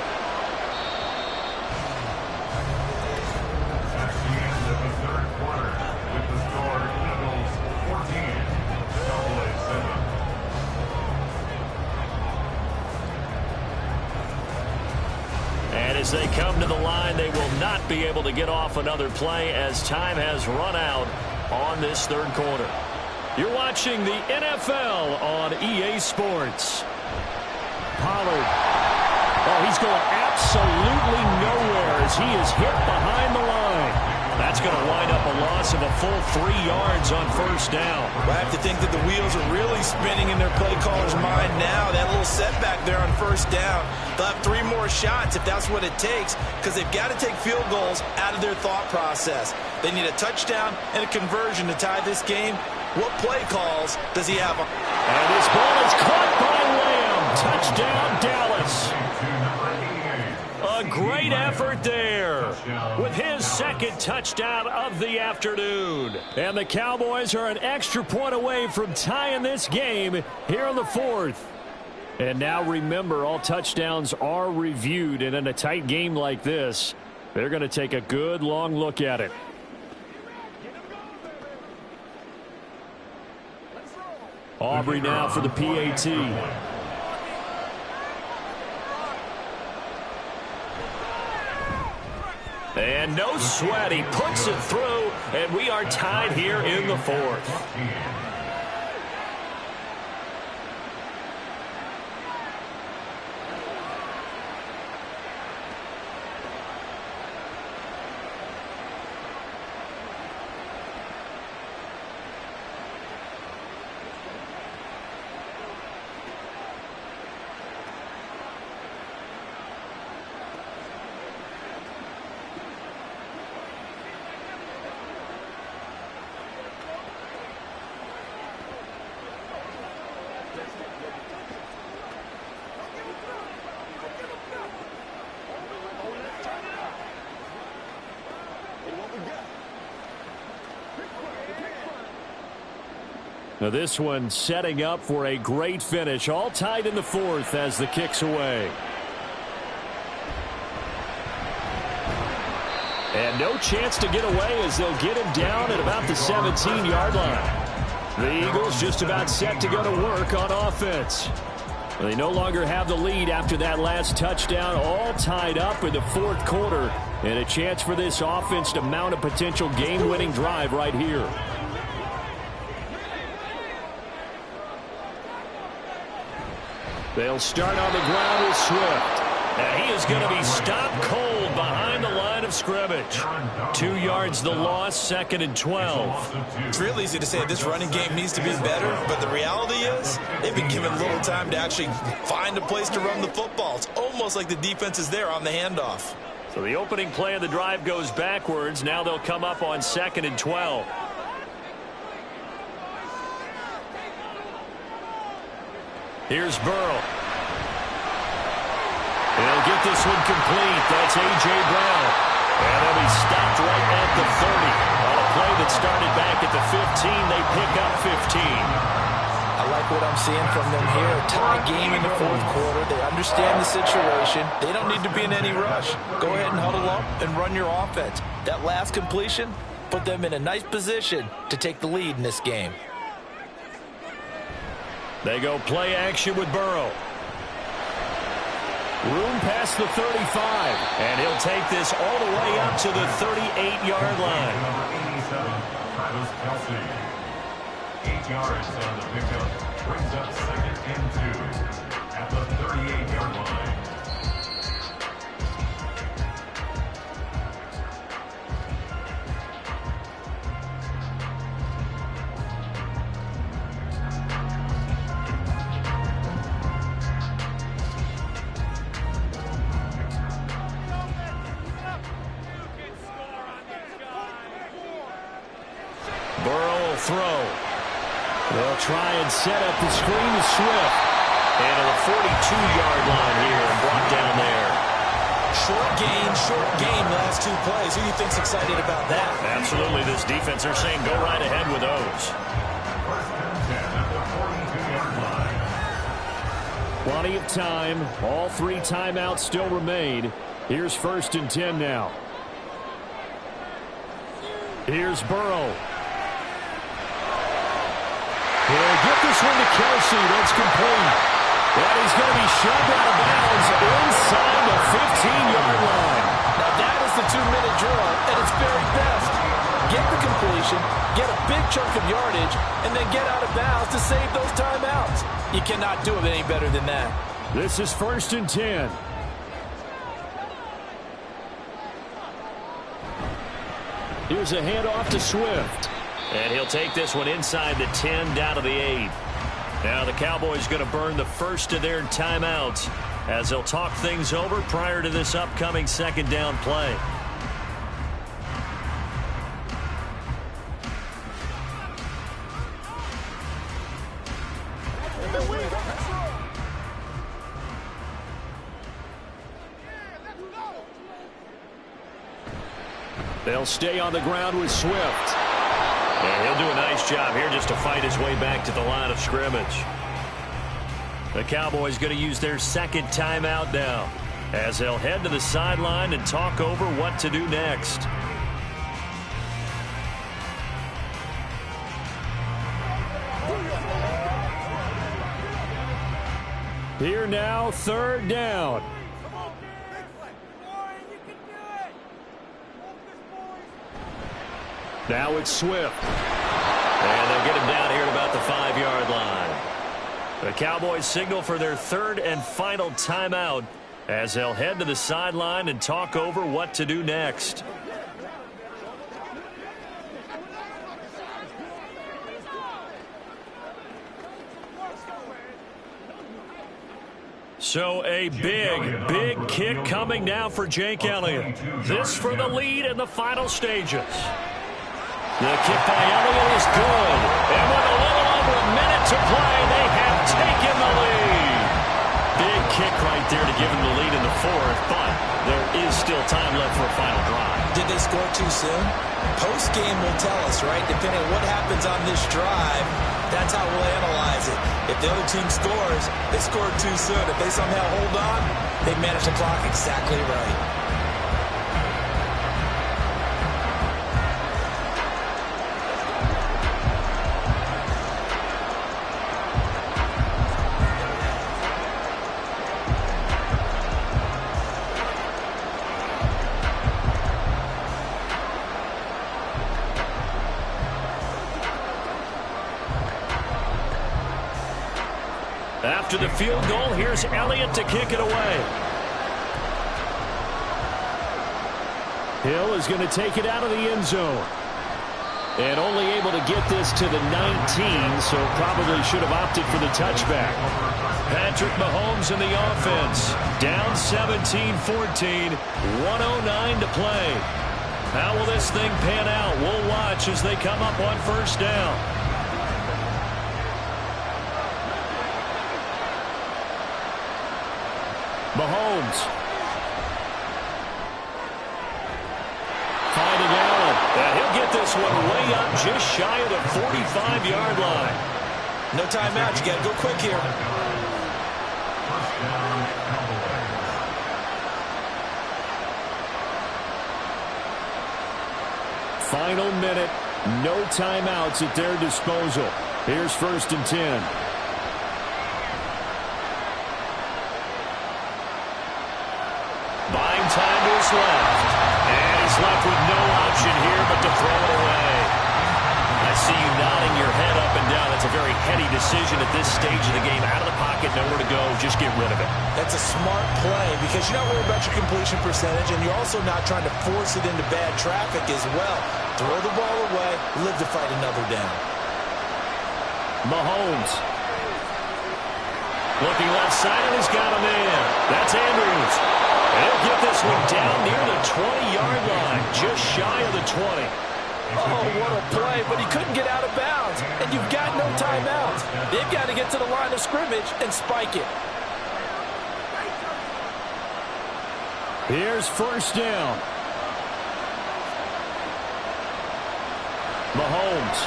And as they come to the line, they will not be able to get off another play as time has run out on this third quarter. You're watching the NFL on EA Sports. Pollard. Oh, he's going absolutely nowhere as he is hit behind the line. That's going to wind up a loss of a full 3 yards on first down. I have to think that the wheels are really spinning in their play caller's mind now. That little setback there on first down. They'll have 3 more shots if that's what it takes, because they've got to take field goals out of their thought process. They need a touchdown and a conversion to tie this game. What play calls does he have? And this ball is caught by Lamb. Touchdown, Dallas. A great effort there with his second touchdown of the afternoon. And the Cowboys are an extra point away from tying this game here in the fourth. And now remember, all touchdowns are reviewed, and in a tight game like this, they're going to take a good long look at it. Aubrey now for the PAT. And no sweat, he puts it through, and we are tied here in the fourth. Now this one setting up for a great finish. All tied in the fourth as the kick's away. And no chance to get away as they'll get him down at about the 17-yard line. The Eagles just about set to go to work on offense. They no longer have the lead after that last touchdown. All tied up in the fourth quarter. And a chance for this offense to mount a potential game-winning drive right here. They'll start on the ground with Swift. And he is going to be stopped cold behind the line of scrimmage. 2 yards the loss, 2nd and 12. It's real easy to say this running game needs to be better, but the reality is they've been given little time to actually find a place to run the football. It's almost like the defense is there on the handoff. So the opening play of the drive goes backwards. Now they'll come up on 2nd and 12. Here's Burrow. He'll get this one complete. That's A.J. Brown. And he'll be stopped right at the 30. On a play that started back at the 15, they pick up 15. I like what I'm seeing from them here. A tie game in the fourth quarter. They understand the situation. They don't need to be in any rush. Go ahead and huddle up and run your offense. That last completion put them in a nice position to take the lead in this game. They go play action with Burrow. Room past the 35. And he'll take this all the way up to the 38-yard line. Number 87, Travis Kelce. 8 yards on the pickup. Brings up 2nd and 2 at the 38-yard line. Throw. They'll try and set up the screen to Swift. And at the 42-yard line here and brought down there. Short game, last 2 plays. Who do you think's excited about that? Absolutely. This defense, they're saying go right ahead with those. 1st and 10 at the 42-yard line. Plenty of time. All 3 timeouts still remain. Here's 1st and 10 now. Here's Burrow. He'll get this one to Kelce. That's complete. And he's going to be shoved out of bounds inside the 15-yard of yardage and then get out of bounds to save those timeouts. You cannot do it any better than that. This is 1st and 10. Here's a handoff to Swift. And he'll take this one inside the 10 down to the 8. Now the Cowboys going to burn the first of their timeouts as they'll talk things over prior to this upcoming 2nd down play. They'll stay on the ground with Swift. And he'll do a nice job here just to fight his way back to the line of scrimmage. The Cowboys going to use their 2nd timeout now as they'll head to the sideline and talk over what to do next. Here now, 3rd down. Now it's Swift. And they'll get him down here at about the 5-yard line. The Cowboys signal for their 3rd and final timeout as they'll head to the sideline and talk over what to do next. So a big kick coming now for Jake Elliott. This for the lead in the final stages. The kick by Elliott is good. And with a little over a minute to play, they have taken the lead. Big kick right there to give them the lead in the 4th, but there is still time left for a final drive. Did they score too soon? Post-game will tell us, right? Depending on what happens on this drive, that's how we'll analyze it. If the other team scores, they scored too soon. If they somehow hold on, they manage the clock exactly right. After the field goal, here's Elliott to kick it away. Hill is going to take it out of the end zone. And only able to get this to the 19, so probably should have opted for the touchback. Patrick Mahomes in the offense. Down 17-14, 1:09 to play. How will this thing pan out? We'll watch as they come up on 1st down. Mahomes. Finding Allen. And he'll get this one way up just shy of the 45-yard line. No timeout. You got to go quick here. Final minute. No timeouts at their disposal. Here's 1st and 10. Buying time is left. And he's left with no option here but to throw it away. I see you nodding your head up and down. That's a very heady decision at this stage of the game. Out of the pocket, nowhere to go. Just get rid of it. That's a smart play because you're not worried about your completion percentage, and you're also not trying to force it into bad traffic as well. Throw the ball away, live to fight another down. Mahomes. Looking left side, and he's got him in. That's Andrews. And he'll get this one down near the 20-yard line, just shy of the 20. Oh, what a play, but he couldn't get out of bounds, and you've got no timeouts. They've got to get to the line of scrimmage and spike it. Here's 1st down. Mahomes.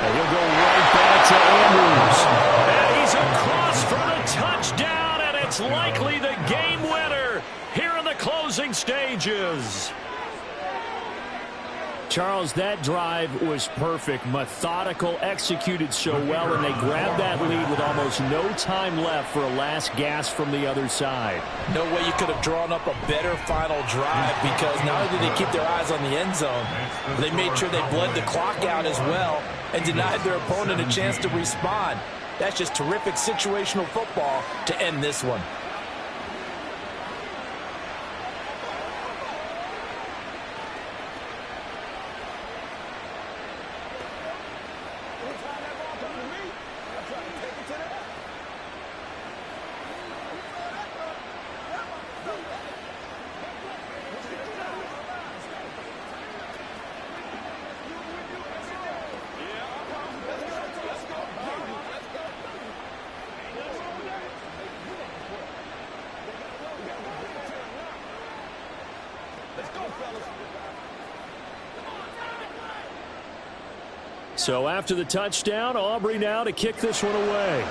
And he'll go right back to Andrews. And he's across for the touchdown, and it's likely the game winner here in the closing stages. Charles, that drive was perfect, methodical, executed so well, and they grabbed that lead with almost no time left for a last gasp from the other side. No way you could have drawn up a better final drive, because not only did they keep their eyes on the end zone, they made sure they bled the clock out as well and denied their opponent a chance to respond. That's just terrific situational football to end this one. So after the touchdown, Aubrey now to kick this one away.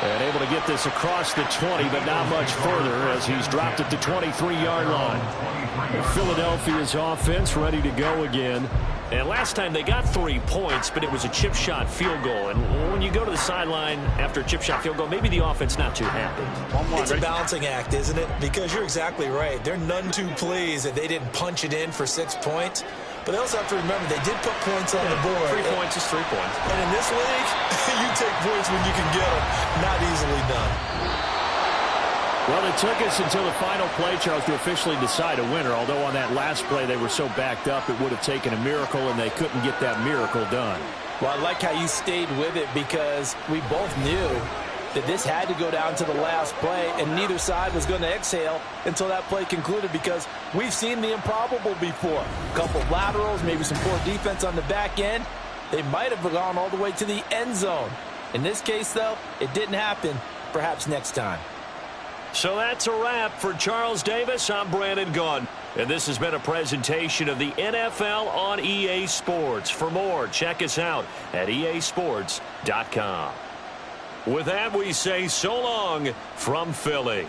And able to get this across the 20, but not much further as he's dropped at the 23-yard line. Philadelphia's offense ready to go again. And last time they got 3 points, but it was a chip shot field goal. And when you go to the sideline after a chip shot field goal, maybe the offense not too happy. It's a balancing act, isn't it? Because you're exactly right. They're none too pleased that they didn't punch it in for 6 points. But they also have to remember they did put points on the board. 3 points is 3 points. And in this league, you take points when you can get them. Not easily done. Well, it took us until the final play, Charles, to officially decide a winner. Although on that last play they were so backed up, it would have taken a miracle, and they couldn't get that miracle done. Well, I like how you stayed with it, because we both knew that this had to go down to the last play, and neither side was going to exhale until that play concluded, because we've seen the improbable before. A couple of laterals, maybe some poor defense on the back end. They might have gone all the way to the end zone. In this case, though, it didn't happen. Perhaps next time. So that's a wrap for Charles Davis. I'm Brandon Gunn. And this has been a presentation of the NFL on EA Sports. For more, check us out at easports.com. With that, we say so long from Philly.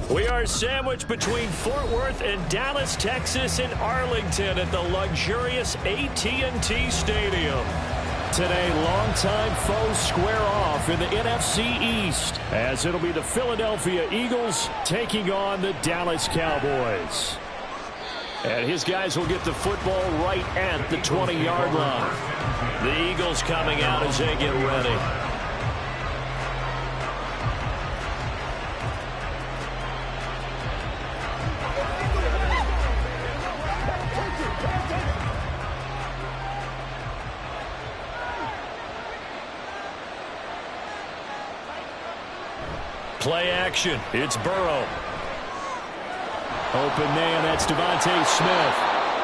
We are sandwiched between Fort Worth and Dallas, Texas, and Arlington at the luxurious AT&T Stadium. Today, longtime foes square off in the NFC East, as it'll be the Philadelphia Eagles taking on the Dallas Cowboys. And his guys will get the football right at the 20-yard line. The Eagles coming out as they get ready. Play action. It's Burrow. Open man, that's Devontae Smith.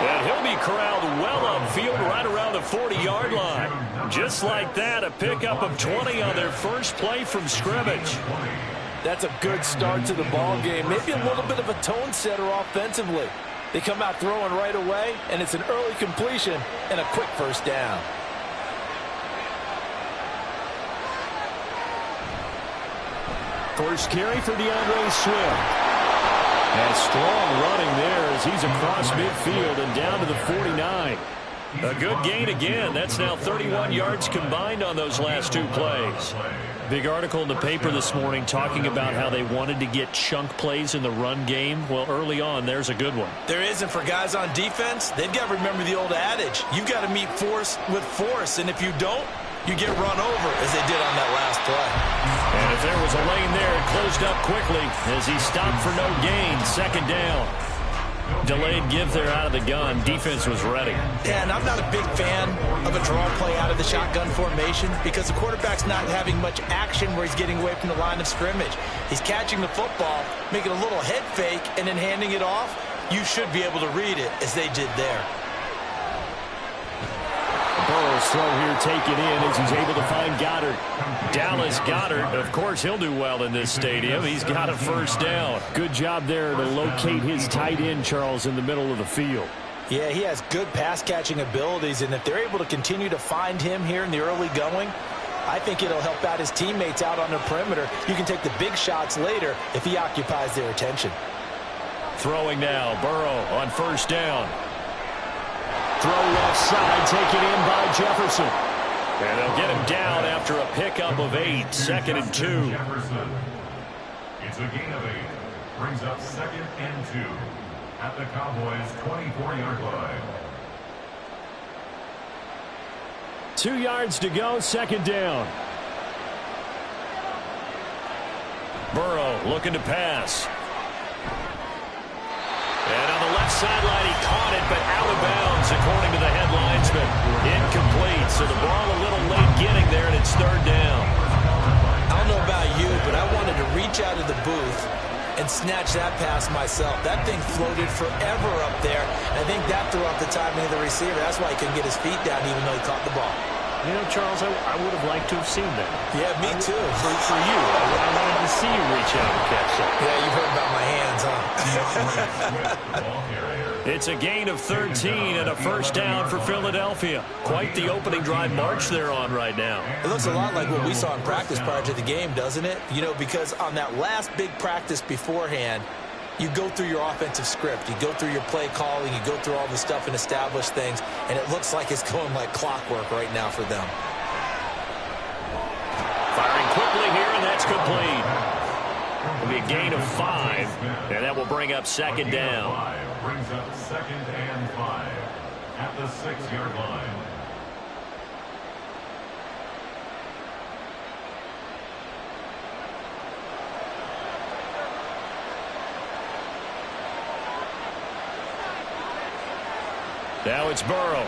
And he'll be corralled well upfield right around the 40-yard line. Just like that, a pickup of 20 on their first play from scrimmage. That's a good start to the ball game. Maybe a little bit of a tone setter offensively. They come out throwing right away, and it's an early completion and a quick first down. First carry for DeAndre Swift. And strong running there as he's across midfield and down to the 49. A good gain again. That's now 31 yards combined on those last two plays. Big article in the paper this morning talking about how they wanted to get chunk plays in the run game. Well, early on, there's a good one. There isn't for guys on defense. They've got to remember the old adage. You've got to meet force with force, and if you don't, you get run over, as they did on that last play. And if there was a lane there, it closed up quickly as he stopped for no gain. Second down. Delayed give there out of the gun. Defense was ready. Yeah, and I'm not a big fan of a draw play out of the shotgun formation because the quarterback's not having much action where he's getting away from the line of scrimmage. He's catching the football, making a little head fake, and then handing it off. You should be able to read it as they did there. Burrow's throw here taken in as he's able to find Goddard. Dallas Goddard, of course, he'll do well in this stadium. He's got a first down. Good job there to locate his tight end, Charles, in the middle of the field. Yeah, he has good pass-catching abilities, and if they're able to continue to find him here in the early going, I think it'll help out his teammates out on the perimeter. You can take the big shots later if he occupies their attention. Throwing now, Burrow on first down. Throw left side, taken in by Jefferson. And they'll get him down after a pickup of 8, second and 2. Jefferson. It's a gain of 8. Brings up second and 2 at the Cowboys' 24-yard line. 2 yards to go, second down. Burrow looking to pass. And on the left sideline, he caught it, but out of bounds, according to the head linesman. Incomplete, so the ball a little late getting there, and it's third down. I don't know about you, but I wanted to reach out of the booth and snatch that pass myself. That thing floated forever up there. I think that threw off the timing of the receiver. That's why he couldn't get his feet down even though he caught the ball. You know, Charles, I would have liked to have seen that. Yeah, me too. For you, I wanted to see you reach out and catch that. Yeah, you've heard about my hands, huh? It's a gain of 13 and a first down for Philadelphia. Quite the opening drive march they're on right now. It looks a lot like what we saw in practice prior to the game, doesn't it? You know, because on that last big practice beforehand, you go through your offensive script. You go through your play calling. You go through all the stuff and establish things. And it looks like it's going like clockwork right now for them. Firing quickly here, and that's complete. It'll be a gain of 5, and that will bring up second down. Brings up 2nd and 5 at the 6-yard line. Now it's Burrow.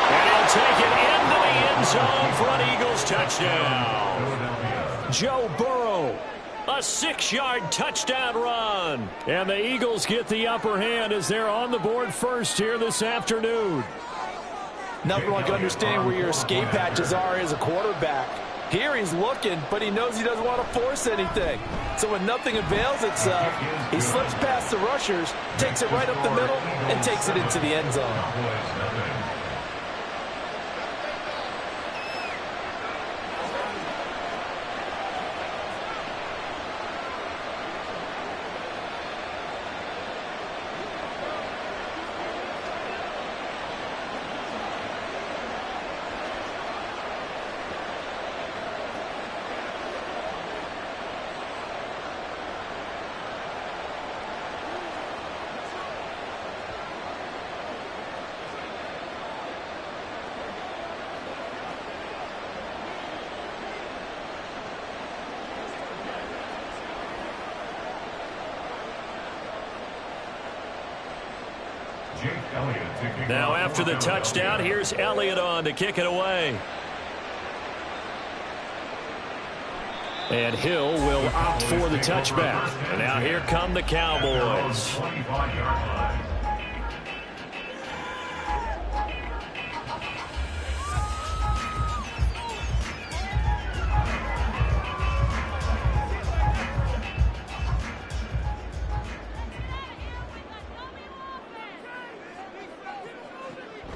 And he'll take it into the end zone for an Eagles touchdown. Joe Burrow, a 6-yard touchdown run. And the Eagles get the upper hand as they're on the board first here this afternoon. Nothing like understanding where your escape hatches are as a quarterback. Here he's looking, but he knows he doesn't want to force anything. So when nothing avails itself, he slips past the rushers, takes it right up the middle, and takes it into the end zone. Now after the touchdown, here's Elliott on to kick it away. And Hill will opt for the touchback. And now here come the Cowboys.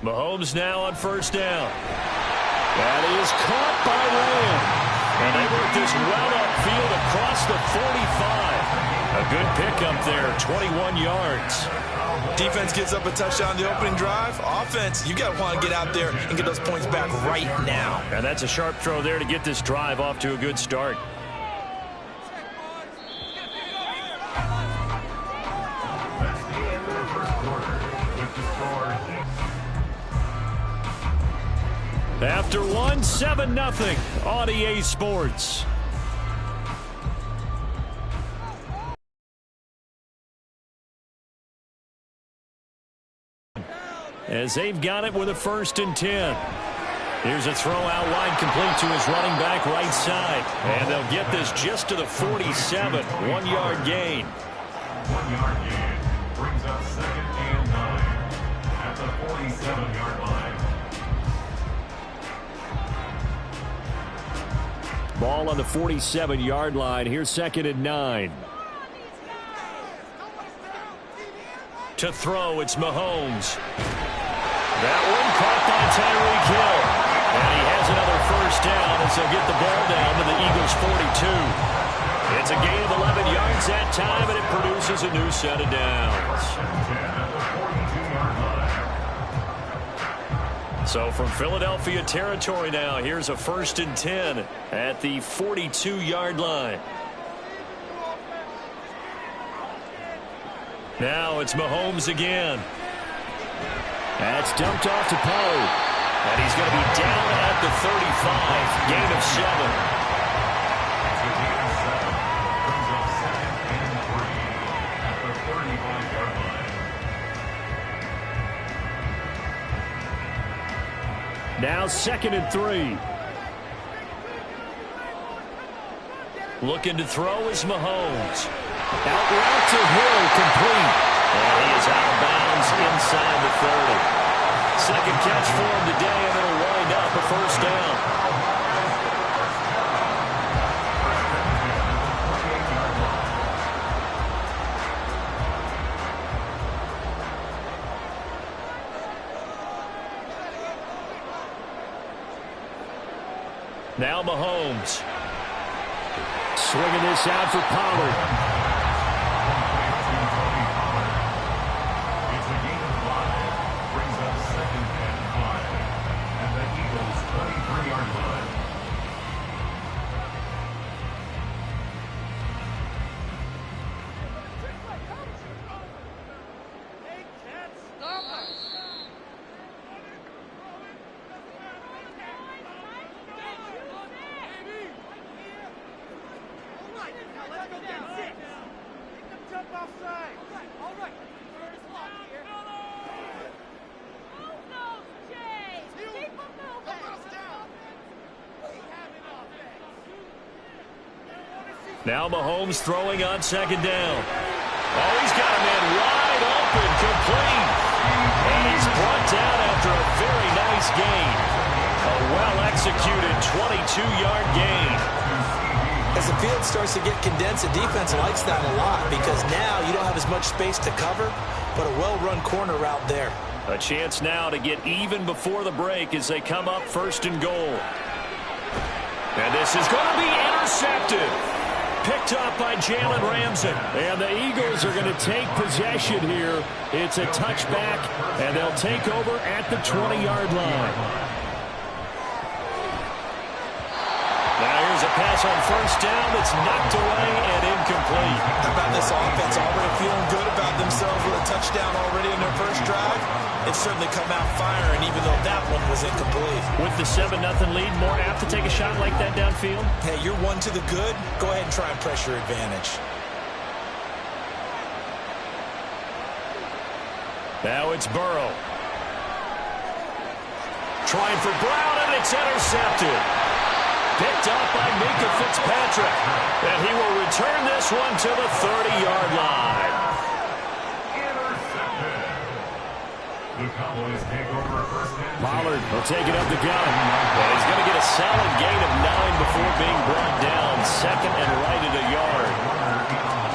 Mahomes now on first down. That is caught by Lamb. And they work this well upfield across the 45. A good pickup there, 21 yards. Defense gives up a touchdown on the opening drive. Offense, you got to want to get out there and get those points back right now. And that's a sharp throw there to get this drive off to a good start. After 7-0 on EA Sports. As they've got it with a 1st and 10. Here's a throw out wide complete to his running back right side. And they'll get this just to the 47. 1-yard gain. 1-yard gain brings up 2nd and 9 at the 47-yard line. Ball on the 47-yard line. Here's 2nd and 9. To throw, it's Mahomes. That one caught by Tyreek Hill. And he has another first down as they'll get the ball down to the Eagles' 42. It's a gain of 11 yards that time, and it produces a new set of downs. So from Philadelphia territory now, here's a 1st and 10 at the 42-yard line. Now it's Mahomes again. That's dumped off to Poe. And he's going to be down at the 35. Gain of 7. Now 2nd and 3. Looking to throw is Mahomes. Out route to Hill, complete. And he is out of bounds inside the 30. Second catch for him today, and it'll wind up a first down. Now Mahomes. Swinging this out for Pollard. It's a gain of 5. Brings up 2nd and 5. At the Eagles' 23-yard line. Now Mahomes throwing on 2nd down. Oh, he's got a man wide open, complete. And he's brought down after a very nice gain. A well-executed 22-yard gain. As the field starts to get condensed, the defense likes that a lot because now you don't have as much space to cover, but a well-run corner route there. A chance now to get even before the break as they come up 1st and goal. And this is going to be intercepted. Picked up by Jalen Ramsey. And the Eagles are going to take possession here. It's a touchback, and they'll take over at the 20-yard line. Now here's a pass on 1st down that's knocked away and incomplete. How about this offense already feeling good about themselves with a touchdown already in their first drive? It's certainly come out firing, even though that one was incomplete. With the 7-0 lead, more apt to take a shot like that downfield? Hey, you're one to the good. Go ahead and try and press your advantage. Now it's Burrow. Trying for Brown, and it's intercepted. Picked up by Minkah Fitzpatrick. And he will return this one to the 30-yard line. The Cowboys take over 1st and 10. Pollard will take it up the gun. And he's going to get a solid gain of 9 before being brought down. 2nd and right at a yard.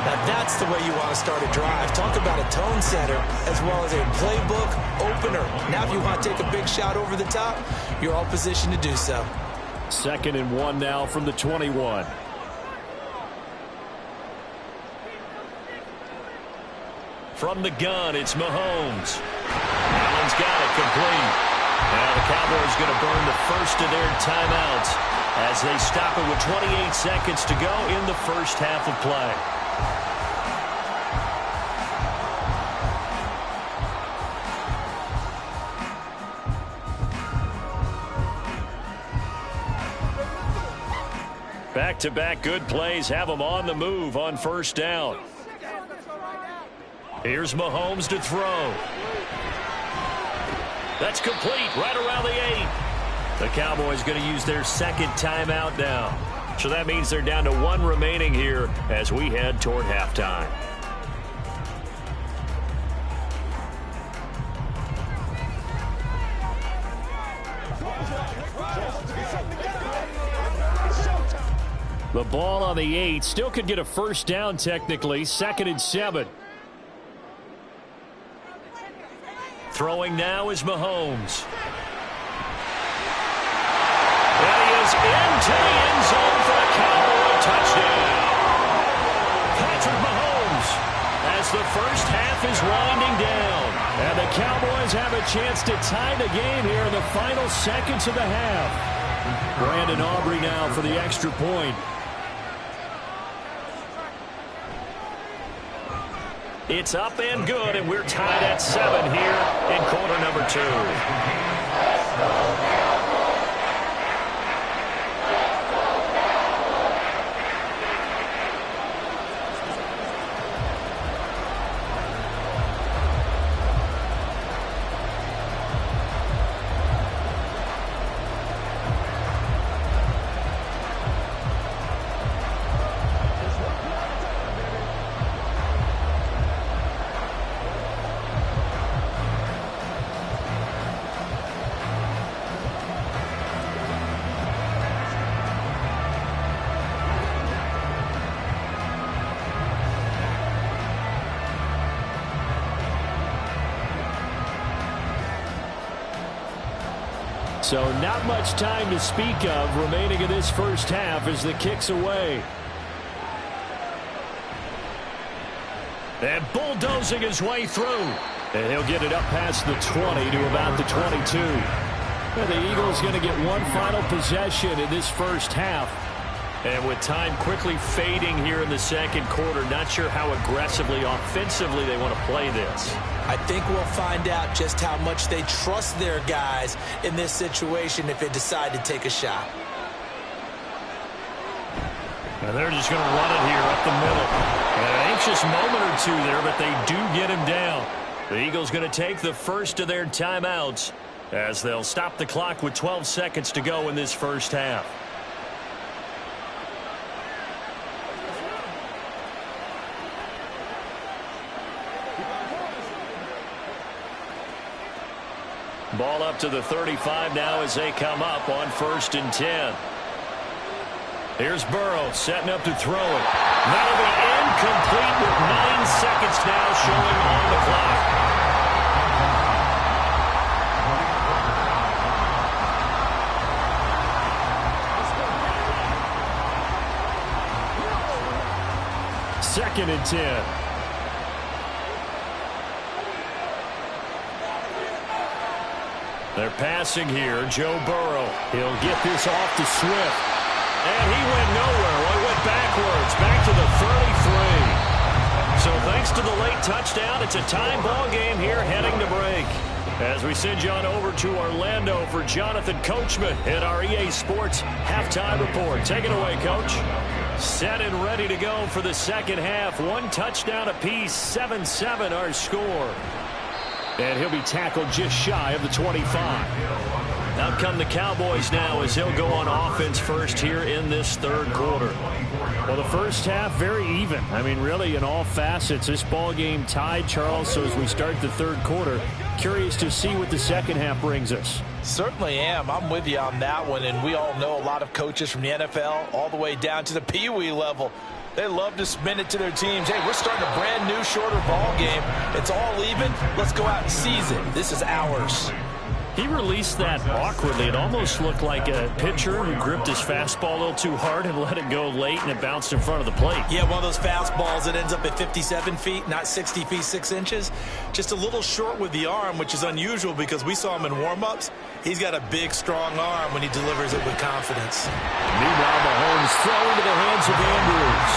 Now that's the way you want to start a drive. Talk about a tone setter as well as a playbook opener. Now if you want to take a big shot over the top, you're all positioned to do so. 2nd and 1 now from the 21. From the gun, it's Mahomes. Allen's got it complete. Now the Cowboys going to burn the first of their timeouts as they stop it with 28 seconds to go in the first half of play. Back-to-back good plays have them on the move on 1st down. Here's Mahomes to throw. That's complete right around the 8. The Cowboys going to use their 2nd timeout now. So that means they're down to 1 remaining here as we head toward halftime. The ball on the 8. Still could get a 1st down technically. 2nd and 7. Throwing now is Mahomes. And he is into the end zone for a Cowboy touchdown. Patrick Mahomes as the first half is winding down. And the Cowboys have a chance to tie the game here in the final seconds of the half. Brandon Aubrey now for the extra point. It's up and good, and we're tied at 7 here in quarter number 2. So not much time to speak of remaining in this first half as the kick's away. And bulldozing his way through. And he'll get it up past the 20 to about the 22. And the Eagles going to get one final possession in this first half. And with time quickly fading here in the second quarter, not sure how aggressively, offensively they want to play this. I think we'll find out just how much they trust their guys in this situation if they decide to take a shot. And they're just going to run it here up the middle. And an anxious moment or two there, but they do get him down. The Eagles going to take the first of their timeouts as they'll stop the clock with 12 seconds to go in this first half. Ball up to the 35 now as they come up on 1st and 10. Here's Burrow setting up to throw it. That'll be incomplete with 9 seconds now showing on the clock. Second and 10. They're passing here. Joe Burrow. He'll get this off to Swift. And he went nowhere. Well, he went backwards. Back to the 33. So thanks to the late touchdown, it's a tie ball game here heading to break. As we send you on over to Orlando for Jonathan Coachman at our EA Sports Halftime Report. Take it away, Coach. Set and ready to go for the second half. One touchdown apiece. 7-7 our score. And he'll be tackled just shy of the 25. Out come the Cowboys now as they'll go on offense first here in this third quarter. Well, the first half, very even. I mean, really, in all facets, this ball game tied, Charles. So as we start the third quarter, curious to see what the second half brings us. Certainly am. I'm with you on that one. And we all know a lot of coaches from the NFL all the way down to the Pee Wee level. They love to spin it to their teams. Hey, we're starting a brand new, shorter ball game. It's all even. Let's go out and seize it. This is ours. He released that awkwardly. It almost looked like a pitcher who gripped his fastball a little too hard and let it go late, and it bounced in front of the plate. Yeah, one of those fastballs that ends up at 57 feet, not 60 feet, 6 inches. Just a little short with the arm, which is unusual because we saw him in warm-ups. He's got a big, strong arm when he delivers it with confidence. Meanwhile, Mahomes throw into the hands of Andrews.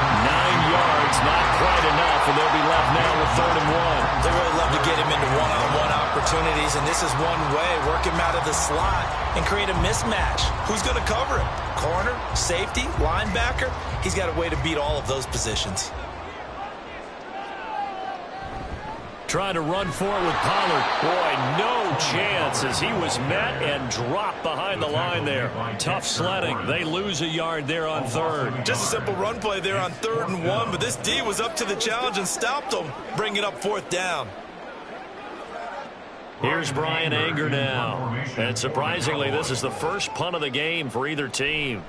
9 yards, not quite enough, and they'll be left now with 3rd and 1. They really love to get him into one-on-one opportunities, and this is one way. Work him out of the slot and create a mismatch. Who's going to cover him? Corner, safety, linebacker? He's got a way to beat all of those positions. Trying to run for it with Pollard. Boy, no chance as he was met and dropped behind the line there. Tough sledding. They lose a yard there on 3rd. Just a simple run play there on 3rd and 1, but this D was up to the challenge and stopped him. Bring it up 4th down. Here's Brian Anger now. And surprisingly, this is the first punt of the game for either team.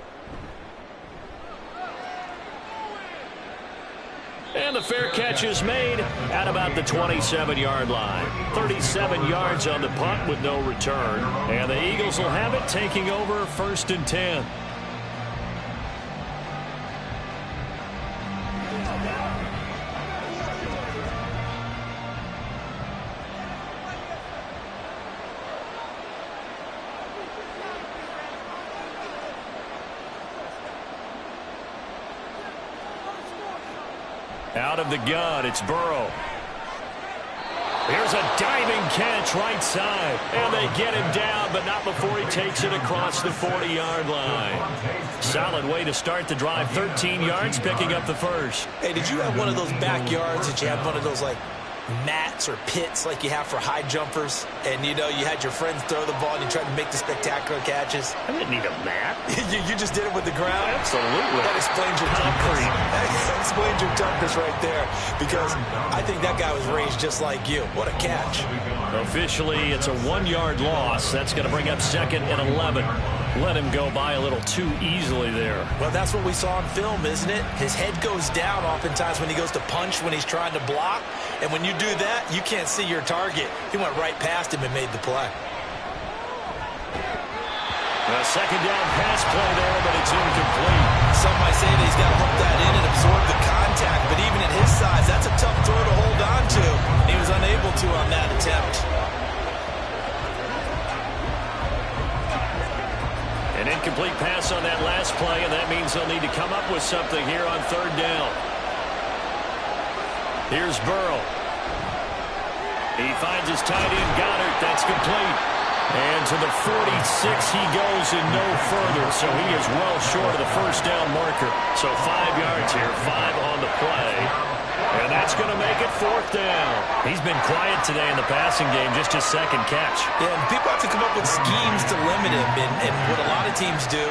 And the fair catch is made at about the 27-yard line. 37 yards on the punt with no return. And the Eagles will have it, taking over 1st and 10. Out of the gun, it's Burrow. Here's a diving catch right side. And they get him down, but not before he takes it across the 40-yard line. Solid way to start the drive. 13 yards, picking up the first. Hey, did you have one of those backyards that you had one of those, like, mats or pits like you have for high jumpers, and you know you had your friends throw the ball and you tried to make the spectacular catches? I didn't need a mat. you just did it with the ground? Absolutely. That explains your toughness. That explains your toughness right there, because I think that guy was raised just like you. What a catch. Officially, it's a 1-yard loss. That's going to bring up 2nd and 11. Let him go by a little too easily there. Well, that's what we saw in film, isn't it? His head goes down oftentimes when he goes to punch, when he's trying to block. And when you do that, you can't see your target. He went right past him and made the play. A second down pass play there, but it's incomplete. Some might say that he's got to hook that in and absorb the contact, but even at his size, that's a tough throw to hold on to. He was unable to on that attempt. An incomplete pass on that last play, and that means they'll need to come up with something here on third down. Here's Burrow. He finds his tight end, Goddard. That's complete. And to the 46 he goes and no further, so he is well short of the first down marker. So 5 yards here, 5 on the play. And that's going to make it fourth down. He's been quiet today in the passing game, just his second catch. Yeah, and people have to come up with schemes to limit him. And what a lot of teams do,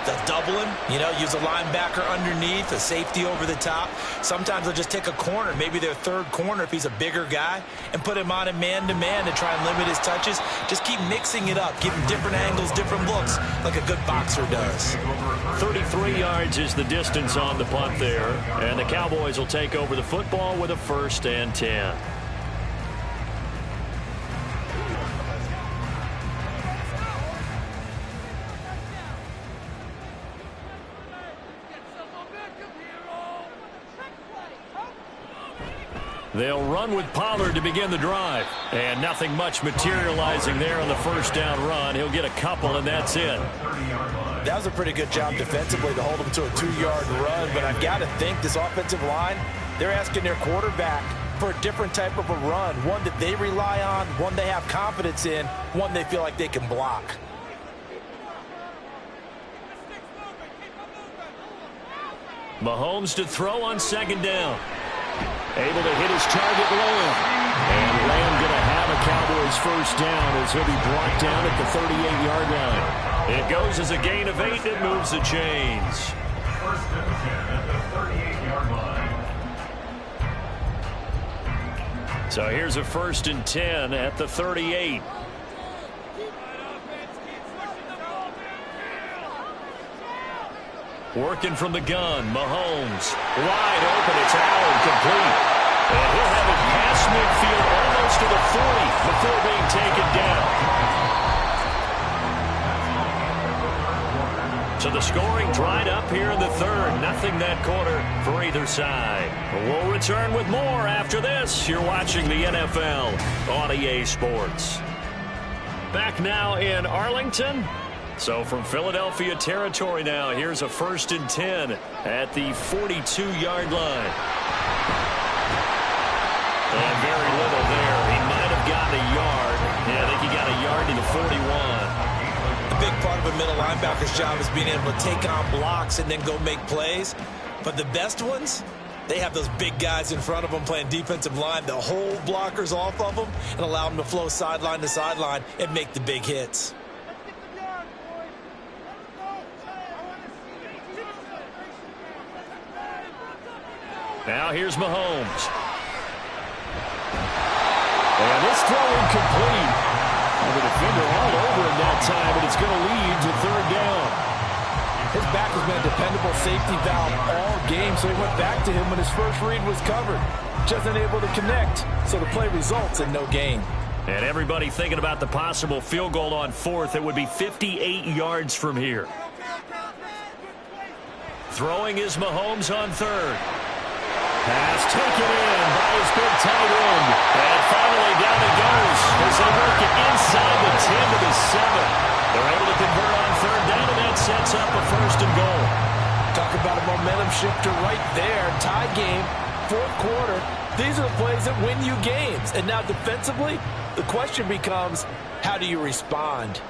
they'll double him, use a linebacker underneath, a safety over the top. Sometimes they'll just take a corner, maybe their third corner if he's a bigger guy, and put him on a man-to-man to try and limit his touches. Just keep mixing it up, give him different angles, different looks, like a good boxer does. 33 yards is the distance on the punt there, and the Cowboys will take over the football with a 1st and 10. They'll run with Pollard to begin the drive. And nothing much materializing there on the first down run. He'll get a couple, and that's it. That was a pretty good job defensively to hold him to a 2-yard run. But I've got to think this offensive line, they're asking their quarterback for a different type of a run. One that they rely on, one they have confidence in, one they feel like they can block. Mahomes to throw on second down. Able to hit his target, Lamb. And Lamb going to have a Cowboys first down as he'll be brought down at the 38-yard line. It goes as a gain of 8 that moves the chains. 1st and 10 at the 38-yard line. So here's a 1st and 10 at the 38. Working from the gun, Mahomes. Wide open, it's Allen, complete. And he'll have it past midfield almost to the 40 before being taken down. So the scoring dried up here in the third. Nothing that quarter for either side. We'll return with more after this. You're watching the NFL on EA Sports. Back now in Arlington. So from Philadelphia territory now, here's a 1st and 10 at the 42-yard line. And very little there. He might have gotten a yard. Yeah, I think he got a yard to the 41. A big part of a middle linebacker's job is being able to take on blocks and then go make plays. But the best ones, they have those big guys in front of them playing defensive line. They'll hold blockers off of them and allow them to flow sideline to sideline and make the big hits. Now here's Mahomes. And this throw incomplete. And the defender all over him that time, but it's going to lead to third down. His back has been a dependable safety valve all game, so he went back to him when his first read was covered. Just unable to connect, so the play results in no gain. And everybody thinking about the possible field goal on 4th. It would be 58 yards from here. Throwing is Mahomes on 3rd. Pass taken in by his big tight end. And finally down it goes as they work it inside the 10 to the 7. They're able to convert on 3rd down, and that sets up a 1st and goal. Talk about a momentum shifter right there. Tie game, 4th quarter. These are the plays that win you games. And now defensively, the question becomes, how do you respond?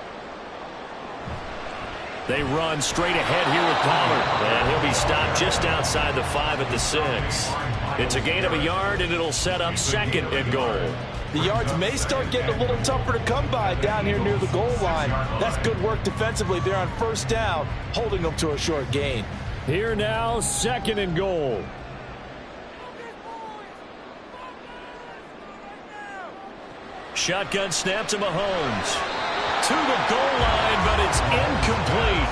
They run straight ahead here with Pollard. And he'll be stopped just outside the 5 at the 6. It's a gain of a yard, and it'll set up 2nd and goal. The yards may start getting a little tougher to come by down here near the goal line. That's good work defensively there on 1st down, holding them to a short gain. Here now, 2nd and goal. Shotgun snap to Mahomes. To the goal line, but it's incomplete.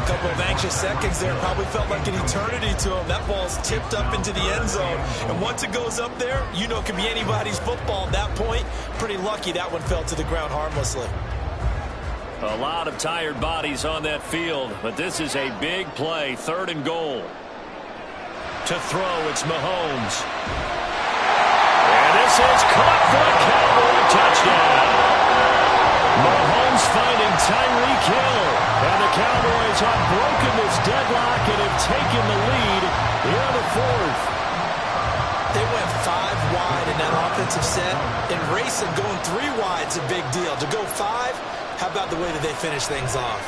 A couple of anxious seconds there. Probably felt like an eternity to him. That ball's tipped up into the end zone. And once it goes up there, you know it can be anybody's football at that point. Pretty lucky that one fell to the ground harmlessly. A lot of tired bodies on that field, but this is a big play, 3rd and goal. To throw, it's Mahomes. And this is caught for a Cowboy touchdown. Mahomes finding Tyreek Hill. And the Cowboys have broken this deadlock and have taken the lead here in the 4th. They went 5 wide in that offensive set. In racing, going 3 wide is a big deal. To go 5, how about the way that they finish things off?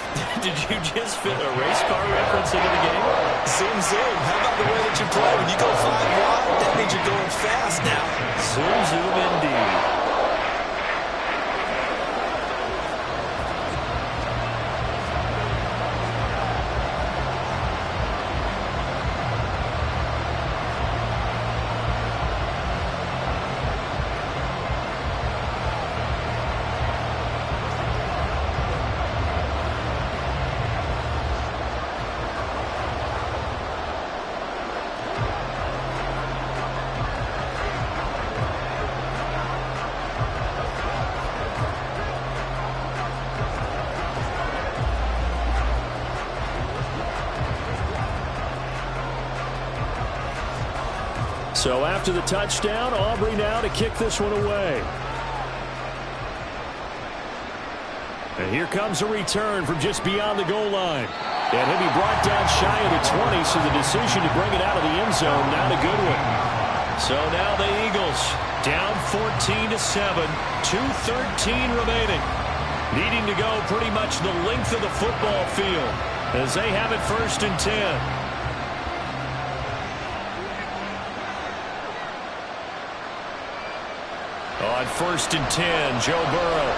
Did you just fit a race car reference into the game? Zoom, zoom. How about the way that you play? When you go 5 wide, that means you're going fast now. Zoom, zoom indeed. So after the touchdown, Aubrey now to kick this one away. And here comes a return from just beyond the goal line. And he'll be brought down shy of the 20, so the decision to bring it out of the end zone, not a good one. So now the Eagles down 14-7, 2:13 remaining. Needing to go pretty much the length of the football field as they have it 1st and 10. On 1st and 10, Joe Burrow.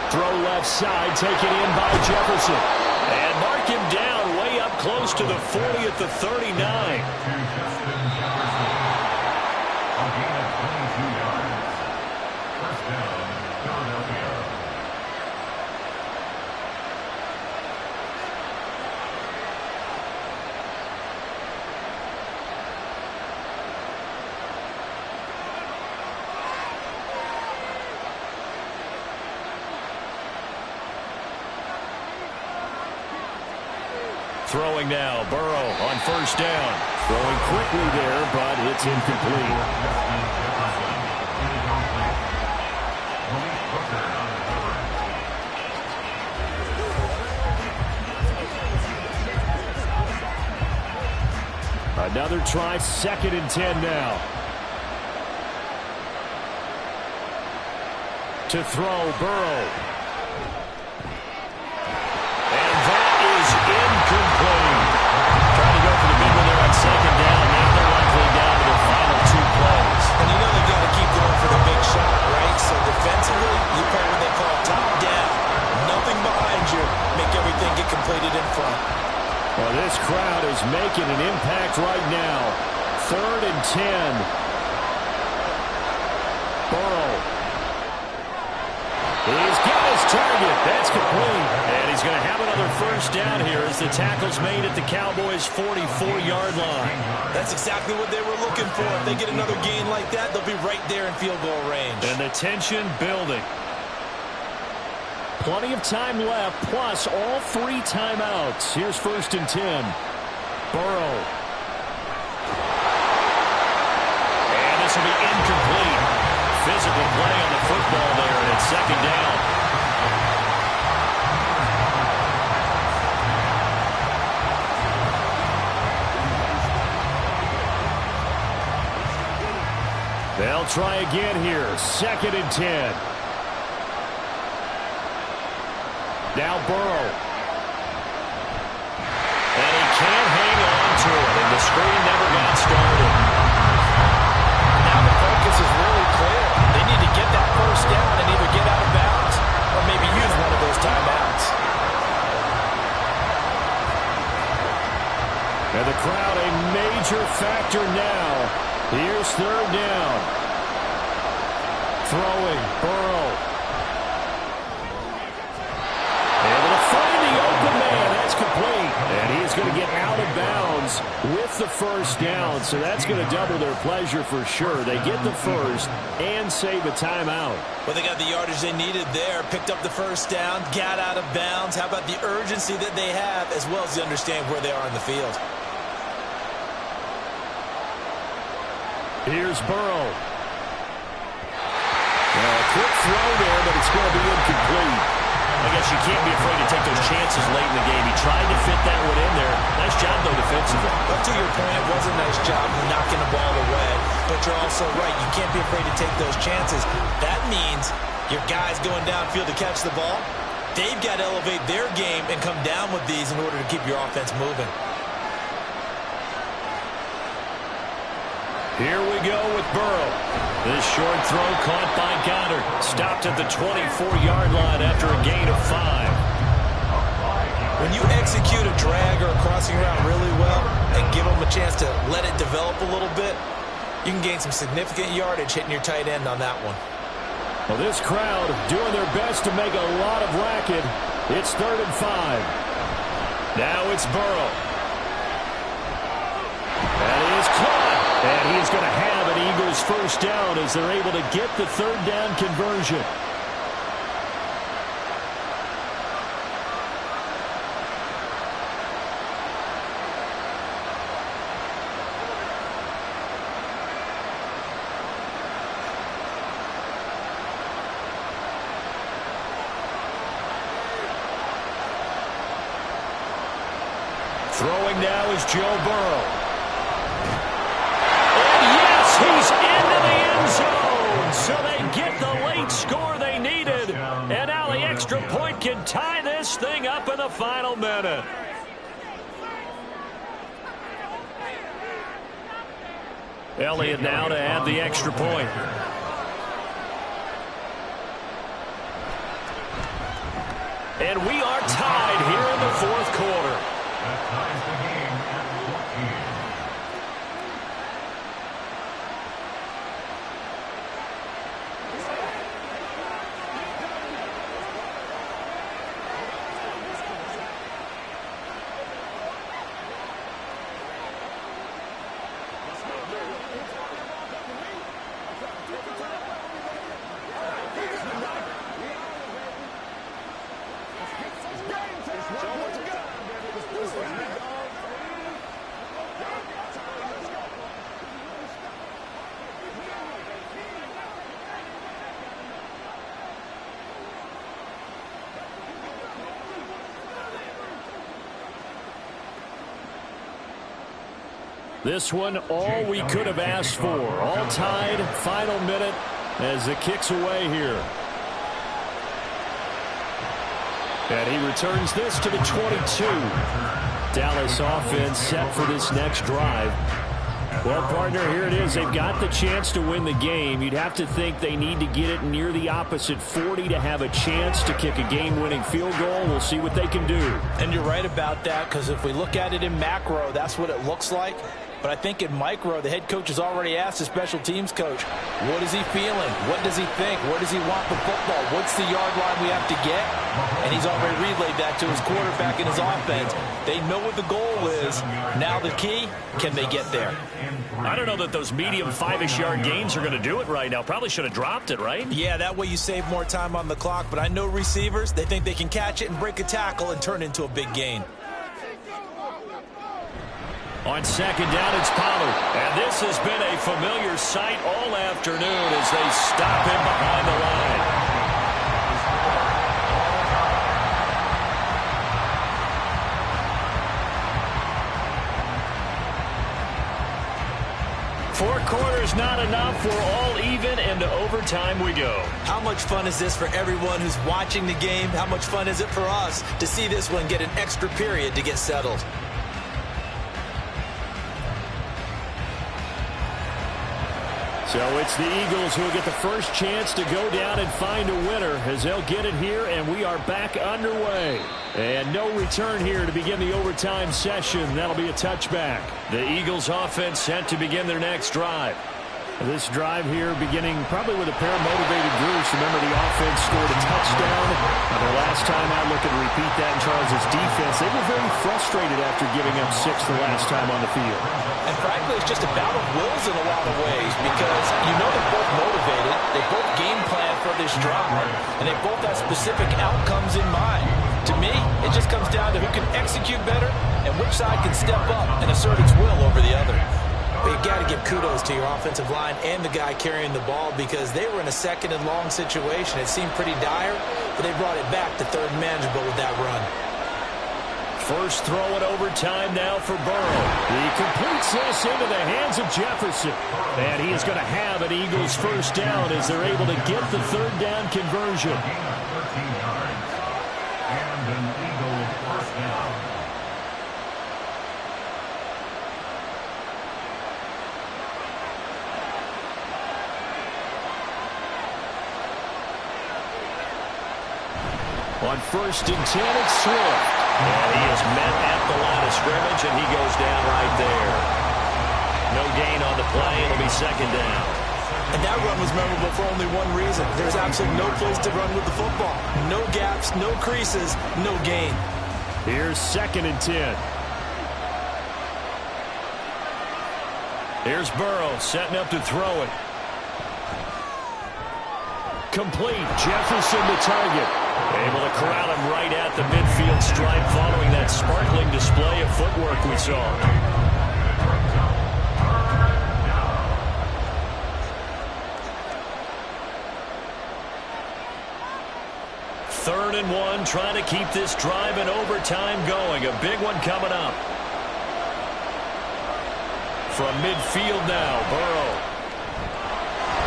Throw left side, taken in by Jefferson. And mark him down way up close to the 40 at the 39. Justin Jefferson. A gain of 22 yards. 1st down, Philadelphia. Throwing now, Burrow on 1st down. Throwing quickly there, but it's incomplete. Another try, 2nd and 10 now. To throw, Burrow. Incomplete. Trying to go for the big one there on 2nd down. Now they're likely down to their final 2 plays. And you know they've got to keep going for the big shot, right? So defensively, you play what they call top down. Nothing behind you. Make everything get completed in front. Well, this crowd is making an impact right now. 3rd and 10. Burrow. He's got his target. That's complete. And he's going to have another 1st down here as the tackle's made at the Cowboys' 44-yard line. That's exactly what they were looking for. If they get another gain like that, they'll be right there in field goal range. And the tension building. Plenty of time left, plus all 3 timeouts. Here's 1st and 10. Burrow. And this will be incomplete. Physical play on the football there, and it's 2nd down. They'll try again here. 2nd and 10. Now Burrow. And he can't hang on to it, and the screen never got started. Now the focus is really clear. They need to get that 1st down and either get out of bounds or maybe use one of those timeouts. And the crowd a major factor now. Here's 3rd down. Throwing, Burrow. Able to find the open man. That's complete. And he is going to get out of bounds Eagles with the first down, so that's going to double their pleasure for sure. They get the first and save a timeout. Well, they got the yardage they needed there, picked up the first down, got out of bounds. How about the urgency that they have, as well as the understanding where they are in the field? Here's Burrow. A quick throw there, but it's going to be incomplete. I guess you can't be afraid to take those chances late in the game. He tried to fit that one in there. Nice job, though, defensively. But to your point, it was a nice job knocking the ball away. But you're also right. You can't be afraid to take those chances. That means your guys going downfield to catch the ball, they've got to elevate their game and come down with these in order to keep your offense moving. Here we go with Burrow. This short throw caught by Goddard. Stopped at the 24-yard line after a gain of 5. When you execute a drag or a crossing route really well and give them a chance to let it develop a little bit, you can gain some significant yardage hitting your tight end on that one. Well, this crowd doing their best to make a lot of racket. It's 3rd and 5. Now it's Burrow. That is caught. And he is going to have an Eagles first down as they're able to get the 3rd down conversion. Throwing now is Joe Burrow. He's into the end zone, so they get the late score they needed. And now the extra point can tie this thing up in the final minute. Elliott now to add the extra point. And we are tied here in the 4th quarter. That ties the game at 14. This one, all we could have asked for. All tied, final minute as it kicks away here. And he returns this to the 22. Dallas offense set for this next drive. Well, partner, here it is. They've got the chance to win the game. You'd have to think they need to get it near the opposite 40 to have a chance to kick a game-winning field goal. We'll see what they can do. And you're right about that, because if we look at it in macro, that's what it looks like. But I think in micro, the head coach has already asked the special teams coach, what is he feeling? What does he think? Where does he want the football? What's the yard line we have to get? And he's already relayed that to his quarterback and his offense. They know what the goal is. Now the key, can they get there? I don't know that those medium 5-ish yard gains are going to do it right now. Probably should have dropped it, right? Yeah, that way you save more time on the clock. But I know receivers, they think they can catch it and break a tackle and turn it into a big gain. On 2nd down, it's Pollard. And this has been a familiar sight all afternoon as they stop him behind the line. 4 quarters not enough. We're all even, and to overtime we go. How much fun is this for everyone who's watching the game? How much fun is it for us to see this one get an extra period to get settled? So it's the Eagles who will get the first chance to go down and find a winner as they'll get it here, and we are back underway. And no return here to begin the overtime session. That'll be a touchback. The Eagles offense set to begin their next drive. This drive here beginning probably with a pair of motivated groups. Remember, the offense scored a touchdown. Their last time out, looking to repeat that in Charles' defense. They were very frustrated after giving up 6 the last time on the field. And frankly, it's just a bout of wills in a lot of ways because you know they're both motivated. They both game plan for this drive, and they both have specific outcomes in mind. To me, it just comes down to who can execute better and which side can step up and assert its will over the other. But you've got to give kudos to your offensive line and the guy carrying the ball because they were in a second and long situation. It seemed pretty dire, but they brought it back to third and manageable with that run. First throw in overtime now for Burrow. He completes this into the hands of Jefferson. And he is going to have an Eagles first down as they're able to get the third down conversion. 13 yards. And an Eagle first down. On first and 10, it's Swift. And he is met at the line of scrimmage, and he goes down right there. No gain on the play. It'll be second down. And that run was memorable for only one reason. There's absolutely no place to run with the football. No gaps, no creases, no gain. Here's second and 10. Here's Burrow setting up to throw it. Complete. Jefferson the target. Able to corral him right at the midfield stripe following that sparkling display of footwork we saw. Third and 1, trying to keep this drive in overtime going. A big one coming up. From midfield now, Burrow.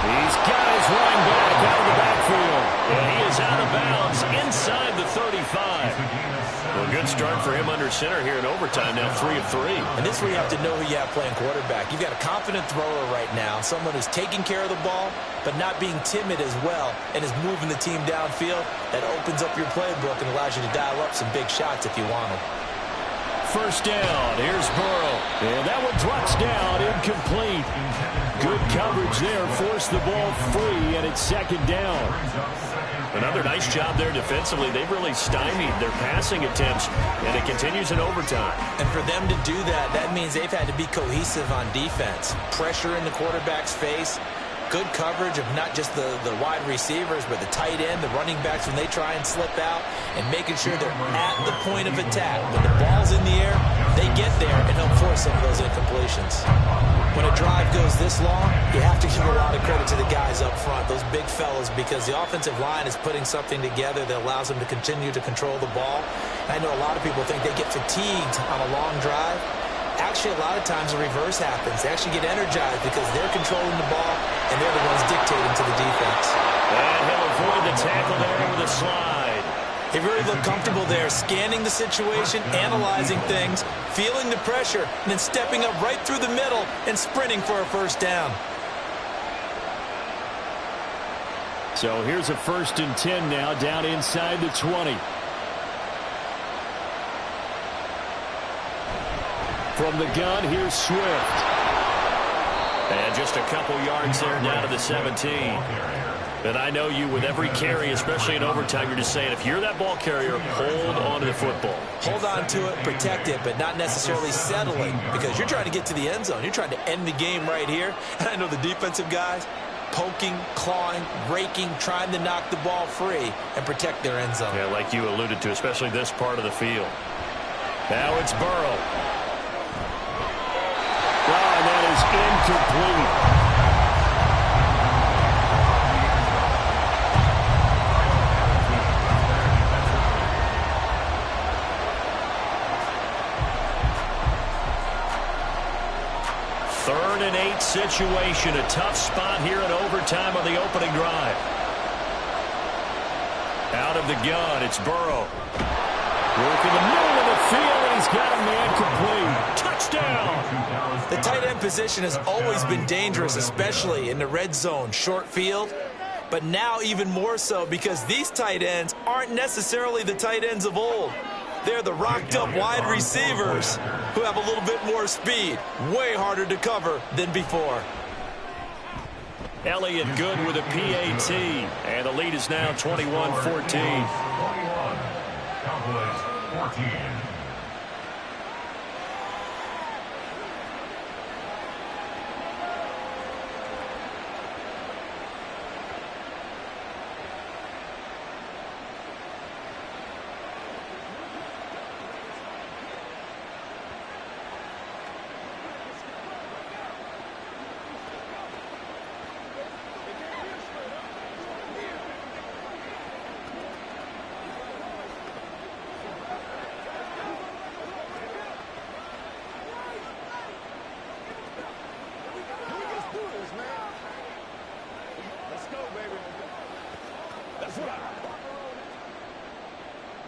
He's got his running back out of the backfield. And he is out of bounds inside the 35. Well, good start for him under center here in overtime. Now 3 of 3. And this is where you have to know who you have playing quarterback. You've got a confident thrower right now, someone who's taking care of the ball, but not being timid as well, and is moving the team downfield. That opens up your playbook and allows you to dial up some big shots if you want them. First down. Here's Burrow. And that one drops down, incomplete. Good coverage there. Forced the ball free, and it's second down. Another nice job there defensively. They've really stymied their passing attempts, and it continues in overtime. And for them to do that, that means they've had to be cohesive on defense. Pressure in the quarterback's face. Good coverage of not just the wide receivers, but the tight end, the running backs when they try and slip out, and making sure they're at the point of attack. When the ball's in the air, they get there and help force some of those incompletions. When a drive goes this long, you have to give a lot of credit to the guys up front, those big fellas, because the offensive line is putting something together that allows them to continue to control the ball. I know a lot of people think they get fatigued on a long drive. Actually, a lot of times the reverse happens. They actually get energized because they're controlling the ball, and they're the ones dictating to the defense. And he'll avoid the tackle there with a slide. They really look comfortable there, scanning the situation, analyzing things, feeling the pressure, and then stepping up right through the middle and sprinting for a first down. So here's a first and 10 now, down inside the 20. From the gun, here's Swift. And just a couple yards there down to the 17. And I know you, with every carry, especially in overtime, you're just saying, if you're that ball carrier, hold on to the football. Hold on to it, protect it, but not necessarily settling, because you're trying to get to the end zone. You're trying to end the game right here. And I know the defensive guys, poking, clawing, raking, trying to knock the ball free and protect their end zone. Yeah, like you alluded to, especially this part of the field. Now it's Burrow. And that is incomplete. Third and 8 situation. A tough spot here in overtime on the opening drive. Out of the gun, it's Burrow. Working the middle of the field, and he's got a man complete. Touchdown! The tight end position has always been dangerous, especially in the red zone, short field. But now even more so because these tight ends aren't necessarily the tight ends of old. They're the rocked-up wide receivers who have a little bit more speed. Way harder to cover than before. Elliott good with a PAT. And the lead is now 21-14. Cowboys 14.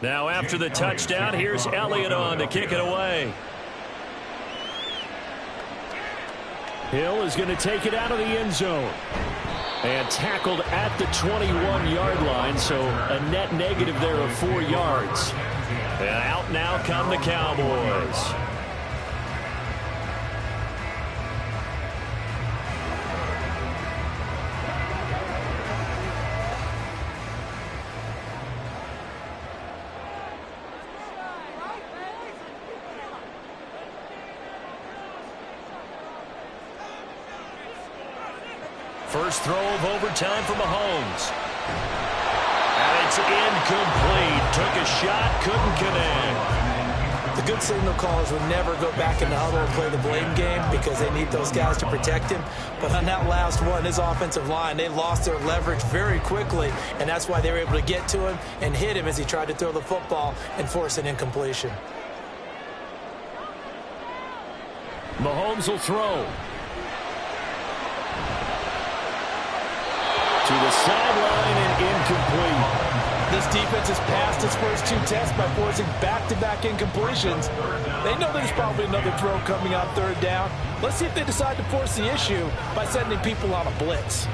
Now after the touchdown, here's Elliott on to kick it away. Hill is going to take it out of the end zone. And tackled at the 21-yard line, so a net negative there of 4 yards. And out now come the Cowboys. First throw of overtime for Mahomes. And it's incomplete. Took a shot, couldn't connect. The good signal callers would never go back in the huddle and play the blame game because they need those guys to protect him. But on that last one, his offensive line, they lost their leverage very quickly, and that's why they were able to get to him and hit him as he tried to throw the football and force an incompletion. Mahomes will throw. To the sideline and incomplete. This defense has passed its first 2 tests by forcing back-to-back incompletions. They know there's probably another throw coming on 3rd down. Let's see if they decide to force the issue by sending people on a blitz.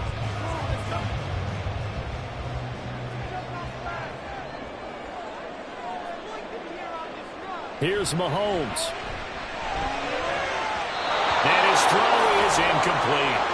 Here's Mahomes. And his throw is incomplete.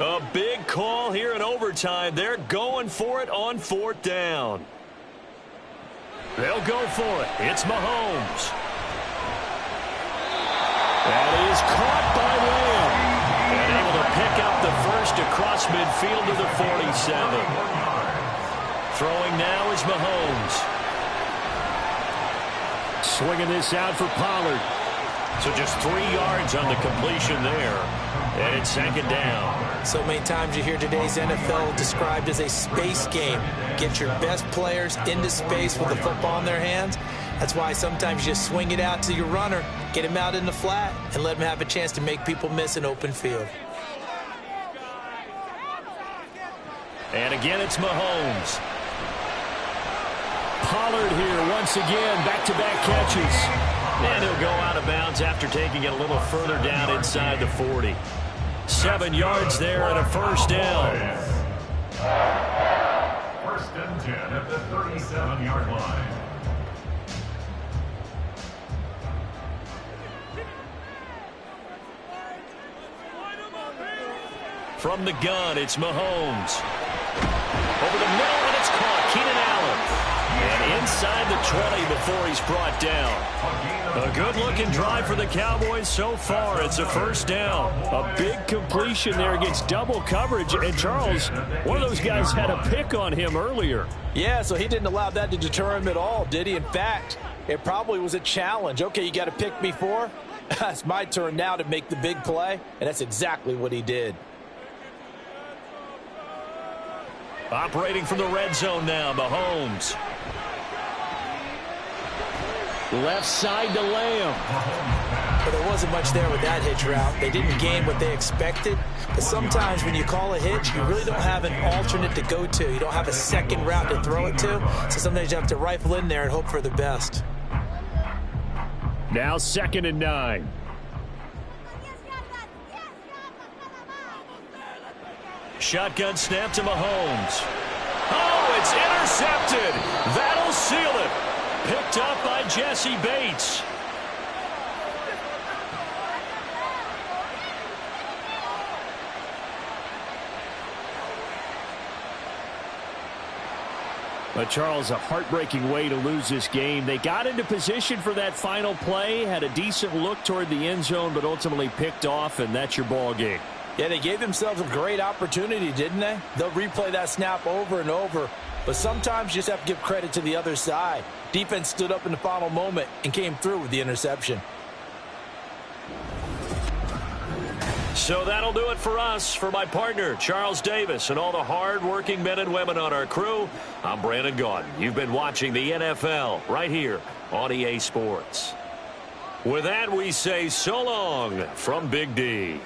A big call here in overtime. They're going for it on 4th down. They'll go for it. It's Mahomes. That is caught by Lamb. And able to pick up the first across midfield to the 47. Throwing now is Mahomes. Swinging this out for Pollard. So just 3 yards on the completion there. And it's 2nd down. So many times you hear today's NFL described as a space game. Get your best players into space with the football in their hands. That's why sometimes you just swing it out to your runner, get him out in the flat, and let him have a chance to make people miss an open field. And again, it's Mahomes. Pollard here once again, back-to-back catches. And he'll go out of bounds after taking it a little further down inside the 40. 7 yards there and a first down. 1st and 10 at the 37-yard line. From the gun, it's Mahomes. Over the middle, and it's caught. Keenan Allen. And inside the 20 before he's brought down. A good-looking drive for the Cowboys so far. It's a first down. A big completion there against double coverage. And Charles, one of those guys had a pick on him earlier. Yeah, so he didn't allow that to deter him at all, did he? In fact, it probably was a challenge. Okay, you got to pick me 4. It's my turn now to make the big play, and that's exactly what he did. Operating from the red zone now, Mahomes. Left side to Lamb. But there wasn't much there with that hitch route. They didn't gain what they expected. But sometimes when you call a hitch, you really don't have an alternate to go to. You don't have a second route to throw it to. So sometimes you have to rifle in there and hope for the best. Now 2nd and 9. Shotgun snap to Mahomes. Oh, it's intercepted. That'll seal it. Picked up by Jesse Bates. But, Charles, a heartbreaking way to lose this game. They got into position for that final play, had a decent look toward the end zone, but ultimately picked off, and that's your ball game. Yeah, they gave themselves a great opportunity, didn't they? They'll replay that snap over and over, but sometimes you just have to give credit to the other side. Defense stood up in the final moment and came through with the interception. So that'll do it for us. For my partner, Charles Davis, and all the hard-working men and women on our crew, I'm Brandon Gaudin. You've been watching the NFL right here on EA Sports. With that, we say so long from Big D.